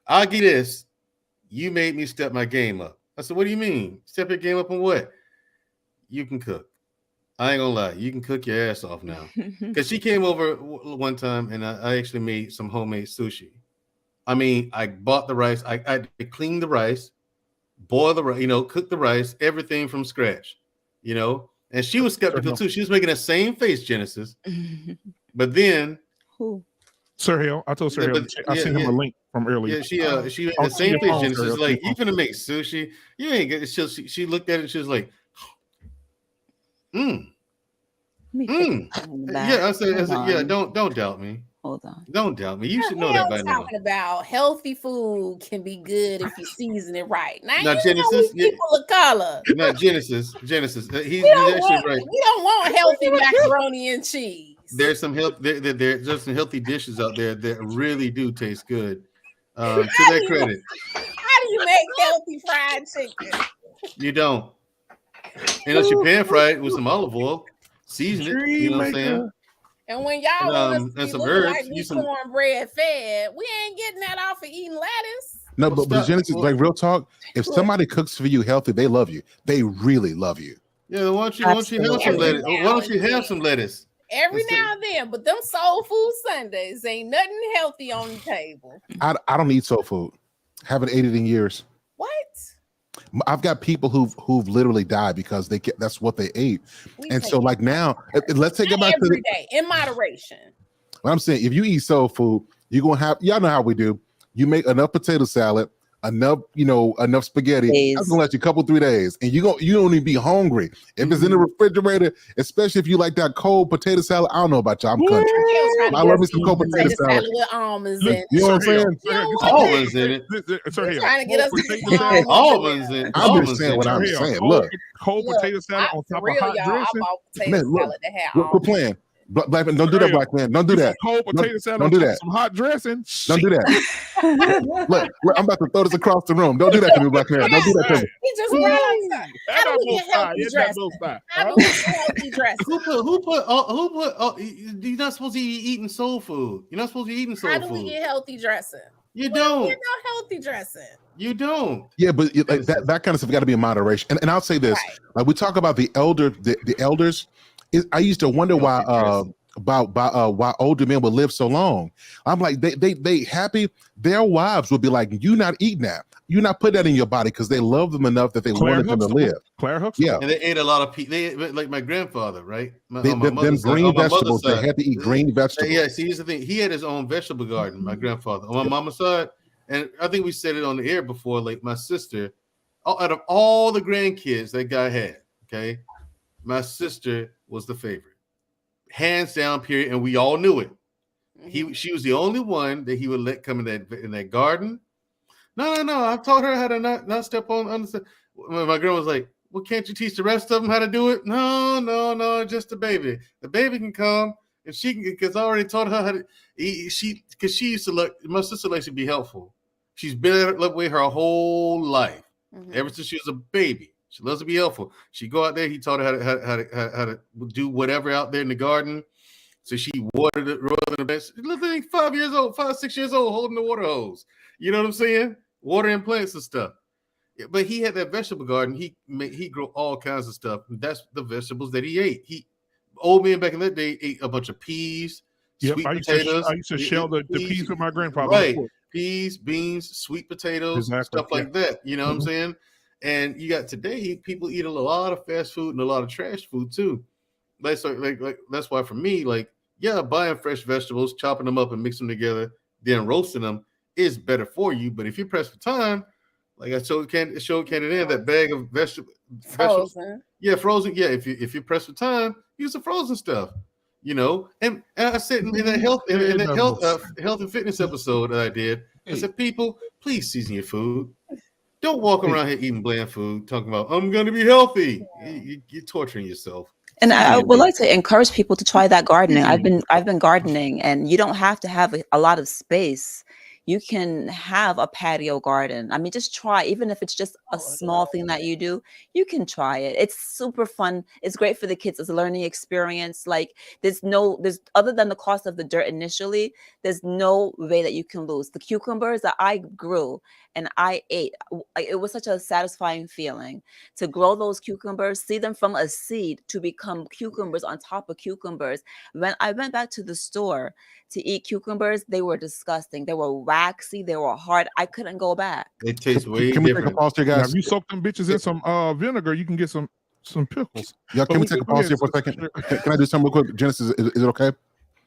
I'll give you this. You made me step my game up. I said, what do you mean? Step your game up on what? You can cook. I ain't gonna lie, you can cook your ass off now. Because she came over one time and I actually made some homemade sushi. I mean, I bought the rice, I cleaned the rice, boil the rice, cook the rice, everything from scratch, And she was skeptical too. She was making that same face, Genesis. But then, Sir Hill, I told Sir Hill, I sent him a link from earlier. Yeah, she made the same face, Genesis. Like, you gonna make sushi? You ain't get. She looked at it and she was like, Yeah, I said, yeah. Don't doubt me. Hold on. Don't doubt me. You should know that by now. Talking about healthy food can be good if you season it right. Now Genesis, people of color. Not Genesis. He's actually right. We don't want healthy macaroni and cheese. There's some there's some healthy dishes out there that really do taste good. To their credit. How do you make healthy fried chicken? You don't. Unless you pan fry it with some olive oil, season it. You know what I'm saying? And when y'all and some herbs, like we cornbread fed, we ain't getting that off of eating lettuce. No, but Genesis, like real talk, if somebody cooks for you healthy, they love you. They really love you. Yeah, why don't you have some lettuce? Why don't you have some lettuce? Every now and then, but them soul food Sundays ain't nothing healthy on the table. I don't eat soul food. Haven't ate it in years. What? I've got people who've literally died because that's what they ate. And so like now, let's take it back every day in moderation. What I'm saying, if you eat soul food, you're gonna have, y'all know how we do. You make enough potato salad, enough spaghetti. That's gonna last you a couple 3 days, and you don't even be hungry. If it's in the refrigerator, especially if you like that cold potato salad. I don't know about y'all, I'm country. I love me some cold potato salad with almonds in it. You know what I'm saying? Almonds in it. Trying to get us almonds in it. I'm just saying what I'm saying. Look, cold potato salad on top of hot dressing. I bought potato salad that had almonds. We're playing. Black man, don't do that, black man. Don't do that. Cold potato salad. Don't do that. Some hot dressing. Don't do that. Look, I'm about to throw this across the room. Don't do that to me, black man. Don't do that to me. He just brought how do we get healthy dressing? How do we get healthy dressing? Who put? You're not supposed to be eating soul food. You're not supposed to be eating soul food. How do we get healthy dressing? You don't. Get no healthy dressing. You don't. Yeah, but like that kind of stuff got to be in moderation. And I'll say this: like we talk about the elders. I used to wonder why why older men would live so long. I'm like, they happy. Their wives would be like, "You not eating that. You not put that in your body," because they love them enough that they wanted them to live. Claire Huxtable. Yeah, and they ate a lot of they like my grandfather, right? Them green vegetables. They had to eat green vegetables. Yeah, see, here's the thing. He had his own vegetable garden. My grandfather on my mama's side, and I think we said it on the air before. Like my sister, out of all the grandkids that guy had, okay, my sister was the favorite, hands down, period, and we all knew it. She was the only one that he would let come in that garden. No. I taught her how to not step on. My girl was like, "Well, can't you teach the rest of them how to do it?" No, just the baby. The baby can come, and she can, because I already taught her how to. She used to look. My sister likes to be helpful. She's been that way her whole life, ever since she was a baby. She loves to be helpful. She go out there. He taught her how to do whatever out there in the garden. So she watered the bench. Look, 5, 6 years old, holding the water hose. You know what I'm saying? Watering plants and stuff. But he had that vegetable garden. He grew all kinds of stuff. And that's the vegetables that he ate. Old men back in that day ate a bunch of peas, sweet potatoes. I used to shell the peas with my grandfather. Right. Peas, beans, sweet potatoes, stuff like that. You know what I'm saying? And you got today, people eat a lot of fast food and a lot of trash food too. That's like that's why for me, like, yeah, buying fresh vegetables, chopping them up and mixing them together, then roasting them is better for you. But if you press for time, like I showed Canada that bag of vegetables, frozen. Yeah, frozen. Yeah, if you press for time, use the frozen stuff. You know, and I said in that health and fitness episode that I did, I said, people, please season your food. Don't walk around here eating bland food, talking about, I'm going to be healthy. You're torturing yourself. And I would like to encourage people to try that gardening. I've been gardening, and you don't have to have a lot of space. You can have a patio garden. I mean, just try, even if it's just a small thing that you do, you can try it. It's super fun. It's great for the kids. It's a learning experience. Like there's other than the cost of the dirt initially, there's no way that you can lose. The cucumbers that I grew and I ate, it was such a satisfying feeling to grow those cucumbers, see them from a seed to become cucumbers on top of cucumbers. When I went back to the store to eat cucumbers, they were disgusting. They were waxy. They were hard. I couldn't go back. It tastes way different. Can we take a pause here, guys? Now, if you soak them bitches in some vinegar, you can get some pickles. Yeah, can we take a pause here for a second? Can I do something real quick? Genesis, is it okay?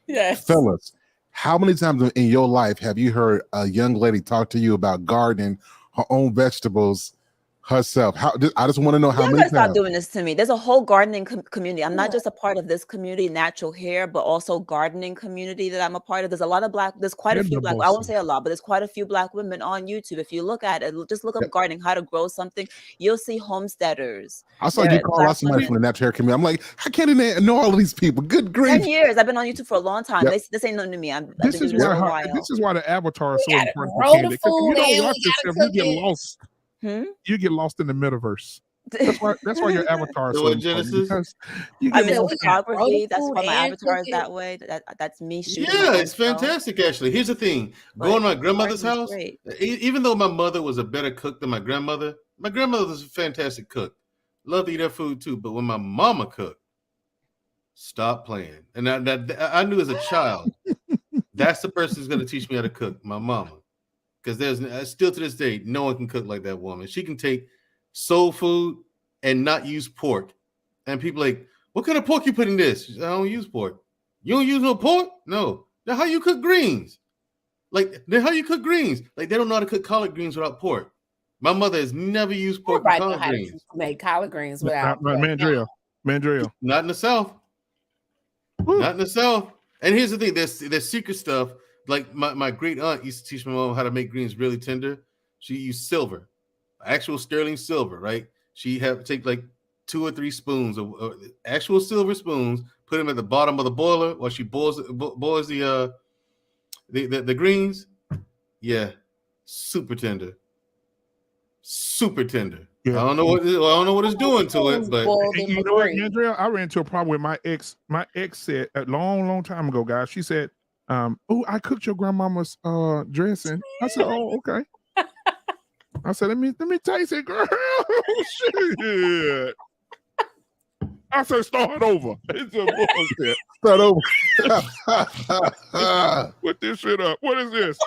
Yes. Fellas, how many times in your life have you heard a young lady talk to you about gardening her own vegetables herself? I just want to know how many times. Stop doing this to me. There's a whole gardening community. I'm not just a part of this community, natural hair, but also gardening community that I'm a part of. There's quite a few black, I won't say a lot, but there's quite a few black women on YouTube. If you look at it, just look up gardening, how to grow something. You'll see homesteaders. I saw you call out somebody from the natural hair community. I'm like, I can't even know all of these people. Good grief. 10 years. I've been on YouTube for a long time. Yep. This ain't nothing to me. This is why the avatar is so important. If you don't watch yourself, you get lost. You get lost in the metaverse. That's why your avatar is so Genesis. I'm in photography. That's why my avatar is that way. That's me shooting. Yeah, it's fantastic. Actually, here's the thing: going to my grandmother's house. Even though my mother was a better cook than my grandmother was a fantastic cook. Love to eat her food too. But when my mama cooked, Stop playing. And I knew as a child, that's the person who's going to teach me how to cook, my mama. Because there's still to this day, no one can cook like that woman. She can take soul food and not use pork. And people like, what kind of pork you put in this? I don't use pork. You don't use no pork? No. Then how you cook greens? Like, then how you cook greens? Like, they don't know how to cook collard greens without pork. My mother has never used pork in collard greens. Make collard greens without pork. Mandrell. Not in the South. Woo. Not in the South. And here's the thing: there's secret stuff. Like my great aunt used to teach my mom how to make greens really tender. She used silver, actual sterling silver, right? She had to take like 2 or 3 spoons of actual silver spoons, put them at the bottom of the boiler while she boils the greens. Yeah, super tender. Super tender. Yeah. I don't know what it's doing to it, but you know what, Mandrell? I ran into a problem with my ex. My ex said a long time ago, guys. She said, "Oh, I cooked your grandmama's dressing." I said, "Oh, okay." I said, "Let me taste it, girl." Shit. I said, "Start over." It's a bullshit. Start over. Put this shit up. What is this?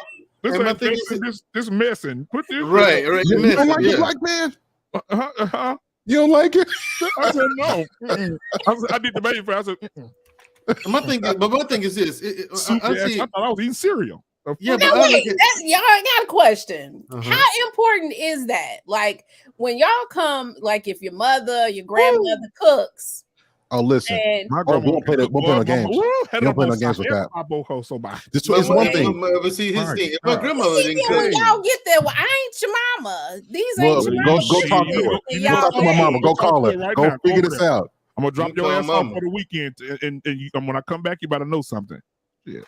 This messing. Put this right. You don't like it, black man? You don't like it? I said no. I did the baby. I said, my thing is this. I thought I was eating cereal. Yeah, but wait, y'all got a question. How important is that? Like when y'all come, like if your mother, your grandmother cooks. Oh, listen. My we won't play no games. We don't play no games with that. This is one thing. But see, his thing. If my grandmother didn't cook, when y'all get there, well, I ain't your mama. These ain't your mama. Go talk to her. Go talk to my mama. Go call her. Go figure this out. I'm gonna drop your ass off for the weekend, and when I come back, you better know something. Yeah.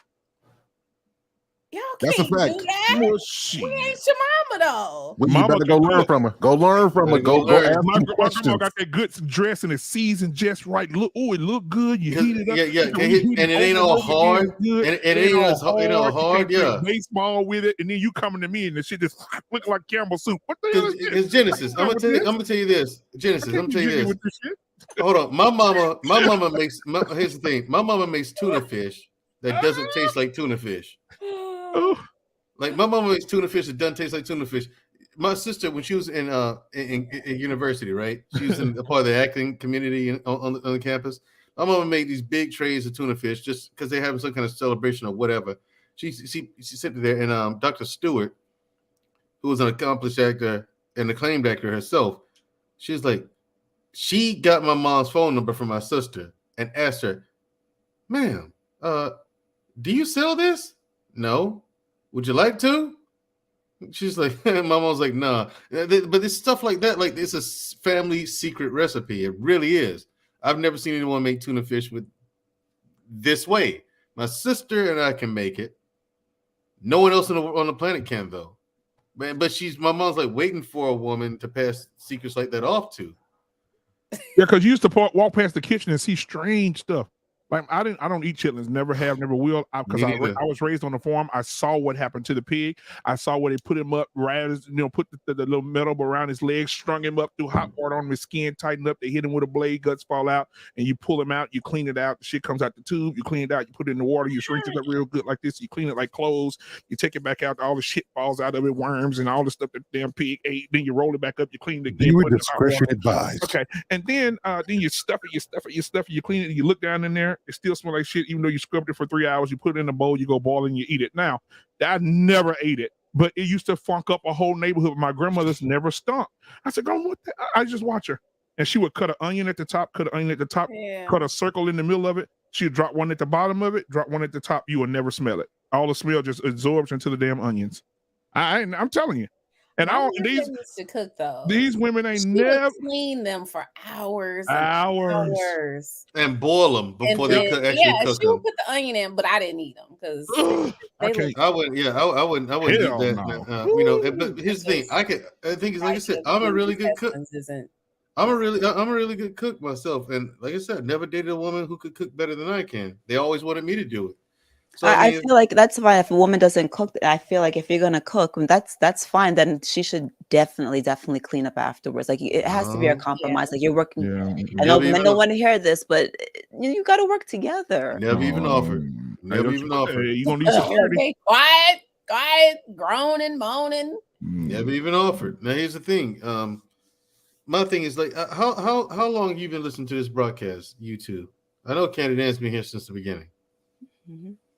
Y'all That's a fact. Do that. We ain't your mama though. You better go learn from her. Go learn from her. Go ask my questions. grandma got that good dress and it's seasoned just right. Look, it look good. You heat it up. And it ain't all hard. And it ain't all hard. Yeah. Baseball with it, and then you coming to me and the shit just look like Campbell soup. What the hell is this? It's Genesis. I'm gonna tell you this. Genesis. I'm gonna tell you this. Hold on. My mama makes. Here's the thing. My mama makes tuna fish that doesn't taste like tuna fish. Like my mama makes tuna fish that doesn't taste like tuna fish. My sister, when she was in university, right? She was in a part of the acting community on the campus. My mama made these big trays of tuna fish just because they having some kind of celebration or whatever. She sat there, and Dr. Stewart, who was an accomplished actor and acclaimed actor herself, she was like, she got my mom's phone number from my sister and asked her, "Ma'am, do you sell this?" "No." "Would you like to?" She's like, my mom's like, "Nah." But it's stuff like that. Like it's a family secret recipe. It really is. I've never seen anyone make tuna fish with this way. My sister and I can make it. No one else on the planet can though. But my mom's like waiting for a woman to pass secrets like that off to. Yeah, because you used to walk past the kitchen and see strange stuff. Like I don't eat chitlins, never have, never will. Because I was raised on the farm. I saw what happened to the pig. I saw where they put him up, put the little metal around his legs, strung him up, threw hot water on his skin, tightened up. They hit him with a blade, guts fall out, and you pull him out. You clean it out. The shit comes out the tube. You clean it out. You put it in the water. You shrink it up real good like this. You clean it like clothes. You take it back out. All the shit falls out of it, worms and all the stuff that the damn pig ate. Then you roll it back up. You clean it. You discretion advised. Okay, and then you stuff it. You clean it. And you look down in there. It still smells like shit. Even though you scrubbed it for 3 hours, you put it in a bowl, you go boil it, and you eat it. Now, I never ate it, but it used to funk up a whole neighborhood. My grandmother's never stunk. I said, "Go what?" I just watch her, and she would cut an onion at the top, cut a circle in the middle of it. She'd drop one at the bottom of it, drop one at the top. You will never smell it. All the smell just absorbs into the damn onions. I'm telling you. And these used to cook though. These women ain't she never would clean them for hours. And boil them before they cook. She would put the onion in, but I didn't eat them because I wouldn't eat that. But here's the thing: I think like I said, I'm a really good cook. I'm a really good cook myself, and like I said, never dated a woman who could cook better than I can. They always wanted me to do it. So I I mean, feel like that's fine if a woman doesn't cook. I feel like if you're gonna cook, that's fine. Then she should definitely clean up afterwards. Like it has to be a no, compromise. Like you're working. I know never men even, don't want to hear this, but you got to work together. never even offered. Hey, Never even offered. you gonna need security. Okay, quiet, groaning, moaning. Never even offered. Now here's the thing. My thing is like, how long have you been listening to this broadcast? You two. I know Candy Dan's been here since the beginning.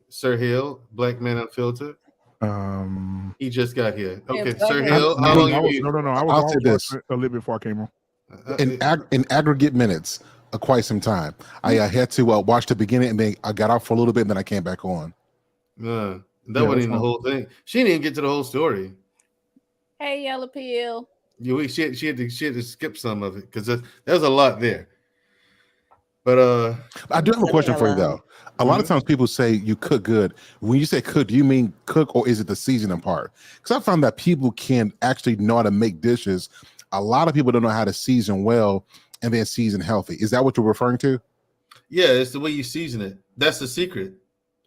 Sir Hill, Black Man Unfiltered. He just got here. Okay, Yeah, Sir okay. Hill, how long have you? No. I was I'll say this. a little bit before I came on. In aggregate minutes, quite some time. I had to watch the beginning, and then I got off for a little bit, and then I came back on. That wasn't even the whole thing. She didn't even get to the whole story. Hey, Yellow Pill. She had to skip some of it because there's a lot there. But I do have a question for you though. A lot of times people say you cook good. When you say cook, do you mean cook or is it the seasoning part? Because I found that people can actually know how to make dishes. A lot of people don't know how to season well and then season healthy. Is that what you're referring to? Yeah, it's the way you season it. That's the secret.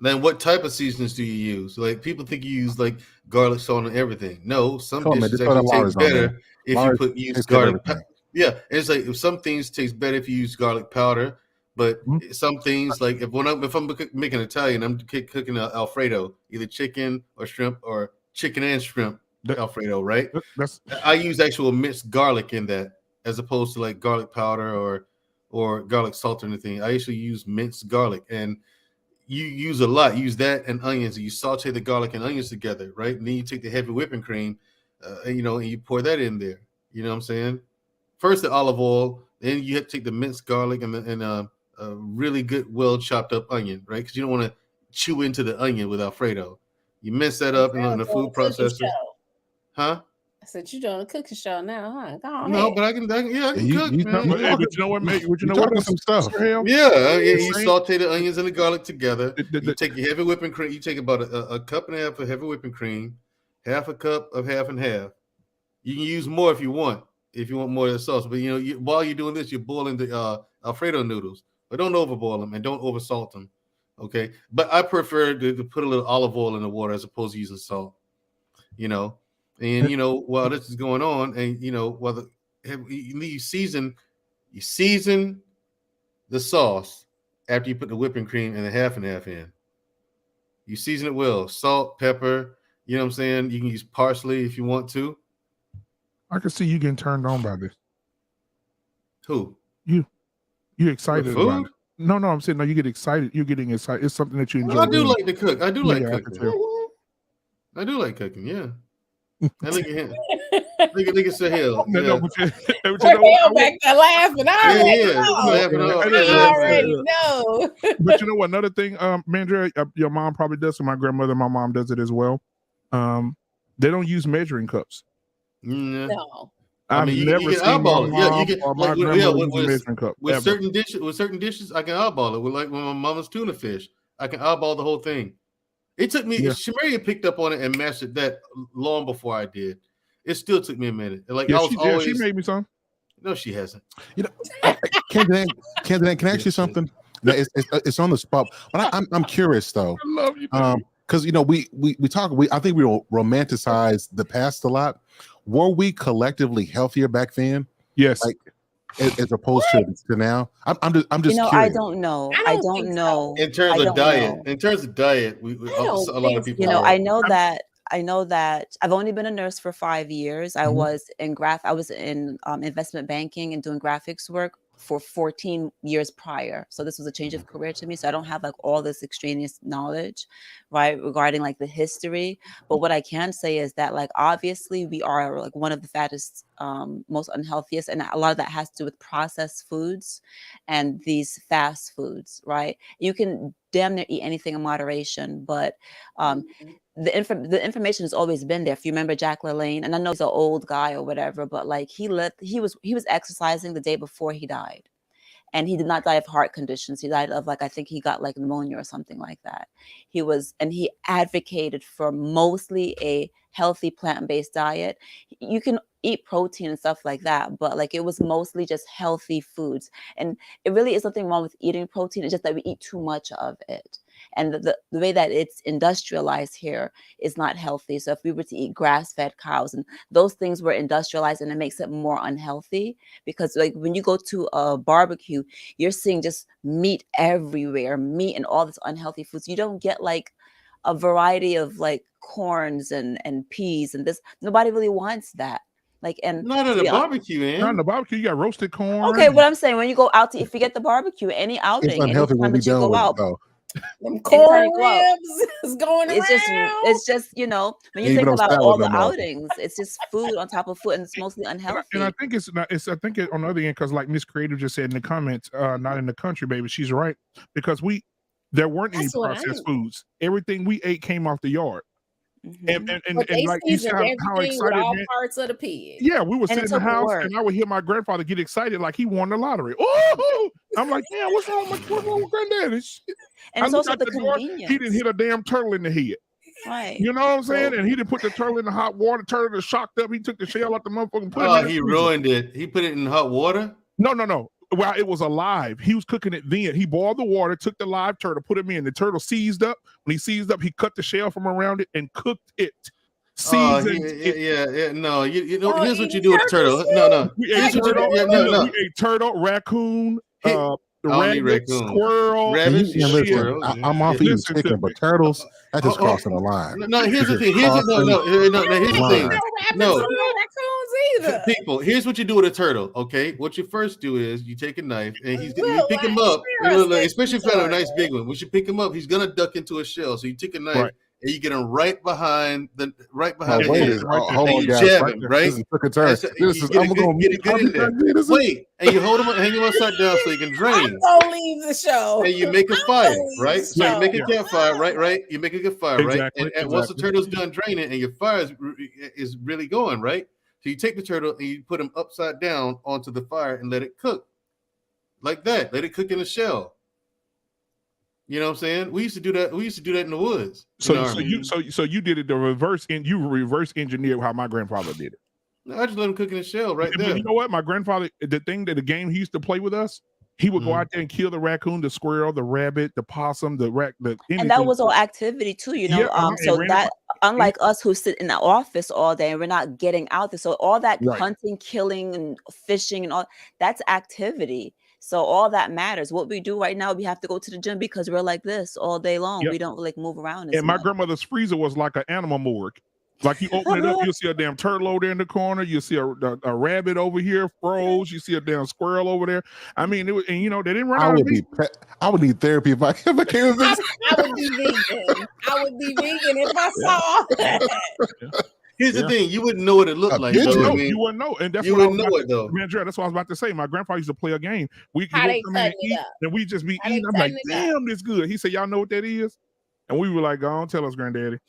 Then what type of seasonings do you use? Like people think you use like garlic, salt, and everything. No, some dishes actually taste better if you use garlic. Yeah, it's like if some things taste better if you use garlic powder, but some things like if I'm making Italian, I'm cooking Alfredo, either chicken or shrimp or chicken and shrimp Alfredo, right? I use actual minced garlic in that as opposed to like garlic powder or garlic salt or anything. I actually use minced garlic, and you use a lot. Use that and onions. And you saute the garlic and onions together, right? And then you take the heavy whipping cream, and you pour that in there. You know what I'm saying? First the olive oil, then you have to take the minced garlic and a really good, well chopped up onion, right? Because you don't want to chew into the onion with Alfredo. You mince that up in a food processor, huh? I said you're doing a cooking show now, huh? Go on No, ahead. but I can cook, man. But you know what, mate? You know what? Some stuff. Yeah, you saute the onions and the garlic together. You take your heavy whipping cream. You take about a cup and a half of heavy whipping cream, half a cup of half and half. You can use more if you want more of the sauce. But while you're doing this, you're boiling the Alfredo noodles. But don't overboil them and don't oversalt them. Okay. But I prefer to put a little olive oil in the water as opposed to using salt. And while this is going on, and while you season the sauce after you put the whipping cream and the half and half in. You season it well, salt, pepper. You know what I'm saying? You can use parsley if you want to. I can see you getting turned on by this. Who? You excited about it? No, I'm saying no. You get excited. You're getting excited. It's something that you enjoy. I do like to cook. I do like I cooking. I do like cooking. Yeah. And look at him. Look at Sir Hill. Hell back there laughing. I already know. But you know what? Another thing, Mandrell, your mom probably does, and my grandmother, my mom does it as well. They don't use measuring cups. No. I've never seen eyeball it. Yeah, you get measuring cup. With certain dishes, I can eyeball it. With like when my mama's tuna fish, I can eyeball the whole thing. It took me. Shamaria picked up on it and mastered that long before I did. It still took me a minute. Like I was always. She made me some. No, she hasn't. Candy, can I ask you something? It's on the spot, but I'm curious though. I love you. Because we talk. I think we romanticize the past a lot. Were we collectively healthier back then? Yes. Like as opposed to now. I'm just curious. I don't know. I don't know. In terms of diet, we a lot of people. I know that I've only been a nurse for 5 years. I was in investment banking and doing graphics work for 14 years prior. So this was a change of career to me. So I don't have like all this extraneous knowledge, right, regarding like the history. But what I can say is that like obviously we are like one of the fattest, most unhealthiest, and a lot of that has to do with processed foods and these fast foods, right? You can damn near eat anything in moderation, but the information has always been there. If you remember Jack LaLanne, and I know he's an old guy or whatever, but like he was exercising the day before he died. And he did not die of heart conditions. He died of like, I think he got like pneumonia or something like that. He advocated for mostly a healthy plant-based diet. You can eat protein and stuff like that, but like it was mostly just healthy foods. And it really is nothing wrong with eating protein. It's just that we eat too much of it. and the way that it's industrialized here is not healthy. So if we were to eat grass-fed cows, and those things were industrialized, and it makes it more unhealthy, because like when you go to a barbecue, you're seeing just meat everywhere, meat and all this unhealthy foods. You don't get like a variety of like corns and peas and this. Nobody really wants that. Like, and not at a barbecue, man. Not in the barbecue, you got roasted corn. Okay, what I'm saying, when you go out to, if you get the barbecue, any outing, It's unhealthy when we done with it, though. Them corn ribs is going around. It's just, you know, when you think about all the outings, it's just food on top of food, and it's mostly unhealthy. And I think it's not. I think on the other end, because like Miss Creative just said in the comments, not in the country, baby. She's right, because there weren't any processed foods. Everything we ate came off the yard. And like you said, how excited all parts of the pig. Yeah, we were sitting in the house, and I would hear my grandfather get excited like he won the lottery. Oh, I'm like, yeah, what's wrong with granddaddy? And it's also the convenience. He didn't hit a damn turtle in the head. Right. You know what I'm saying? And he didn't put the turtle in the hot water. Turtle was shocked up. He took the shell out the motherfucking. He ruined it. He put it in hot water? No. Well, it was alive. He was cooking it then. He boiled the water, took the live turtle, put him in. The turtle seized up. When he seized up, he cut the shell from around it and cooked it. Yeah. No, you know, here's what you do with the turtle. No. We ate turtle, raccoon, rabbit, squirrel. I'm off eating chicken, but turtles, that's just crossing the line. No, here's the thing. Here's the thing. No. People, here's what you do with a turtle. Okay, what you first do is you take a knife and you pick him up, especially if you have a nice big one. Once you pick him up, he's gonna duck into a shell. So you take a knife and you get him right behind the head. Hold on, guys. Jab him, right? This is took a turn. I'm gonna get in there. Wait, and you hold him, hang him upside down so he can drain. Don't leave the show. And you make a fire, right? So you make a campfire, right? You make a good fire, right? And once the turtle's done draining and your fire is really going, right? So you take the turtle and you put him upside down onto the fire and let it cook. Like that. Let it cook in a shell. You know what I'm saying? We used to do that. We used to do that in the woods. So you did it the reverse, and you reverse engineered how my grandfather did it. No, I just let him cook in a shell right there. You know what? My grandfather, the game he used to play with us, he would go out there and kill the raccoon, the squirrel, the rabbit, the possum, and that was all activity too, you know. So that, unlike us who sit in the office all day and we're not getting out there, so all that hunting, killing, and fishing and all that's activity. So all that matters. What we do right now, we have to go to the gym because we're like this all day long. We don't like move around. And my grandmother's freezer was like an animal morgue. Like you open it up, you'll see a damn turtle over there in the corner. You see a rabbit over here froze. You see a damn squirrel over there. I mean, they didn't run out of meat. I would need therapy if I came with this. I would be vegan. I would be vegan if I saw that. Here's the thing: you wouldn't know what it looked like. You wouldn't know, and that's you wouldn't know it though. Mandrell, that's what I was about to say. My grandfather used to play a game. We How they come in and eat, and we just be eating. I'm like, damn, this good. He said, y'all know what that is? And we were like, go on, tell us, granddaddy.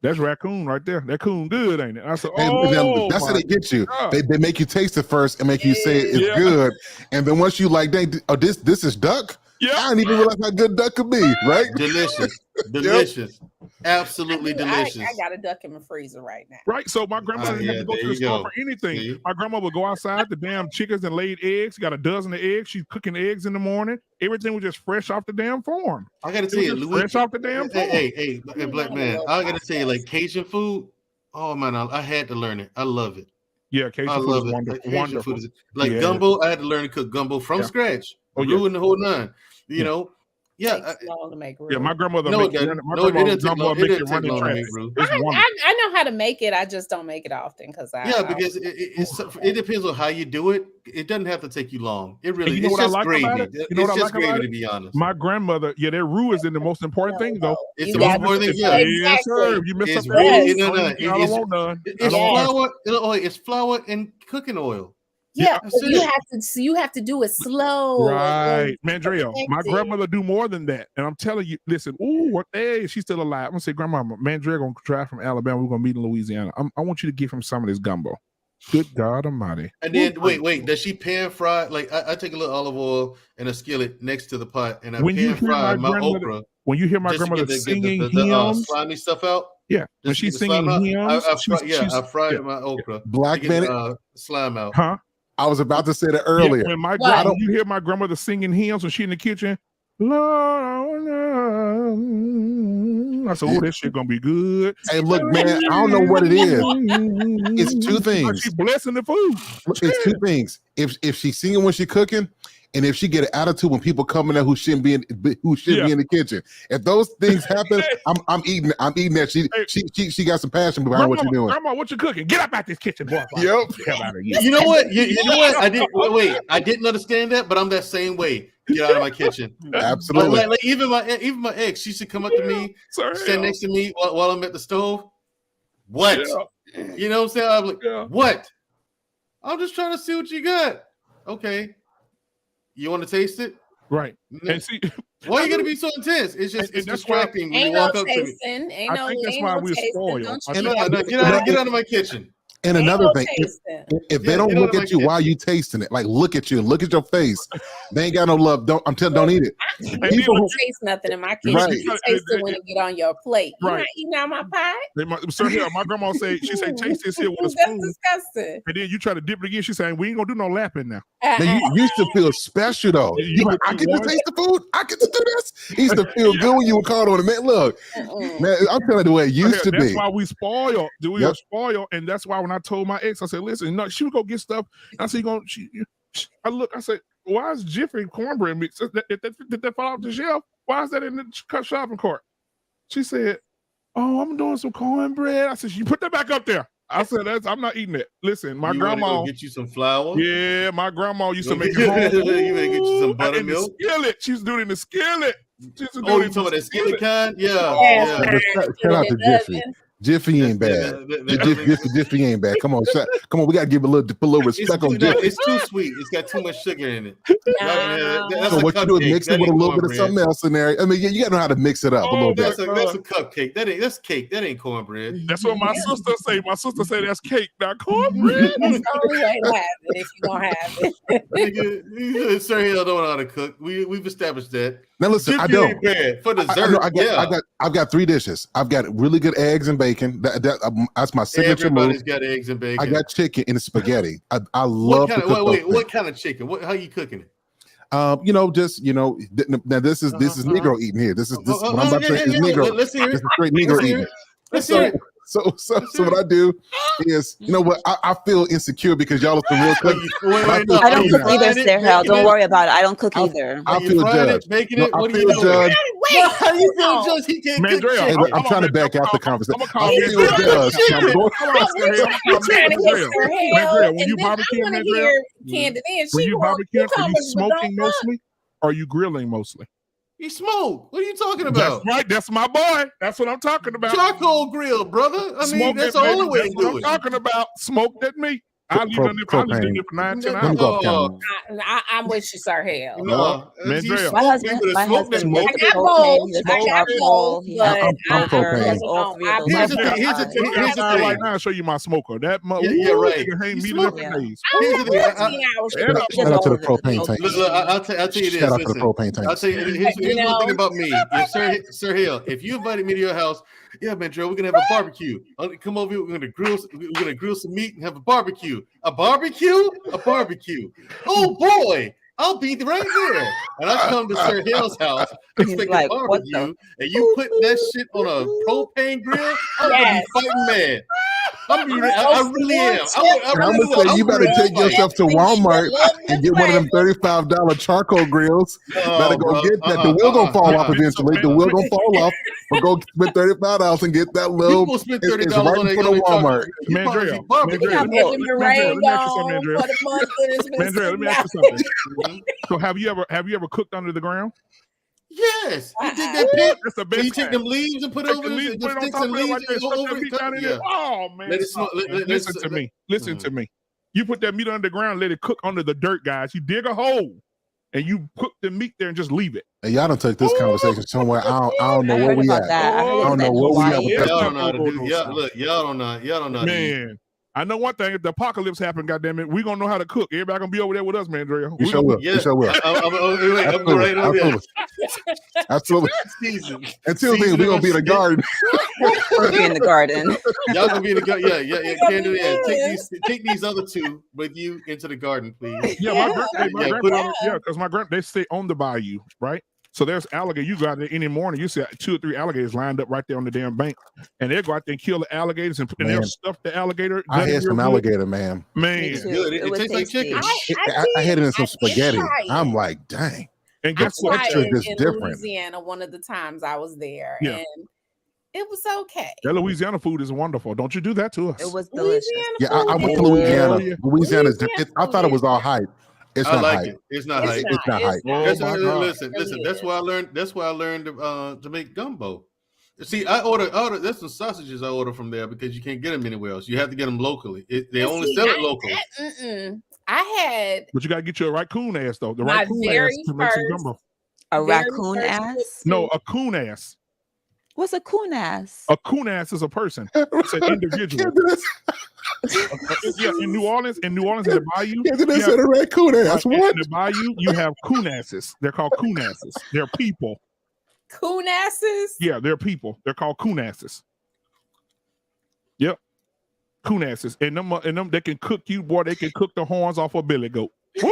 That's raccoon right there. That coon good, ain't it? I said, that's how they get you. They make you taste it first and make you say it's good. And then once you like, dang, this is duck? Yeah. I didn't even realize how good duck could be, right? Delicious. Absolutely delicious. I got a duck in my freezer right now. Right. So my grandmother didn't have to go to the store for anything. See? My grandma would go outside, the damn chickens and laid eggs, got a dozen of eggs. She's cooking eggs in the morning. Everything was just fresh off the damn farm. I gotta tell you, Louis, fresh off the damn farm. Hey, black man, I gotta tell you, like Cajun food, oh man, I had to learn it. I love it. Yeah, Cajun food is wonderful. Food is, gumbo, I had to learn to cook gumbo from scratch. Ruin the whole nine. You know. Yeah, long to make my grandmother. I know how to make it. I just don't make it often because because it depends on how you do it. It doesn't have to take you long. It really it's just gravy. It's just gravy, to be honest. My grandmother, their roux is the most important thing, though. It's the most important thing. Yeah, yes, sir. If you miss up, it's flour and cooking oil. Yeah, you have to do it slow. Right, Mandrell. My grandmother do more than that, and I'm telling you, listen. She's still alive. I'm gonna say, Grandma, Mandrell gonna drive from Alabama. We're gonna meet in Louisiana. I want you to give him some of this gumbo. Good God Almighty! And then wait, does she pan fry? Like I take a little olive oil and a skillet next to the pot, and I pan fry my okra. When you hear my grandmother singing hymns, slimy stuff out. Yeah, when she's singing hymns, I fried my okra. Black man, slime out. Huh? I was about to say that earlier. When you hear my grandmother singing hymns when she in the kitchen, Lord, I said, oh, that shit gonna be good. Hey, look, man, I don't know what it is. It's two things. She's blessing the food. It's two things. If she's singing when she's cooking, and if she get an attitude when people come in there who shouldn't be in be in the kitchen. If those things happen, I'm eating that. She got some passion behind what you're doing. Grandma, what you cooking? Get up out this kitchen, boy. Yep. You know what? You know what? I didn't understand that, but I'm that same way. Get out of my kitchen. Absolutely. Like even my ex, she used to come up to me, stand next to me while I'm at the stove. What? Yeah. You know what I'm saying? I'm like, what? I'm just trying to see what you got. Okay. You want to taste it? Right. And see, why are you gonna be so intense? It's just distracting when you walk up to me. I think that's why we're spoiled. Get out of my kitchen. And another thing, if they don't look at you while you tasting it, like look at you and look at your face, they ain't got no love. Don't eat it. People don't taste nothing in my kitchen. You taste it when it get on your plate. You're not eating out my pie. Sir, my grandma say taste this here with a spoon. That's disgusting. And then you try to dip it again. She's saying we ain't gonna do no lapping now. Now, you used to feel special though. You like, I get to taste the food. I get to do this. You used to feel good when you were called on it. Man, look, man, I'm telling you the way it used to be. That's why we spoiled. We are spoiled, and that's why when I told my ex, I said, "Listen, no, she would go get stuff." I said, I said, "Why is Jiffy cornbread mix? Did that fall off the shelf? Why is that in the shopping cart?" She said, "Oh, I'm doing some cornbread." I said, "You put that back up there." I said, I'm not eating that. Listen, my grandma get you some flour. Yeah, my grandma used to make it home. You may get you some buttermilk. Skillet. She's doing it in the skillet. You talking about that skillet kind? Yeah. Shout out to Jiffy. Jiffy ain't bad. Jiffy ain't bad. Come on, we gotta give a little respect on Jiffy. It's too sweet. It's got too much sugar in it. So what you do is mix it with a little bit of something else in there. I mean, you gotta know how to mix it up a little bit. That's a cupcake. That's cake. That ain't cornbread. That's what my sister say. My sister say that's cake, not cornbread. That's the only way to have it if you don't have it. Sir Hill don't know how to cook. We've established that. Now listen, Jiffy I don't. ain't bad. For dessert, I've got 3 dishes. I've got really good eggs and bacon. That's my signature Everybody's move. got eggs and bacon. I got chicken and spaghetti. I love to cook. What kind of chicken? How you cooking it? Now this is Negro eating here. This is what I'm about to say is Negro. Let's hear it. This is straight Negro eating. Let's hear it. So what I do is, you know what? I feel insecure because y'all are some real cooks. I don't cook either, Sir Hell. Don't worry about it. I don't cook either. I feel judged. What are you doing? How you feel judged? He can't cook chicken. I'm trying to back out the conversation. I feel judged. Mandrell, when you barbecue, when you barbecue, are you smoking mostly or are you grilling mostly? He smoke. What are you talking about? That's right. That's my boy. That's what I'm talking about. Charcoal grill, brother. I mean, that's the only way to do it. I'm talking about smoke that meat. I'll leave it for 9-10 hours. I'm with you, Sir Hell. No, Mandrell. My husband I got both. I'm propane. Here's the thing. Right now, I'll show you my smoker. That right. Hang meat up for days. Shout out to the propane tank. I'll tell you this. Shout out to the propane tank. I'll tell you. Here's one thing about me. If Sir Hill, if you invited me to your house, yeah, Mandrell, we're gonna have a barbecue. Come over here. We're gonna grill some meat and have a barbecue. A barbecue? Oh boy, I'll be right there. And I come to Sir Hill's house, expecting a barbecue, and you put that shit on a propane grill. I'm gonna be fighting mad. I really am. I'm gonna say you better take yourself to Walmart and get one of them $35 charcoal grills. Better go get that. The wheel gonna fall off eventually. The wheel gonna fall off. But go spend $35 and get that little. People spend $30 on Walmart. Mandrell, let me ask you something. So have you ever cooked under the ground? Yes, you dig that pit. That's the best. You take them leaves and put over the sticks and leaves over it. Oh man! Listen to me. Listen to me. You put that meat underground, let it cook under the dirt, guys. You dig a hole and you cook the meat there and just leave it. Hey, y'all don't take this conversation somewhere. I don't know where we at. I don't know where we at with that. Y'all don't know how to do. Y'all don't know. Man. I know one thing. If the apocalypse happened, goddamn it, we gonna know how to cook. Everybody gonna be over there with us, Mandrell. You sure will. Yeah. You sure will. I'm right over there. Absolutely. Until then, we're gonna be in the garden. We'll be in the garden. Y'all gonna be in the garden. Yeah. Candy, take these other two with you into the garden, please. Yeah, because my grand they stay on the bayou, right? So there's alligator. You go out there any morning, you see 2 or 3 alligators lined up right there on the damn bank, and they'll go out there and kill the alligators and they'll stuff the alligator. I had some alligator, man. Me too. Good. It was tastes like tasty. chicken. I had it in some I did spaghetti. try I'm it. like, dang. And I guess what? tried Texture it is in different. Louisiana one of the times I was there, Yeah. and it was okay. That Louisiana food is wonderful. Don't you do that to us? It was delicious. Louisiana Yeah, I food went is to Louisiana. yeah. Louisiana's Louisiana I thought it was all hype. It's I not like hype. it. It's not It's hype. not. It's not hype. Oh That's my God. listen. Really That's is. why I learned. That's why I learned to make gumbo. See, I order. There's some sausages I order from there because you can't get them anywhere else. You have to get them locally. They only See, sell it locally. I had But you gotta get you a raccoon ass though. The my raccoon ass very to make some first- gumbo. A very raccoon first ass? trip No, to- a coon ass. What's a coon ass? A coon ass is a person. It's an individual. Yeah, in New Orleans, in the bayou, Yeah, then they you said a raccoon ass. in What? the bayou, you have coon asses. They're called coon asses. They're people. coon asses. Yeah, they're people. They're called coon asses. Yep. Coon asses. And them they can cook you, boy. They can cook the horns off a billy goat. Woo!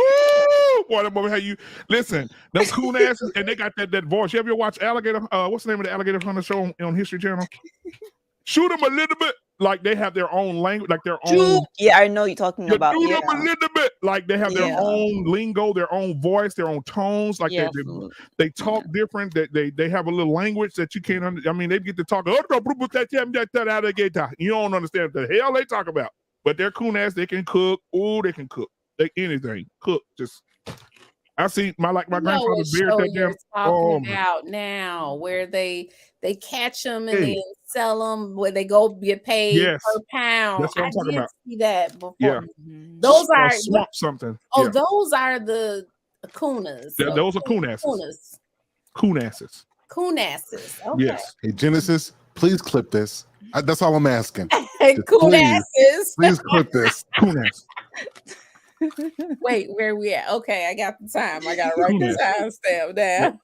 Boy, them over how you listen, them coon asses, and they got that voice. You ever watch Alligator? What's the name of the Alligator Hunter show on History Channel? Shoot them a little bit. Like they have their own language, like their own. Yeah, I know you're talking You about. do Yeah. them a little bit. Like they have their Yeah. own lingo, their own voice, their own tones. Like Yeah, they talk different. They have a little language that you can't understand. I mean, they get to talk. You don't understand what the hell they talk about. But they're coon ass. They can cook. Oh, they can cook. They anything. Cook. Just I see my grandfather beard that you're damn. talking my- about now, where they catch them and Hey. then sell them, where they go get paid Yes. per pound. That's what I'm talking did about. see that before. Yeah. Those Or are swamp something. oh, Yeah. those are the kunas. Yeah, those are coon asses. Kunas. Coon asses. Coon asses. Okay. Yes. Hey, Genesis, please clip this. That's all I'm asking. Coon Please. asses. Please clip this. Coon ass. Wait, where we at? Okay, I got the time. I gotta write Coon the timestamp down.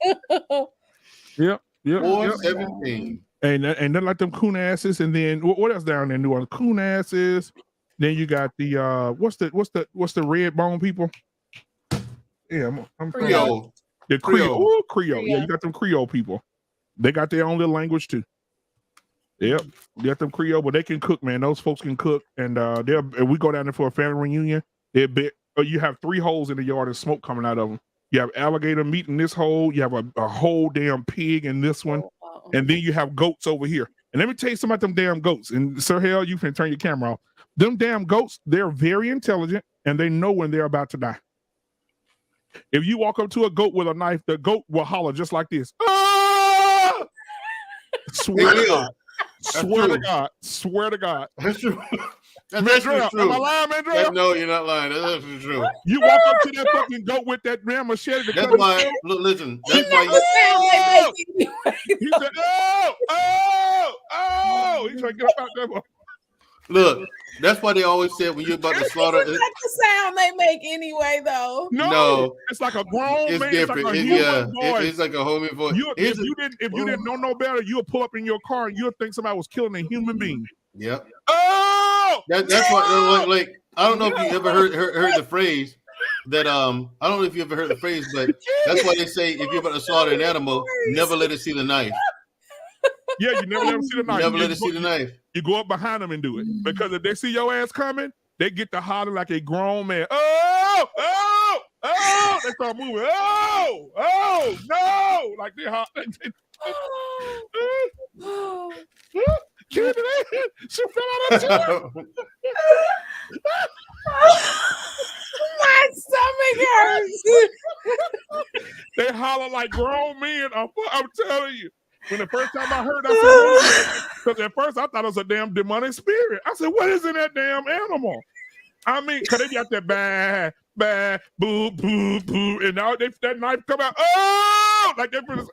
Yep. Yep. 417. And then like them coon asses, and then what else down there in New Orleans? Coon asses. Then you got the what's the red bone people? Yeah, I'm Creole. The Creole. Creole. Ooh, Creole. Yeah, you got them Creole people. They got their own little language too. Yep, you got them Creole, but they can cook, man. Those folks can cook, and if we go down there for a family reunion, you have 3 holes in the yard and smoke coming out of them. You have alligator meat in this hole. You have a whole damn pig in this one. And then you have goats over here. And let me tell you something about them damn goats. And Sir Hell, you can turn your camera off. Them damn goats, they're very intelligent and they know when they're about to die. If you walk up to a goat with a knife, the goat will holler just like this. Ah! Swear to God. Swear to God. Swear to God. That's true. That's Mandrell, actually true. am I lying, Mandrell? No, you're not lying. That's actually true. You walk up to that fucking goat with that damn machete. To That's cut why. his throat. Look, listen. That's He why. never sound like He said, oh. He's trying to get up out there. Look. That's why they always said when you're about to slaughter. It's like the sound they make anyway, though. No, it's like a grown It's man. different. It's like a It's, human voice. it's like a homie voice. If you didn't know no better, you'll pull up in your car and you'll think somebody was killing a human being. Yep. Oh, That's why. Like I don't know if you ever heard the phrase that I don't know if you ever heard the phrase, but that's why they say if you're about to slaughter an animal, never let it see the knife. Yeah, you never let them see the knife. Never let it see the knife. You go up behind them and do it because if they see your ass coming, they get to holler like a grown man. Oh! They start moving. Oh! No! Like they holler. She fell out of chair. My stomach hurts. They holler like grown men. I'm telling you. When the first time I heard that, because at first I thought it was a damn demonic spirit. I said, what is in that damn animal? I mean, because they got that bah, boo, boo, boo. And now that knife come out. Oh! Like they put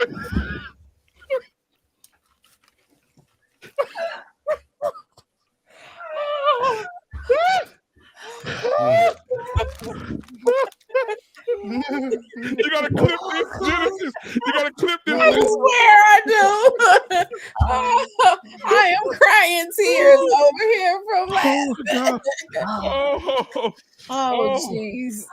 You gotta clip this, Genesis. You gotta clip this. I swear I do. I am crying tears over here from laughing. Oh, jeez.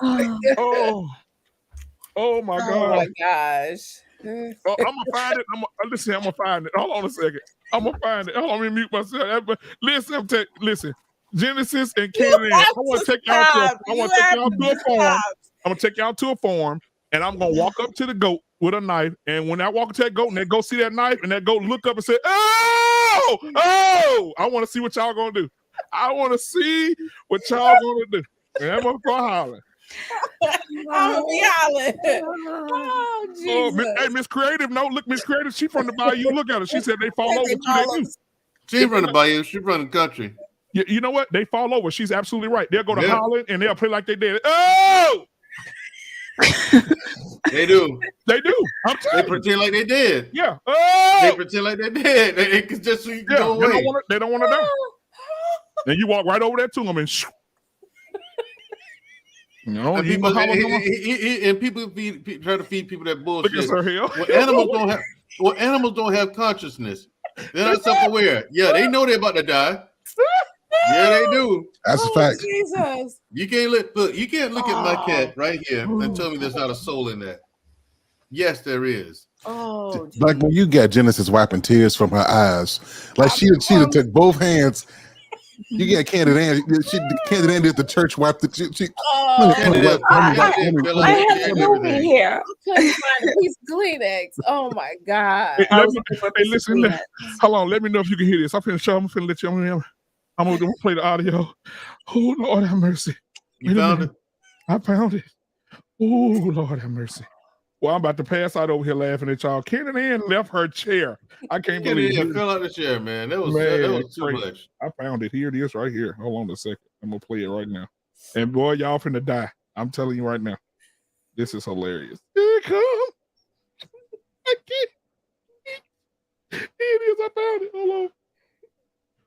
Oh my Oh God. my gosh. Oh, I'm gonna find it. Listen. I'm gonna find it. Hold on a second. I'm gonna find it. Hold on, let me mute myself. Listen, listen. Genesis and Canaan. I want to take y'all to. I want to take y'all to a farm. I'm gonna take y'all to a farm, and I'm gonna walk up to the goat with a knife. And when I walk up to that goat, and that goat see that knife, and that goat look up and say, "Oh, oh!" I want to see what y'all gonna do. I want to see what y'all gonna do. And I'm gonna start hollering. I'm be hollering. Oh, Jesus. Hey, Miss Creative, no, look, Miss Creative, she from the bayou. Look at her. She said they fall over. They do. She from the bayou. She from the country. You know what? They fall over. She's absolutely right. They'll go to hollering and they'll play like they did. Oh! They do. They do. I'm telling They pretend like they did. Yeah. Oh! They pretend like they did. They just so you can go away. They don't want to die. And you walk right over there to them and shoo. You know, and people try to feed people that bullshit. Look at her here. Well, animals don't have consciousness. They're not self-aware. Yeah, they know they're about to die. Yeah, they do. That's a fact. Jesus. You can't look at my cat right here and tell me there's not a soul in that. Yes, there is. Oh, like when you got Genesis wiping tears from her eyes, like she took both hands. You get Candid Ann. Candid Ann did the church wipe the. I have a movie here. Couldn't find a piece of Kleenex. Oh my God. Hey, listen. Hold on. Let me know if you can hear this. I'm finna let you. I'm gonna play the audio. Oh Lord have mercy. You found it? I found it. Oh Lord have mercy. Well, I'm about to pass out over here laughing at y'all. Candid Ann left her chair. I can't believe it. Fell out the chair, man. That was too much. I found it. Here it is right here. Hold on a second. I'm gonna play it right now. And boy, y'all finna die. I'm telling you right now. This is hilarious. Here it comes. I can't. Here it is. I found it. Hold on.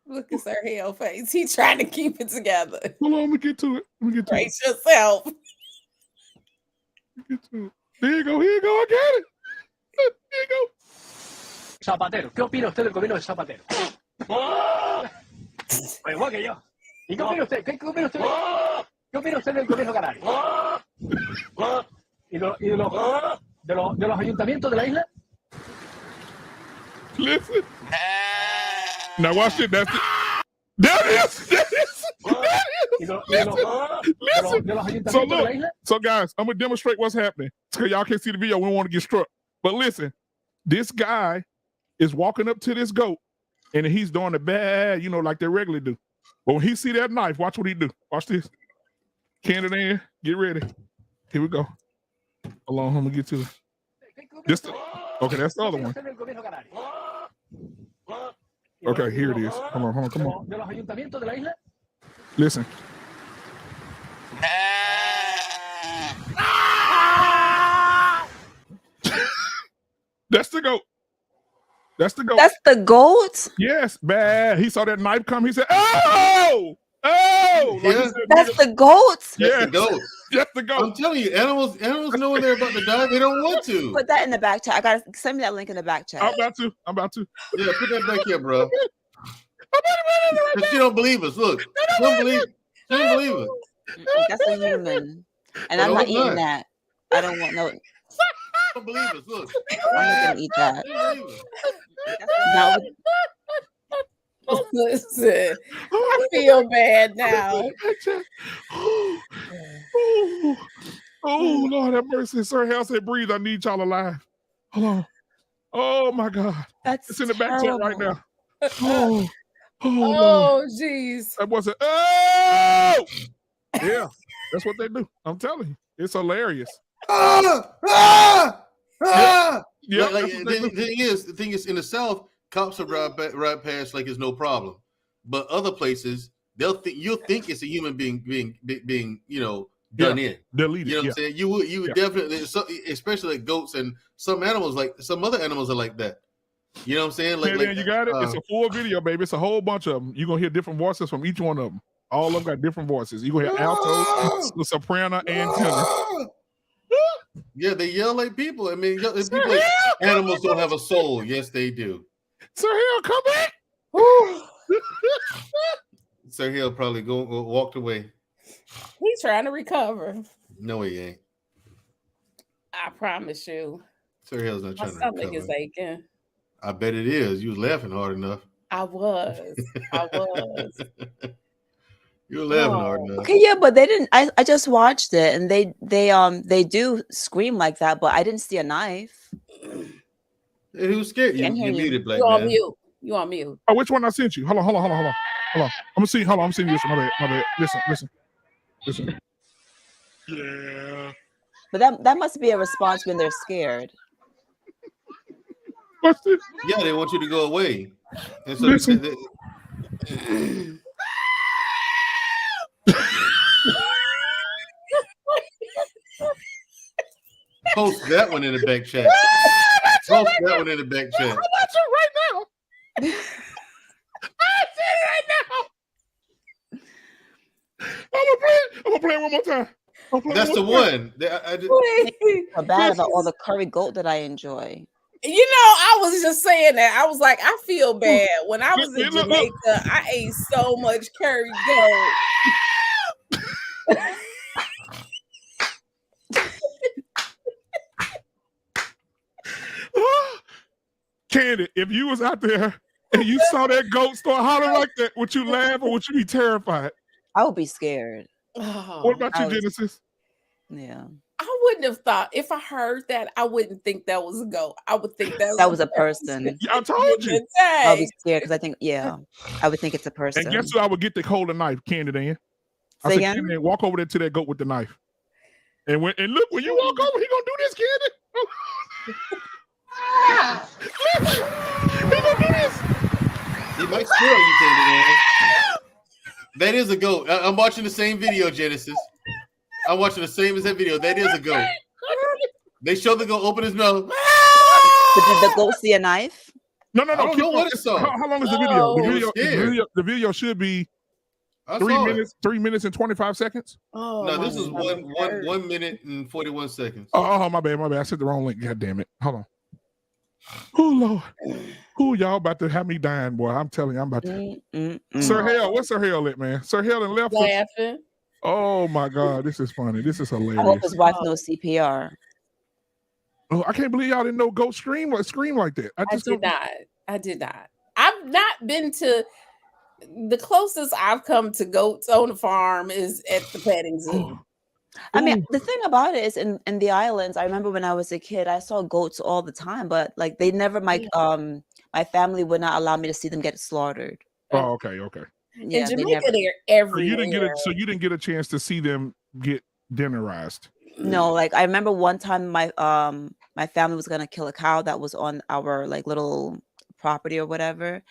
Look at her hell face. He's trying to keep it together. Hold on. Let me get to it. Brace yourself. Get to it. Here you go. I got it. Here you go. Zapatero, ¿qué opina usted del gobierno de Zapatero? Igual que yo. ¿Y qué opina usted? ¿Qué opina usted? ¿Qué opina usted del gobierno canario? ¿Y de los ayuntamientos de la isla? Listen. Now watch it. That's it. There it is. Listen. So look. So guys, I'm gonna demonstrate what's happening. So y'all can't see the video. We don't want to get struck. But listen, this guy is walking up to this goat, and he's doing the bad, like they regularly do. But when he see that knife, watch what he do. Watch this. Candid Ann, get ready. Here we go. Hold on, I'm gonna get to it. Okay, that's the other one. Okay, here it is. Come on. Listen. That's the goat. That's the goat? Yes, bad. He saw that knife come. He said, "Oh! Oh!" Yeah. That's the goat? That's the goat. That's the goat. I'm telling you, animals know when they're about to die. They don't want to. Put that in the back chat. Send me that link in the back chat. I'm about to. Yeah, put that back here, bro. She don't believe us. Look, she don't believe us. That's a human, and I'm not eating that. I don't want no. Don't believe us. Look, I'm not gonna eat that. Listen, I feel bad now. Oh Lord have mercy. Sir Hal said, "Breathe. I need y'all alive." Hold on. Oh my God. It's in the back chat right now. Oh, jeez. That wasn't. Oh, yeah. That's what they do. I'm telling you, it's hilarious. Yeah. The thing is, in the South, cops will ride past like it's no problem, but other places you'll think it's a human being done in. Deleted. You know what I'm saying? You would definitely, especially like goats and some other animals are like that. You know what I'm saying? Like you got it. It's a full video, baby. It's a whole bunch of them. You're gonna hear different voices from each one of them. All of them got different voices. You're gonna hear alto, soprano, and tenor. Yeah, they yell like people. I mean, people like animals don't have a soul. Yes, they do. Sir Hill, come back. Sir Hill probably walked away. He's trying to recover. No, he ain't. I promise you. Sir Hell's not My trying to stomach is recover. aching. I bet it is. You was laughing hard enough. I was. You were laughing hard enough. Okay, yeah, but they didn't. I just watched it, and they do scream like that, but I didn't see a knife. Hey, who scared you? Can't hear You you. muted, black You on man. mute. You on mute. Oh, which one I sent you? Hold on. I'm gonna see. Hold on, I'm seeing you. My bad. Listen. Yeah. But that must be a response when they're scared. What's this? Yeah, they want you to go away. And so Listen. Post that one in the back chat. Post that one in the back chat. I'm watching right now. I see it right now. I'm gonna play it one more time. That's the one. So bad about all the curry goat that I enjoy. You know, I was just saying that. I was like, I feel bad. When I was in Jamaica, I ate so much curry goat. Candy, if you was out there and you saw that goat start hollering like that, would you laugh or would you be terrified? I would be scared. What about you, Genesis? Yeah. I wouldn't have thought, if I heard that, I wouldn't think that was a goat. I would think that was a person. I told you. I'll be scared because I think, I would think it's a person. And guess who I would get to hold a knife, Candy Dan? I Say said, again? Candy Dan, walk over there to that goat with the knife. And look, when you walk over, he gonna do this, Candy. He gonna do this. He might steal you, Candy Dan. That is a goat. I'm watching the same video, Genesis. I'm watching the same exact video. That is a goat. They show the goat open his mouth. But did the goat see a knife? No. I don't know what it saw. How long is the video? The video should be 3 minutes and 25 seconds. No, this is 1 minute and 41 seconds. Oh, my bad. I said the wrong link. God damn it. Hold on. Oh, Lord. Who y'all about to have me dying, boy? I'm telling you, I'm about to. Sir Hell, what's Sir Hell at, man? Sir Hell and left. Laughing. Oh, my God. This is funny. This is hilarious. I hope his wife knows CPR. Oh, I can't believe y'all didn't know goat scream like that. I did not. I've not been to. The closest I've come to goats on the farm is at the petting zoo. I mean, the thing about it is in the islands, I remember when I was a kid, I saw goats all the time, but like they never, my family would not allow me to see them get slaughtered. Oh, okay. Yeah, in Jamaica, they're everywhere. So you didn't get a chance to see them get dinnerized. No, like I remember one time my family was gonna kill a cow that was on our like little property or whatever,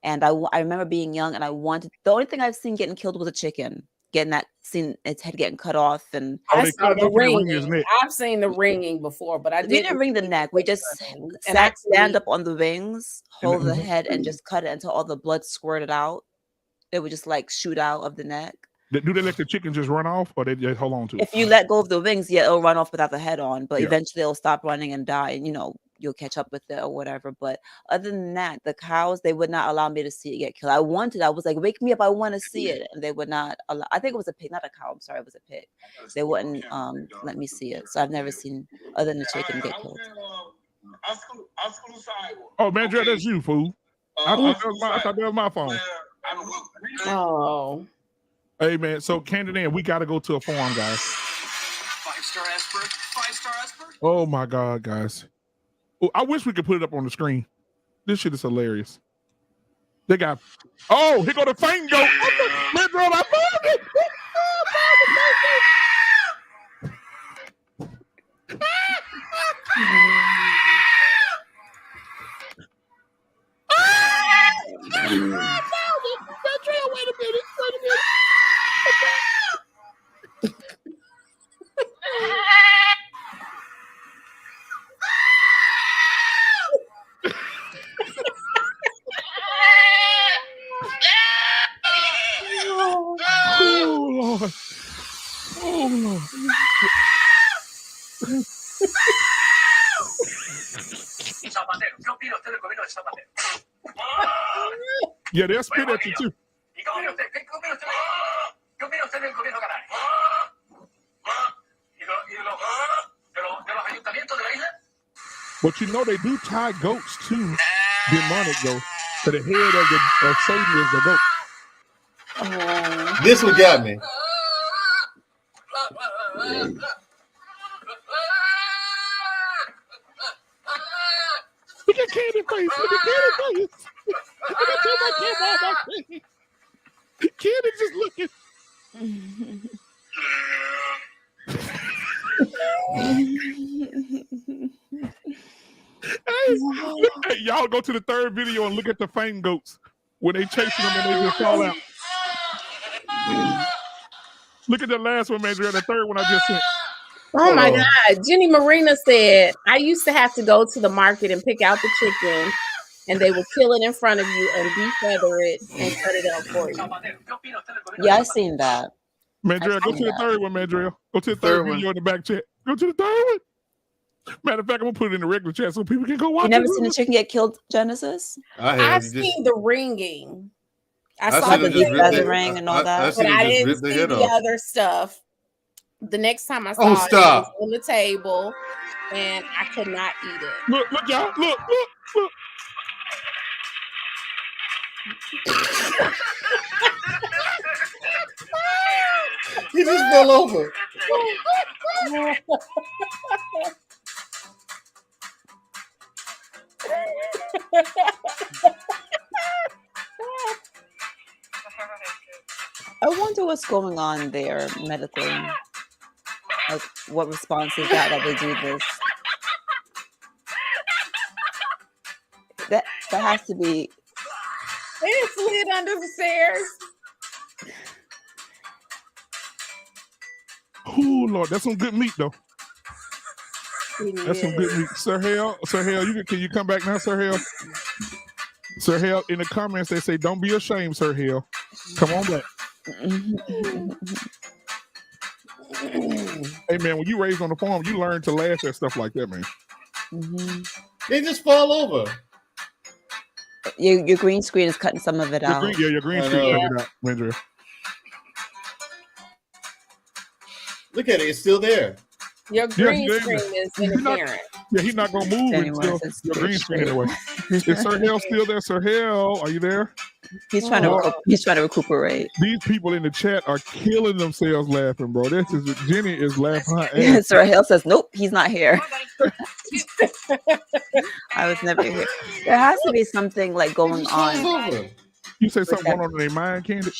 and I remember being young and I wanted. The only thing I've seen getting killed was a chicken. Seen its head getting cut off, and I saw the ringing. I've seen the ringing before, but we didn't ring the neck. We just stand up on the wings, hold the head, and just cut it until all the blood squirted out. It would just like shoot out of the neck. Do they let the chicken just run off, or they just hold on to it? If you let go of the wings, it'll run off without the head on, but eventually it'll stop running and die, and you'll catch up with it or whatever. But other than that, the cows, they would not allow me to see it get killed. I was like, wake me up, I want to see it. And they would not allow. I think it was a pig, not a cow. I'm sorry, it was a pig. They wouldn't let me see it. So I've never seen other than the chicken get killed. Oh, Mandrell, that's you, fool. I thought that was my phone. Oh. Hey, man, so Candy Dan, we got to go to a farm, guys. 5-star expert. Oh, my God, guys. Oh, I wish we could put it up on the screen. This shit is hilarious. They got, here go the faint goat. Mandrell, I found it. Mandrell, wait a minute. Oh, Lord. Yeah, they'll spit at you too. But you know they do tie goats to demonic though. So the head of Satan is the goat. This one got me. Look at Candy face. Look at Candy face. Look at my camera on my face. Candy just looking. Hey, y'all go to the third video and look at the fang goats when they chasing them and they just fall out. Look at the last one, Mandrell, the third one I just sent. Oh my God. Jenny Marina said, I used to have to go to the market and pick out the chicken, and they would kill it in front of you and defeather it and cut it up for you. Yeah, I've seen that. Mandrell, go to the third one, Mandrell. Go to the third video in the back chat. Go to the third one. Matter of fact, I'm gonna put it in the regular chat so people can go watch it. You never seen a chicken get killed, Genesis? I've seen the ringing. I saw saw the feather ring and all that. But I didn't see the other stuff. The next time I saw it, it was on the table, and I could not eat it. Look, y'all. Look. He just fell over. I wonder what's going on there medically. Like, what response is that they do this? That has to be. It slid under the stairs. Oh Lord, that's some good meat though. That's some good meat. Sir Hale, can you come back now, Sir Hale? Sir Hale, in the comments they say, don't be ashamed, Sir Hale. Come on back. Hey man, when you raised on the farm, you learn to laugh at stuff like that, man. They just fall over. Your green screen is cutting some of it out. Your green screen cutting it out, Mandrell. Look at it, it's still there. Your green screen is interfering. He's not gonna move until your green screen anyway. Is Sir Hale still there? Sir Hale, are you there? He's trying to recuperate. These people in the chat are killing themselves laughing, bro. Jenny is laughing her ass. Sir Hale says, nope, he's not here. I was never here. There has to be something like going on. You say something going on in their mind, Candy?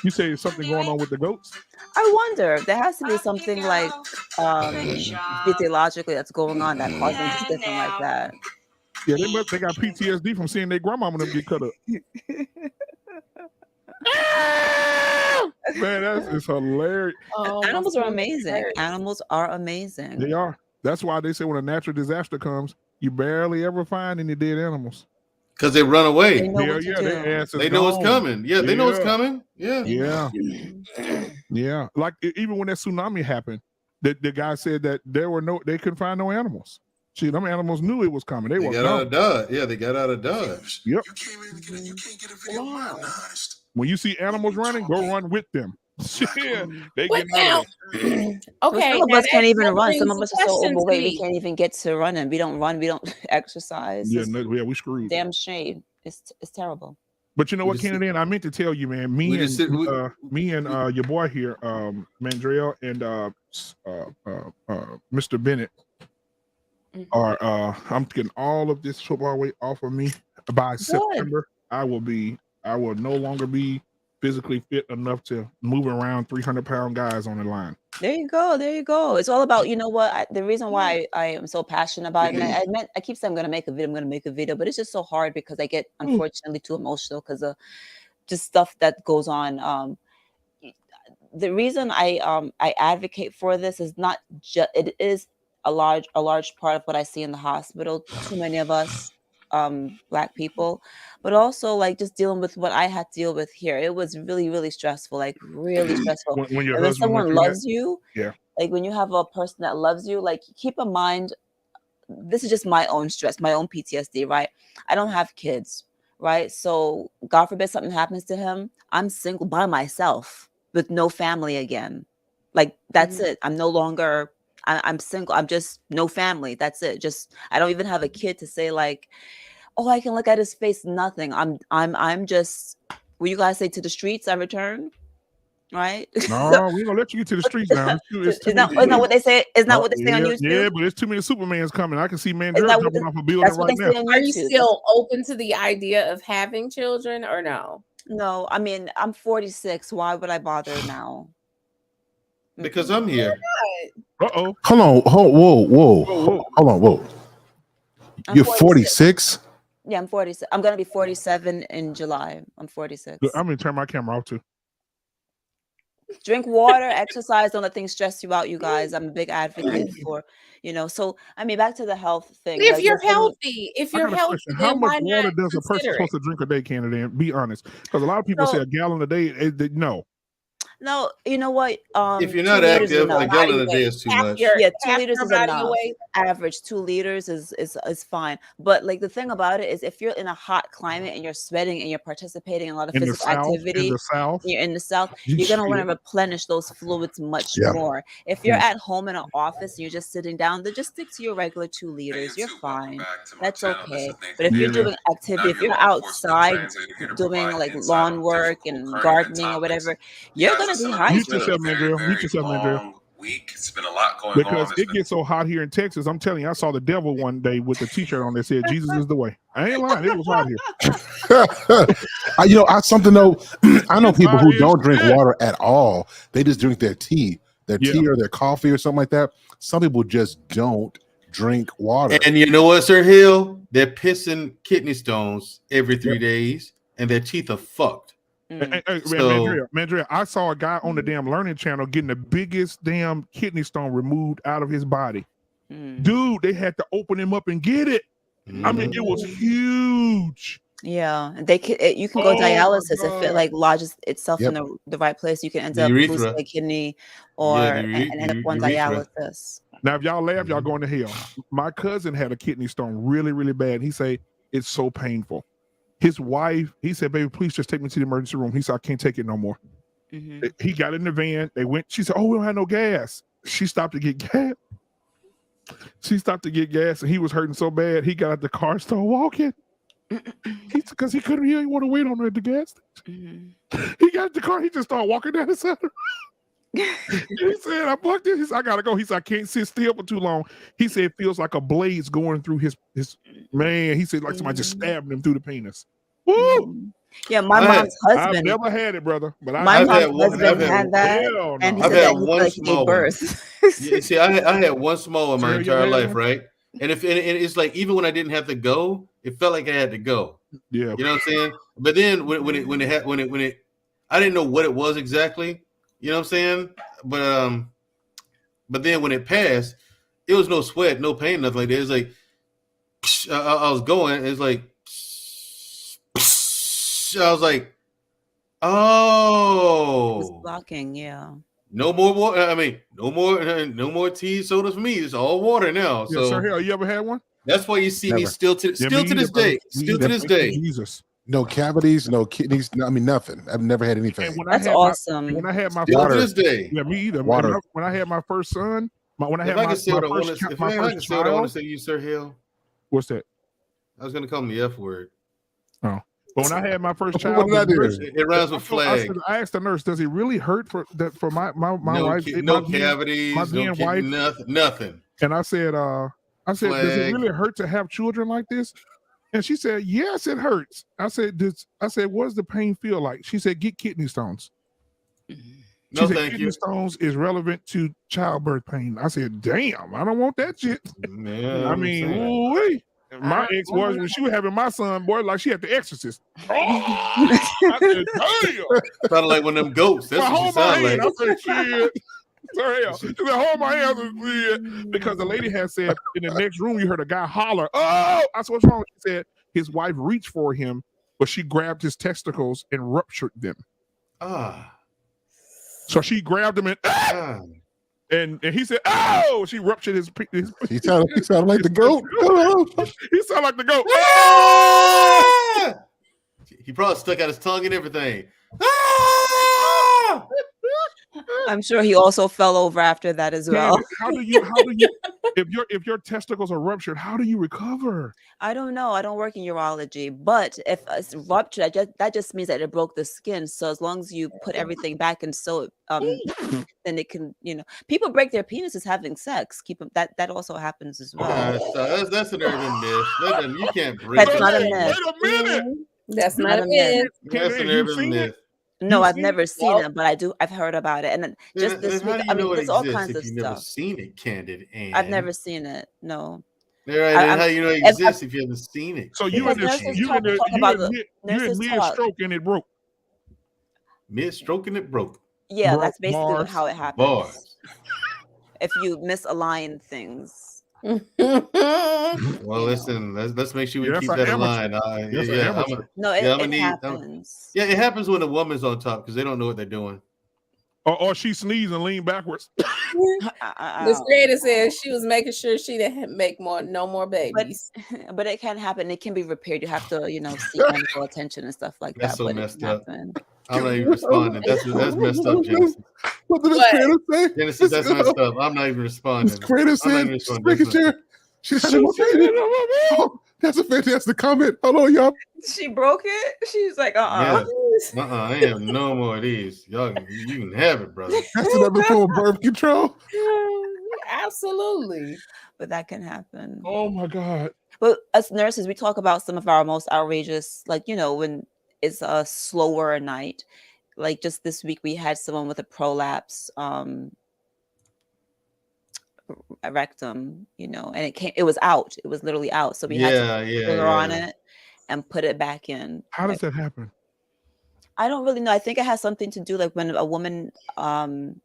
You say something going on with the goats? I wonder. There has to be something like physiologically that's going on that causes them to stiffen like that. Yeah, they got PTSD from seeing their grandmama them get cut up. Man, that's hilarious. Animals are amazing. Animals are amazing. They are. That's why they say when a natural disaster comes, you barely ever find any dead animals. Because they run away. They know what to do. They know it's coming. Yeah, they know it's coming. Yeah. Like even when that tsunami happened, the guy said that they couldn't find no animals. See, them animals knew it was coming. They got out of Dodge. Yeah, they got out of Dodge. Yep. When you see animals running, go run with them. Yeah, they get out. Okay. Some of us can't even run. Some of us are so overweight we can't even get to running. We don't run. We don't exercise. Yeah, we screwed. Damn shame. It's terrible. But you know what, Kennedy? And I meant to tell you, man. Me and your boy here, Mandrell and Mr. Bennett are. I'm getting all of this football weight off of me by September. I will no longer be physically fit enough to move around 300-pound guys on the line. There you go. It's all about, you know what, the reason why I am so passionate about it, and I keep saying I'm going to make a video, but it's just so hard because I get, unfortunately, too emotional because of just stuff that goes on. The reason I advocate for this is not just, it is a large part of what I see in the hospital. Too many of us, Black people, but also like just dealing with what I had to deal with here. It was really, really stressful, like really stressful. When someone loves you, like when you have a person that loves you, like keep in mind, this is just my own stress, my own PTSD, right? I don't have kids, right? So God forbid something happens to him, I'm single by myself with no family again. Like that's it. I'm no longer, I'm single. I'm just no family. That's it. Just I don't even have a kid to say like, oh, I can look at his face. Nothing. I'm just. Will you guys say to the streets I return? Right? No, we ain't gonna let you get to the streets now. It's too many. Isn't that what they say? Isn't that what they say on Yeah, YouTube? yeah, but there's too many Supermans coming. I can see Isn't Mandrell that what jumping the- off a building that's what right they now. say on Are you YouTube. still open to the idea of having children or no? No, I mean I'm 46. Why would I bother now? Because I'm here. Uh-oh. Hold on. Whoa. Hold on. Whoa. I'm You're 46. 46? Yeah, I'm 46. I'm gonna be 47 in July. I'm 46. Look, I'm gonna turn my camera off too. Drink water, exercise, don't let things stress you out, you guys. I'm a big advocate for, so I mean back to the health thing. If like, you're the thing- healthy, if I you're got a healthy, question. How then much why water not does a person consider supposed to drink a day, Canada? Be honest, because a lot of people say So- a gallon a day. No, No, you know what? If you're 2 not liters is active, enough. a gallon a day is too much. Yeah, 2 half liters your is body enough. weight. Average 2 liters is fine. But like the thing about it is, if you're in a hot climate and you're sweating and you're participating in a lot of in the physical south, activity, in the south, you're in the south, you're gonna want to replenish those fluids much more. If you're at home in an office and you're just sitting down, then just stick to your regular 2 liters. You're fine. That's okay. But if you're doing activity, if you're outside doing like lawn work and gardening or whatever, you're gonna be Mute hydrated. yourself, Mandrell. Mute yourself, Mandrell. Week. It's been a lot going Because on. it gets so hot here in Texas. I'm telling you, I saw the devil one day with the T-shirt on that said "Jesus is the way." I ain't lying. It was hot here. I something though. I know people who don't drink water at all. They just drink their tea or their coffee or something like that. Some people just don't drink water. And you know what, Sir Hill? They're pissing kidney stones every 3 days, and their teeth are fucked. Hey, So- Mandrell, I saw a guy on the damn Learning Channel getting the biggest damn kidney stone removed out of his body. Dude, they had to open him up and get it. I mean, it was huge. Yeah, they can. You can go Oh my dialysis if it God. like lodges itself in Yep. the right place. You can end The up urethra. losing a kidney or Yeah, and end up on urethra. dialysis. Now, if y'all laugh, y'all going to hell. My cousin had a kidney stone really, really bad. He said it's so painful. His wife, he said, "Baby, please just take me to the emergency room." He said, "I can't take it no more." He got in the van. They went. She said, "Oh, we don't have no gas." She stopped to get gas. And he was hurting so bad. He got out the car and started walking. Because he didn't want to wait on her at the gas station. He got in the car. He just started walking down the side of the road. He said, "I blocked it." He said, "I gotta go." He said, "I can't sit still for too long." He said, "It feels like a blade's going through his man." He said, like somebody just stabbing him through the penis. Woo! Yeah, my mom's I've husband. never had it, brother. But My I've had mom's one- husband I've had- had that, Hell no. and he I've said had that he felt one like he small gave one. birth. You see, I had one small in my Sure, you entire had life, one? right? And it's like even when I didn't have to go, it felt like I had to go. Yeah. You know what I'm saying? But then when it I didn't know what it was exactly. You know what I'm saying? But then when it passed, it was no sweat, no pain, nothing like that. It was like I was going. It's like I was like, It was oh, blocking, yeah. no more water. I mean, no more tea, sodas for me. It's all water now. Yeah, So Sir Hill, you ever had one? that's why you see me Never. still to Yeah, still me to either, this brother. day. Me Still either. to this Thank you, day. Jesus. No cavities, no kidneys. I mean, nothing. I've never had anything. And when That's I had awesome. when I had my Still first, to this day. yeah, me either. Water. When I had my first son, when I If had I my can say what I want first, to, if my I first can say what I want to child, say, to you, Sir Hill, what's that? I was gonna call him the F word. Oh, but when I had my first What child, did I the do? nurse- It rhymes with flag. I asked the nurse, "Does it really hurt for my No, wife, no my then cavities, no wife?" nothing. And I said, "Does it Flag. really hurt to have children like this?" And she said, "Yes, it hurts." I said, "What does the pain feel like?" She said, "Get kidney stones." She No, said, thank "Kidney you. stones is relevant to childbirth pain." I said, "Damn, I don't want that shit." Man, I I'm mean, saying. ooh-wee. My ex was when she was having my son, boy, like she had the Exorcist. I said, "Damn." Sounded like one of them goats. That's Well, what she hold my sounded hand. like. I said, "Shit." Sorry, she said, "Hold my hand." I said, "Shit." Because the lady had said in the next room, you heard a guy holler, "Oh!" I said, "What's wrong?" She said his wife reached for him, but she grabbed his testicles and ruptured them. Ah, So she grabbed him and ah. and he said, "Oh!" She ruptured his. He sounded like the goat. He sounded like the goat. Ah! He probably stuck out his tongue and everything. Ah! I'm sure he also fell over after that as well. Candace, how do you if your testicles are ruptured, how do you recover? I don't know. I don't work in urology, but if it's ruptured, that just means that it broke the skin. So as long as you put everything back and sew it, then it can, people break their penises having sex. Keep them, that also happens as well. That's an urban myth. You can't break That's it. not a myth. Wait a minute. That's not a myth. That's an urban myth. No, I've never seen it, but I've heard about it. And then just this How week, do you know it there's all exists kinds if of you've never stuff. seen it, Candid? And I've never seen it. No. All right, then how do you know it exists if you haven't seen it? So you in mid-stroke and it broke. Mid-stroke and it broke. Yeah, that's basically how it happens. Bars. If you misalign things. Well, listen, let's make sure we keep that in line. It happens. It happens when a woman's on top because they don't know what they're doing. Or she sneezed and leaned backwards. The creator says she was making sure she didn't make no more babies. But it can happen. It can be repaired. You have to, seek medical attention and stuff like That's that. so messed up. I'm not even responding. That's messed up, Genesis. What did this creator say? Genesis, that's messed up. I'm not even responding. This creator said, oh, that's a fantastic comment. Hold on, y'all. She broke it. She's like, I have no more of these. Y'all, you can have it, brother. That's another form of birth control. Absolutely. But that can happen. Oh my God. But as nurses, we talk about some of our most outrageous, when it's a slower night. Like just this week, we had someone with a prolapse rectum, and it was out. It was literally out. So we had to put her on it and put it back in. How does that happen? I don't really know. I think it has something to do when a woman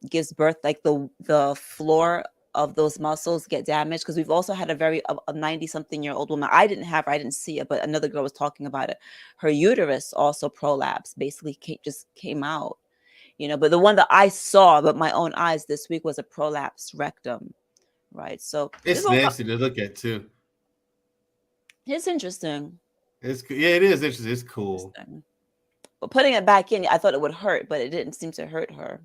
gives birth, the floor of those muscles get damaged, because we've also had a 90-something-year-old woman. I didn't see it, but another girl was talking about it. Her uterus also prolapsed, basically just came out, but the one that I saw with my own eyes this week was a prolapsed rectum, right? So it's nasty to look at too. It's interesting. It is interesting. It's cool. But putting it back in, I thought it would hurt, but it didn't seem to hurt her.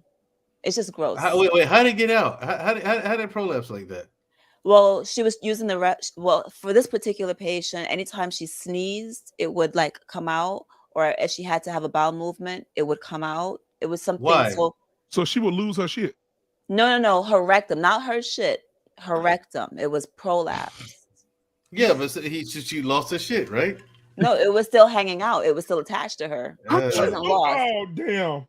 It's just gross. Wait, how did it get out? How did it prolapse like that? Well, she was using for this particular patient, anytime she sneezed, it would come out, or if she had to have a bowel movement, it would come out. It was something. Why? So she would lose her shit. No, her rectum, not her shit. Her rectum. It was prolapsed. Yeah, but she lost her shit, right? No, it was still hanging out. It was still attached to her. It wasn't lost. Oh, damn.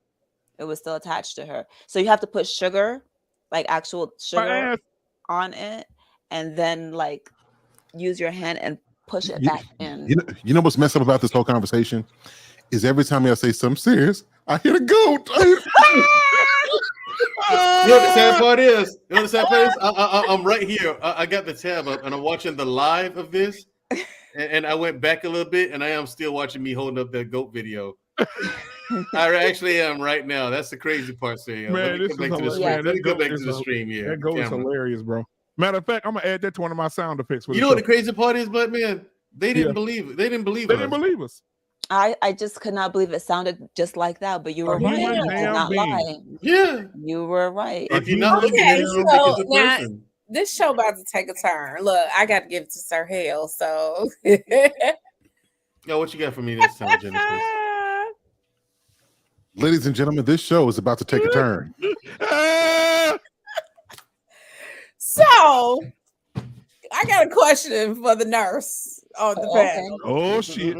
It was still attached to her. So you have to put sugar, actual sugar on it, and then use your hand and push it back in. You know what's messed up about this whole conversation is every time I say something serious, I hit a goat. You know what the sad part is? I'm right here. I got the tab up and I'm watching the live of this. And I went back a little bit and I am still watching me holding up that goat video. I actually am right now. That's the crazy part. Man, let me go back to the stream here. That goat is hilarious, bro. Matter of fact, I'm gonna add that to one of my sound effects. You know what the crazy part is, Black Man? They didn't believe it. They didn't believe us. I just could not believe it sounded just like that, but you were right. I did not lie. Yeah. You were right. If you're not looking at it, you don't think it's a person. This show about to take a turn. Look, I got to give it to Sir Hale. So, yo, what you got for me this time, Genesis? Ladies and gentlemen, this show is about to take a turn. So, I got a question for the nurse on the panel. Oh, shit.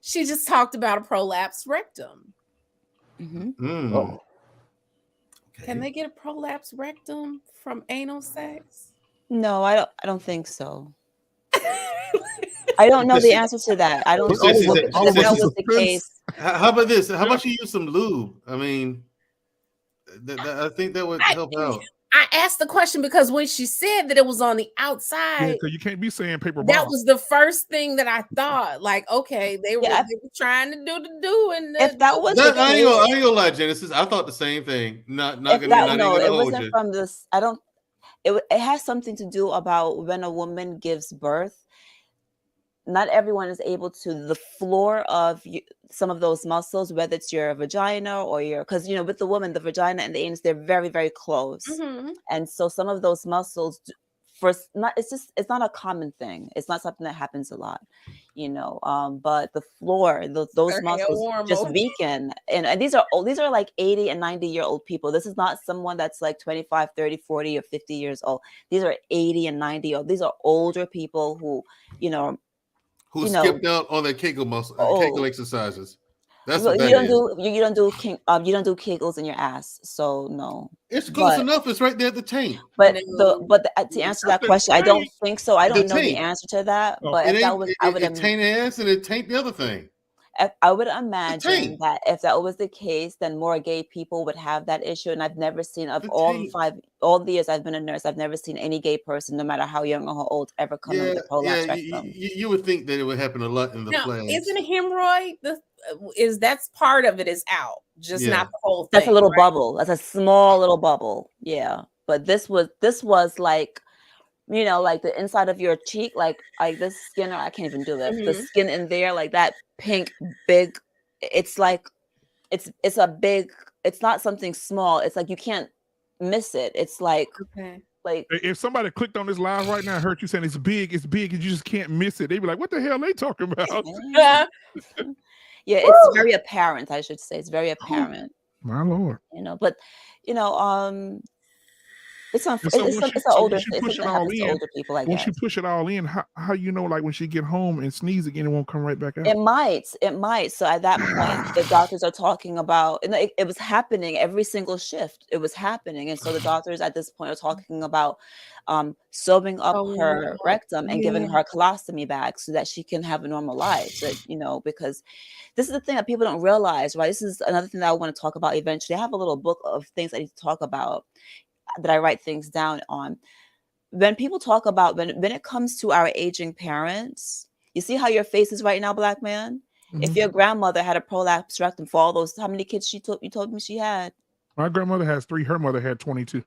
She just talked about a prolapsed rectum. Oh. Okay. Can they get a prolapsed rectum from anal sex? No, I don't think so. I don't know the answer to that. I don't know if that was the case. How about this? How about you use some lube? I mean, I think that would help out. I asked the question because when she said that it was on the outside, because you can't be saying paper ball. That was the first thing that I thought. Okay, they were trying to do, and if that was, I ain't gonna lie, Genesis. I thought the same thing. Not gonna it wasn't from this. I don't. It has something to do about when a woman gives birth. not everyone is able to the floor of some of those muscles, whether it's your vagina or because with the woman, the vagina and the anus, they're very, very close. And so some of those muscles it's not a common thing. It's not something that happens a lot, but the floor, those muscles just weaken. And these are like 80 and 90-year-old people. This is not someone that's like 25, 30, 40 or 50 years old. These are 80 and 90 old. These are older people who skipped out on their Kegel Kegel exercises. That's you what that don't is. you don't do Kegels in your ass, so no. It's close enough. It's right there at the taint. But to answer that question, I don't think so. I don't know the answer to that. But if that was, I would taint ass and it taint the other thing. I would imagine that if that was the case, then more gay people would have that issue. And I've never seen all the years I've been a nurse, I've never seen any gay person, no matter how young or how old, ever come in with a prolapse rectum. You would think that it would happen a lot in the flags. Isn't a hemorrhoid that's part of it is out, just not the whole thing. That's a little bubble. That's a small little bubble. Yeah, but this was like, like the inside of your cheek, like this skin. I can't even do this. The skin in there, like that pink big. It's like it's a big. It's not something small. It's like you can't miss it. It's like like if somebody clicked on this live right now and heard you saying it's big, and you just can't miss it, they'd be like, "What the hell are they talking about?" Yeah, it's very apparent. I should say it's very apparent. My Lord, but it's an older people. I guess once you push it all in, how like when she get home and sneeze again, it won't come right back out. It might. So at that point, the doctors are talking about, and it was happening every single shift. It was happening, and so the doctors at this point are talking about sewing up her rectum and giving her a colostomy bag so that she can have a normal life. So, because this is the thing that people don't realize, right? This is another thing that I want to talk about eventually. I have a little book of things I need to talk about that I write things down on. When people talk about when it comes to our aging parents, you see how your face is right now, Black man? If your grandmother had a prolapse rectum for all those, how many kids you told me she had? My grandmother has 3. Her mother had 22.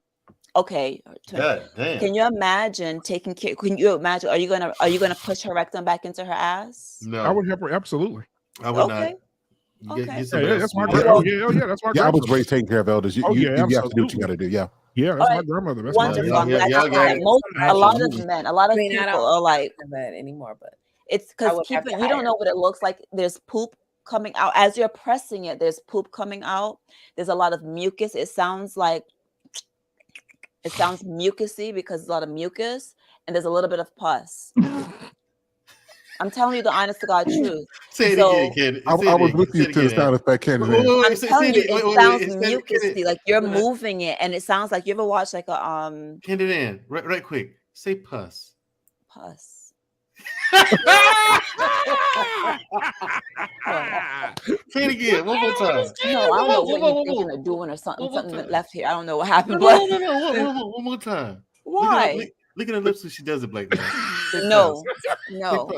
Okay. God damn. Can you imagine taking care? Can you imagine? Are you gonna push her rectum back into her ass? No, I would help her absolutely. I would not. Okay. That's my grandmother. Yeah, that's my grandmother. I was raised taking care of elders. You have to do what you got to do. Yeah, that's my grandmother. That's wonderful. A lot of men, a lot of people are like that anymore, but it's because you don't know what it looks like. There's poop coming out as you're pressing it. There's poop coming out. There's a lot of mucus. It sounds mucusy because there's a lot of mucus and there's a little bit of pus. I'm telling you the honest to God truth. Say it again, kid. I was with you to the sound effect, Ken. I'm telling you, it sounds mucusy. Like you're moving it, and it sounds like you ever watch like a Candy, right quick. Say pus. Pus. Say it again, one more time. No, I don't know what you're thinking of doing or something. Something left here. I don't know what happened. No, one more time. Why? Look at her lips when she does it, Black man. No. So,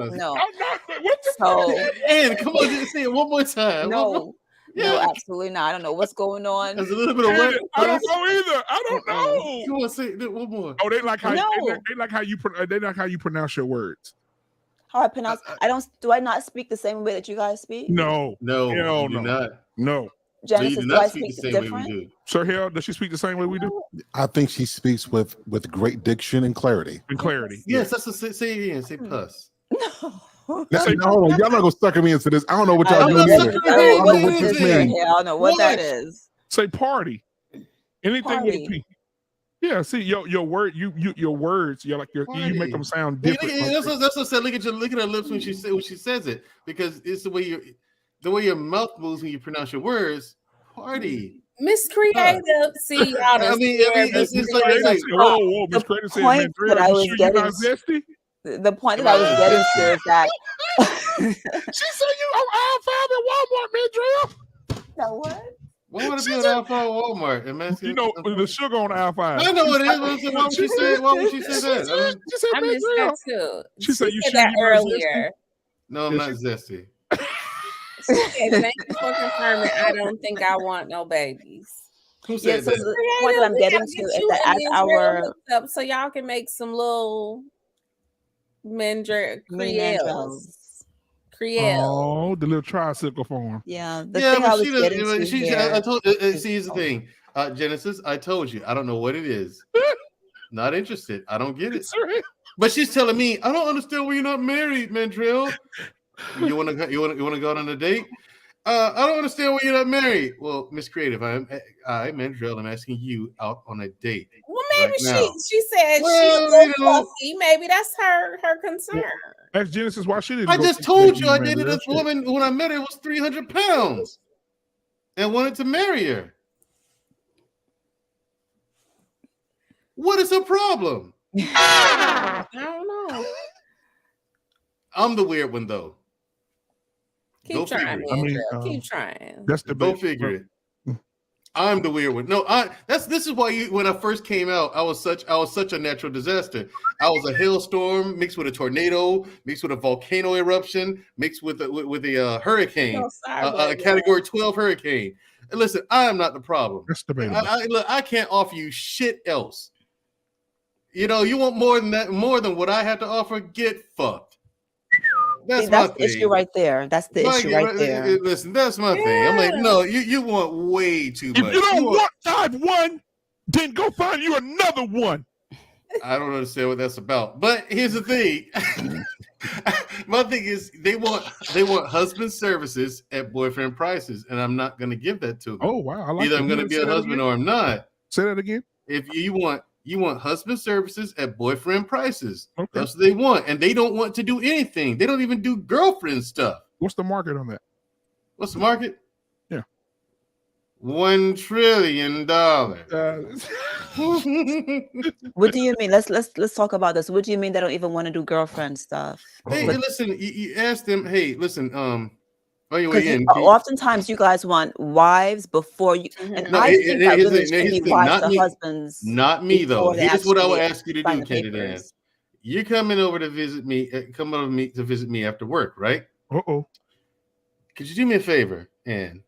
and come on, just say it one more time. No, absolutely not. I don't know what's going on. There's a little bit of wet. I don't know either. I don't know. Come on, say it one more. Oh, they like how you pronounce your words. How I pronounce? Do I not speak the same way that you guys speak? No, hell no, not. No. Genesis, do I speak the same way we do? Sir Hale, does she speak the same way we do? I think she speaks with great diction and clarity. Yes, that's what say it again. Say pus. No, hold on. Y'all not gonna sucker me into this. I don't know what y'all doing either. I don't know what this means. I don't know what that is. Say party. Anything with a P. Yeah, see your word, your words, you make them sound different. That's what I said. Look at her lips when she says it, because it's the way your mouth moves when you pronounce your words. Party. Miss Creative, see y'all. I mean, it's like whoa, Miss Creative said, man, the point that I was getting to is that she said you on aisle 5 at Walmart, Mandrell. No, what? Why would it be on aisle 5 at Walmart? You know the sugar on aisle 5. I know what it is. Why would she say that? She said I missed that too. She said you said that earlier. No, I'm not zesty. Thank you for confirming. I don't think I want no babies. Who said that? The point that I'm getting to is that as our so y'all can make some little Mandrells. Mandrells. Creole. Oh, the little tricycle form. Yeah, the Yeah, thing I but was she getting doesn't. to She. here I told. is See, here's the thing, Genesis. I told you. I don't know what it is. Not interested. I don't get it. Sorry. But she's telling me, I don't understand why you're not married, Mandrell. You want to go on a date? I don't understand why you're not married. Well, Miss Creative, I Mandrell, I'm asking you out on a date. Well, maybe right now. she said Well, she's a you little know- puffy. Maybe that's her concern. Ask Genesis why she didn't. I go just to told the you I man, dated real this shit. woman when I met her was 300 pounds and wanted to marry her. What is the problem? I don't know. I'm the weird one though. Keep trying, figure it. Mandrell. Keep trying. That's the Go figure it. I'm the weird one. No, this is why when I first came out, I was such a natural disaster. I was a hailstorm mixed with a tornado, mixed with a volcano eruption, mixed with a hurricane, a category 12 hurricane. And listen, I am not the problem. That's debatable. I can't offer you shit else. You know, you want more than that, more than what I have to offer, get fucked. That's the issue right there. That's the issue right there. Listen, that's my thing. I'm like, no, you want way too much. If you don't want type 1, then go find you another one. I don't understand what that's about. But here's the thing. My thing is they want husband services at boyfriend prices, and I'm not going to give that to them. Oh wow! I like Either that. I'm going to be a husband or I'm not. Say that again. If you want husband services at boyfriend prices. Okay. That's what they want, and they don't want to do anything. They don't even do girlfriend stuff. What's the market on that? What's the market? Yeah, $1 trillion. What do you mean? Let's talk about this. What do you mean they don't even want to do girlfriend stuff? Hey, listen, you ask them. Hey, listen. On your 'Cause way in, oftentimes you guys want wives before you, and I think that women should be wives to husbands. Not me though. before they Here's what I would actually ask you to sign do, the Candidate Ann. papers. You're coming over to visit me. To visit me after work, right? Uh-oh. Could you do me a favor, Ann?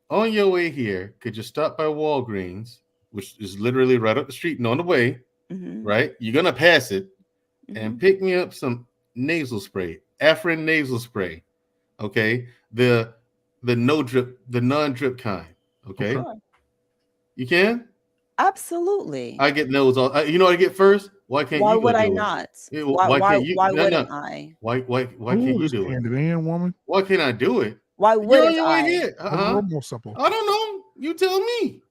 On your way here, could you stop by Walgreens, which is literally right up the street and on the way, right? You're gonna pass it, and pick me up some nasal spray, Afrin nasal spray. Okay, the non-drip kind. Okay, you can. Absolutely. I get nose all. You know what I get first? Why can't Why you? would I do it? not? Why can't you? Why No, wouldn't no. I? Why can't you do it? Candidate Ann, woman. Why can't I do it? Why You're on wouldn't your way I? here. More simple. I don't know. You tell me.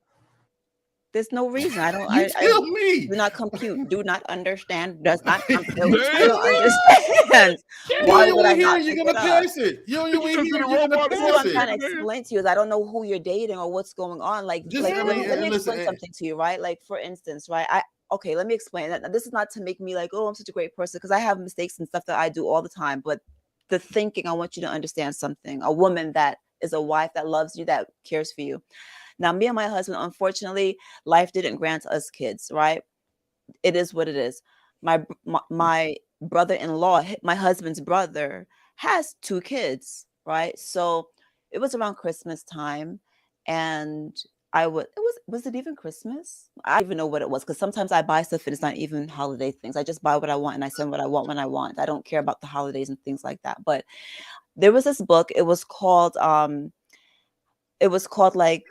There's no reason. I don't. You tell me. Do not compute. Do not understand. Does not compute. I don't understand. Why would I not You're pick gonna it up? pass it. You're on your way here. You're gonna What pass I'm it. trying to explain to you is I don't know who you're dating or what's going on. Let me explain something to you, right? Like for instance, right? Let me explain that. This is not to make me like, oh, I'm such a great person, because I have mistakes and stuff that I do all the time. But the thinking, I want you to understand something. A woman that is a wife that loves you, that cares for you. Now, me and my husband, unfortunately, life didn't grant us kids, right? It is what it is. My brother-in-law, my husband's brother, has 2 kids, right? So it was around Christmas time, and was it even Christmas? I don't even know what it was, because sometimes I buy stuff and it's not even holiday things. I just buy what I want and I send what I want when I want. I don't care about the holidays and things like that. But there was this book. It was called like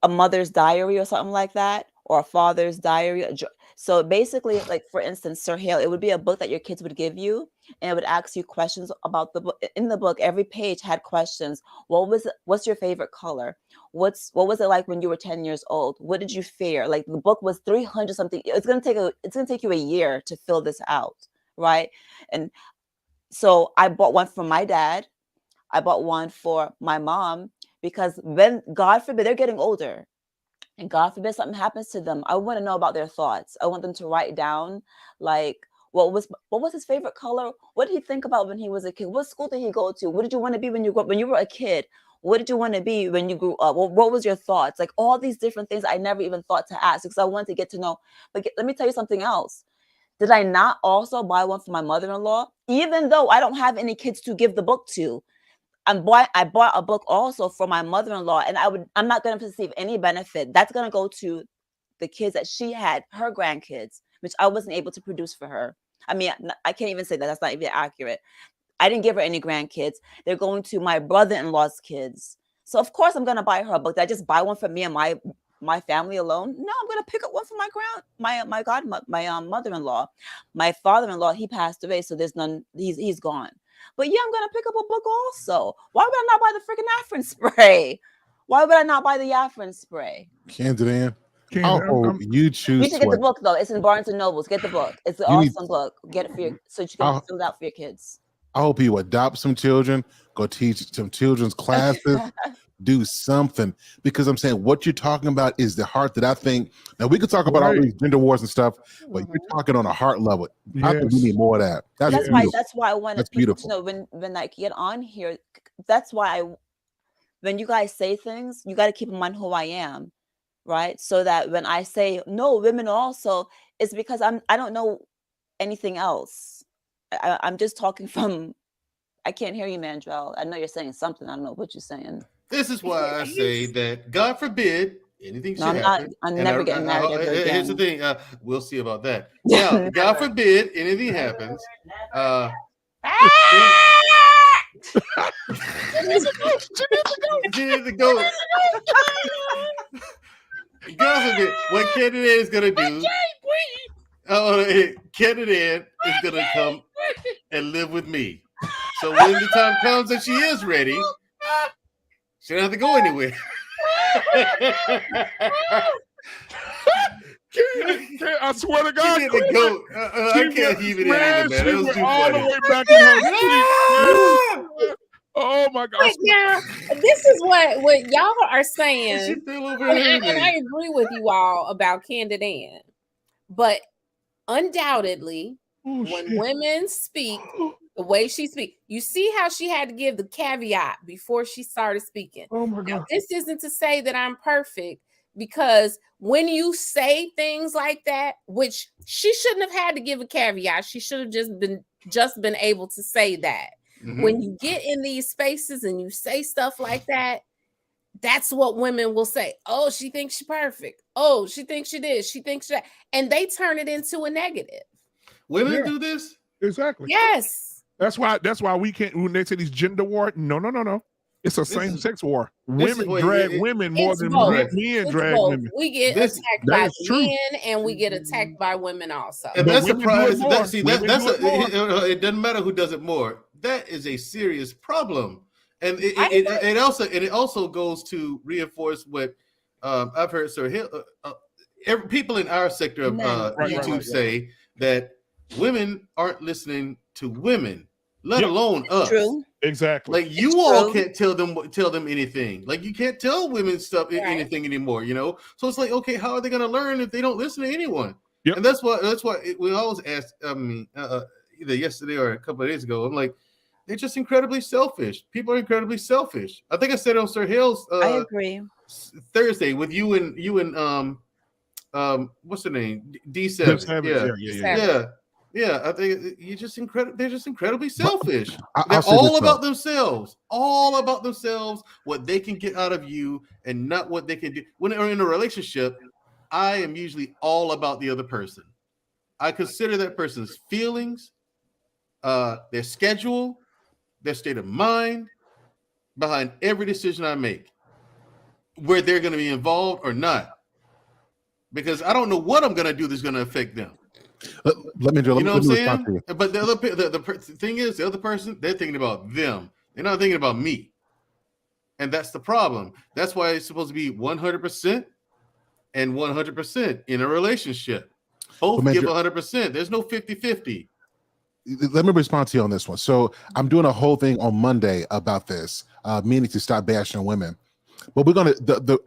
A Mother's Diary or something like that, or A Father's Diary. So basically, like for instance, Sir Hale, it would be a book that your kids would give you, and it would ask you questions about the book. In the book, every page had questions. What's your favorite color? What was it like when you were 10 years old? What did you fear? Like the book was 300 something. It's gonna take you a year to fill this out, right? And so I bought one for my dad. I bought one for my mom, because when, God forbid, they're getting older, and God forbid something happens to them, I want to know about their thoughts. I want them to write down, like, what was his favorite color? What did he think about when he was a kid? What school did he go to? What did you want to be when you were a kid? What did you want to be when you grew up? What was your thoughts? Like all these different things I never even thought to ask, because I wanted to get to know. But let me tell you something else. Did I not also buy one for my mother-in-law? Even though I don't have any kids to give the book to, I bought a book also for my mother-in-law, and I'm not going to receive any benefit. That's going to go to the kids that she had, her grandkids, which I wasn't able to produce for her. I mean, I can't even say that. That's not even accurate. I didn't give her any grandkids. They're going to my brother-in-law's kids. So of course I'm gonna buy her a book. Did I just buy one for me and my family alone? No, I'm gonna pick up one for my mother-in-law. My father-in-law, he passed away, so there's none. He's gone. But yeah, I'm gonna pick up a book also. Why would I not buy the freaking Afrin spray? Why would I not buy the Afrin spray? Candid Ann, you choose. You should get the book though. It's in Barnes and Nobles. Get the book. It's an awesome book. Get it for your so you can fill it out for your kids. I hope you adopt some children, go teach some children's classes, do something. Because I'm saying what you're talking about is the heart that I think. Now we could talk about all these gender wars and stuff, but you're talking on a heart level. I think we need more of that. That's why I wanted people to know when I get on here. That's why when you guys say things, you got to keep in mind who I am, right? So that when I say no, women also, it's because I don't know anything else. I'm just talking from. I can't hear you, Mandrell. I know you're saying something. I don't know what you're saying. This is why I say that God forbid anything should happen. I'm never getting married ever again. Here's the thing. We'll see about that. Now, God forbid anything happens. Go. God forbid what Kennedy is gonna do. Kennedy is gonna come and live with me. So when the time comes that she is ready, she don't have to go anywhere. I swear to God, I can't keep it in either, man. It was too all funny. the way back in her seat. Oh my God! But now, this is what y'all are saying, and I agree with you all about Candid Ann. But undoubtedly, when women speak the way she speaks, you see how she had to give the caveat before she started speaking. Oh my God! Now, this isn't to say that I'm perfect, because when you say things like that, which she shouldn't have had to give a caveat, she should have just been able to say that. Mm-hmm. When you get in these spaces and you say stuff like that, that's what women will say. Oh, she thinks she's perfect. Oh, she thinks she did. She thinks that, and they turn it into a negative. Women do this? Exactly. Yes. That's why we can't, when they say these gender war, no. It's a same-sex war. Women drag women more than men drag women. We get attacked by men, and we get attacked by women also. And that's the prize. It doesn't matter who does it more. That is a serious problem, and it also goes to reinforce what I've heard Sir Hill, people in our sector of YouTube say that women aren't listening to women, let alone us. True. Exactly. Like you all can't tell them anything. Like you can't tell women stuff anything anymore. You know. So it's like, okay, how are they going to learn if they don't listen to anyone? Yep. And that's why we always ask. Either yesterday or a couple of days ago, I'm like, they're just incredibly selfish. People are incredibly selfish. I think I said on Sir Hill's. I agree. Thursday with you and what's the name? D7. Yeah, I think you're just incredible. They're just incredibly selfish. They're all about themselves. All about themselves, what they can get out of you, and not what they can do. When they're in a relationship, I am usually all about the other person. I consider that person's feelings, their schedule, their state of mind behind every decision I make, where they're going to be involved or not, because I don't know what I'm going to do that's going to affect them. Let me respond to you. But the thing is, the other person, they're thinking about them. They're not thinking about me. And that's the problem. That's why it's supposed to be 100% and 100% in a relationship. Both give 100%. There's no 50-50. Let me respond to you on this one. So I'm doing a whole thing on Monday about this, meaning to stop bashing women. But we're gonna.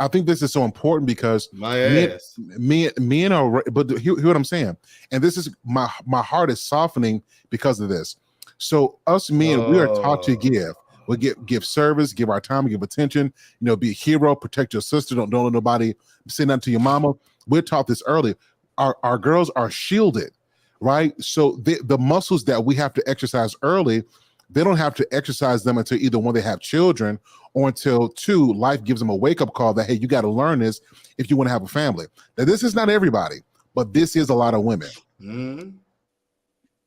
I think this is so important because me and our. But hear what I'm saying, and this is my heart is softening because of this. So us men, we are taught to give. We give service, give our time, give attention. You know, be a hero, protect your sister. Don't let nobody say nothing to your mama. We're taught this early. Our girls are shielded, right? So the muscles that we have to exercise early, they don't have to exercise them until either when they have children or until two, life gives them a wake-up call that, hey, you got to learn this if you want to have a family. Now, this is not everybody, but this is a lot of women. Mm-hmm.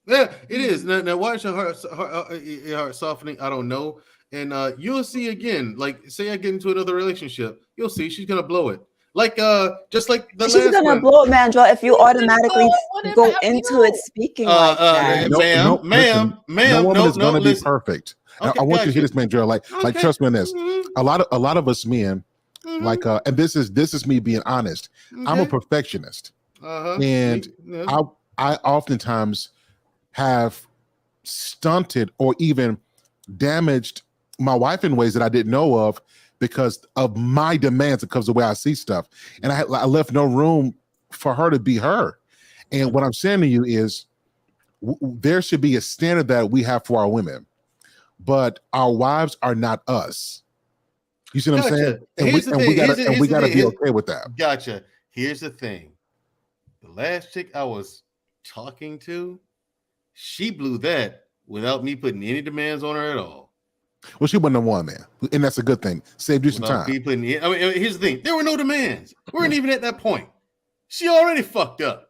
Yeah, it is. Now watch her heart softening. I don't know. And you'll see again, like say I get into another relationship, you'll see she's gonna blow it. Like just like the She's last gonna one. blow it, Mandrell, if you automatically What go about into it speaking like that. Listen, no woman is going to be listen. perfect. Okay, I want you to hear gotcha. this, Mandrell. Like trust me on this. A lot of us men, like, and this is me being honest. I'm a perfectionist, and I oftentimes have stunted or even damaged my wife in ways that I didn't know of because of my demands because of the way I see stuff. And I left no room for her to be her. And what I'm saying to you is there should be a standard that we have for our women, but our wives are not us. You see what I'm saying? And we gotta be okay with that. Gotcha. Here's the thing. The last chick I was talking to, she blew that without me putting any demands on her at all. Well, she wasn't the one, man, and that's a good thing. Saved you some time. Here's the thing: there were no demands. We weren't even at that point. She already fucked up.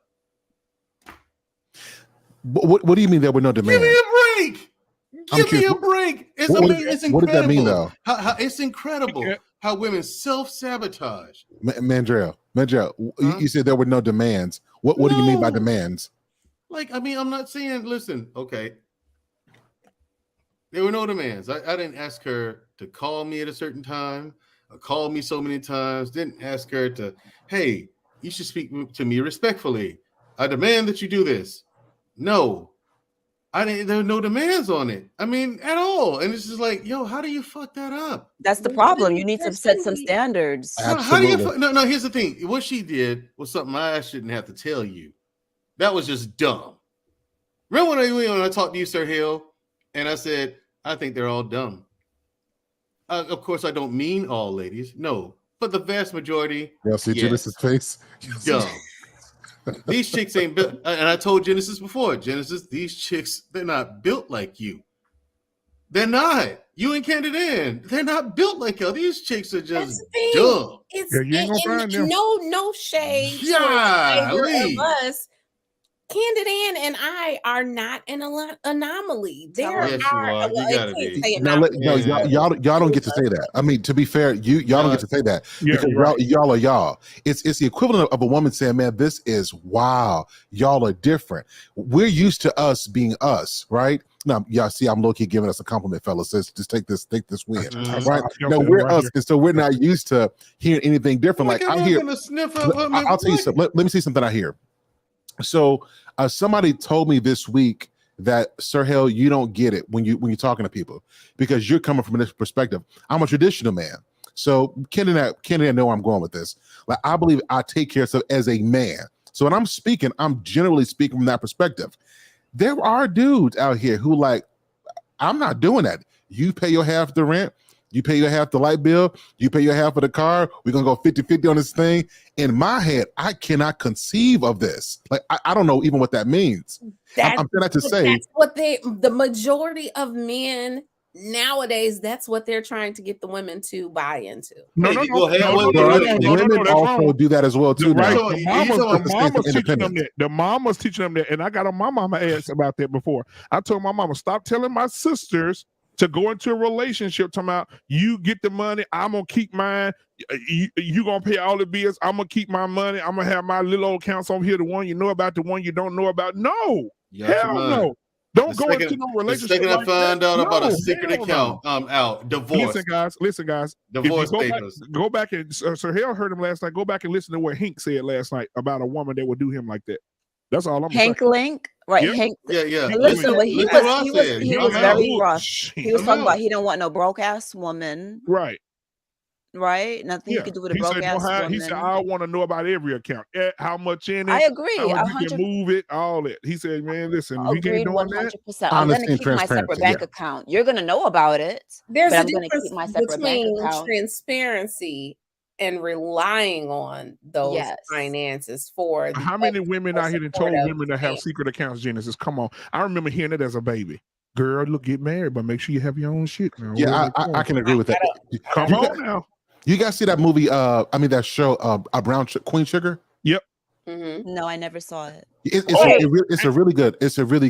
What do you mean there were no demands? Give me a break. Give me a break. It's incredible. What does that mean, though? How it's incredible how women self-sabotage. Mandrell, you said there were no demands. What do you mean by demands? Like, I mean, I'm not saying, listen, okay. There were no demands. I didn't ask her to call me at a certain time, or call me so many times. Didn't ask her to, hey, you should speak to me respectfully. I demand that you do this. No, I didn't. There were no demands on it. I mean, at all. And it's just like, yo, how do you fuck that up? That's the problem. You need to set some standards. How do you? No. Here's the thing. What she did was something I shouldn't have to tell you. That was just dumb. Remember when I talked to you, Sir Hill, and I said I think they're all dumb. Of course, I don't mean all ladies. No, but the vast majority. Y'all see Genesis' face? Dumb. These chicks ain't built, and I told Genesis before. Genesis, these chicks, they're not built like you. They're not. You and Candid Ann, they're not built like you. These chicks are just dumb. No shade. Yeah, of us. Candid Ann and I are not an anomaly. There yes, are. Y'all don't get to say that. I mean, to be fair, y'all don't get to say that because y'all are y'all. It's the equivalent of a woman saying, "Man, this is wow. Y'all are different. We're used to us being us, right?" Now, y'all see, I'm low-key giving us a compliment, fellas. Just take this win, right? No, we're us, and so we're not used to hearing anything different. Like I hear, I'll tell you something. Let me see something I hear. So somebody told me this week that, Sir Hill, you don't get it when you're talking to people because you're coming from this perspective. I'm a traditional man. So Ken and I know where I'm going with this. Like I believe I take care of stuff as a man. So when I'm speaking, I'm generally speaking from that perspective. There are dudes out here who like, I'm not doing that. You pay your half the rent. You pay your half the light bill. You pay your half of the car. We're going to go 50-50 on this thing. In my head, I cannot conceive of this. Like, I don't know even what that means. I'm saying that to say. That's what the majority of men nowadays, that's what they're trying to get the women to buy into. No. Women also do that as well, too. The mama's teaching them that. And I got on my mama ass about that before. I told my mama, stop telling my sisters to go into a relationship talking about you get the money, I'm gonna keep mine, you gonna pay all the bills, I'm gonna keep my money, I'm gonna have my little old accounts over here, the one you know about, the one you don't know about. No, hell no. Don't go into no relationship. The second I find out about a secret hell account, no. I'm out. Divorce. Listen, guys. Divorce papers. Go back and Sir Hale heard him last night. Go back and listen to what Hank said last night about a woman that would do him like that. That's all I'm saying. Hank Link, right? Yep. Hank. Yeah. Listen, but he was very rough. He was talking about he didn't want no broke ass woman. Right. Nothing you could do with a broke ass woman. He said, I want to know about every account, how much in it. I agree. How much you can move it, all that. He said, man, listen, we can't do 100%. I'm going to keep my separate bank account. You're going to know about it. There's a difference between transparency and relying on those finances for how many women out here that told women to have secret accounts, Genesis? Come on. I remember hearing it as a baby. Girl, look, get married, but make sure you have your own shit now. Yeah, I can agree with that. Come on now. You guys see that movie? That show, Brown Queen Sugar? Yep. No, I never saw it. It's a really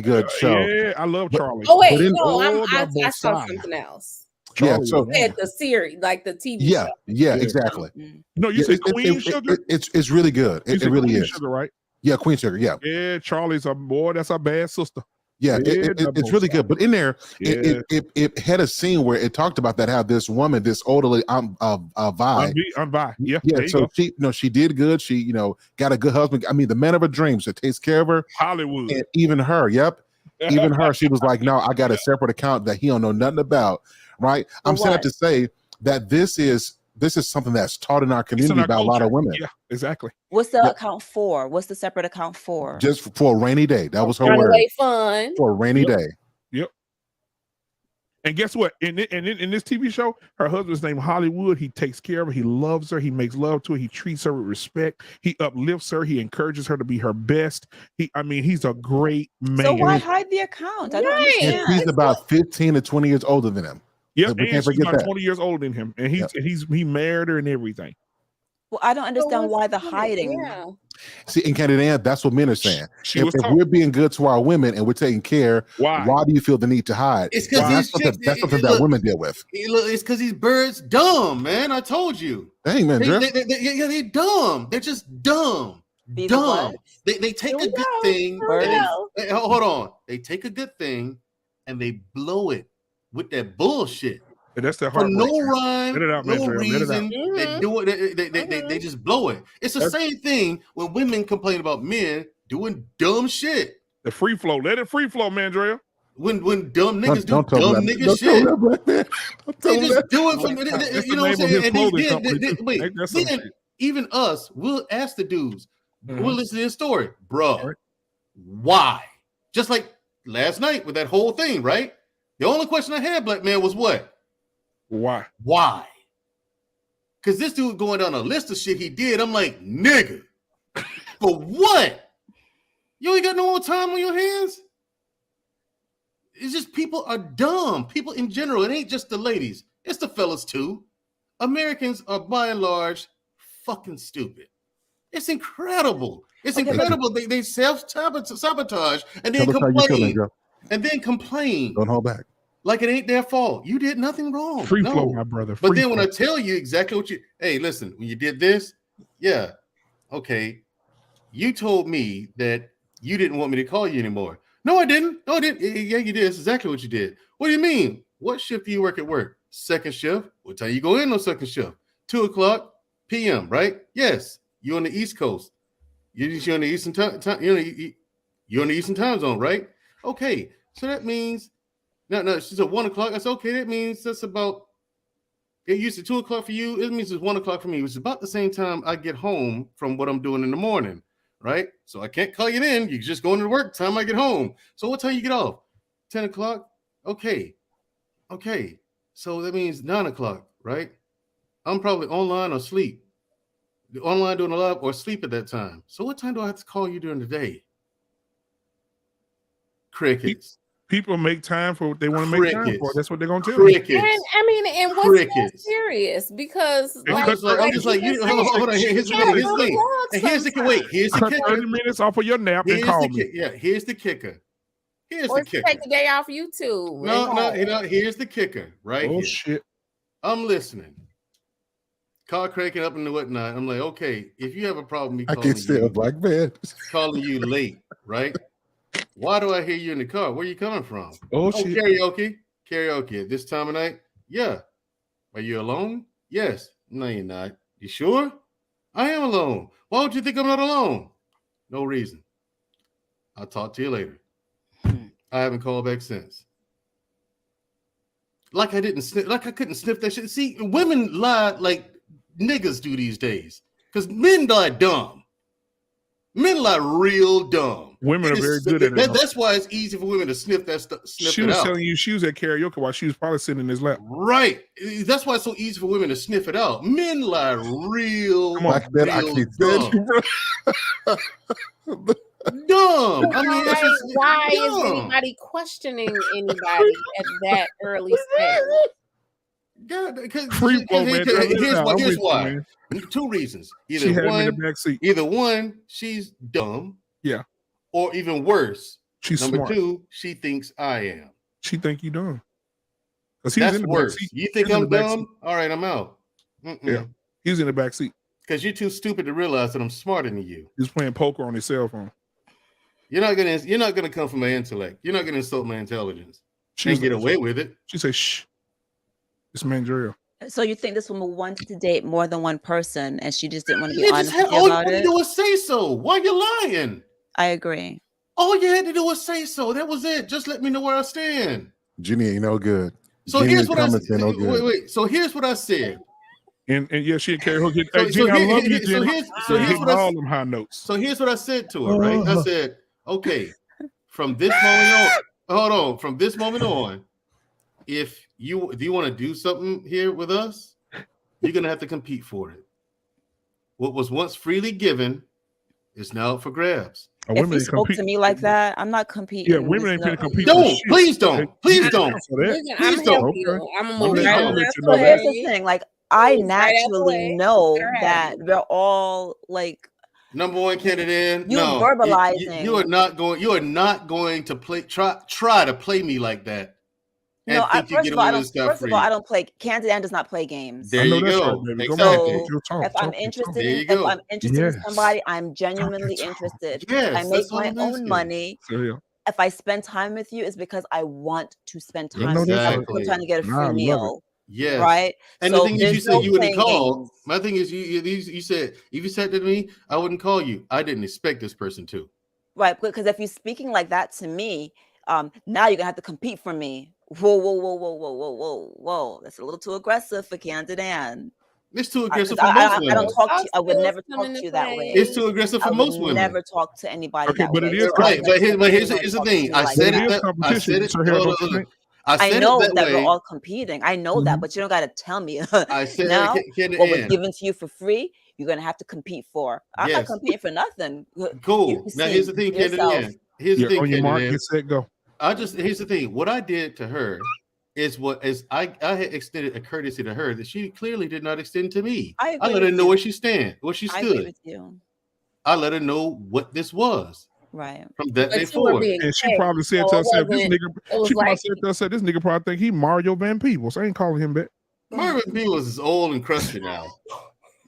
good show. Yeah, I love Charlie. Oh wait, But in- no, Oh, I double saw side. something else. Yeah, Charlie, so You said the series, like the TV yeah, show. yeah, exactly. No, you Yeah, said Queen Sugar? It's really good. You It said really Queen is. Sugar, right? Yeah, Queen Sugar. Yeah, Yeah, Charlie's a boy. That's a bad sister. yeah, Yeah, it's double really side. good. But in there, Yeah. it had a scene where it talked about that how this woman, this elderly Vi, On Vi. Yeah, yeah, there you so go. she did good. She got a good husband. I mean, the man of her dreams that takes care of her. Hollywood. And even her, even her, she was like, no, I got a separate account that he don't know nothing about. Right? I'm saying that to say that this is something that's taught in our community by a lot of women. Yeah, exactly. What's the account for? What's the separate account for? Just for a rainy day. That was her word. Runaway fun. For a rainy day. Yep. And guess what? In this TV show, her husband's named Hollywood. He takes care of her. He loves her. He makes love to her. He treats her with respect. He uplifts her. He encourages her to be her best. He's a great man. So why hide the account? I don't understand. And she's about 15 to 20 years older than him. Yep, We and can't she's forget about that. 20 years older than him. And he married her and everything. Well, I don't understand what's why the the point? hiding. Yeah. See, in Canada, that's what men are saying. She If, was if taught. we're being good to our women and we're taking care, Why? do you feel the need to hide? It's because That's something that women deal with. It's because these birds dumb, man. I told you. Dang, man, Jeff. They're dumb. They're just dumb. These are Dumb. what? They take a good thing. Hold on. They take a good thing and they blow it with that bullshit. And that's that For no heartbreak. rhyme, Let it out, no Mandrell. Let it out. reason. They do it. They just blow it. It's the same thing when women complain about men doing dumb shit. The free flow. Let it free flow, Mandrell. When dumb niggas Don't do tell dumb me that. nigga Don't shit. tell me that. Don't tell They me just that. do it for That's you the know what I'm name of saying. his And clothing company, too. wait, Ain't that some then shit? even us, we'll ask the dudes. Mhm. We'll listen to this story, bro. Right. Why? Just like last night with that whole thing, right? The only question I had, black man, was what? Why? Why? Because this dude going down a list of shit he did. I'm like, nigga, for what? You ain't got no more time on your hands? It's just people are dumb. People in general. It ain't just the ladies. It's the fellas too. Americans are by and large fucking stupid. It's incredible. It's incredible. They self-sabotage and then Tell us how you feeling, complain. girl. And then complain. Don't hold back. Like it ain't their fault. You did nothing wrong. Free No. flow, my brother. But Free then when flow. I tell you exactly what hey, listen, when you did this, yeah, okay, you told me that you didn't want me to call you anymore. No, I didn't. No, I didn't. Yeah, you did. That's exactly what you did. What do you mean? What shift do you work at work? Second shift. What time you go in on second shift? 2:00 p.m., right? Yes. You're on the East Coast. You're on the Eastern time. You're on the Eastern time zone, right? Okay. So that means no, she said 1:00. I said, okay, that means that's about it used to 2:00 for you. It means it's 1:00 for me. It's about the same time I get home from what I'm doing in the morning, right? So I can't call you then. You're just going to work time I get home. So what time you get off? 10:00. Okay. So that means 9:00, right? I'm probably online or sleep. Online doing a lot or sleep at that time. So what time do I have to call you during the day? Crickets. People make time for what they want to make time for. That's what they're gonna tell you. Crickets. And I mean, and what's so Crickets. serious? Because I'm just like you. Hold on. Here's the thing. And here's the wait. Here's the Cut kicker. 30 minutes off of your nap and Here's call the me. yeah. Here's the kicker. Here's or the kicker. take the day off YouTube. No. Here's the kicker. Right Oh here. shit. I'm listening. Car cranking up and whatnot. I'm like, okay, if you have a problem, me I calling can't say a you, black man. calling you late, right? Why do I hear you in the car? Where are you coming from? Oh shit. Karaoke at this time of night? Yeah. Are you alone? Yes. No, you're not. You sure? I am alone. Why would you think I'm not alone? No reason. I'll talk to you later. I haven't called back since. Like I couldn't sniff that shit. See, women lie like niggas do these days. Because men lie dumb. Men lie real dumb. Women are very good at it. That's why it's easy for women to sniff that stuff. She was telling you she was at karaoke while she was probably sitting in his lap. Right. That's why it's so easy for women to sniff it out. Men lie real, Black man, I real can't stand you, bro. dumb. I mean, it's just why dumb. is anybody questioning anybody at that early stage? God, because Free flow, man. here's why. 2 reasons. She had him in the back seat. Either one, she's dumb. Yeah. Or even worse, she's number smart. 2, she thinks I am. She think you dumb. That's worse. You think I'm dumb? All right, I'm out. Yeah, he's in the back seat because you're too stupid to realize that I'm smarter than you. He's playing poker on his cell phone. You're not gonna come from my intellect. You're not gonna insult my intelligence. She get away with it. She says, "Shh, it's Mandrell." So you think this woman wanted to date more than one person, and she just didn't want to be honest with you all about you had it? to do was say so. Why are you lying? I agree. All you had to do was say so. That was it. Just let me know where I stand. Jenny ain't no good. So Jenny here's what I said. no good. Wait. So here's what I said. And yeah, she carry her. Hey, Jenny, I love you, Jenny. So here's what all them high notes. So here's what I said to her. Right? I said, okay, from this moment on, hold on. From this moment on, if you want to do something here with us, you're gonna have to compete for it. What was once freely given is now up for grabs. If you spoke to me like that, I'm not competing. Yeah, women ain't gonna compete. Please don't. Please don't. Please don't. I'm gonna move right on that. So here's the thing: like, I naturally know that we're all like. Number one candidate. You verbalizing. You are not going to play. Try to play me like that. No, first of all, I don't play. Candidan does not play games. There you go. Exactly. So if I'm interested in somebody, I'm genuinely interested. I make my own money. If I spend time with you, it's because I want to spend time with you. I'm trying to get a free meal. Yes. Right. And the thing is, you said you wouldn't call. My thing is, you said if you said that to me, I wouldn't call you. I didn't expect this person to. Right, because if you're speaking like that to me, now you're gonna have to compete for me. Whoa! That's a little too aggressive for Candidan. It's too aggressive for most women. I don't talk to you. I would never talk to you that way. It's too aggressive for most women. Never talk to anybody that but way. it is right. But here's the thing. I said it. I know that we're all competing. I know that, but you don't got to tell me. I said now what was given to you for free, you're gonna have to compete for. I'm not competing for nothing. Cool. Now here's the thing, Candidan. Here's the thing, on your mark, get set, go. Here's the thing. What I did to her is I had extended a courtesy to her that she clearly did not extend to me. I let her know where she stood. I agree with you. I let her know what this was. Right. From that day forward. And she probably said to herself, this nigga probably think he Mario Van Peebles. I ain't calling him back. Mario Van Peebles is old and crusty now.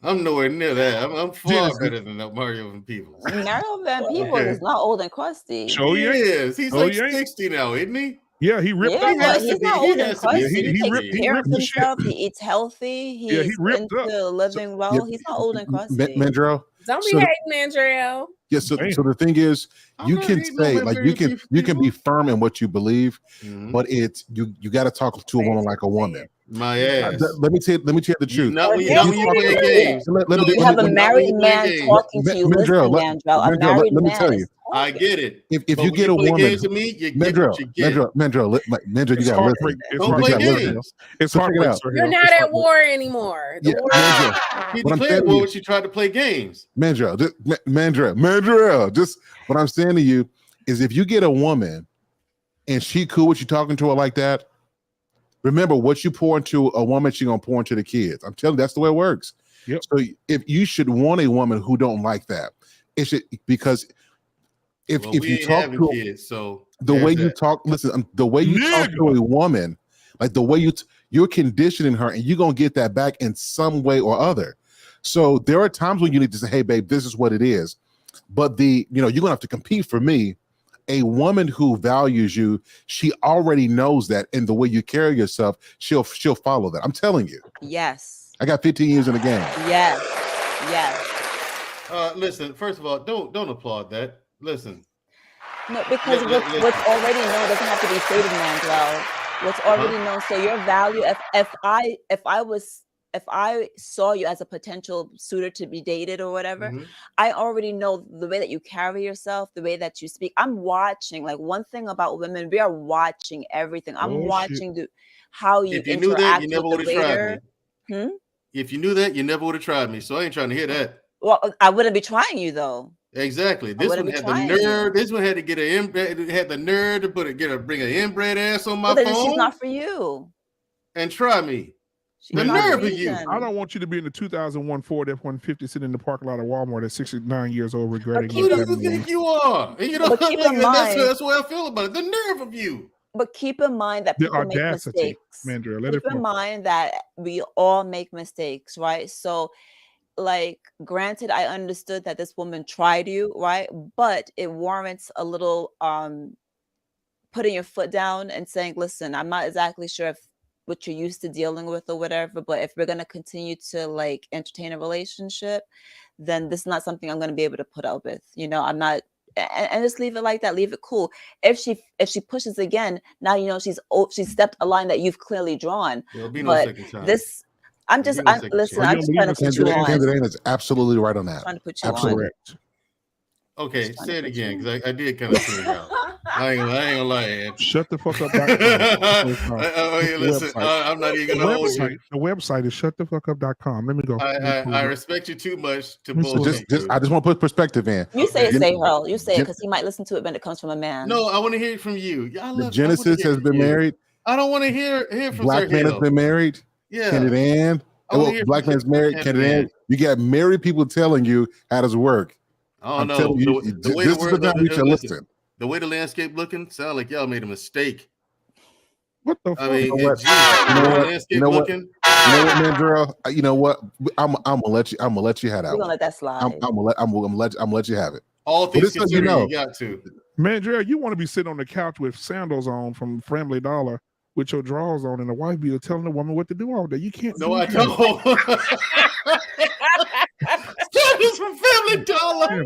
I'm nowhere near that. I'm far better than that Mario Van Peebles. Mario Van Peebles is not old and crusty. Sure he is. He's like 60 now, isn't he? Yeah, he ripped up. But he's not old and crusty. He takes care of himself. He eats healthy. He's into living well. He's not old and crusty. Mandrell. Don't be hating, Mandrell. Yes. So the thing is, you can say like you can be firm in what you believe, but it's you got to talk to a woman like a woman. My ass. Let me tell you the truth. You have a married man talking to you. Mandrell. Let me tell you. I get it. If you get a woman, Mandrell, you got to listen. Don't play games. It's hard. You're not at war anymore. He declared war when she tried to play games. Mandrell. Just what I'm saying to you is, if you get a woman and she cool with you talking to her like that, remember what you pour into a woman, she gonna pour into the kids. I'm telling you, that's the way it works. Yep. So if you should want a woman who don't like that, it should, because if you talk to kids, so the way you talk, listen, the way you talk to a woman, like the way you're conditioning her, and you're gonna get that back in some way or other. So there are times when you need to say, hey babe, this is what it is. But you're gonna have to compete for me. A woman who values you, she already knows that, and the way you carry yourself, she'll follow that. I'm telling you. Yes. I got 15 years in the game. Yes. Listen, first of all, don't applaud that. Listen. No, because what's already known doesn't have to be stated, Mandrell. What's already known. So your value, if I saw you as a potential suitor to be dated or whatever, I already know the way that you carry yourself, the way that you speak. I'm watching. Like, one thing about women, we are watching everything. I'm watching how you interact. If you knew that, you never would have tried me. If you knew that, you never would have tried me. So I ain't trying to hear that. Well, I wouldn't be trying you though. Exactly. This one had the nerve. This one had to get had the nerve to bring an inbred ass on my phone. She's not for you. And try me. The nerve of you. I don't want you to be in the 2001 Ford F-150 sitting in the parking lot of Walmart at 69 years old regretting Who do you think you are? And you know, But keep in mind- that's the way I feel about it. The nerve of you. But keep in mind that The people make audacity, mistakes. Mandrell, let Keep it in flow. mind that we all make mistakes, right? So, like, granted, I understood that this woman tried you, right? But it warrants a little putting your foot down and saying, listen, I'm not exactly sure if what you're used to dealing with or whatever, but if we're gonna continue to like entertain a relationship, then this is not something I'm gonna be able to put up with. You know, I'm not and just leave it like that, leave it cool. If she pushes again, now you know she's stepped a line that you've clearly drawn. There'll be no But second time. this I'm just I'm listen, I'm just trying to put you on. Candidate is absolutely right on that. Trying to put you Absolutely. on. Okay, say it again because I did kind of tune it out. I ain't gonna lie, Ed. Shut the fuck up. Listen, I'm not even gonna hold you. The website is shutthefuckup.com. Let me go. I respect you too much to bullshit. I just want to put perspective in. You say it, say Earl. You say it because he might listen to it when it comes from a man. No, I want to hear it from you. The Genesis has been married. I don't want to hear from Black Sir man has Hill. been married. Yeah. Candidate Ann. Black man's married. Candidate Ann. You got married people telling you how does it work. I don't know. Telling you, The way this is the time we should listen. The way the landscape looking, sound like y'all made a mistake. What the fuck? I mean, You know what? landscape You know what? looking. You know what, Mandrell? You know what? I'm gonna let you have that. We're gonna let that slide. I'm gonna let you have it. All things But considered, you got to. Mandrell, you want to be sitting on the couch with sandals on from Family Dollar with your drawers on and the wife be telling the woman what to do all day. You can't. No, I don't. Sandals from Family Dollar.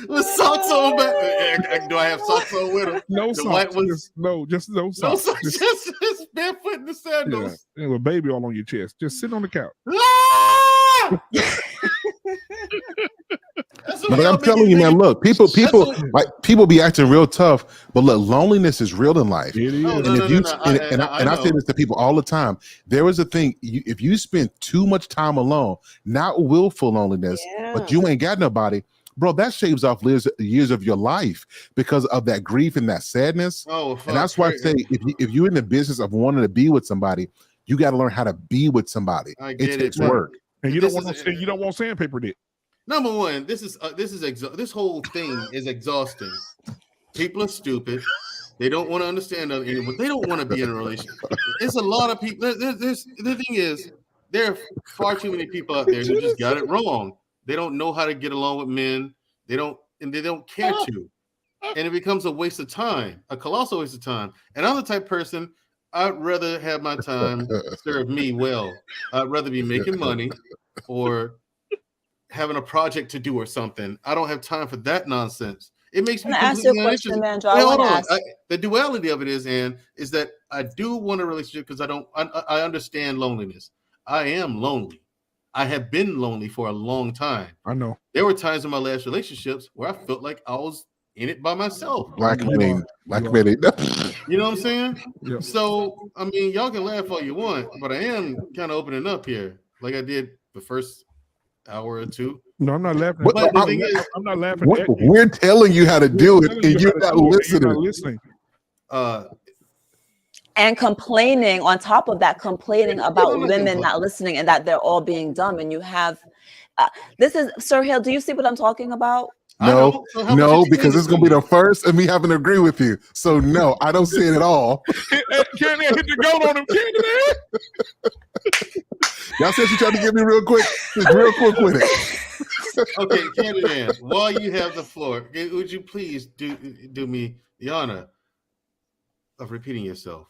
With socks on back. Do I have socks on with them? No the socks. White ones? Just no No socks. socks. Just barefoot in the sandals. Yeah, with a baby all on your chest. Just sit on the couch. Ah! But I'm telling you, man, look, people be acting real tough, but look, loneliness is real in life. It is. And I say this to people all the time. There is a thing, if you spend too much time alone, not willful loneliness, but you ain't got nobody, bro, that shaves off years of your life because of that grief and that sadness. Oh, and that's why I say, if you're in the business of wanting to be with somebody, you got to learn how to be with somebody. It takes work. And you don't want sandpaper dick. Number one, this whole thing is exhausting. People are stupid. They don't want to understand anyone. They don't want to be in a relationship. It's a lot of people. The thing is, there are far too many people out there who just got it wrong. They don't know how to get along with men. They don't care to. And it becomes a waste of time, a colossal waste of time. And I'm the type of person, I'd rather have my time serve me well. I'd rather be making money or having a project to do or something. I don't have time for that nonsense. It makes me ask you a question, Mandrell. Wait, hold on. The duality of it is that I do want a relationship because I understand loneliness. I am lonely. I have been lonely for a long time. I know. There were times in my last relationships where I felt like I was in it by myself. Black man. You know what I'm saying? Yeah. So, I mean, y'all can laugh all you want, but I am kind of opening up here like I did the first hour or two. No, I'm not laughing. But the thing is, I'm not laughing at you. We're telling you how to do it, and you're not listening. And complaining on top of that, complaining about women not listening and that they're all being dumb. And you have this is Sir Hill. Do you see what I'm talking about? No, because this is gonna be the first, and me having to agree with you. So no, I don't see it at all. Candy hit the goat on him, Candy. Y'all said she tried to get me real quick, with it. Okay, Candy, while you have the floor, would you please do me the honor of repeating yourself?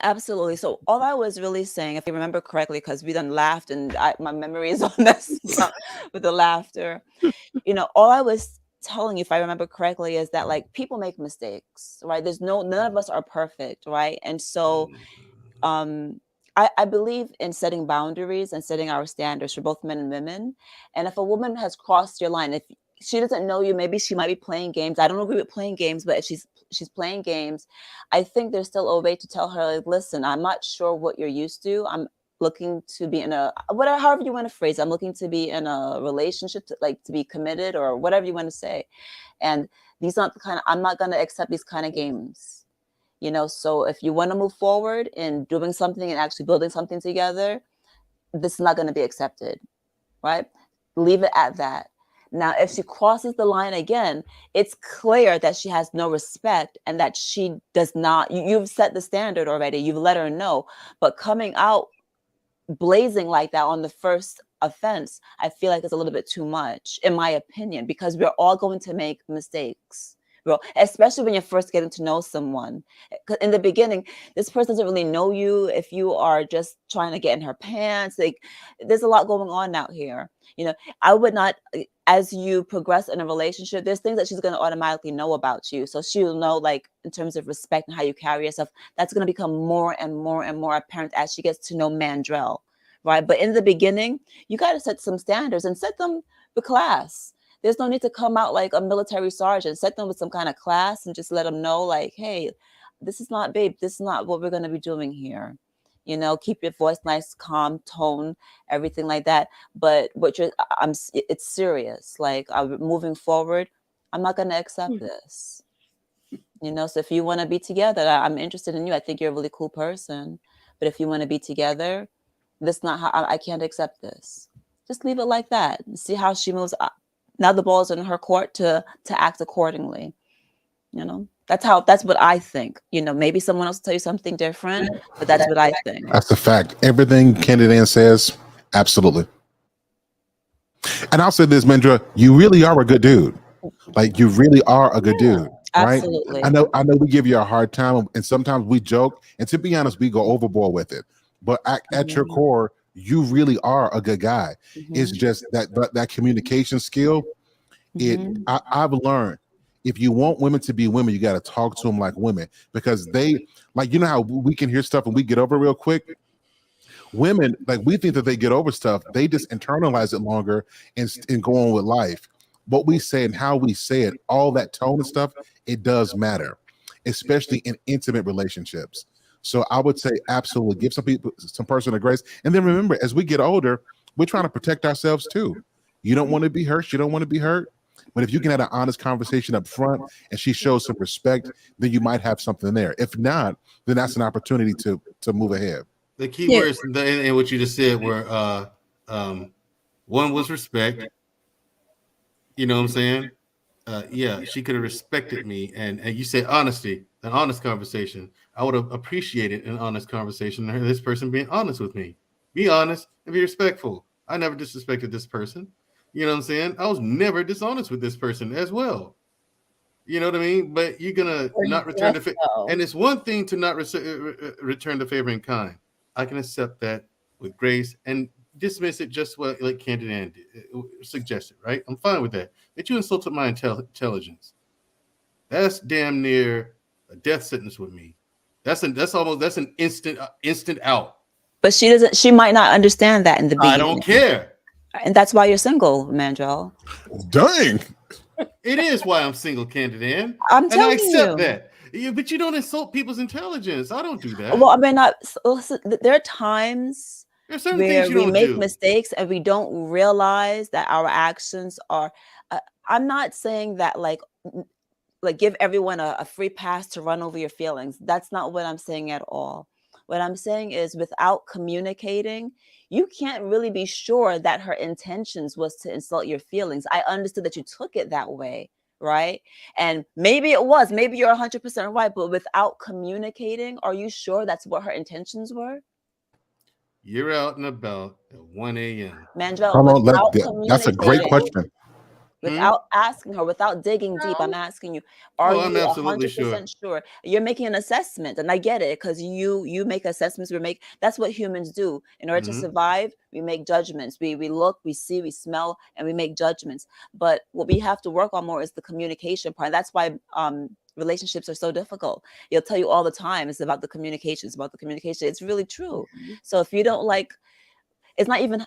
Absolutely. So all I was really saying, if you remember correctly, because we done laughed and my memory is on this with the laughter. You know, all I was telling you, if I remember correctly, is that like people make mistakes, right? None of us are perfect, right? And so I believe in setting boundaries and setting our standards for both men and women. And if a woman has crossed your line, if she doesn't know you, maybe she might be playing games. I don't agree with playing games, but if she's playing games, I think there's still a way to tell her, like, listen, I'm not sure what you're used to. I'm looking to be in however you want to phrase it. I'm looking to be in a relationship, to be committed or whatever you want to say. And these aren't I'm not going to accept these kind of games. You know, so if you want to move forward in doing something and actually building something together, this is not going to be accepted, right? Leave it at that. Now, if she crosses the line again, it's clear that she has no respect and that she does not, you've set the standard already. You've let her know. But coming out blazing like that on the first offense, I feel like it's a little bit too much, in my opinion, because we're all going to make mistakes. Bro, especially when you're first getting to know someone. In the beginning, this person doesn't really know you. If you are just trying to get in her pants, like there's a lot going on out here. You know, I would not, as you progress in a relationship, there's things that she's going to automatically know about you. So she'll know, like, in terms of respect and how you carry yourself, that's going to become more and more and more apparent as she gets to know Mandrell, right? But in the beginning, you got to set some standards and set them with class. There's no need to come out like a military sergeant. Set them with some kind of class and just let them know, like, hey, this is not, babe, this is not what we're going to be doing here. You know, keep your voice nice, calm tone, everything like that. But what you're, it's serious. Like, moving forward, I'm not going to accept this. You know, so if you want to be together, I'm interested in you. I think you're a really cool person. But if you want to be together, this not how I can't accept this. Just leave it like that and see how she moves. Now the ball's in her court to act accordingly. You know, that's what I think. You know, maybe someone else will tell you something different, but that's what I think. That's the fact. Everything Candy Ann says, absolutely. And I'll say this, Mandrell, you really are a good dude. Like, you really are a good dude. Right? Absolutely. I know we give you a hard time, and sometimes we joke, and to be honest, we go overboard with it. But at your core, you really are a good guy. It's just that communication skill. I've learned, if you want women to be women, you got to talk to them like women, because they, like, you know how we can hear stuff and we get over real quick. Women, like, we think that they get over stuff. They just internalize it longer and go on with life. What we say and how we say it, all that tone and stuff, it does matter, especially in intimate relationships. So I would say absolutely give some person a grace. And then remember, as we get older, we're trying to protect ourselves too. You don't want to be hurt. You don't want to be hurt. But if you can have an honest conversation up front and she shows some respect, then you might have something there. If not, then that's an opportunity to move ahead. The key words in what you just said were one was respect. You know what I'm saying? Yeah, she could have respected me. And you said honesty, an honest conversation. I would have appreciated an honest conversation. This person being honest with me. Be honest and be respectful. I never disrespected this person. You know what I'm saying? I was never dishonest with this person as well. You know what I mean? But you're going to not return the favor. And it's one thing to not return the favor in kind. I can accept that with grace and dismiss it just what, like Candy Ann suggested, right? I'm fine with that. But you insulted my intelligence. That's damn near a death sentence with me. That's an instant out. But she might not understand that in the beginning. I don't care. And that's why you're single, Mandrell. Dang. It is why I'm single, Candy Ann. I'm telling you. And I accept that. Yeah, but you don't insult people's intelligence. I don't do that. Well, I mean, there are times where we make mistakes and we don't realize that our actions are. I'm not saying that like give everyone a free pass to run over your feelings. That's not what I'm saying at all. What I'm saying is, without communicating, you can't really be sure that her intentions was to insult your feelings. I understood that you took it that way, right? And maybe it was. Maybe you're 100% right. But without communicating, are you sure that's what her intentions were? You're out and about at 1 a.m. Mandrell, that's a great question. Without asking her, without digging deep, I'm asking you, are you 100% sure? You're making an assessment, and I get it, because you make assessments. That's what humans do. In order to survive, we make judgments. We look, we see, we smell, and we make judgments. But what we have to work on more is the communication part. That's why relationships are so difficult. He'll tell you all the time, it's about the communication. It's about the communication. It's really true. So if you don't it's not even.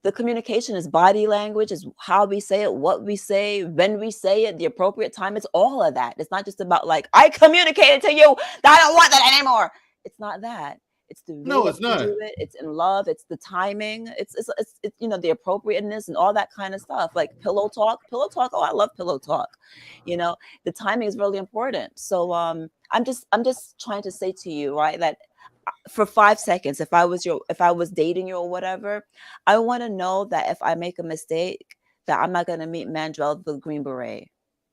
The communication is body language, is how we say it, what we say, when we say it, the appropriate time. It's all of that. It's not just about I communicated to you that I don't want that anymore. It's not that. It's the way it's not. do it. It's in love. It's the timing. It's the appropriateness and all that kind of stuff. Like pillow talk. Oh, I love pillow talk. The timing is really important. So I'm just trying to say to you, right, that for 5 seconds, if I was dating you or whatever, I want to know that if I make a mistake, that I'm not going to meet Mandrell the Green Beret.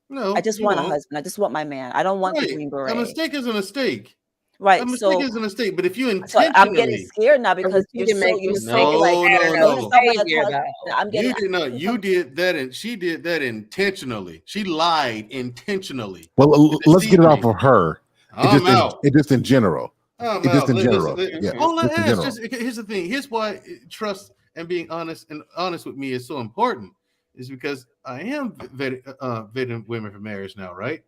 No, I just you want a won't. husband. I just want my man. I don't want the Right. Green A Beret. mistake is a mistake. A Right. mistake So, is a mistake. But if you so I'm getting intentionally, scared now A because you're repeated so mistake is like a pattern you're of so no. like behavior, husband. though. I'm getting You did not. You did that, and she did that intentionally. She lied intentionally. Well, to let's get deceive it off me. of her. I'm out. It just in general. I'm It just out. in general. Yeah, All I just in ask, general. here's the thing. Here's why trust and being honest with me is so important. Is because I am vetting women for marriage now, right?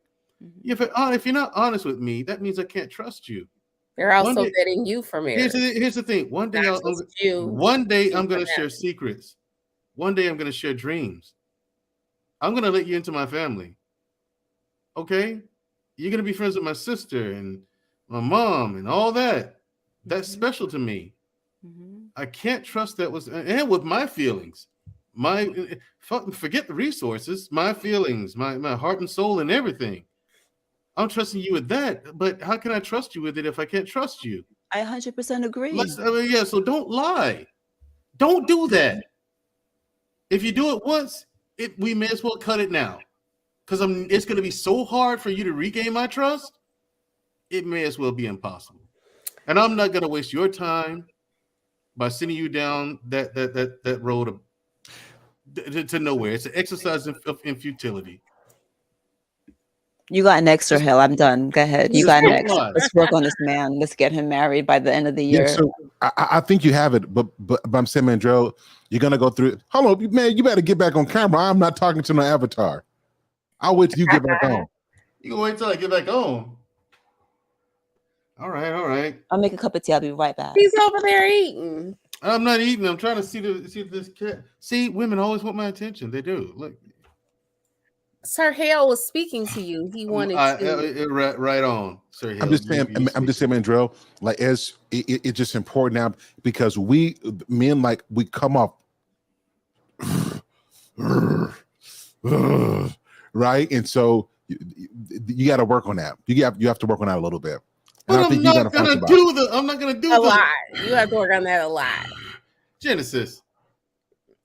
If you're not honest with me, that means I can't trust you. They're also vetting you for Here's marriage. the thing. One day I'm going to share secrets. One day I'm going to share dreams. I'm going to let you into my family. Okay? You're going to be friends with my sister and my mom and all that. That's special to me. I can't trust that and with my feelings. Forget the resources, my feelings, my heart and soul and everything. I'm trusting you with that, but how can I trust you with it if I can't trust you? I 100% agree. So don't lie. Don't do that. If you do it once, we may as well cut it now. Because it's going to be so hard for you to regain my trust. It may as well be impossible. And I'm not going to waste your time by sending you down that road to nowhere. It's an exercise in futility. You got next, or hell, I'm done. Go ahead. You got next. lie. Let's work on this man. Let's get him married by the end of the year. Yeah, so I think you have it, but I'm saying, Mandrell, you're gonna go through it. Hold on, man, you better get back on camera. I'm not talking to no avatar. I'll wait till you get back on. You can wait till I get back on. All right. I'll make a cup of tea. I'll be right back. He's over there eating. I'm not eating. I'm trying to see this cat. See, women always want my attention. They do. Look. Sir Hale was speaking to you. He wanted to. Right on, Sir Hale. I'm just saying, Mandrell, like it's just important now because men we come off right, and so you got to work on that. You have to work on that a little bit. And But I'm not gonna do a lot. You have to work on that a lot. Genesis.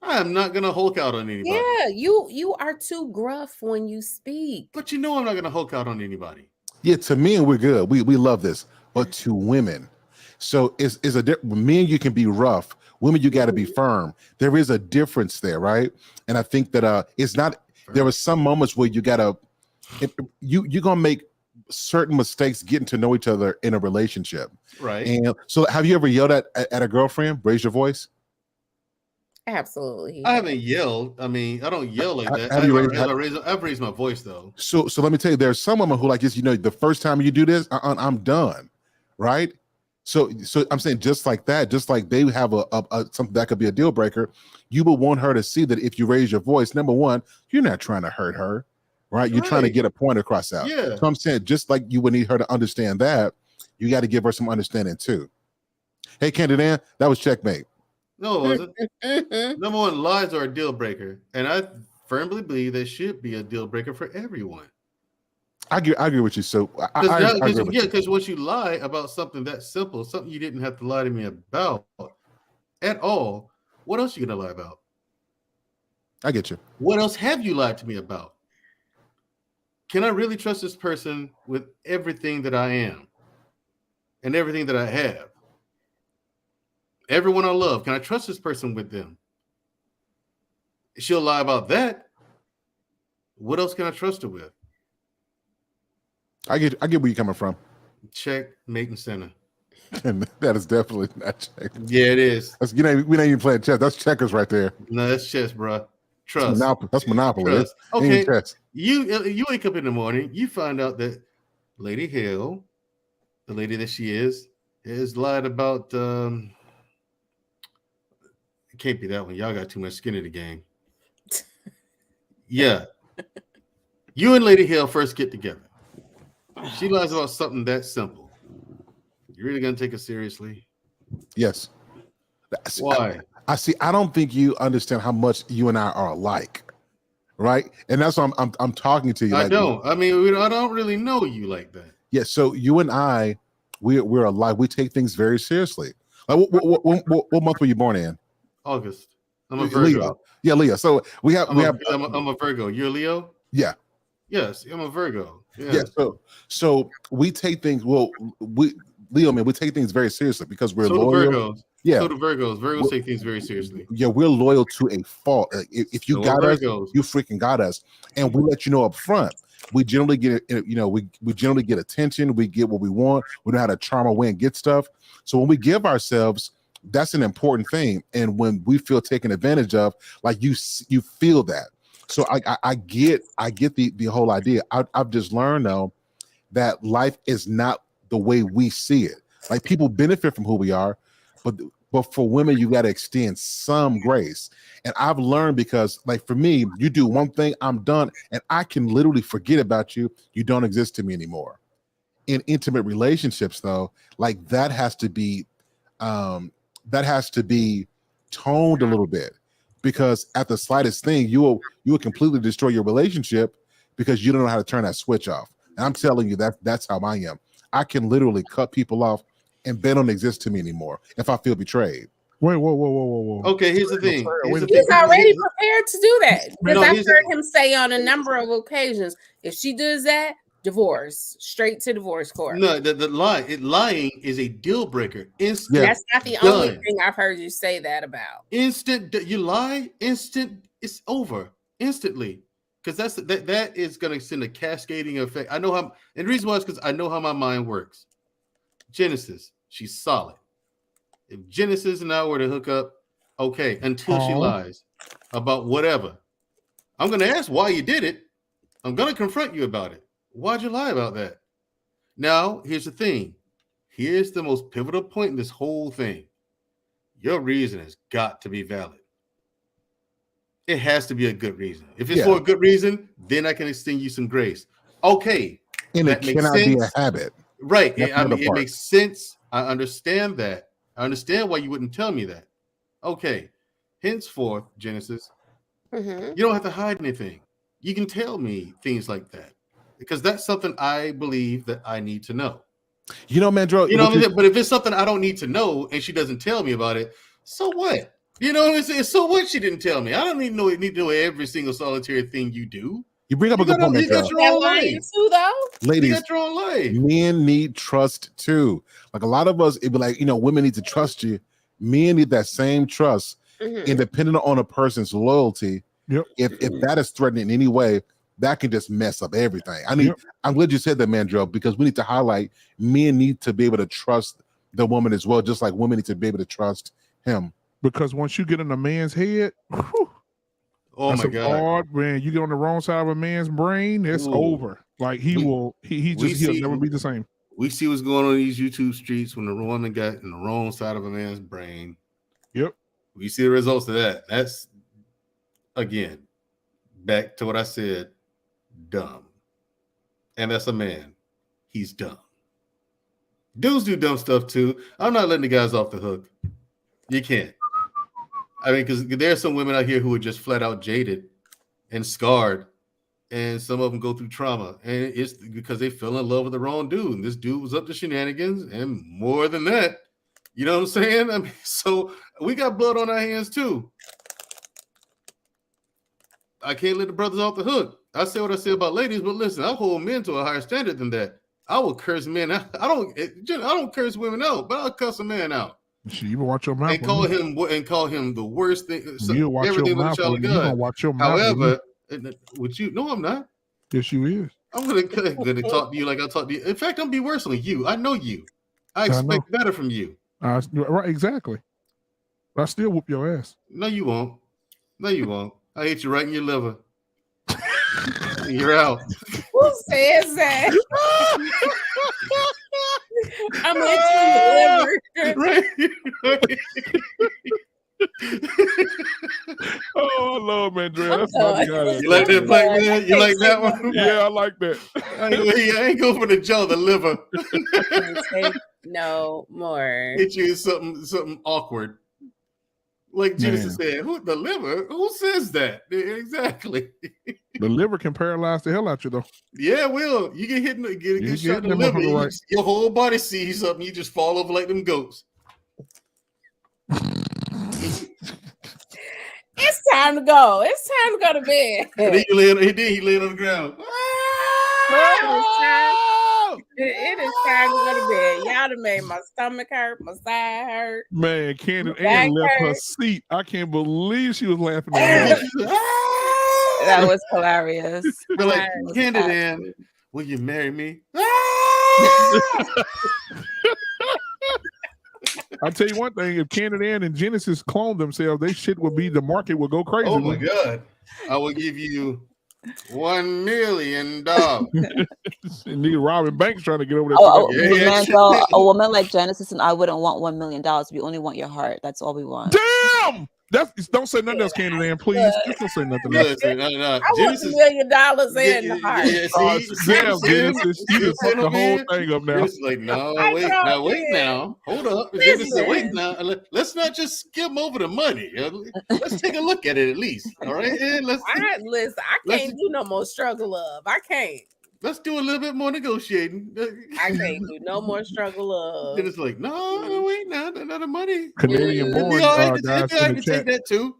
I am not gonna Hulk out on anybody. Yeah, you are too gruff when you speak. But you know I'm not gonna Hulk out on anybody. Yeah, to men we're good. We love this, but to women, so it's a different. Men you can be rough. Women you got to be firm. There is a difference there, right? And I think that it's not. There are some moments where you gotta you're gonna make certain mistakes getting to know each other in a relationship, right? And so, have you ever yelled at a girlfriend? Raise your voice. Absolutely. I haven't yelled. I mean, I don't yell like that. I've raised my voice though. So let me tell you, there's some women who like this. The first time you do this, I'm done, right? So I'm saying just like that, just like they have a something that could be a deal breaker. You would want her to see that if you raise your voice, number one, you're not trying to hurt her, right? You're trying to get a point across out. Yeah. So I'm saying just like you would need her to understand that, you got to give her some understanding too. Hey, Candy Dan, that was checkmate. No, it wasn't. Number one, lies are a deal breaker, and I firmly believe they should be a deal breaker for everyone. I agree with you. So because once you lie about something that simple, something you didn't have to lie to me about at all, what else are you gonna lie about? I get you. What else have you lied to me about? Can I really trust this person with everything that I am and everything that I have? Everyone I love, can I trust this person with them? She'll lie about that. What else can I trust her with? I get where you're coming from. Check, mate, and center. And that is definitely not check. Yeah, it is. We're not even playing chess. That's checkers right there. No, that's chess, bro. Trust. That's Monopoly. Trust. Okay. Chess. You wake up in the morning, you find out that Lady Hill, the lady that she is lied about it can't be that one. Y'all got too much skin in the game. Yeah. You and Lady Hill first get together. She lies about something that simple. You really gonna take it seriously? Yes. Why? I don't think you understand how much you and I are alike, right? And that's why I'm talking to you. I don't. I mean, I don't really know you like that. Yeah. So you and I, we're alive. We take things very seriously. Like, what month were you born in? August. I'm a Virgo. Leo. Yeah, Leo. So we have. I'm a Virgo. You're a Leo. Yeah. Yes, I'm a Virgo. Yes. Yeah. So we take things. Well, Leo, man, we take things very seriously because we're loyal. Virgos. Yeah. So do Virgos. Virgos take things very seriously. Yeah, we're loyal to a fault. If you got us, you freaking got us, and we let you know up front. We generally get, we generally get attention. We get what we want. We know how to charm our way and get stuff. So when we give ourselves, that's an important thing. And when we feel taken advantage of, like you feel that. So I get the whole idea. I've just learned though that life is not the way we see it. Like people benefit from who we are, but for women, you got to extend some grace. And I've learned because, like for me, you do one thing, I'm done, and I can literally forget about you. You don't exist to me anymore. In intimate relationships, though, like that has to be toned a little bit, because at the slightest thing, you will completely destroy your relationship because you don't know how to turn that switch off. And I'm telling you that's how I am. I can literally cut people off and they don't exist to me anymore if I feel betrayed. Wait, whoa. Okay, here's the thing. He's already prepared to do that. Because I've heard him say on a number of occasions, if she does that, divorce, straight to divorce court. No, lying is a deal breaker. Instant. That's not the only thing I've heard you say that about. Instant, you lie, instant, it's over instantly. Because that is going to send a cascading effect. I know how, and the reason why is because I know how my mind works. Genesis, she's solid. If Genesis and I were to hook up, okay, until she lies about whatever, I'm going to ask why you did it. I'm going to confront you about it. Why'd you lie about that? Now, here's the thing. Here's the most pivotal point in this whole thing. Your reason has got to be valid. It has to be a good reason. If it's for a good reason, then I can extend you some grace. Okay. And it cannot be a habit. Right. It makes sense. I understand that. I understand why you wouldn't tell me that. Okay. Henceforth, Genesis, you don't have to hide anything. You can tell me things like that because that's something I believe that I need to know. You know, Mandrell. You know what I mean? But if it's something I don't need to know and she doesn't tell me about it, so what? You know what I'm saying? So what? She didn't tell me. I don't need to know every single solitary thing you do. You bring up a good point, You got your own life. Too, though. Ladies, you got your own life. Men need trust too. Like a lot of us, it'd be like, women need to trust you. Men need that same trust, independent on a person's loyalty. Yep. If that is threatened in any way, that can just mess up everything. I'm glad you said that, Mandrell, because we need to highlight men need to be able to trust the woman as well, just like women need to be able to trust him. Because once you get in a man's head, whew, oh my God, hard, man, you get on the wrong side of a man's brain, it's over. Like he'll never be the same. We see what's going on in these YouTube streets when the woman got in the wrong side of a man's brain. Yep. We see the results of that. That's, again, back to what I said, dumb. And that's a man. He's dumb. Dudes do dumb stuff too. I'm not letting the guys off the hook. You can't. I mean, because there's some women out here who are just flat out jaded and scarred. And some of them go through trauma. And it's because they fell in love with the wrong dude. And this dude was up to shenanigans and more than that. You know what I'm saying? I mean, so we got blood on our hands too. I can't let the brothers off the hook. I say what I say about ladies, but listen, I hold men to a higher standard than that. I will curse men out. I don't curse women out, but I'll cuss a man out. You watch your mouth and call him the worst thing. You watch your mouth. You gonna watch your mouth. However, with you, no, I'm not. Yes, you is. I'm gonna talk to you like I talk to you. In fact, I'm gonna be worse on you. I know you. I expect better from you. Right, exactly. I still whoop your ass. No, you won't. No, you won't. I hit you right in your liver. You're out. Who says that? I'm at your liver. Right. Oh, I love Mandrell. That's my guy. You like that, Black Man? You like that one? Yeah, I like that. I ain't going for the jaw, the liver. No more. Hit you in something awkward. Like Genesis said, who the liver? Who says that? Exactly. The liver can paralyze the hell out you, though. Yeah, it will. You get hit, get shot in the them liver, right. your whole body sees something, you just fall over like them goats. It's time to go. It's time to go to bed. And then he laid on the ground. It is time to go to bed. Y'all done made my stomach hurt, my side hurt. Man, Candace Ann left her seat. I can't believe she was laughing at me. That was hilarious. They're like, Candace Ann, will you marry me? I'll tell you one thing, if Candace Ann and Genesis cloned themselves, the market would go crazy. Oh my God. I will give you $1 million. Need Robin Banks trying to get over there. So a woman like Genesis and I wouldn't want $1 million. We only want your heart. That's all we want. Damn! Don't say nothing else, Candace Ann, please. Just don't say nothing else. I want $1 million in the heart. Damn, Genesis, you just put the whole thing up now. It's like, no, wait now. Hold up. Wait now. Let's not just skim over the money. Let's take a look at it at least. All right? Listen, I can't do no more struggle love. I can't. Let's do a little bit more negotiating. I can't do no more struggle love. And it's like, no, wait, now, another money. Canadian born, guys, in the chat. Take that too.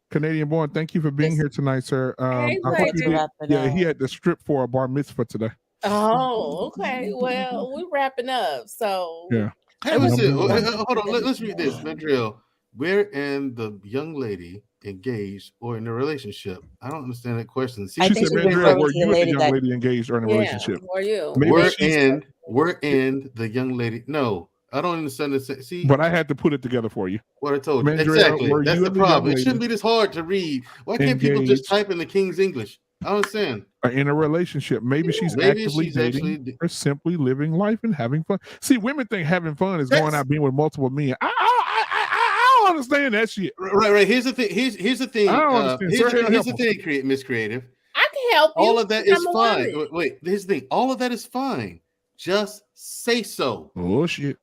Canadian born. Thank you for being here tonight, sir. I hope you did. He had to strip for a bar mitzvah today. Oh, okay. Well, we're wrapping up. So yeah. Hey, hold on. Let's read this, Mandrell. Wherein the young lady engaged or in a relationship? I don't understand that question. See, she said, Mandrell, were you and the young lady engaged or in a relationship? Or you? We're in the young lady. No, I don't understand this. See, but I had to put it together for you. What I told you. Mandrell, exactly. That's the problem. It shouldn't be this hard to read. Why can't people just type in the King's English? I don't understand. In a relationship. Maybe she's actively dating or simply living life and having fun. See, women think having fun is going out being with multiple men. I don't understand that shit. Right. Here's the thing. Here's the thing. Here's the thing, Miss Creative. I can help you. All of that is fine. Wait, here's the thing. All of that is fine. Just say so. Oh shit.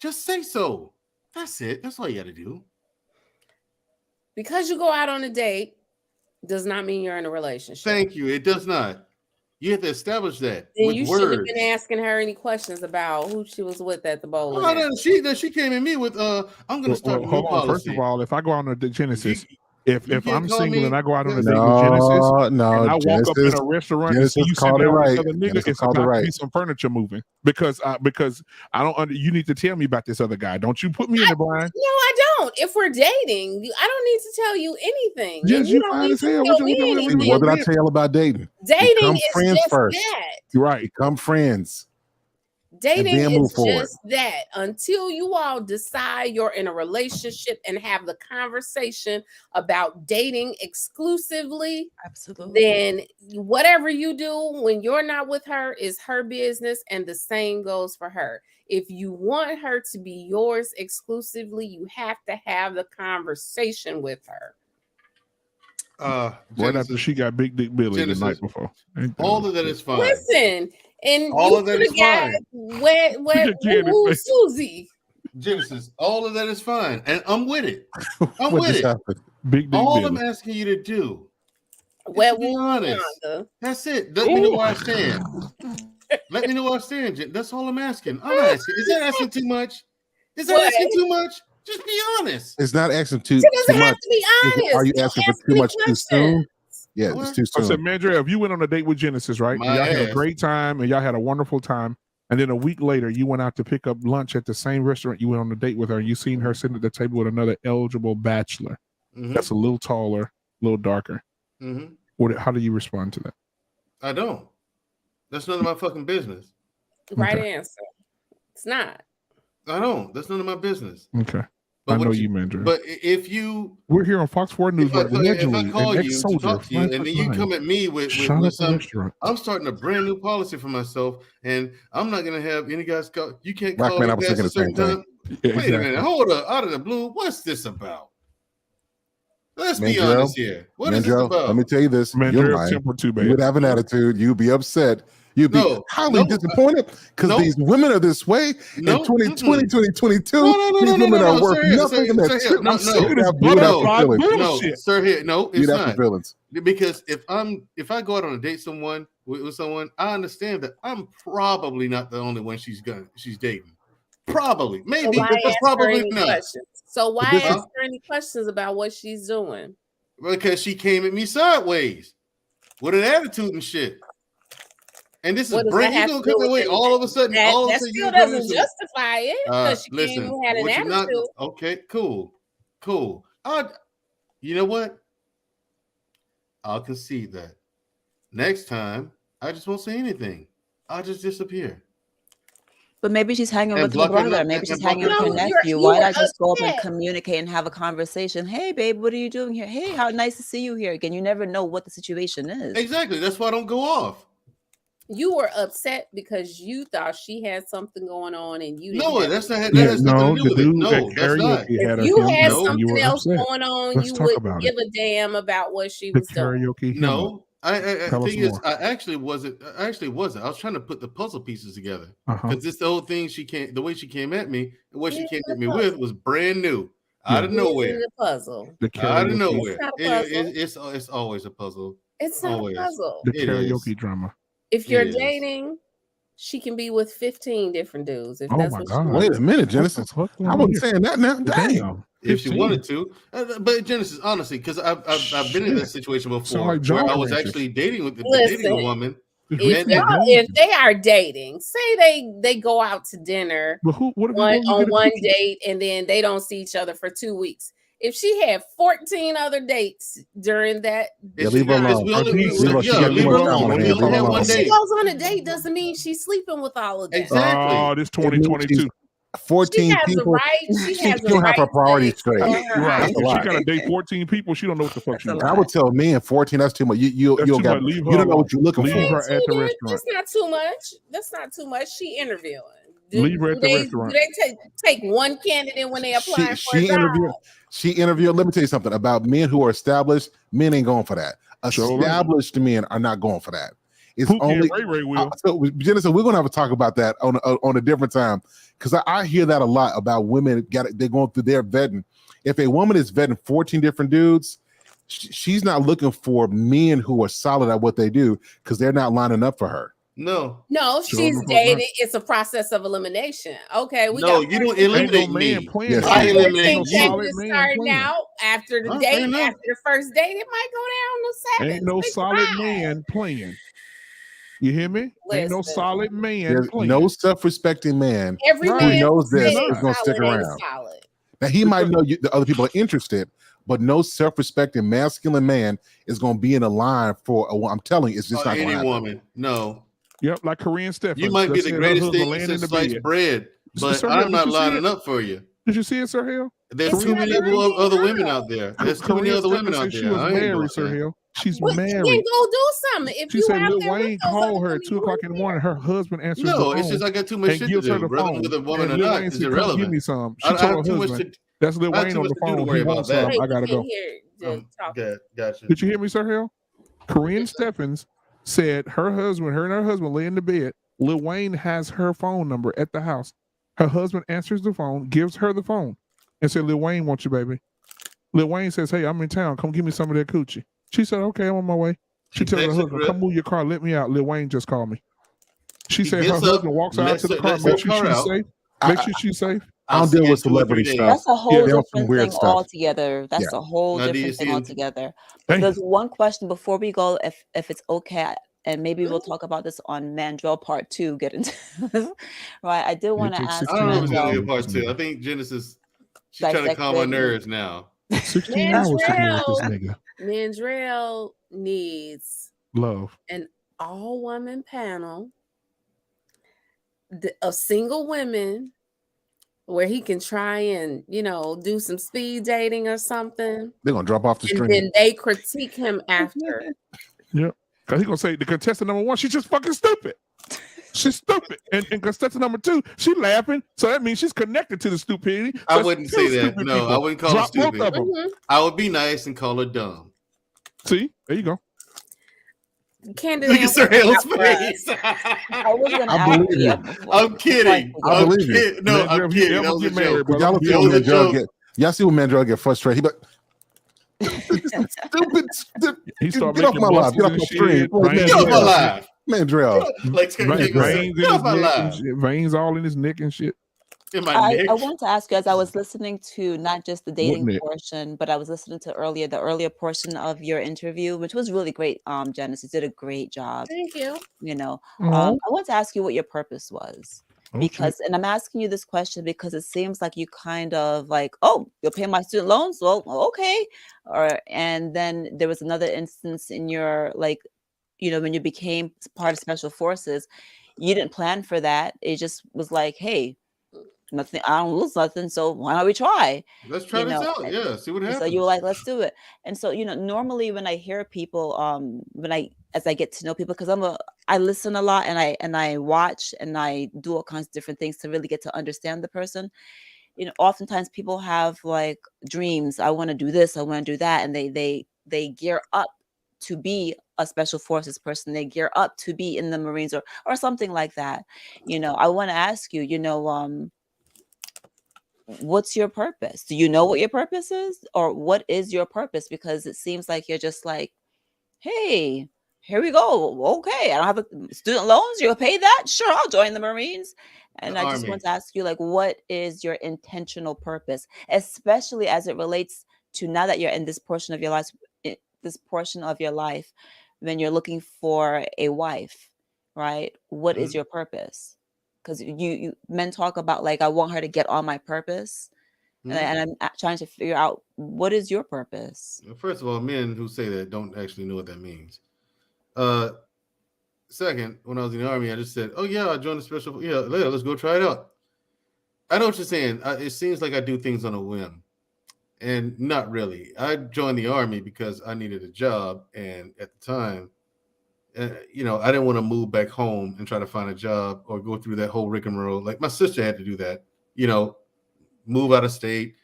Just say so. That's it. That's all you got to do. Because you go out on a date does not mean you're in a relationship. Thank you. It does not. You have to establish that. Then with you words. shouldn't have been asking her any questions about who she was with at the bowling. No, she came at me with I'm going to start a new policy. First of all, if I go on a Genesis, if I'm single and I go out on a date with Genesis, and I walk up in a restaurant and see you sitting there with another nigga, it's about to be some furniture moving because I don't. You need to tell me about this other guy. Don't you put me in the blind? No, I don't. If we're dating, I don't need to tell you anything. Yes, you don't need to tell me anything. What did I tell about dating? Dating is friends just first. That. Right. Become friends. Dating is just that. Until you all decide you're in a relationship and have the conversation about dating exclusively, absolutely, then whatever you do when you're not with her is her business, and the same goes for her. If you want her to be yours exclusively, you have to have the conversation with her. Right after she got Big Dick Billy the night before. All of that is fine. Listen, and all of that is fine. Wet Susie. Genesis, all of that is fine, and I'm with it. I'm with it. Big Dick all Billy. I'm asking you to do, well, be honest. That's it. Let me know where I stand. Let me know where I stand. That's all I'm asking. I'm asking. Is that asking too much? Is that asking too much? Just be honest. It's not asking too much. Have to be honest. Are you asking for too much too soon? Yeah, it's too soon. I said, Mandrell, if you went on a date with Genesis, right? Y'all had a great time and y'all had a wonderful time. And then a week later, you went out to pick up lunch at the same restaurant you went on a date with her. And you seen her sitting at the table with another eligible bachelor. That's a little taller, a little darker. How do you respond to that? I don't. That's none of my fucking business. Right answer. It's not. I don't. That's none of my business. Okay. I know you, Mandrell. But if you... We're here on Fox 4 News. If I call you to talk to you, and then you come at me with some... I'm starting a brand new policy for myself, and I'm not going to have any guys call... You can't call me at a certain time. Wait a minute. Hold up. Out of the blue, what's this about? Let's be Mandrell, honest here. What is this Mandrell, about? let me tell you this. You're Mandrell's lying. temper too You bad. would have an attitude. You'd be upset. You'd be No, highly no, disappointed because no. these women are this way. No, In 2020, 2022, No, these women are worth sir, nothing. And that's sir, no, sick of this you would have some butterfly feelings. bullshit. no, sir, here, no, it's You'd have some not. feelings. Because if I go out on a date with someone, I understand that I'm probably not the only one she's dating. Probably, maybe, So why but ask her probably any not. questions? So why this is- ask her any questions about what she's doing? Because she came at me sideways with an attitude and shit. And this is What does brand. that You have gonna to do come with away anything? all of a sudden? All of a That sudden, still you gonna doesn't listen. justify it because she Listen, came and had an what you're not. attitude. Okay, cool. You know what? I'll concede that. Next time, I just won't say anything. I'll just disappear. But maybe she's hanging And with her block her brother. num- Maybe and she's block hanging her with her number. nephew. you Why were not just go up and upset. communicate and have a conversation? Hey, babe, what are you doing here? Hey, how nice to see you here again. You never know what the situation is. Exactly. That's why I don't go off. You were upset because you thought she had something going on and you didn't. No, have that's not. That Yeah, has nothing no, to do the with it. dude No, at that's not. karaoke had If a you had few, and you something were else upset. going on, Let's you talk wouldn't about give it. a damn about what she The was doing. karaoke hymn. No, I Tell us thing is, more. I actually wasn't. I was trying to put the puzzle pieces together Uh-huh. because this the whole thing the way she came at me, and what she Here's came the at me puzzle. with was brand new, out of Yeah. nowhere, Here's the puzzle. The out of karaoke, nowhere. It's not a puzzle. It's always a puzzle. It's not Always. a puzzle. the It karaoke is. drama. If you're It is. dating, she can be with 15 different dudes if Oh that's my what she God. wants. Wait a minute, What the Genesis. fuck I going on wasn't here? saying that now. Dang. Damn. If she 15. wanted to, but Genesis, honestly, because I've been in this situation Sound before like where I Jolly was Ranchers. actually dating a Listen, woman. If If we y'all, can if date- they are dating, say they go out to dinner But what if one you go on get a one cookie? date and then they don't see each other for 2 weeks. If she had 14 other dates during that, Yeah, leave her Because alone. we only Leave Leave her. She got too leave her much time alone. on her We hands. only Leave her had one if she date. goes on a date, doesn't mean she's sleeping with all of them. Exactly. Oh, this It means 2022. she's 14 She has people. a right. She has a don't have right her priorities to straight. explore her Right. That's If a she lot. got to date 14 people, she don't know what the fuck she That's a doing. I would tell men 14. That's too much. You That's you'll too got. much. Leave her You don't know alone. what you're looking Leave for. her at the That's restaurant. not too much. That's not too much. She interviewing. Leave her at the Do restaurant. they take one candidate when they applying for She a job? interviewed. She interviewed. Let me tell you something about men who are established. Men ain't going for that. Sure ain't. Established men are not going for that. It's Pookie only. and Ray Ray will. So, Genesis, we're gonna have to talk about that on a different time because I hear that a lot about women. They're going through their vetting. If a woman is vetting 14 different dudes, she's not looking for men who are solid at what they do because they're not lining up for her. No, No, Sure she's the fuck dating. not. It's a process of elimination. Okay, we no, got you don't 14 eliminate Ain't no man me. playing. Yes, I you do. eliminate no you. solid candidates man starting playing. out after the Oh, date, fair enough. after the first date, it might go down to 7. Ain't no 6, solid 5. man playing. You hear me? Ain't no Listen. solid man There's playing. no self-respecting man Every Right. who man knows who this says is gonna stick solid ain't around. solid. Now he might know the other people are interested, but no self-respecting masculine man is going to be in a line for. I'm telling you, it's just not going to Any happen. woman. No, Yep, like Korean Stephens. you might be that the said her greatest husband thing laying in since the sliced bed. bread, but Sir, I'm did not you see lining it? up for you. Did you see it, Sir Hill? There's It's too not many her other being women wrong. out there. There's too many Korean other women Stephens out said she there. was I ain't doing married, Sir that. Hill. She's Well, then married. go do something. If She you said out Lil there with Wayne those called other her at women, 2 o'clock in the morning. Her husband answers the No, phone it's just I got too much and shit to gives her do, the brother. phone. With a woman And or Lil not Wayne is said, "Come give irrelevant. me some." She I have told her too much husband, to. "That's Lil I have Wayne too on much the to do to phone. worry He about wants that. some. wait, I we gotta can't go." hear the talk. Gotcha. Did you hear me, Sir Hill? Korean Stephens said her and her husband lay in the bed. Lil Wayne has her phone number at the house. Her husband answers the phone, gives her the phone, and said, "Lil Wayne wants you, baby." Lil Wayne says, "Hey, I'm in town. Come give me some of that coochie." She said, "Okay, I'm on my way." She tells her Takes a husband, grip. "Come move your car. Let me out. Lil Wayne just called me." She He said her gets up, husband walks out lets to the her- car, lets make her sure car she's out. safe. I- Make sure she's safe. I I'll don't see deal you with in 2 or 3 celebrity days. stuff. That's a whole They're on some different weird thing stuff. altogether. That's Yeah. a whole Now, do you different see thing him? altogether. Damn. There's one question before we go, if it's okay, and maybe we'll talk about this on Mandrell Part 2. Get into this. Right. I did want to takes ask 16 I don't know if it's gonna be a Mandrell, part 2. I think Genesis, she's trying to dissect calm my it. nerves now. 16 hours together with this nigga. Mandrell needs Love. an all-woman panel of single women where he can try and, do some speed dating or something. They're going to drop off the And stream. then they critique him after. Yep. Because he's going to say the contestant number 1, she's just fucking stupid. She's stupid. And contestant number 2, she laughing. So that means she's connected to the stupidity. I So wouldn't two say that. stupid No, people. I wouldn't call her Drop both stupid. of them. I would be nice and call her dumb. See, there you go. Candace, Look at Sir Hale's face. I was gonna I ask believe you. you. I'm kidding. I I'm believe you. kidding. No, Mandrell, I'm if you kidding. ever That was a get married, joke. brother, Y'all I'm see That when was a Mandrell joke. get. Y'all see when Mandrell get frustrated. He like, stupid. He start Get off making my live. Get off my muscles and stream. shit, Like, veins Get off my and live. Mandrell. Like shit. Kate would say, Veins in get his off my neck and live. shit. Veins all in his neck and shit. In my I neck. want to ask you, as I was listening to not just the dating neck? portion, but I was listening to the earlier portion of your interview, which was really great. Genesis did a great job. Thank you. You know, Oh, I want to ask you what your purpose was. okay. Because, and I'm asking you this question because it seems like you kind of like, oh, you'll pay my student loans, well, okay, and then there was another instance in your, like, you know, when you became part of special forces, you didn't plan for that. It just was like, hey, nothing, I don't lose nothing, so why don't we try? Let's try You this know, out. Yeah, see what and happens. so you were like, let's do it. And so, you know, normally when I hear people, as I get to know people, because I listen a lot and I watch and I do all kinds of different things to really get to understand the person. You know, oftentimes people have like dreams. I want to do this, I want to do that, and they gear up to be a special forces person. They gear up to be in the Marines or something like that. You know, I want to ask you, you know, what's your purpose? Do you know what your purpose is, or what is your purpose? Because it seems like you're just like, hey, here we go. Okay, I don't have student loans. You'll pay that? Sure, I'll join the Marines. And The I just Army. want to ask you, like, what is your intentional purpose, especially as it relates to now that you're in this portion of your life, when you're looking for a wife, right? What is Mhm. your purpose? Because you men talk about like, I want her to get on my purpose, Mhm. and I'm trying to figure out what is your purpose. Well, first of all, men who say that don't actually know what that means. Second, when I was in the Army, I just said, "Oh yeah, I joined the special. Yeah, let's go try it out." I know what you're saying. It seems like I do things on a whim, and not really. I joined the Army because I needed a job, and at the time, you know, I didn't want to move back home and try to find a job or go through that whole rigmarole. Like my sister had to do that. You know, move out of state,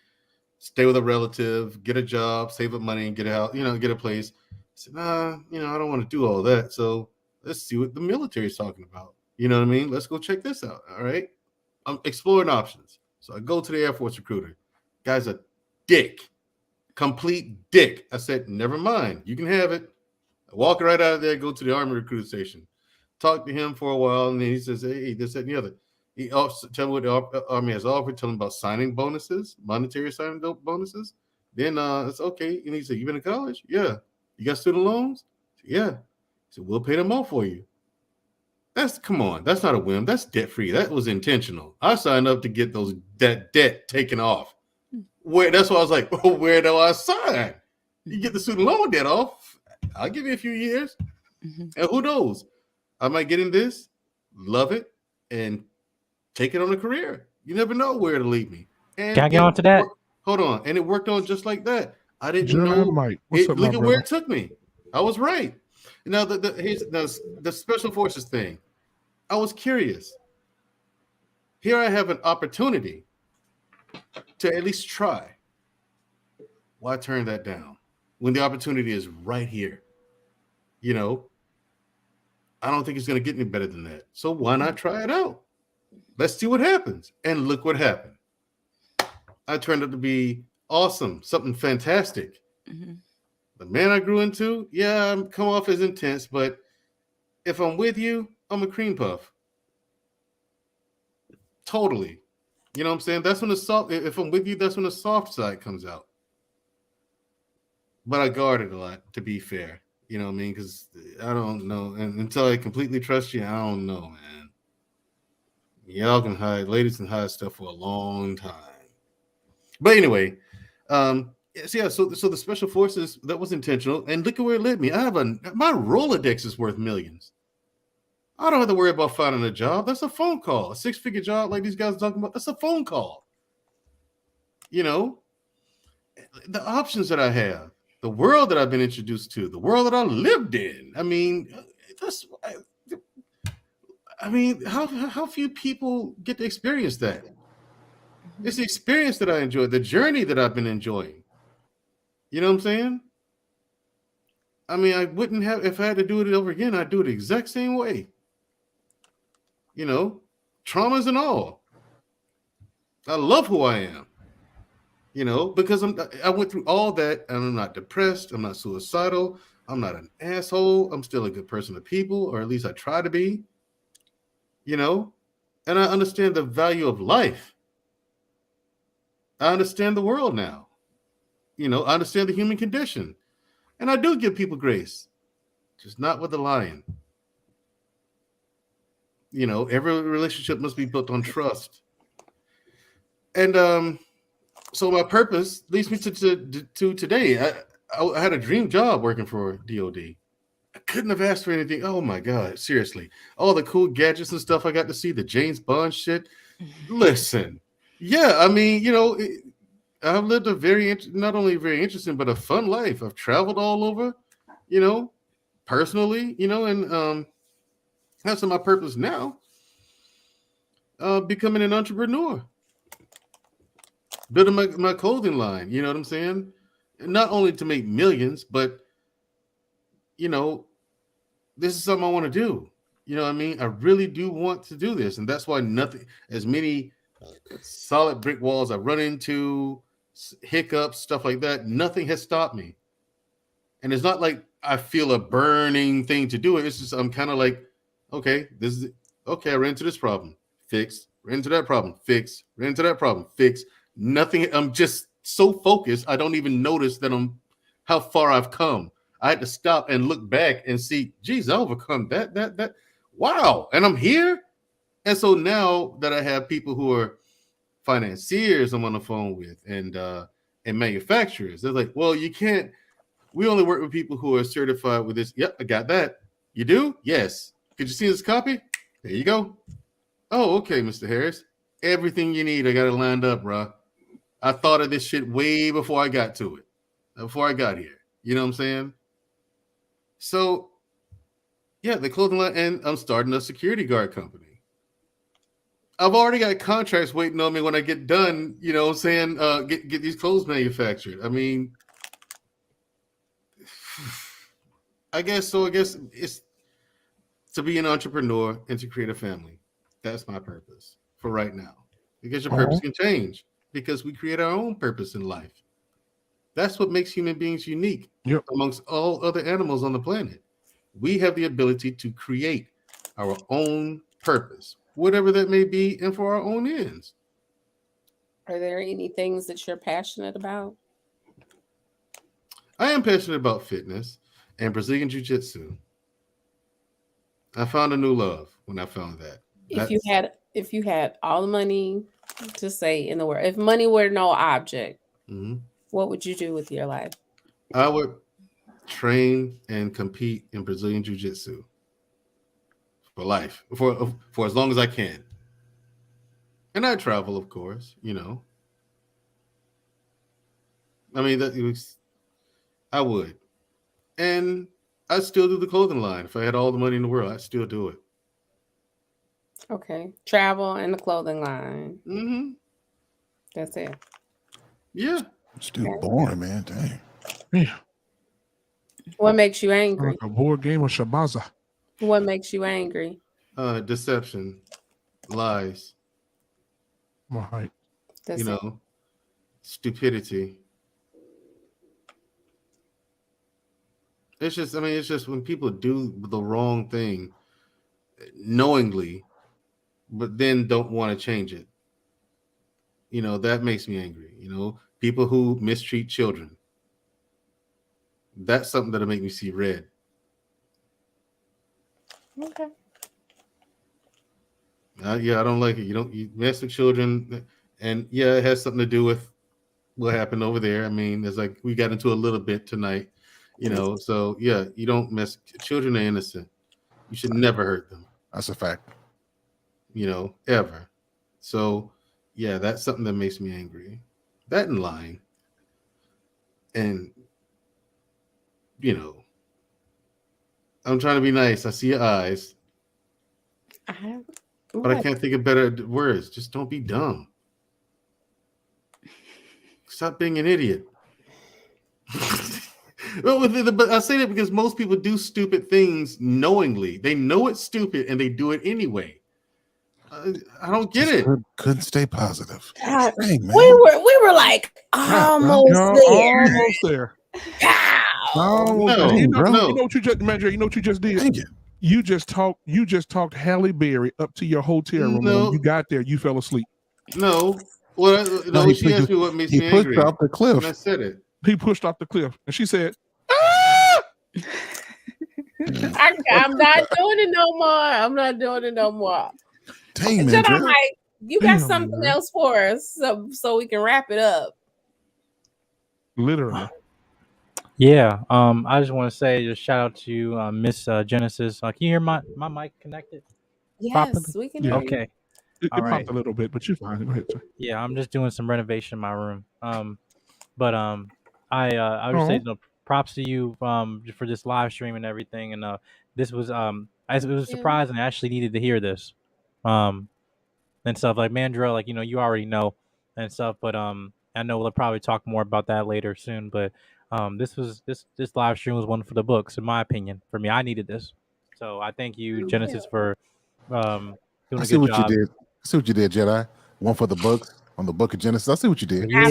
stay with a relative, get a job, save up money, and get out. You know, get a place. I said, nah, you know, I don't want to do all that. So let's see what the military is talking about. You know what I mean? Let's go check this out. All right. I'm exploring options. So I go to the Air Force recruiter. Guy's a dick, complete dick. I said, never mind. You can have it. I walk right out of there, go to the Army recruit station, talk to him for a while, and then he says, hey, this, that, and the other. He also tell me what the Army has offered, tell him about signing bonuses, monetary signing bonuses. Then it's okay. And he said, you been to college? Yeah. You got student loans? Yeah. He said, we'll pay them off for you. Come on, that's not a whim. That's debt free. That was intentional. I signed up to get that debt taken off. That's why I was like, well, where do I sign? You get the student loan debt off. I'll give you a few years. Mm-hmm. And who knows? I might get in this, love it, and take it on a career. You never know where it'll lead me. And Can I get on to that? Hold on. And it worked on just like that. I didn't Jeremiah know. Mike, what's up, Look my at where brother? it took me. I was right. Now, the special forces thing, I was curious. Here I have an opportunity to at least try. Why turn that down when the opportunity is right here? You know, I don't think it's going to get any better than that. So why not try it out? Let's see what happens. And look what happened. I turned out to be awesome, something fantastic. Mm-hmm. The man I grew into, yeah, I'm come off as intense, but if I'm with you, I'm a cream puff. Totally. You know what I'm saying? That's when the soft, if I'm with you, that's when the soft side comes out. But I guard it a lot, to be fair. You know what I mean? Because I don't know. And until I completely trust you, I don't know, man. Y'all can hide, ladies can hide stuff for a long time. But anyway, so the special forces, that was intentional. And look at where it led me. My Rolodex is worth millions. I don't have to worry about finding a job. That's a phone call. A 6-figure job like these guys are talking about, that's a phone call. You know, the options that I have, the world that I've been introduced to, the world that I lived in. I mean, I mean, how few people get to experience that? It's the experience that I enjoy, the journey that I've been enjoying. You know what I'm saying? I mean, I wouldn't have, if I had to do it over again, I'd do it the exact same way. You know, traumas and all. I love who I am. You know, because I went through all that, and I'm not depressed. I'm not suicidal. I'm not an asshole. I'm still a good person to people, or at least I try to be. You know, and I understand the value of life. I understand the world now. You know, I understand the human condition, and I do give people grace, just not with the lion. You know, every relationship must be built on trust. And so my purpose leads me to today. I had a dream job working for DOD. I couldn't have asked for anything. Oh my God, seriously. All the cool gadgets and stuff I got to see, the James Bond shit. Listen, yeah, I mean, you know, I've lived a not only very interesting, but a fun life. I've traveled all over, you know, personally, you know, and that's my purpose now. Becoming an entrepreneur, building my clothing line, you know what I'm saying? Not only to make millions, but, you know, this is something I want to do. You know what I mean? I really do want to do this. And that's why as many solid brick walls I run into, hiccups, stuff like that, nothing has stopped me. And it's not like I feel a burning thing to do it. It's just, I'm kind of like, okay, I ran into this problem, fix, ran into that problem, fix, ran into that problem, fix. Nothing. I'm just so focused. I don't even notice how far I've come. I had to stop and look back and see, geez, I overcome that. Wow. And I'm here. And so now that I have people who are financiers I'm on the phone with and manufacturers, they're like, well, we only work with people who are certified with this. Yep, I got that. You do? Yes. Could you see this copy? There you go. Oh, okay, Mr. Harris. Everything you need, I got it lined up, bro. I thought of this shit way before I got to it, before I got here. You know what I'm saying? So, yeah, the clothing line, and I'm starting a security guard company. I've already got contracts waiting on me when I get done, you know what I'm saying, get these clothes manufactured. I mean, I guess it's to be an entrepreneur and to create a family. That's my purpose for right now. Because your purpose can change because we create our own purpose in life. That's what makes human beings unique amongst all other animals on the planet. We have the ability to create our own purpose, whatever that may be, and for our own ends. Are there any things that you're passionate about? I am passionate about fitness and Brazilian Jiu-Jitsu. I found a new love when I found that. If you had all the money to say in the world, if money were no object, what would you do with your life? I would train and compete in Brazilian Jiu-Jitsu for life, for as long as I can. And I travel, of course, you know. I mean, I would. And I'd still do the clothing line. If I had all the money in the world, I'd still do it. Okay. Travel and the clothing line. Mm-hmm. That's it. Yeah. It's too boring, man. Dang. Yeah. What makes you angry? Like a board game of Shabaza. What makes you angry? Deception, lies. Right. That's stupidity. It's just when people do the wrong thing knowingly, but then don't want to change it. You know, that makes me angry. You know, people who mistreat children. That's something that'll make me see red. Okay. I don't like it. You mess with children, and yeah, it has something to do with what happened over there. I mean, it's like we got into a little bit tonight, you know. So yeah, you don't mess. Children are innocent. You should never hurt them. That's a fact. You know, ever. So yeah, that's something that makes me angry. That and lying. And you know, I'm trying to be nice. I see your eyes. But I can't think of better words. Just don't be dumb. Stop being an idiot. Well, but I say that because most people do stupid things knowingly. They know it's stupid and they do it anyway. I don't get it. Couldn't stay positive. God, Dang, man. we were like almost there. Almost there. Almost there. You know what you just, Mandrell, you know what you just did? You just talked Halle Berry up to your hotel room. No. When you got there, you fell asleep. No. Well, no, she asked me what makes me angry. He pushed off the cliff. And I said it. He pushed off the cliff, and she said, I'm not doing it no more. I'm not doing it no more. Dang, man. I'm like, you got something else for us, so we can wrap it up. Literally. Yeah. I just want to say, just shout out to Miss Genesis. Can you hear my mic connected? Yes, properly? we can hear you. Okay. It All right. popped a little bit, but you're fine. Go ahead, sir. Yeah, I'm just doing some renovation in my room. I would say props to you for this live stream and everything. And this was it was a surprise, and I actually needed to hear this. And stuff like Mandrell, like you already know and stuff, but I know we'll probably talk more about that later soon. But this live stream was one for the books, in my opinion. For me, I needed this, so I thank you, Genesis, for doing a good job. You did. I see what you did, Jedi. One for the books on the Book of Genesis. I see what you did. Yeah.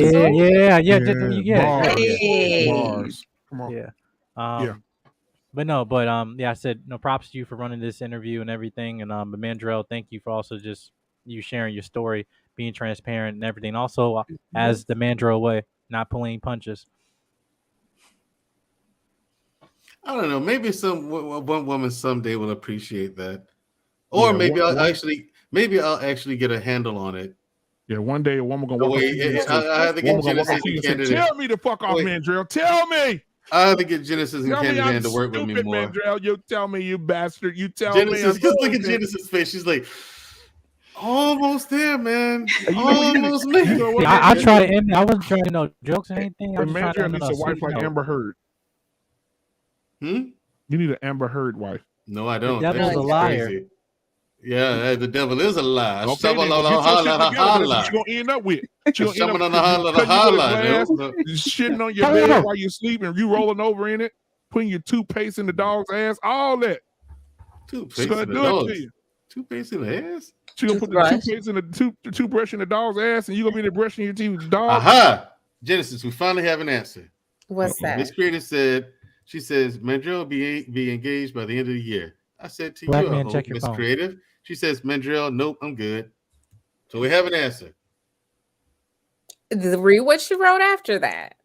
Bars. Come on. Yeah. But I said no props to you for running this interview and everything. And but Mandrell, thank you for also just you sharing your story, being transparent and everything. Also, as the Mandrell way, not pulling punches. I don't know. Maybe one woman someday will appreciate that, or maybe I'll actually get a handle on it. Yeah, one day a woman gonna walk I have to get Genesis and Candidate. Tell me to fuck off, Mandrell. Tell me. I have to get Genesis and Candidate to work with me more. Mandrell, you tell me, you bastard. You tell Genesis, me. just look at Genesis' face. She's like, almost there, man. Almost there. I try to end. I wasn't trying to know jokes or anything. And Mandrell needs a wife like Amber Heard. You need an Amber Heard wife. No, I don't. The devil's a liar. Crazy. Yeah, the devil is a lie. Okay, she's gonna end up with. She's gonna end up shitting on your bed while you're sleeping, you rolling over in it, putting your toothpaste in the dog's ass, all that. Toothpaste in the dog's ass? Toothpaste in the ass? She's gonna put the toothpaste in the toothbrush in the dog's ass, and you're gonna be there brushing your teeth with the dog. Aha! Genesis, we finally have an answer. What's that? Miss Creator she says, Mandrell will be engaged by the end of the year. I said to Black you, man, check your Miss phone. Creative. She says, Mandrell, nope, I'm good. So we have an answer. Read what you wrote after that.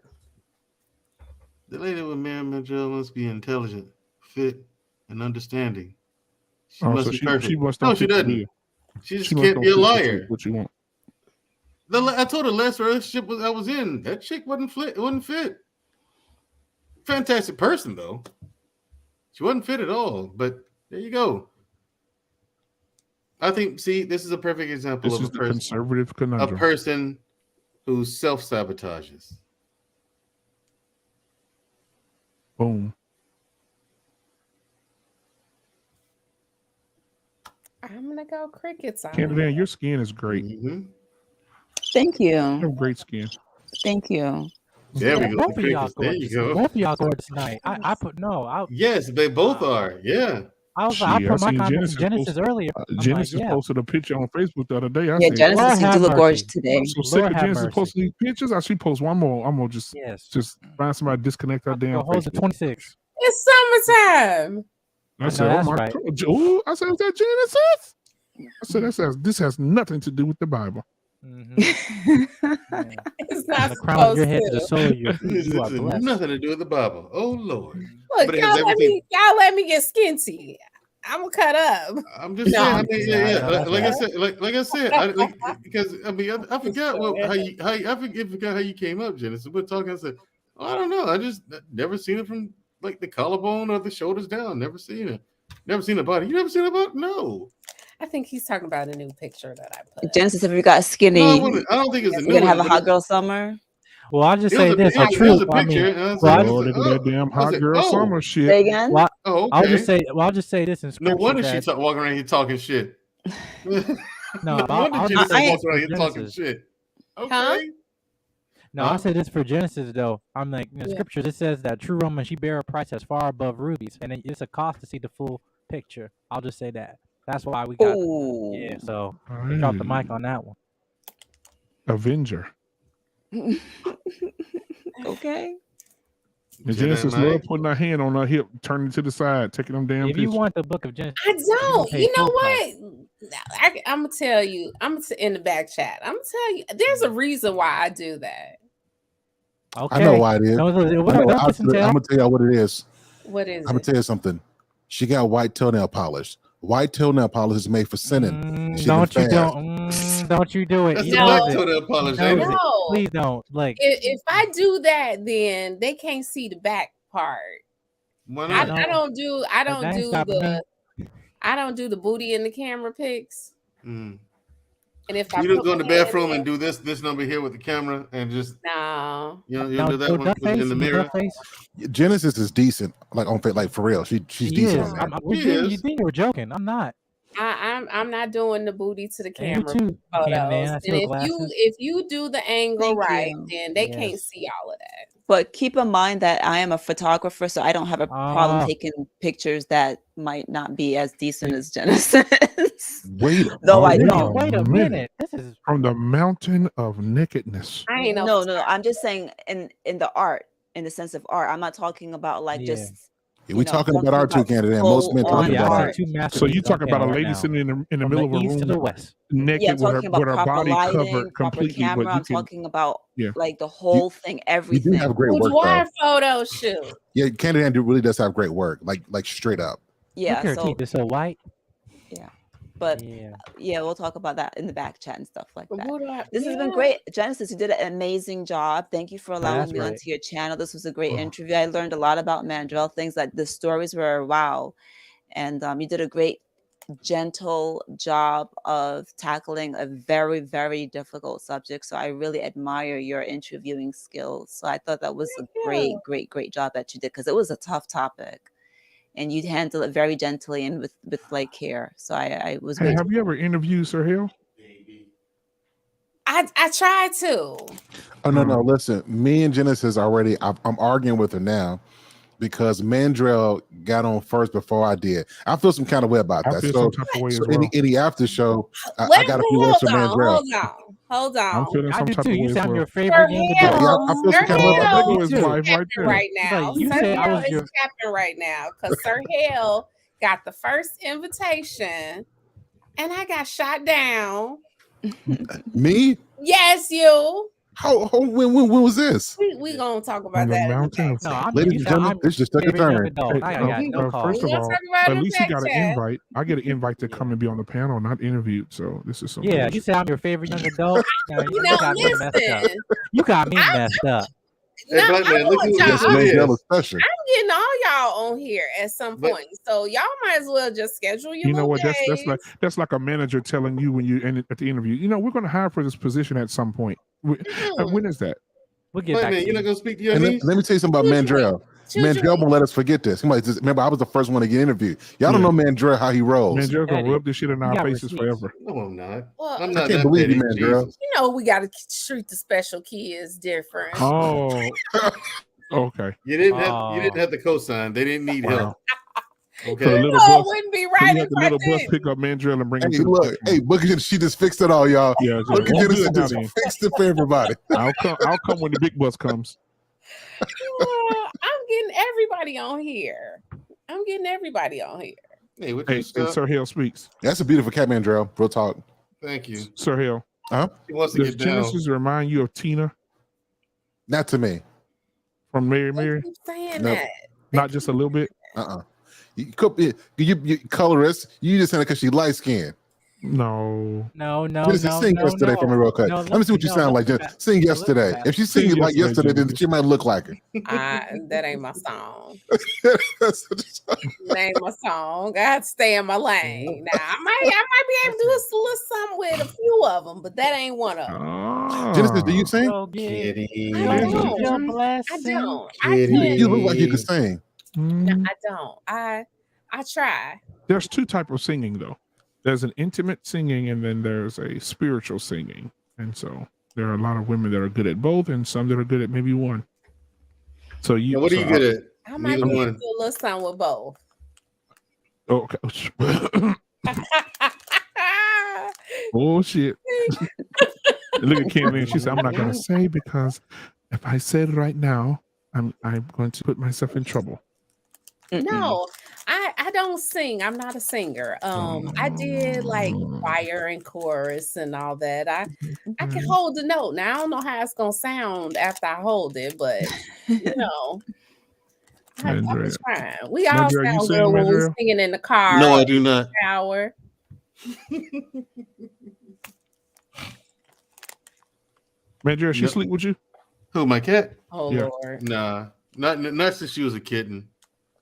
The lady with Mandrell must be intelligent, fit, and understanding. She must be perfect. She doesn't. She just can't be a liar. What you want? I told her last relationship I was in, that chick wasn't fit. Fantastic person, though. She wasn't fit at all, but there you go. I think, this is a perfect example of a conservative conundrum. A person who self-sabotages. Boom. I'm gonna go crickets on Candidate, your skin is great. Thank you. You have great skin. Thank you. There we go. Both of y'all gorgeous tonight. Yes, they both are. Yeah. I put my comments in Genesis earlier. Genesis posted a picture on Facebook the other day. Genesis, you do look gorgeous today. I'm so sick of Genesis posting these pictures. I should post one more. I'm gonna just find somebody to disconnect her damn Facebook. 26. It's summertime. I said, oh my God. Ooh, I said, is that Genesis? I said, this has nothing to do with the Bible. It's not the crown of your head to the sole of your feet. You are blessed. Nothing to do with the Bible. Oh Lord. Look, y'all let me get skinty. I'm gonna cut up. I'm just saying. I mean, like I said, because I forgot how you came up, Genesis. We're talking. I said, I don't know. I just never seen it from like the collarbone or the shoulders down. Never seen it. Never seen the body. You never seen the body? No. I think he's talking about a new picture that I put. Genesis, if you got skinny, no, I don't think it's a new we're gonna have a one, hot girl summer. Well, I'll just It was say a, this. it was, A it was true. a I mean, picture. And I was well, like, Oh, look at that damn I was hot like, girl summer Say shit. again. well, oh, I'll okay. just say. Well, I'll just say this in No scripture wonder that she walking around here talking shit. no. No wonder I'll just Genesis say this walks for around here talking Genesis. shit. Okay. Huh? No, Huh? I'll say this for Genesis though. I'm like in the Yeah. scriptures. It says that true woman she bear a price that's far above rubies, and it's a cost to see the full picture. I'll just say that. That's why we got. Yeah. Oh. So drop the mic on that one. Avenger. Okay. And Jedi Genesis Knight. love putting her hand on her hip, turning to the side, taking them damn If you pictures. want the book of Genesis, I you gonna don't. pay You know full price. what? I'm gonna tell you. In the back chat. I'm gonna tell you. There's a reason why I do that. Okay. I know why it is. No, I know. don't I'm listen to gonna tell you what it is. What is I'm gonna it? tell you something. She got white toenail polish. White toenail polish is made for sinning. Don't you don't you do it. That's He the knows black it. toenail polish, He ain't knows it? it. No. Please don't. Like If I do that, then they can't see the back part. Why I not? don't do. I that don't ain't do stopping me. the. I don't do the booty in the camera pics. Mm. And if I You just put go in the my hand bathroom in- and do this number here with the camera and just no. you No, do that no one duck face, in the no mirror. duck face. Genesis is decent, like on like for real. She's She decent is. on there. You think you were joking? I'm not. I'm not doing the booty to the And you camera too, photos. Candyman. I And see your if glasses. you do the angle Thank right, you. then they can't Yes. see all of that. But keep in mind that I am a photographer, so I don't have a problem Ah. taking pictures that might not be as decent as Genesis. Wait, Though I wait know. Wait a minute. This is From the mountain of nakedness. I ain't No. I'm just saying in the art, in the sense of art. I'm not talking about like Yeah. just. We talking about our two candidates. Most men full-on talking yeah, about I art. see two So masterpieces you talk on about a camera lady now. sitting in the From middle the of a east to room the west. naked Yeah, with her talking about proper body lighting, covered proper completely, camera. but you I'm can talking about yeah. like the whole thing, You everything. do have great work though. boudoir photo shoot. Yeah, Canada really does have great work, like straight up. Yeah, Look at her so teeth. They're so white. yeah. But Yeah. yeah, we'll talk about that in the back chat and stuff like The that. boudoir- This has been yeah. great. Genesis, you did an amazing job. Thank you for allowing That's me right. onto your channel. This was a great Oh. interview. I learned a lot about Mandrell, things that the stories were wow. And you did a great, gentle job of tackling a very, very difficult subject. So I really admire your interviewing skills. So I thought that was a great, great, great job that you did because it was a tough topic. And you handle it very gently and with like care. So I was Hey, great. have you ever interviewed Sir Hill? I tried to. Oh no, listen. Me and Genesis already. I'm arguing with her now because Mandrell got on first before I did. I feel some kind of way about I that. feel So, some type of way as well. any after show, I Wait, got a few words for Mandrell. Hold I'm on. feeling I some do type too. of You way as sound well. your favorite young Yeah, adult. I feel some Sir kind of way about That Hill was Me his too. wife right there. right now. Like, you Sir said I Hill was is your- capping right now because Sir Hill got the first invitation, and I got shot down. Me? Yes, you. When was this? We gonna talk On about the that. in the mountain of back chat. Ladies and gentlemen, this just took a favorite young turn. adult. I got no call. First We of gonna all, talk about it at in the least he back got an chat. invite. I get an invite to come and be on the panel, not interviewed. So this is something. Yeah, you say I'm your favorite young adult. Now, you know, got me messed up. listen. You got me messed up. Hey, No, black I man, look want who y'all. this Mandrell is. is special. I'm getting all y'all on here at some But- point, so y'all might as well just schedule your. You know what? little That's like a manager telling you when you at the interview. You know, we're going to hire for this position at some point. When is that? We'll get Black back man, to you're you. not gonna speak to your And niece? let me tell you something about Mandrell. Mandrell won't let us forget this. He might just remember I was the first one to get interviewed. Y'all don't know Mandrell how he rolls. Mandrell gonna Eddie, rub this shit in you our got faces receipts. forever. No, I'm not. Well, I'm I not can't that believe you, petty. Mandrell. Jesus. You know, we got to treat the special kids different. Oh, okay. You didn't have the cosign. They didn't need Wow. help. So Okay. the little No, bus, it wouldn't be so right you if had the I little bus didn't. pick up Mandrell and bring him Hey, to the look, platform. hey, Booker, she just fixed it all, y'all. Yeah, Look at we'll Genesis do it now just then. fixed it for everybody. I'll come when the big bus comes. I'm getting everybody on here. Hey, what Hey, you stuff? Sir Hill speaks. That's a beautiful cat, Mandrell. Real talk. Thank you. Sir Hill, He wants to does get down. Genesis remind you of Tina Not to me. from Mary They Mary? keep saying Nope. that. Not just a little bit. You colorist. You just saying it because she light skinned. No. Just sing yesterday for me real quick. Let me see what you sound like. Just sing yesterday. If she sing it like yesterday, then she might look like her. That ain't my song. That ain't my song. I have to stay in my lane. Now I might be able to do a little something with a few of them, but that ain't one of them. Genesis, do you sing? I don't. You look like you could sing. No, I don't. I try. There's two types of singing though. There's an intimate singing and then there's a spiritual singing. And so there are a lot of women that are good at both and some that are good at maybe one. So you what are you good at? I might be able to do a little something with both. Okay. Oh shit. Look at Kim and she said, I'm not gonna say because if I said it right now, I'm going to put myself in trouble. No, I don't sing. I'm not a singer. I did like choir and chorus and all that. I can hold the note. Now I don't know how it's gonna sound after I hold it, but I'm trying. We all Mandrell, sound good when we're singing in the car. No, I do not. Shower. Mandrell, she sleep with you? Who, my cat? Oh Lord. Nah, not since she was a kitten.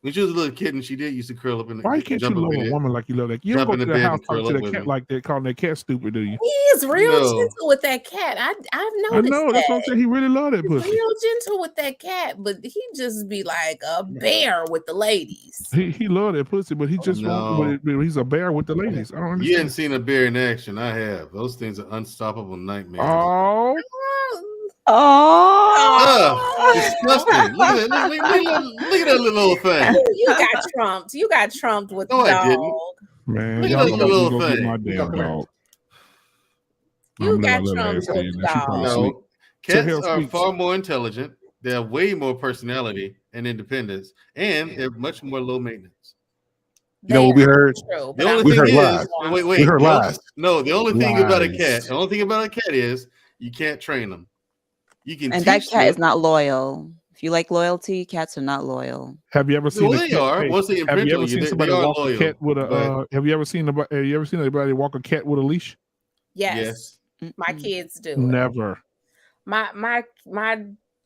When she was a little kitten, she did used to curl up in the. Why can't you love a woman like you love that? You don't go to the house talk to the cat like that, calling that cat stupid, do you? He is real gentle with that cat. I've noticed. I know that's what I'm saying. He really love that pussy. He's real gentle with that cat, but he just be like a bear with the ladies. He love that pussy, but he just won't. But he's a bear with the ladies. I don't understand. You haven't seen a bear in action. I have. Those things are unstoppable nightmares. Disgusting. Look at that. Look at that little old thing. You got trumped. You got trumped with the dog. I didn't. Man, look at that little thing. My damn dog. You got trumped with the dog. No, cats are far more intelligent. They have way more personality and independence, and they're much more low maintenance. You know what we heard? The only thing is, wait. We heard lies. No, the only thing about a cat, is you can't train them. You can, and that cat is not loyal. If you like loyalty, cats are not loyal. Have you ever seen? Well, they are. Once they imprint on you, they are walk loyal. A cat with a? Have you ever seen anybody walk a cat with a leash? Yes. My kids do. Never. My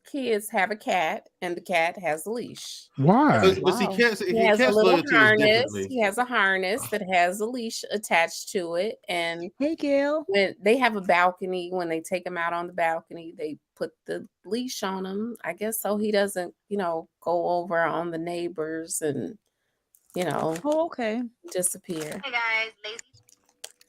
kids have a cat, and the cat has a leash. Why? But see, he has a little harness. He has a harness that has a leash attached to it. And hey, Gail, when they have a balcony, when they take him out on the balcony, they put the leash on him. I guess so he doesn't, go over on the neighbors and, okay, disappear. Hey guys, lazy.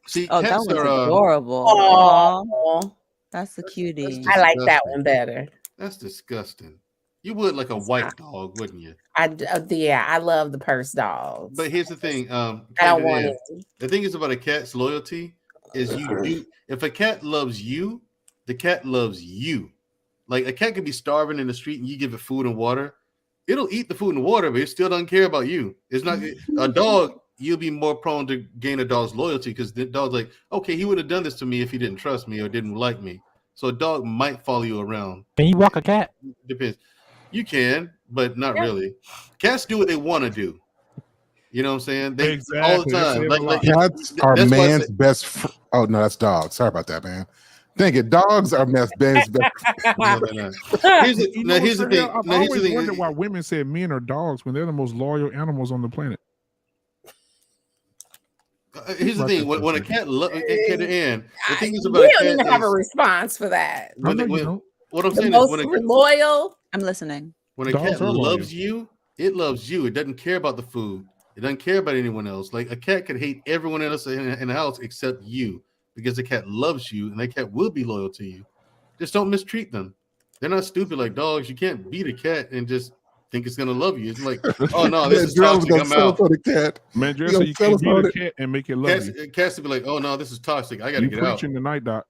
See, that cats was are adorable. Oh, that's the cutie. I like that one better. That's disgusting. You would like a white dog, wouldn't you? I love the purse dogs. But here's the thing. I don't want it. The thing is about a cat's loyalty is if a cat loves you, the cat loves you. Like a cat could be starving in the street and you give it food and water. It'll eat the food and water, but it still doesn't care about you. It's not a dog. You'll be more prone to gain a dog's loyalty because the dog's like, okay, he would have done this to me if he didn't trust me or didn't like me. So a dog might follow you around. Can you walk a cat? Depends. You can, but not really. Cats do what they want to do. You know what I'm saying? They all the time. Like cats are man's best. Oh no, that's dogs. Sorry about that, man. Dang it, dogs are man's best. No, they're not. Here's the thing. I've always wondered why women say men are dogs when they're the most loyal animals on the planet. Here's the thing: when a cat the thing is about we don't even have a response for that. What I'm saying is, when loyal. I'm listening. When a cat loves you, it loves you. It doesn't care about the food. It doesn't care about anyone else. Like a cat could hate everyone else in the house except you because the cat loves you, and that cat will be loyal to you. Just don't mistreat them. They're not stupid like dogs. You can't beat a cat and just think it's gonna love you. It's like, oh no, this is toxic. I'm out. Mandrell, so you can't beat a cat and make it love you. Cats to be like, oh no, this is toxic. I gotta get out. Preaching tonight, Doc.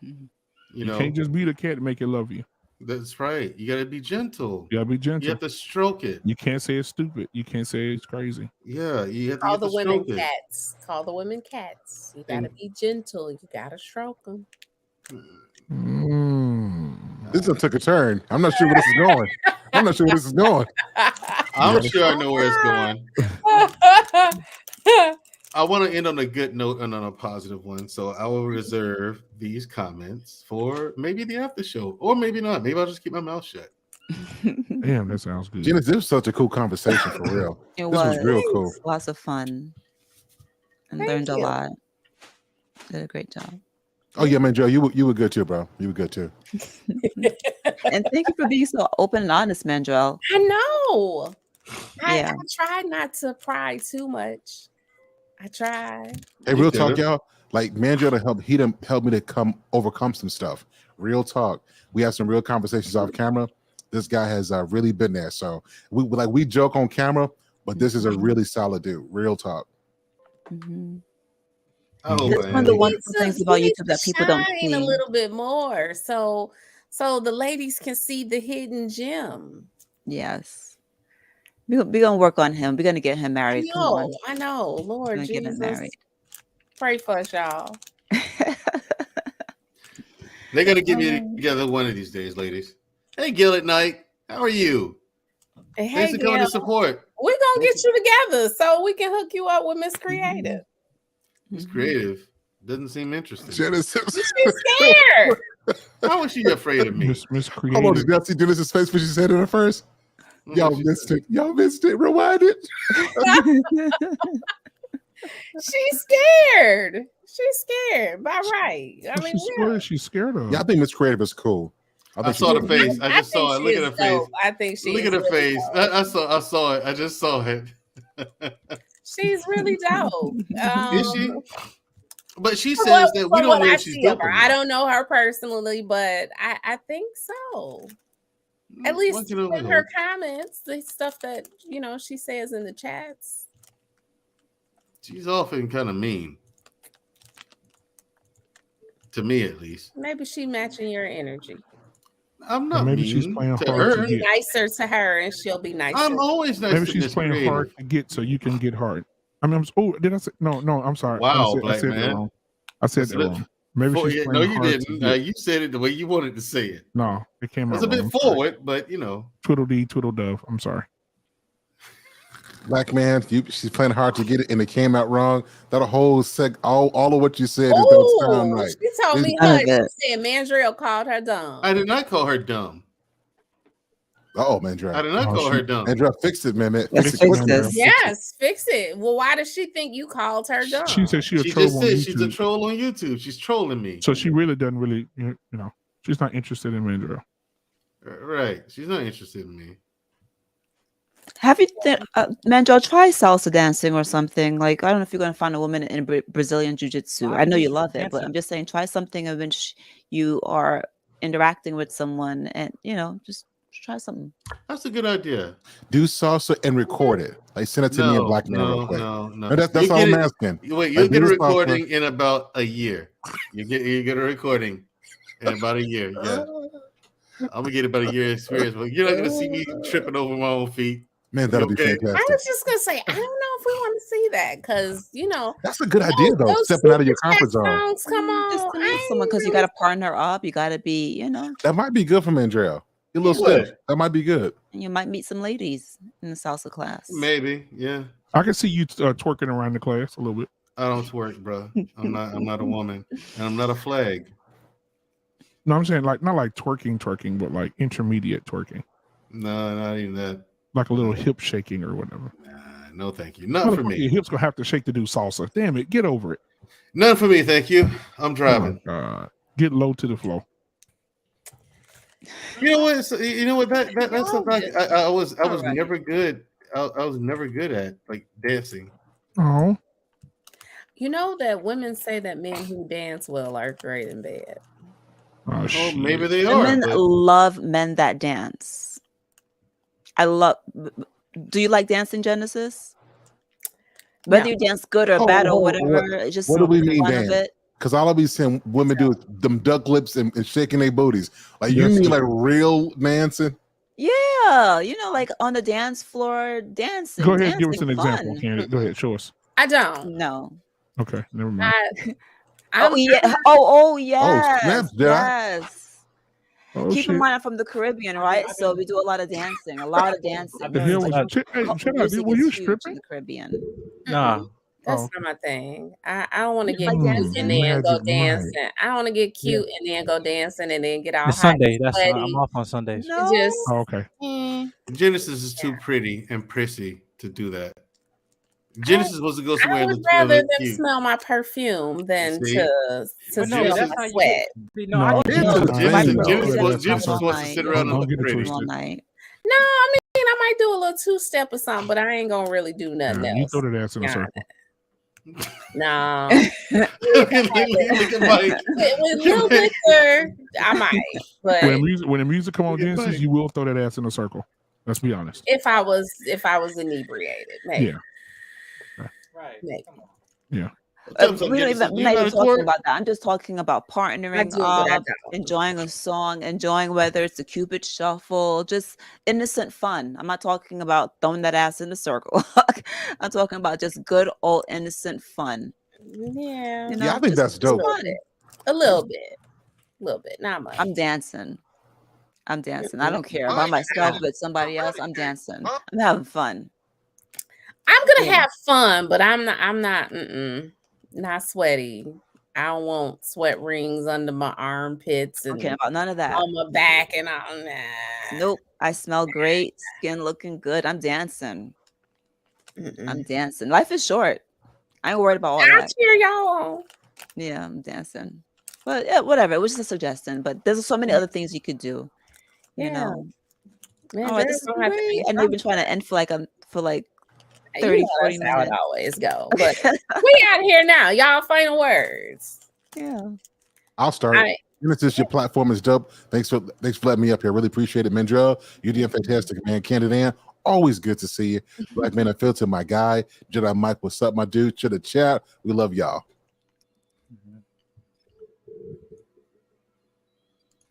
You can't just beat a cat and make it love you. That's right. You gotta be gentle. You gotta be gentle. You have to stroke it. You can't say it's stupid. You can't say it's crazy. Yeah, you have to call the women stroke cats. Call the women cats. You gotta be gentle. You gotta stroke them. This one took a turn. I'm not sure where this is going. I'm I'm sure I know where it's going. I want to end on a good note and on a positive one. So I will reserve these comments for maybe the after show, or maybe not. Maybe I'll just keep my mouth shut. Damn, that sounds good. Genesis, this was such a cool conversation for real. It This was was real cool. lots of fun and learned a lot. Did a great job. Oh yeah, man, Joe, you were good too, bro. You were good too. And thank you for being so open and honest, Mandrell. I know. Yeah. I tried not to pry too much. I tried. Hey, real talk, y'all. Like Mandrell helped me to overcome some stuff. Real talk. We have some real conversations off camera. This guy has really been there. So we joke on camera, but this is a really solid dude. Real talk. Mm-hmm. Oh, That's one of the wonderful things about YouTube that people don't see. A little bit more, so the ladies can see the hidden gem. Yes, we're gonna work on him. We're gonna get him married. I know. Lord Jesus, pray for us, y'all. They're gonna get me together one of these days, ladies. Hey, Gil at night, how are you? Hey, thanks for coming to support. We're gonna get you together so we can hook you up with Miss Creative. Miss Creative doesn't seem interesting. Genesis. She's scared. How is she afraid of me? Miss How Creative. about did y'all see Genesis' face when she said it at first? Y'all missed it. Y'all missed it. Rewind it. She's scared. She's scared. By right. I mean, What is she scared of? Yeah, I think Miss Creative is cool. I saw the face. I just saw it. Look at her face. I think she. Look at her face. I saw it. I just saw it. She's really dope. Is she? But she says that we don't know if she's dope. I don't know her personally, but I think so. At least in her comments, the stuff that she says in the chats. She's often kind of mean. To me, at least. Maybe she's matching your energy. I'm not. Maybe mean she's playing to hard her. to get. Nicer to her, and she'll be nicer. I'm always nice. Maybe to she's Miss playing Creative. hard to get so you can get hard. I mean, did I say no? I'm sorry. Wow, I black said man. that wrong. I said that wrong. Maybe she's No, playing you hard to didn't. get. You said it the way you wanted to say it. No, it came It out was a bit wrong. forward, but Twiddle-dee, twiddle-dove. I'm sorry. Black man, she's playing hard to get it, and it came out wrong. That whole all of what you said just don't sound right. She told me her. She said Mandrell called her dumb. I did not call her dumb. Oh, Mandrell. I did not call her dumb. Mandrell, fix it, man. Fix it. Yes, fix it. Well, why does she think you called her dumb? She said she just said she's a troll on YouTube. She's trolling me. So she really doesn't really, she's not interested in Mandrell. Right. She's not interested in me. Have you, Mandrell, try salsa dancing or something? Like, I don't know if you're going to find a woman in Brazilian jiu-jitsu. I know you love it, but I'm just saying, try something in which you are interacting with someone and, just try something. That's a good idea. Do salsa and record it. Like send it to me and Black Man real quick. No. That's all I'm asking. Wait, you'll get a recording in about a year. You get a recording in about a year. Yeah. I'm gonna get about a year experience, but you're not gonna see me tripping over my own feet. Man, that'll be fantastic. I was just gonna say, I don't know if we want to see that because that's a good idea though. Stepping out of your comfort zone. Come on, just to meet someone because you got to partner up. You got to be, That might be good for Mandrell. Your little stiff. That might be good. And you might meet some ladies in the salsa class. Maybe, yeah. I can see you twerking around the class a little bit. I don't twerk, bro. I'm not a woman, and I'm not a flag. No, I'm saying like not like twerking, but like intermediate twerking. No, not even that. Like a little hip shaking or whatever. No, thank you. Not for me. Your hips gonna have to shake to do salsa. Damn it, get over it. None for me, thank you. I'm driving. Oh my God. Get low to the floor. You know what? That's something I was never good. I was never good at like dancing. Oh. You know that women say that men who dance well are great in bed. Oh, maybe they are. Women love men that dance. Do you like dancing, Genesis? Whether you dance good or bad or whatever, it's just what do we mean, fun Dan? of it. Because all I'll be seeing women do is them duck lips and shaking their booties. Like you mean like real dancing? Yeah, like on the dance floor dancing. Go ahead, give us dancing an fun. example, Candy. Go ahead, show us. I don't. No. Okay, never mind. Oh yeah. Oh yes. snap, yes. Oh, Keep shit. in mind I'm from the Caribbean, right? So we do a lot of dancing. The hell was Like, shut up, dude. Were you music is huge stripping? in the Caribbean. Nah, That's Oh, not my thing. I don't want to get like cute dancing? and then go Magic Mike. dancing. I don't want to get Yeah. cute and then go dancing and then get all It's hot and Sunday. That's I'm sweaty. off on Sundays. It No. just, Oh, okay. Genesis is too pretty and prissy to do that. I Genesis supposed to go somewhere would and rather look them cute. smell my perfume than See? to But no, smell that's my not you. sweat. See, no, I get No, you. Genesis wants to sit around and all look pretty. night. No, I mean I might do a little two-step or something, but I ain't gonna really do nothing You else. throw that ass in a Yeah. circle. No. Look at Mike. With little liquor, I might, but When the music come on Genesis, you will throw that ass in a circle. Let's be honest. if I was inebriated, maybe. Yeah. Right. Maybe. Yeah. We're not even talking about that. I'm just talking about partnering do, but I up, don't. enjoying a song, enjoying whether it's a Cupid shuffle, just innocent fun. I'm not talking about throwing that ass in a circle. I'm talking about just good old innocent fun. Yeah. You know, Yeah, I think that's dope. fun. A little bit, not much. I'm dancing. I don't care about myself, but somebody else. I'm dancing. I'm having fun. I'm gonna have fun, but I'm not sweaty. I don't want sweat rings under my armpits and Okay, about none of that. on my back and all that. Nope. I smell great. Skin looking good. I'm dancing. I'm dancing. Life is short. I ain't worried about all I that. cheer y'all on. Yeah, I'm dancing. But yeah, whatever. It was just a suggestion. But there's so many other things you could do. You Yeah. know. Man, All right, this is don't have to be great. And they've been trying to end for like 30, you know 40 that's how it minutes. always go. But we out here now. Y'all final words. Yeah. I'll start. Genesis, your platform is dope. Thanks for letting me up here. Really appreciate it, Mandrell. You did fantastic, man. Candid Ann, always good to see you. Black Man and Filter, my guy. Jedi Mike, what's up, my dude? To the chat. We love y'all.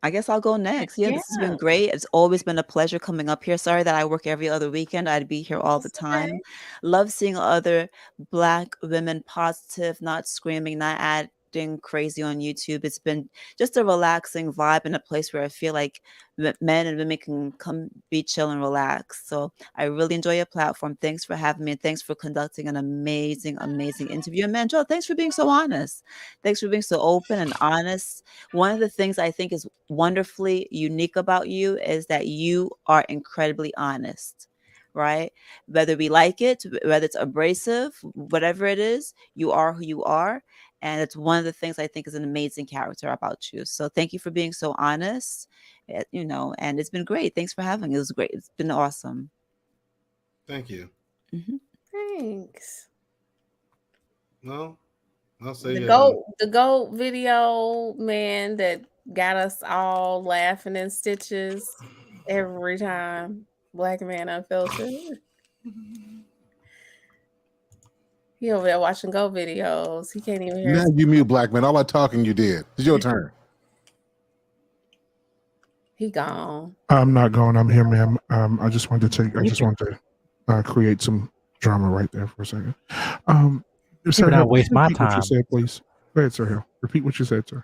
I guess I'll go next. Yeah, this has been great. It's always been a pleasure coming up here. Sorry that I work every other weekend. I'd be here all the time. Okay. Love seeing other Black women positive, not screaming, not acting crazy on YouTube. It's been just a relaxing vibe and a place where I feel like men and women can come be chill and relax. So I really enjoy your platform. Thanks for having me, and thanks for conducting an amazing interview. And Mandrell, thanks for being so honest. Thanks for being so open and honest. One of the things I think is wonderfully unique about you is that you are incredibly honest. Right? Whether we like it, whether it's abrasive, whatever it is, you are who you are. And it's one of the things I think is an amazing character about you. So thank you for being so honest, and it's been great. Thanks for having me. It was great. It's been awesome. Thank you. Thanks. No, I'll say the GOAT video, man, that got us all laughing in stitches every time. Black Man Unfiltered. He over there watching GOAT videos. He can't even hear Now us. you mute, Black Man. All that talking you did. It's your turn. He gone. I'm not going. I'm here, ma'am. I just wanted to create some drama right there for a second. Sir, not waste my repeat what time. you said, please. Go ahead, Sir Hill. Repeat what you said, sir.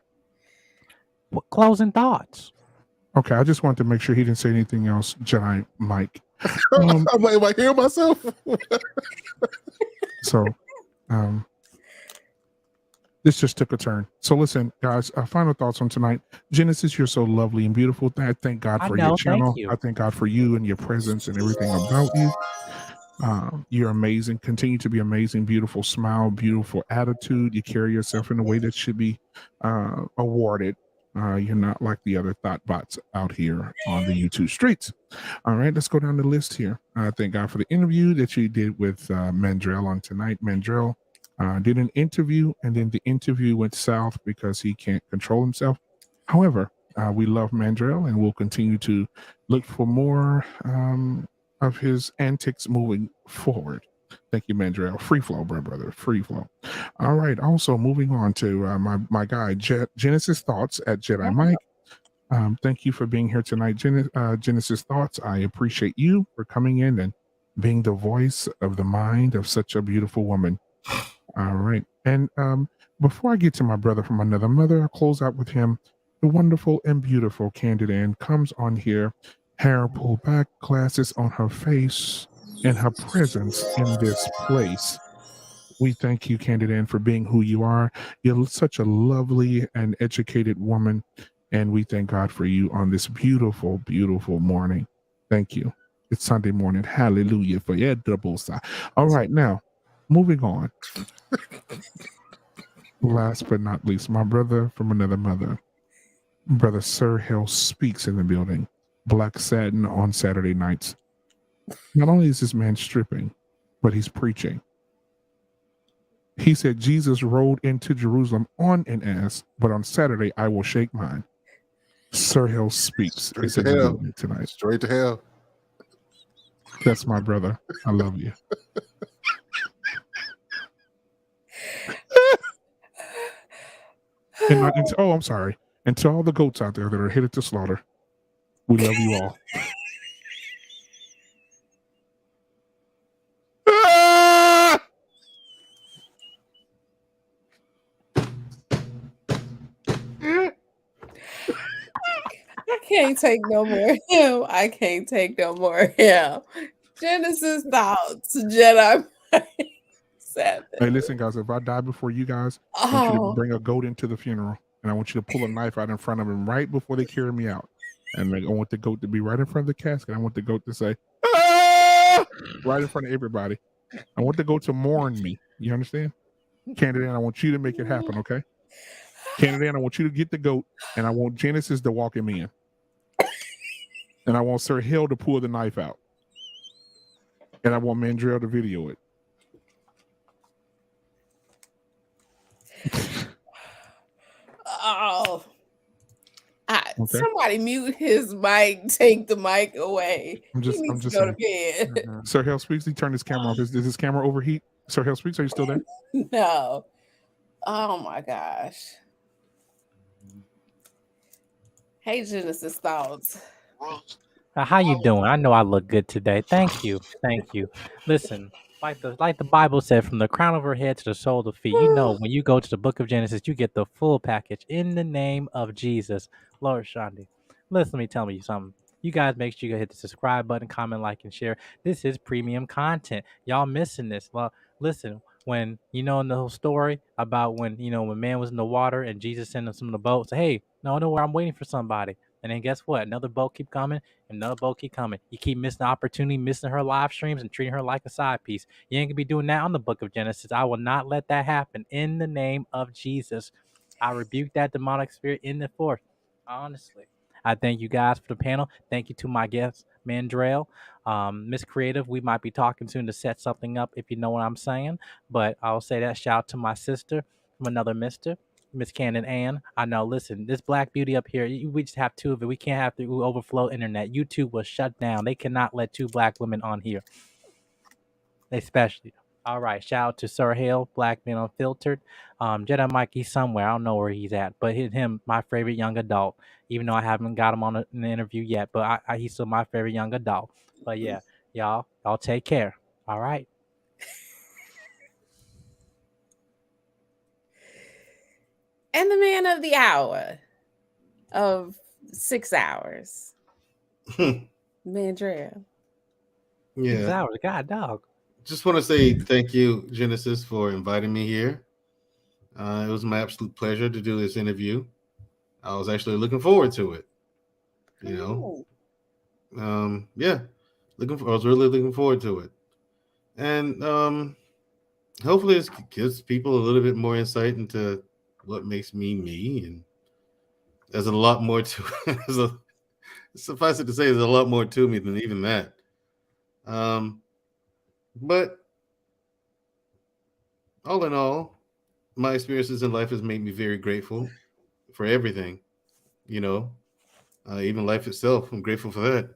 Closing thoughts. Okay, I just wanted to make sure he didn't say anything else, Jedi Mike. I'm like, am I hearing myself? So, this just took a turn. So listen, guys, final thoughts on tonight. Genesis, you're so lovely and beautiful. I thank God for your channel. Thank you. I thank God for you and your presence and everything about you. You're amazing. Continue to be amazing. Beautiful smile, beautiful attitude. You carry yourself in a way that should be awarded. You're not like the other thought bots out here on the YouTube streets. All right, let's go down the list here. Thank God for the interview that you did with Mandrell on tonight. Mandrell did an interview, and then the interview went south because he can't control himself. However, we love Mandrell, and we'll continue to look for more of his antics moving forward. Thank you, Mandrell. Free flow, brother. Free flow. All right. Also, moving on to my guy, Genesis Thoughts at Jedi Mike. Thank you for being here tonight, Genesis Thoughts. I appreciate you for coming in and being the voice of the mind of such a beautiful woman. All right. And before I get to my brother from another mother, I'll close out with him. The wonderful and beautiful Candid Ann comes on here, hair pulled back, glasses on her face, and her presence in this place We thank you, Candid Ann, for being who you are. You're such a lovely and educated woman, and we thank God for you on this beautiful, beautiful morning. Thank you. It's Sunday morning. Hallelujah for your double side. All right, now, moving on. Last but not least, my brother from another mother, Brother Sir Hill speaks in the building. Black Satin on Saturday nights. Not only is this man stripping, but he's preaching. He said Jesus rode into Jerusalem on an ass, but on Saturday I will shake mine. Sir Hill speaks. Straight Is to in the hell. building tonight. Straight to hell. That's my brother. I love you. I'm sorry. And to all the goats out there that are headed to slaughter, we love you all. I can't take no more of him. I can't take no more of him. Genesis thoughts, Jedi. Hey, listen, guys, if I die before you guys, I want you to bring a goat into the funeral, and I want you to pull a knife out in front of him right before they carry me out. And I want the goat to be right in front of the casket. I want the goat to say, "Ah!" right in front of everybody. I want the goat to mourn me. You understand? Candid Ann, I want you to make it happen, okay? Candid Ann, I want you to get the goat, and I want Genesis to walk him in. And I want Sir Hill to pull the knife out. And I want Mandrell to video it. Oh, somebody mute his mic. Take the mic away. He needs to go to bed. Sir Hill Speaks, he turned his camera off. Does his camera overheat? Sir Hill Speaks, are you still there? No. Oh my gosh. Hey, Genesis thoughts. How you doing? I know I look good today. Thank you. Thank you. Listen, like the Bible said, from the crown of her head to the sole of the feet, you know, when you go to the book of Genesis, you get the full package in the name of Jesus. Lord Shandi. Listen, let me tell you something. You guys make sure you hit the subscribe button, comment, like, and share. This is premium content. Y'all missing this. Well, listen, when in the whole story about when man was in the water and Jesus sent him some of the boats, hey, no, where I'm waiting for somebody. And then guess what? Another boat keep coming, another boat keep coming. You keep missing the opportunity, missing her live streams, and treating her like a side piece. You ain't gonna be doing that on the book of Genesis. I will not let that happen in the name of Jesus. I rebuke that demonic spirit in the forth. Honestly. I thank you guys for the panel. Thank you to my guest, Mandrell. Miss Creative, we might be talking soon to set something up if you know what I'm saying. But I'll say that shout out to my sister from another mister. Miss Candid Ann, I know. Listen, this Black Beauty up here, we just have two of it. We can't have the overflow internet. YouTube was shut down. They cannot let two Black women on here, especially. All right, shout out to Sir Hale, Black Men Unfiltered. Jedi Mike, he's somewhere. I don't know where he's at, but him, my favorite young adult. Even though I haven't got him on an interview yet, but he's still my favorite young adult. But yeah, y'all take care. All right. And the man of the hour of 6 hours, Mandrell. Yeah. 6 hours, God dog. Just want to say thank you, Genesis, for inviting me here. It was my absolute pleasure to do this interview. I was actually looking forward to it. Yeah, I was really looking forward to it, and hopefully it gives people a little bit more insight into what makes me me, and there's a lot more to it. Suffice it to say, there's a lot more to me than even that. But all in all, my experiences in life has made me very grateful for everything, even life itself. I'm grateful for that.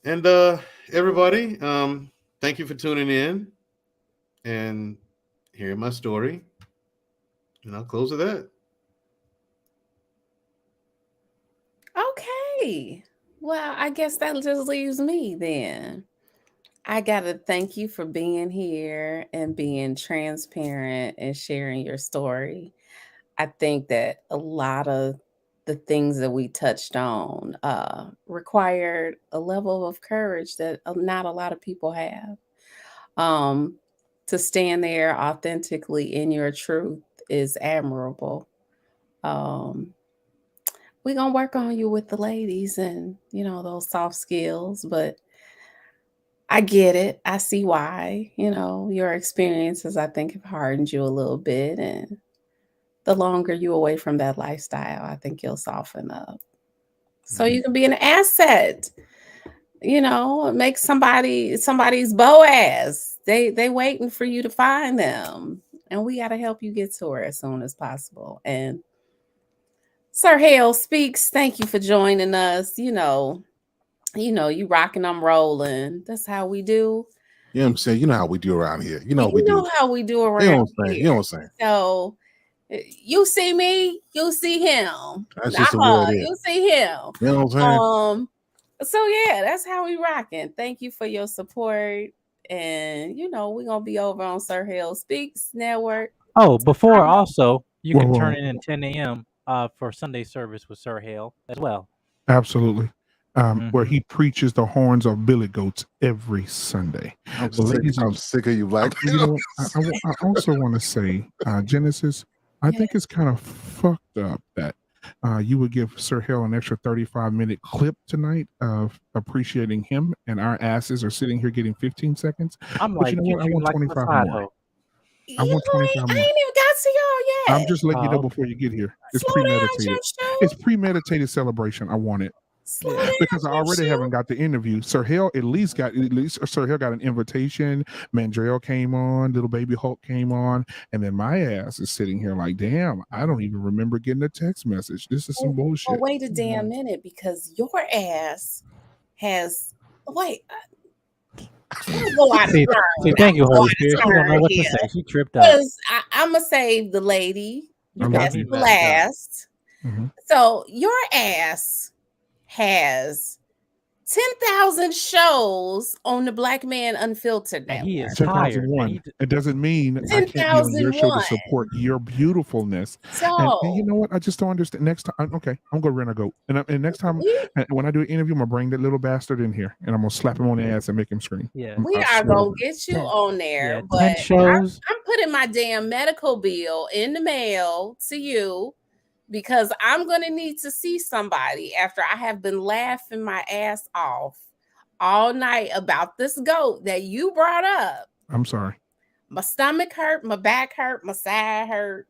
And everybody, thank you for tuning in and hearing my story. And I'll close with that. Okay. Well, I guess that just leaves me then. I got to thank you for being here and being transparent and sharing your story. I think that a lot of the things that we touched on required a level of courage that not a lot of people have. to stand there authentically in your truth is admirable. We're gonna work on you with the ladies and those soft skills, but I get it. I see why. Your experiences, I think, have hardened you a little bit, and the longer you away from that lifestyle, I think you'll soften up. So you can be an asset. Make somebody's Boaz. They waiting for you to find them, and we got to help you get to her as soon as possible. And Sir Hale Speaks, thank you for joining us. You rocking, I'm rolling. That's how we do. You know what I'm saying? You know how we do around here. You know what we You know do. how we do around You know what I'm saying? here. You know what I'm saying? So you see me, you see him. That's just the way it is. You see him. You know what I'm saying? So yeah, that's how we rocking. Thank you for your support. And we're gonna be over on Sir Hale Speaks Network. Oh, before also, you can turn in at 10 a.m. For Sunday service with Sir Hale as well. Absolutely. Where he preaches the horns of billy goats every Sunday. I'm sick of you, Black. I also want to say, Genesis, I think it's kind of fucked up that you would give Sir Hale an extra 35-minute clip tonight of appreciating him, and our asses are sitting here getting 15 seconds. I'm but like, you know what? I want 25 more. I want 25 I more. ain't even got to y'all yet. I'm just letting you know before you get here. It's Slow down, premeditated. It's premeditated celebration. I want it. Because I already haven't got the interview. Sir Hale Sir Hale got an invitation. Mandrell came on, little baby Hulk came on, and then my ass is sitting here like, damn, I don't even remember getting a text message. This is some bullshit. Oh, wait a damn minute, because your ass has go out of See, turn. thank you, Holy Spirit. She don't know what to say. She tripped up. Because I'm gonna save the lady. That's the last. So your ass has 10,000 shows on the Black Man Unfiltered Network. He is 10,001. It doesn't mean I can't be on your show to support your beautifulness. So, and you know what? I just don't understand. Next time, okay, I'm gonna rent a goat. And next time, when I do an interview, I'm gonna bring that little bastard in here, and I'm gonna slap him on the ass and make him scream. Yeah, we are gonna get you on there. Yeah, but 10 shows. I'm putting my damn medical bill in the mail to you, because I'm going to need to see somebody after I have been laughing my ass off all night about this goat that you brought up. I'm sorry. My stomach hurt, my back hurt, my side hurt.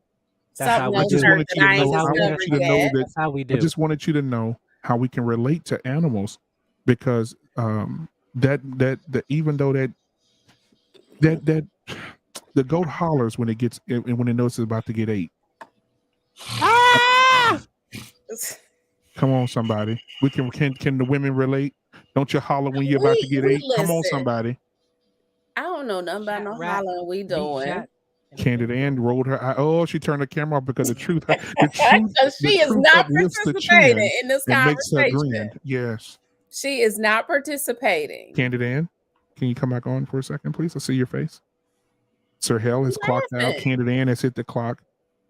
That's something else hurt that I ain't discovered yet. That's how we do. I just wanted you to know how we can relate to animals, because that even though that the goat hollers when it knows it's about to get ate. Come on, somebody. We can the women relate? Don't you holler when you're about to get ate? Come on, somebody. I don't know nothing about no hollering we doing. Candid Ann rolled her eye. Oh, she turned the camera off because the truth she is not participating in this conversation. Makes her grin. Yes. She is not participating. Candid Ann, can you come back on for a second, please? I see your face. Sir Hale has clocked out. Candid Ann has hit the clock.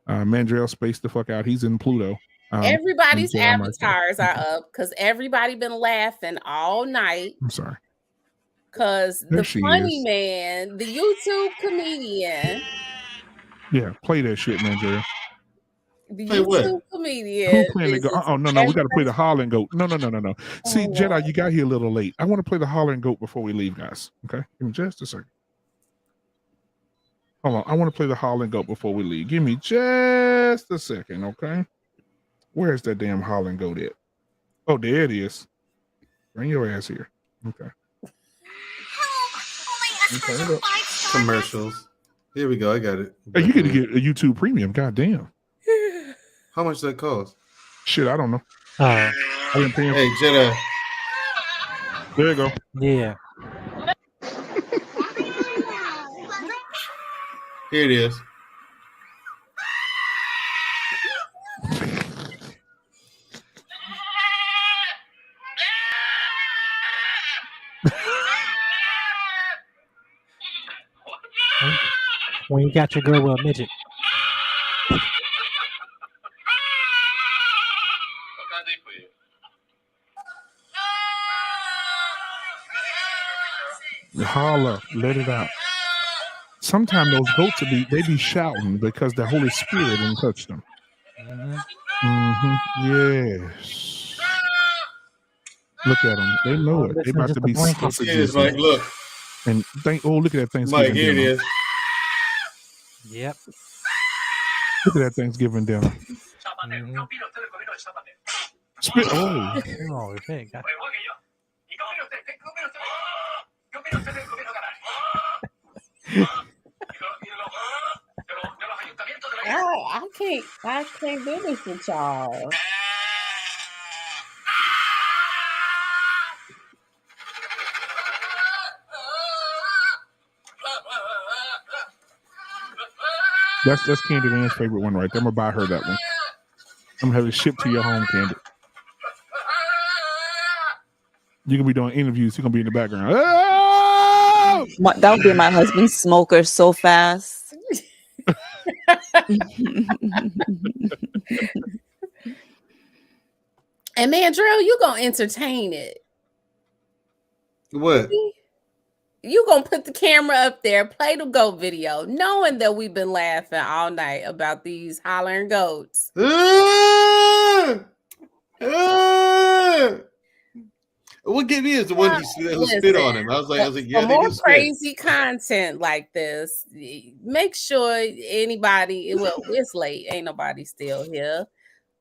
Mandrell spaced the fuck out. He's in Pluto. Everybody's avatars are up because everybody been laughing all night. I'm sorry. Because the funny man, the YouTube comedian. Yeah, play that shit, Mandrell. The YouTube comedian. Who playing the goat? Oh, no, we got to play the hollering goat. No. See, Jedi, you got here a little late. I want to play the hollering goat before we leave, guys. Okay? Give me just a second. Hold on. I want to play the hollering goat before we leave. Give me just a second, okay? Where's that damn hollering goat at? Oh, there it is. Bring your ass here. Okay. Commercials. Here we go. I got it. Hey, you get to get a YouTube Premium. God damn. How much does that cost? Shit, I don't know. I didn't pay him. Hey, Jedi. There you go. Yeah. Here it is. When you got your girl with a midget. Holler, let it out. sometimes those goats they be shouting because the Holy Spirit didn't touch them. Yes. Look at them. They know it. They about to be sausages. Mike, look. And look at that Thanksgiving Mike, here it dinner. is. Yep. Look at that Thanksgiving dinner. Spit. Oh. Oh, okay. I can't do this with y'all. That's Candy Ann's favorite one right there. I'm gonna buy her that one. I'm gonna have it shipped to your home, Candy. You're gonna be doing interviews. You're gonna be in the background. Oh! That would be my husband smoker so fast. And Mandrell, you gonna entertain it. What? You gonna put the camera up there, play the goat video, knowing that we've been laughing all night about these hollering goats. What get me is the one who spit on him. I was like, yeah, for more crazy content like this, make sure anybody. Well, it's late, ain't nobody still here.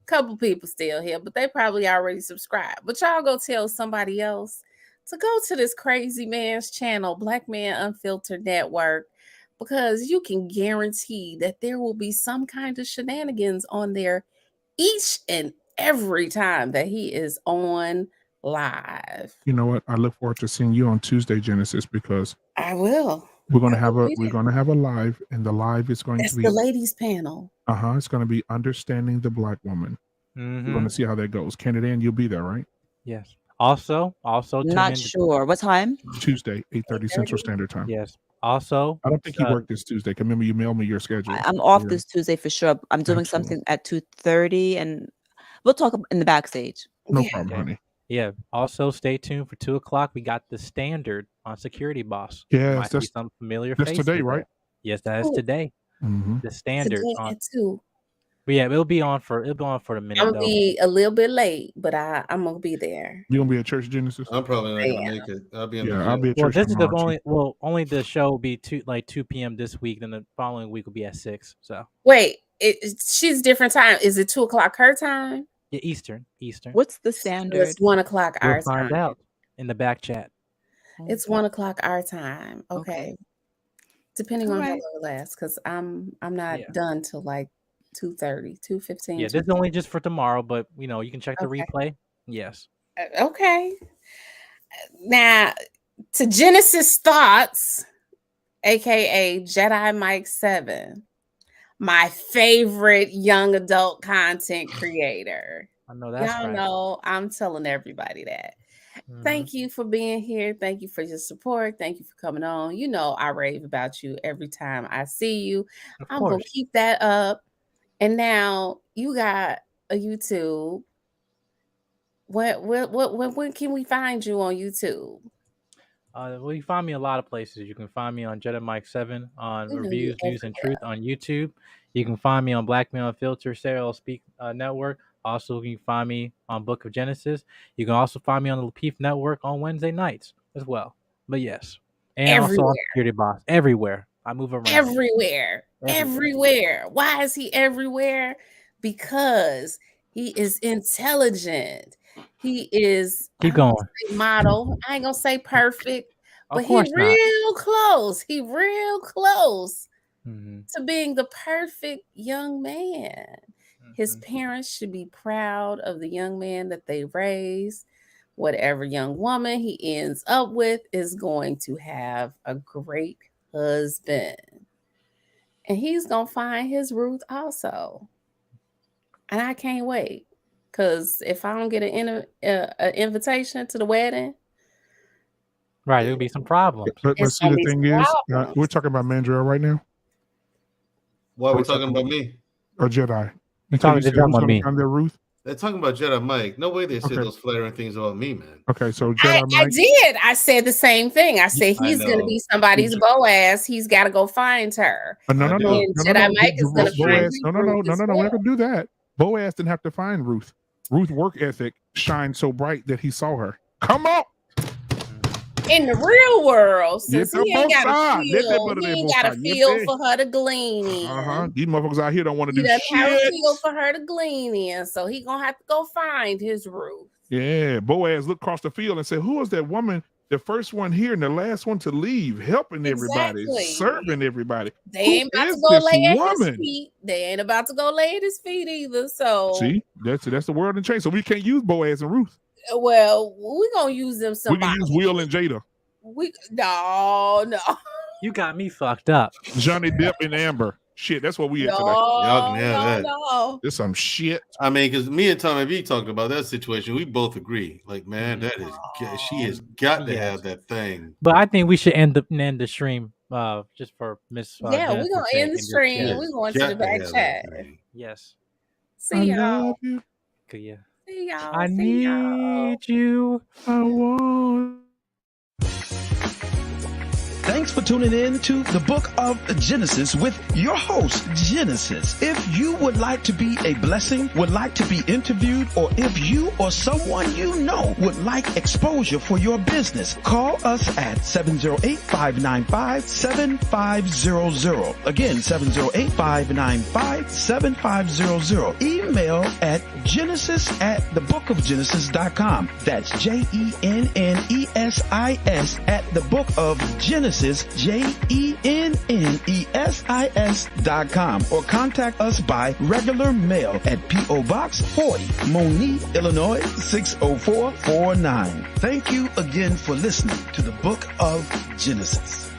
Couple people still here, but they probably already subscribed. But y'all go tell somebody else to go to this crazy man's channel, Black Man Unfiltered Network, because you can guarantee that there will be some kind of shenanigans on there each and every time that he is on live. You know what? I look forward to seeing you on Tuesday, Genesis, because I will. We're gonna have a live, and the live is going It's to be the ladies panel. It's going to be understanding the Black woman. We're going to see how that goes. Canada, and you'll be there, right? Yes. Also, not sure what time. Tuesday, 8:30 Central Standard Time. Yes. Also, I don't think you work this Tuesday. Remember, you mailed me your schedule. I'm off this Tuesday for sure. I'm doing something at 2:30, and we'll talk in the backstage. No problem, honey. Yeah. Also, stay tuned for 2:00. We got the Standard on Security Boss. Yes, that's some familiar. That's faces today, there. right? Yes, that is today. The Standard Today on at 2. But yeah, it'll be on for a minute. I'm gonna be a little bit late, but I'm gonna be there. You gonna be at Church Genesis? I'm probably not gonna make it. I'll be in I'll be at Well, church this is the tomorrow, only the show will be 2 p.m. this week. Then the following week will be at 6. So Wait, she's different time. Is it 2:00 her time? yeah, Eastern. What's the So standard? it's 1:00 our We'll find time. out in the back chat. It's 1:00 our time. Okay. Depending on how Alright. long it lasts, because I'm not done till like 2:30, 2:15. Yeah, this is only just for tomorrow, but you can check the replay. Yes. Okay. Now to Genesis Thoughts, aka Jedi Mike 7, my favorite young adult content creator. I know that's Y'all right. know I'm telling everybody that. Thank you for being here. Thank you for your support. Thank you for coming on. You know I rave about you every time I see you. I'm gonna keep that up. And now you got a YouTube. When can we find you on YouTube? Well, you find me a lot of places. You can find me on Jedi Mike 7 on We know Reviews, you News, and Truth on YouTube. You can find me on Black Man Unfiltered Serial Speak Network. Also, you can find me on Book of Genesis. You can also find me on the Lapeef Network on Wednesday nights as well. But yes, and also on Security Boss everywhere. I move around. Everywhere. Why is he everywhere? Because he is intelligent. He is Keep going. Model. I ain't gonna say perfect, but he course not. real close. He real close to being the perfect young man. His parents should be proud of the young man that they raised. Whatever young woman he ends up with is going to have a great husband. And he's going to find his Ruth also. And I can't wait. Because if I don't get an invitation to the wedding. Right, there'll be some problems. But see, the thing is, we're talking about Mandrell right now. Why are we talking about me? Or Jedi? You're talking about me. Find their Ruth? They're talking about Jedi Mike. No way they said Okay. those flattering things about me, man. Okay, so I Jedi Mike. did. I said the same thing. I said I he's going to know. be somebody's Boaz. He's got to go find her. No. And Jedi Mike is going to find Boaz. No. We're not gonna do that. Boaz didn't have to find Ruth. Ruth's work ethic shined so bright that he saw her. Come on. In the real world, since he ain't got to Let that feel, brother he there ain't both got to sides. feel Yes, for her to glean in. These motherfuckers out here don't want to He do doesn't have a shit. feel for her to glean in, so he gonna have to go find his Ruth. Yeah, Boaz looked across the field and said, "Who is that woman? The first one here and the last one to leave, helping everybody, Exactly. serving everybody. They Who ain't about is to go this lay at his woman?" feet. They ain't about to go lay at his feet either. So See, that's the world in change. So we can't use Boaz and Ruth. well, we gonna use them We somebody. can use Will and Jada, No. You got me fucked up. Johnny Depp and Amber. Shit, that's what we at today. Y'all can have that. No. There's some shit. I mean, because me and Tommy V talked about that situation. We both agree. Like, man, that is she has got to have that thing. But I think we should end the stream just for Miss. Yeah, we're gonna end the stream. We're going to the back chat. Yes. See y'all. Okay, yeah. See y'all. I See y'all. need you. I want. Thanks for tuning in to the Book of Genesis with your host, Genesis. If you would like to be a blessing, would like to be interviewed, or if you or someone you know would like exposure for your business, call us at 708-595-7500. Again, 708-595-7500. Email at genesis@thebookofgenesis.com. That's JENNESIS at thebookofgenesis. JENNESIS.com, or contact us by regular mail at P.O. Box 40, Monique, Illinois 60449. Thank you again for listening to the Book of Genesis.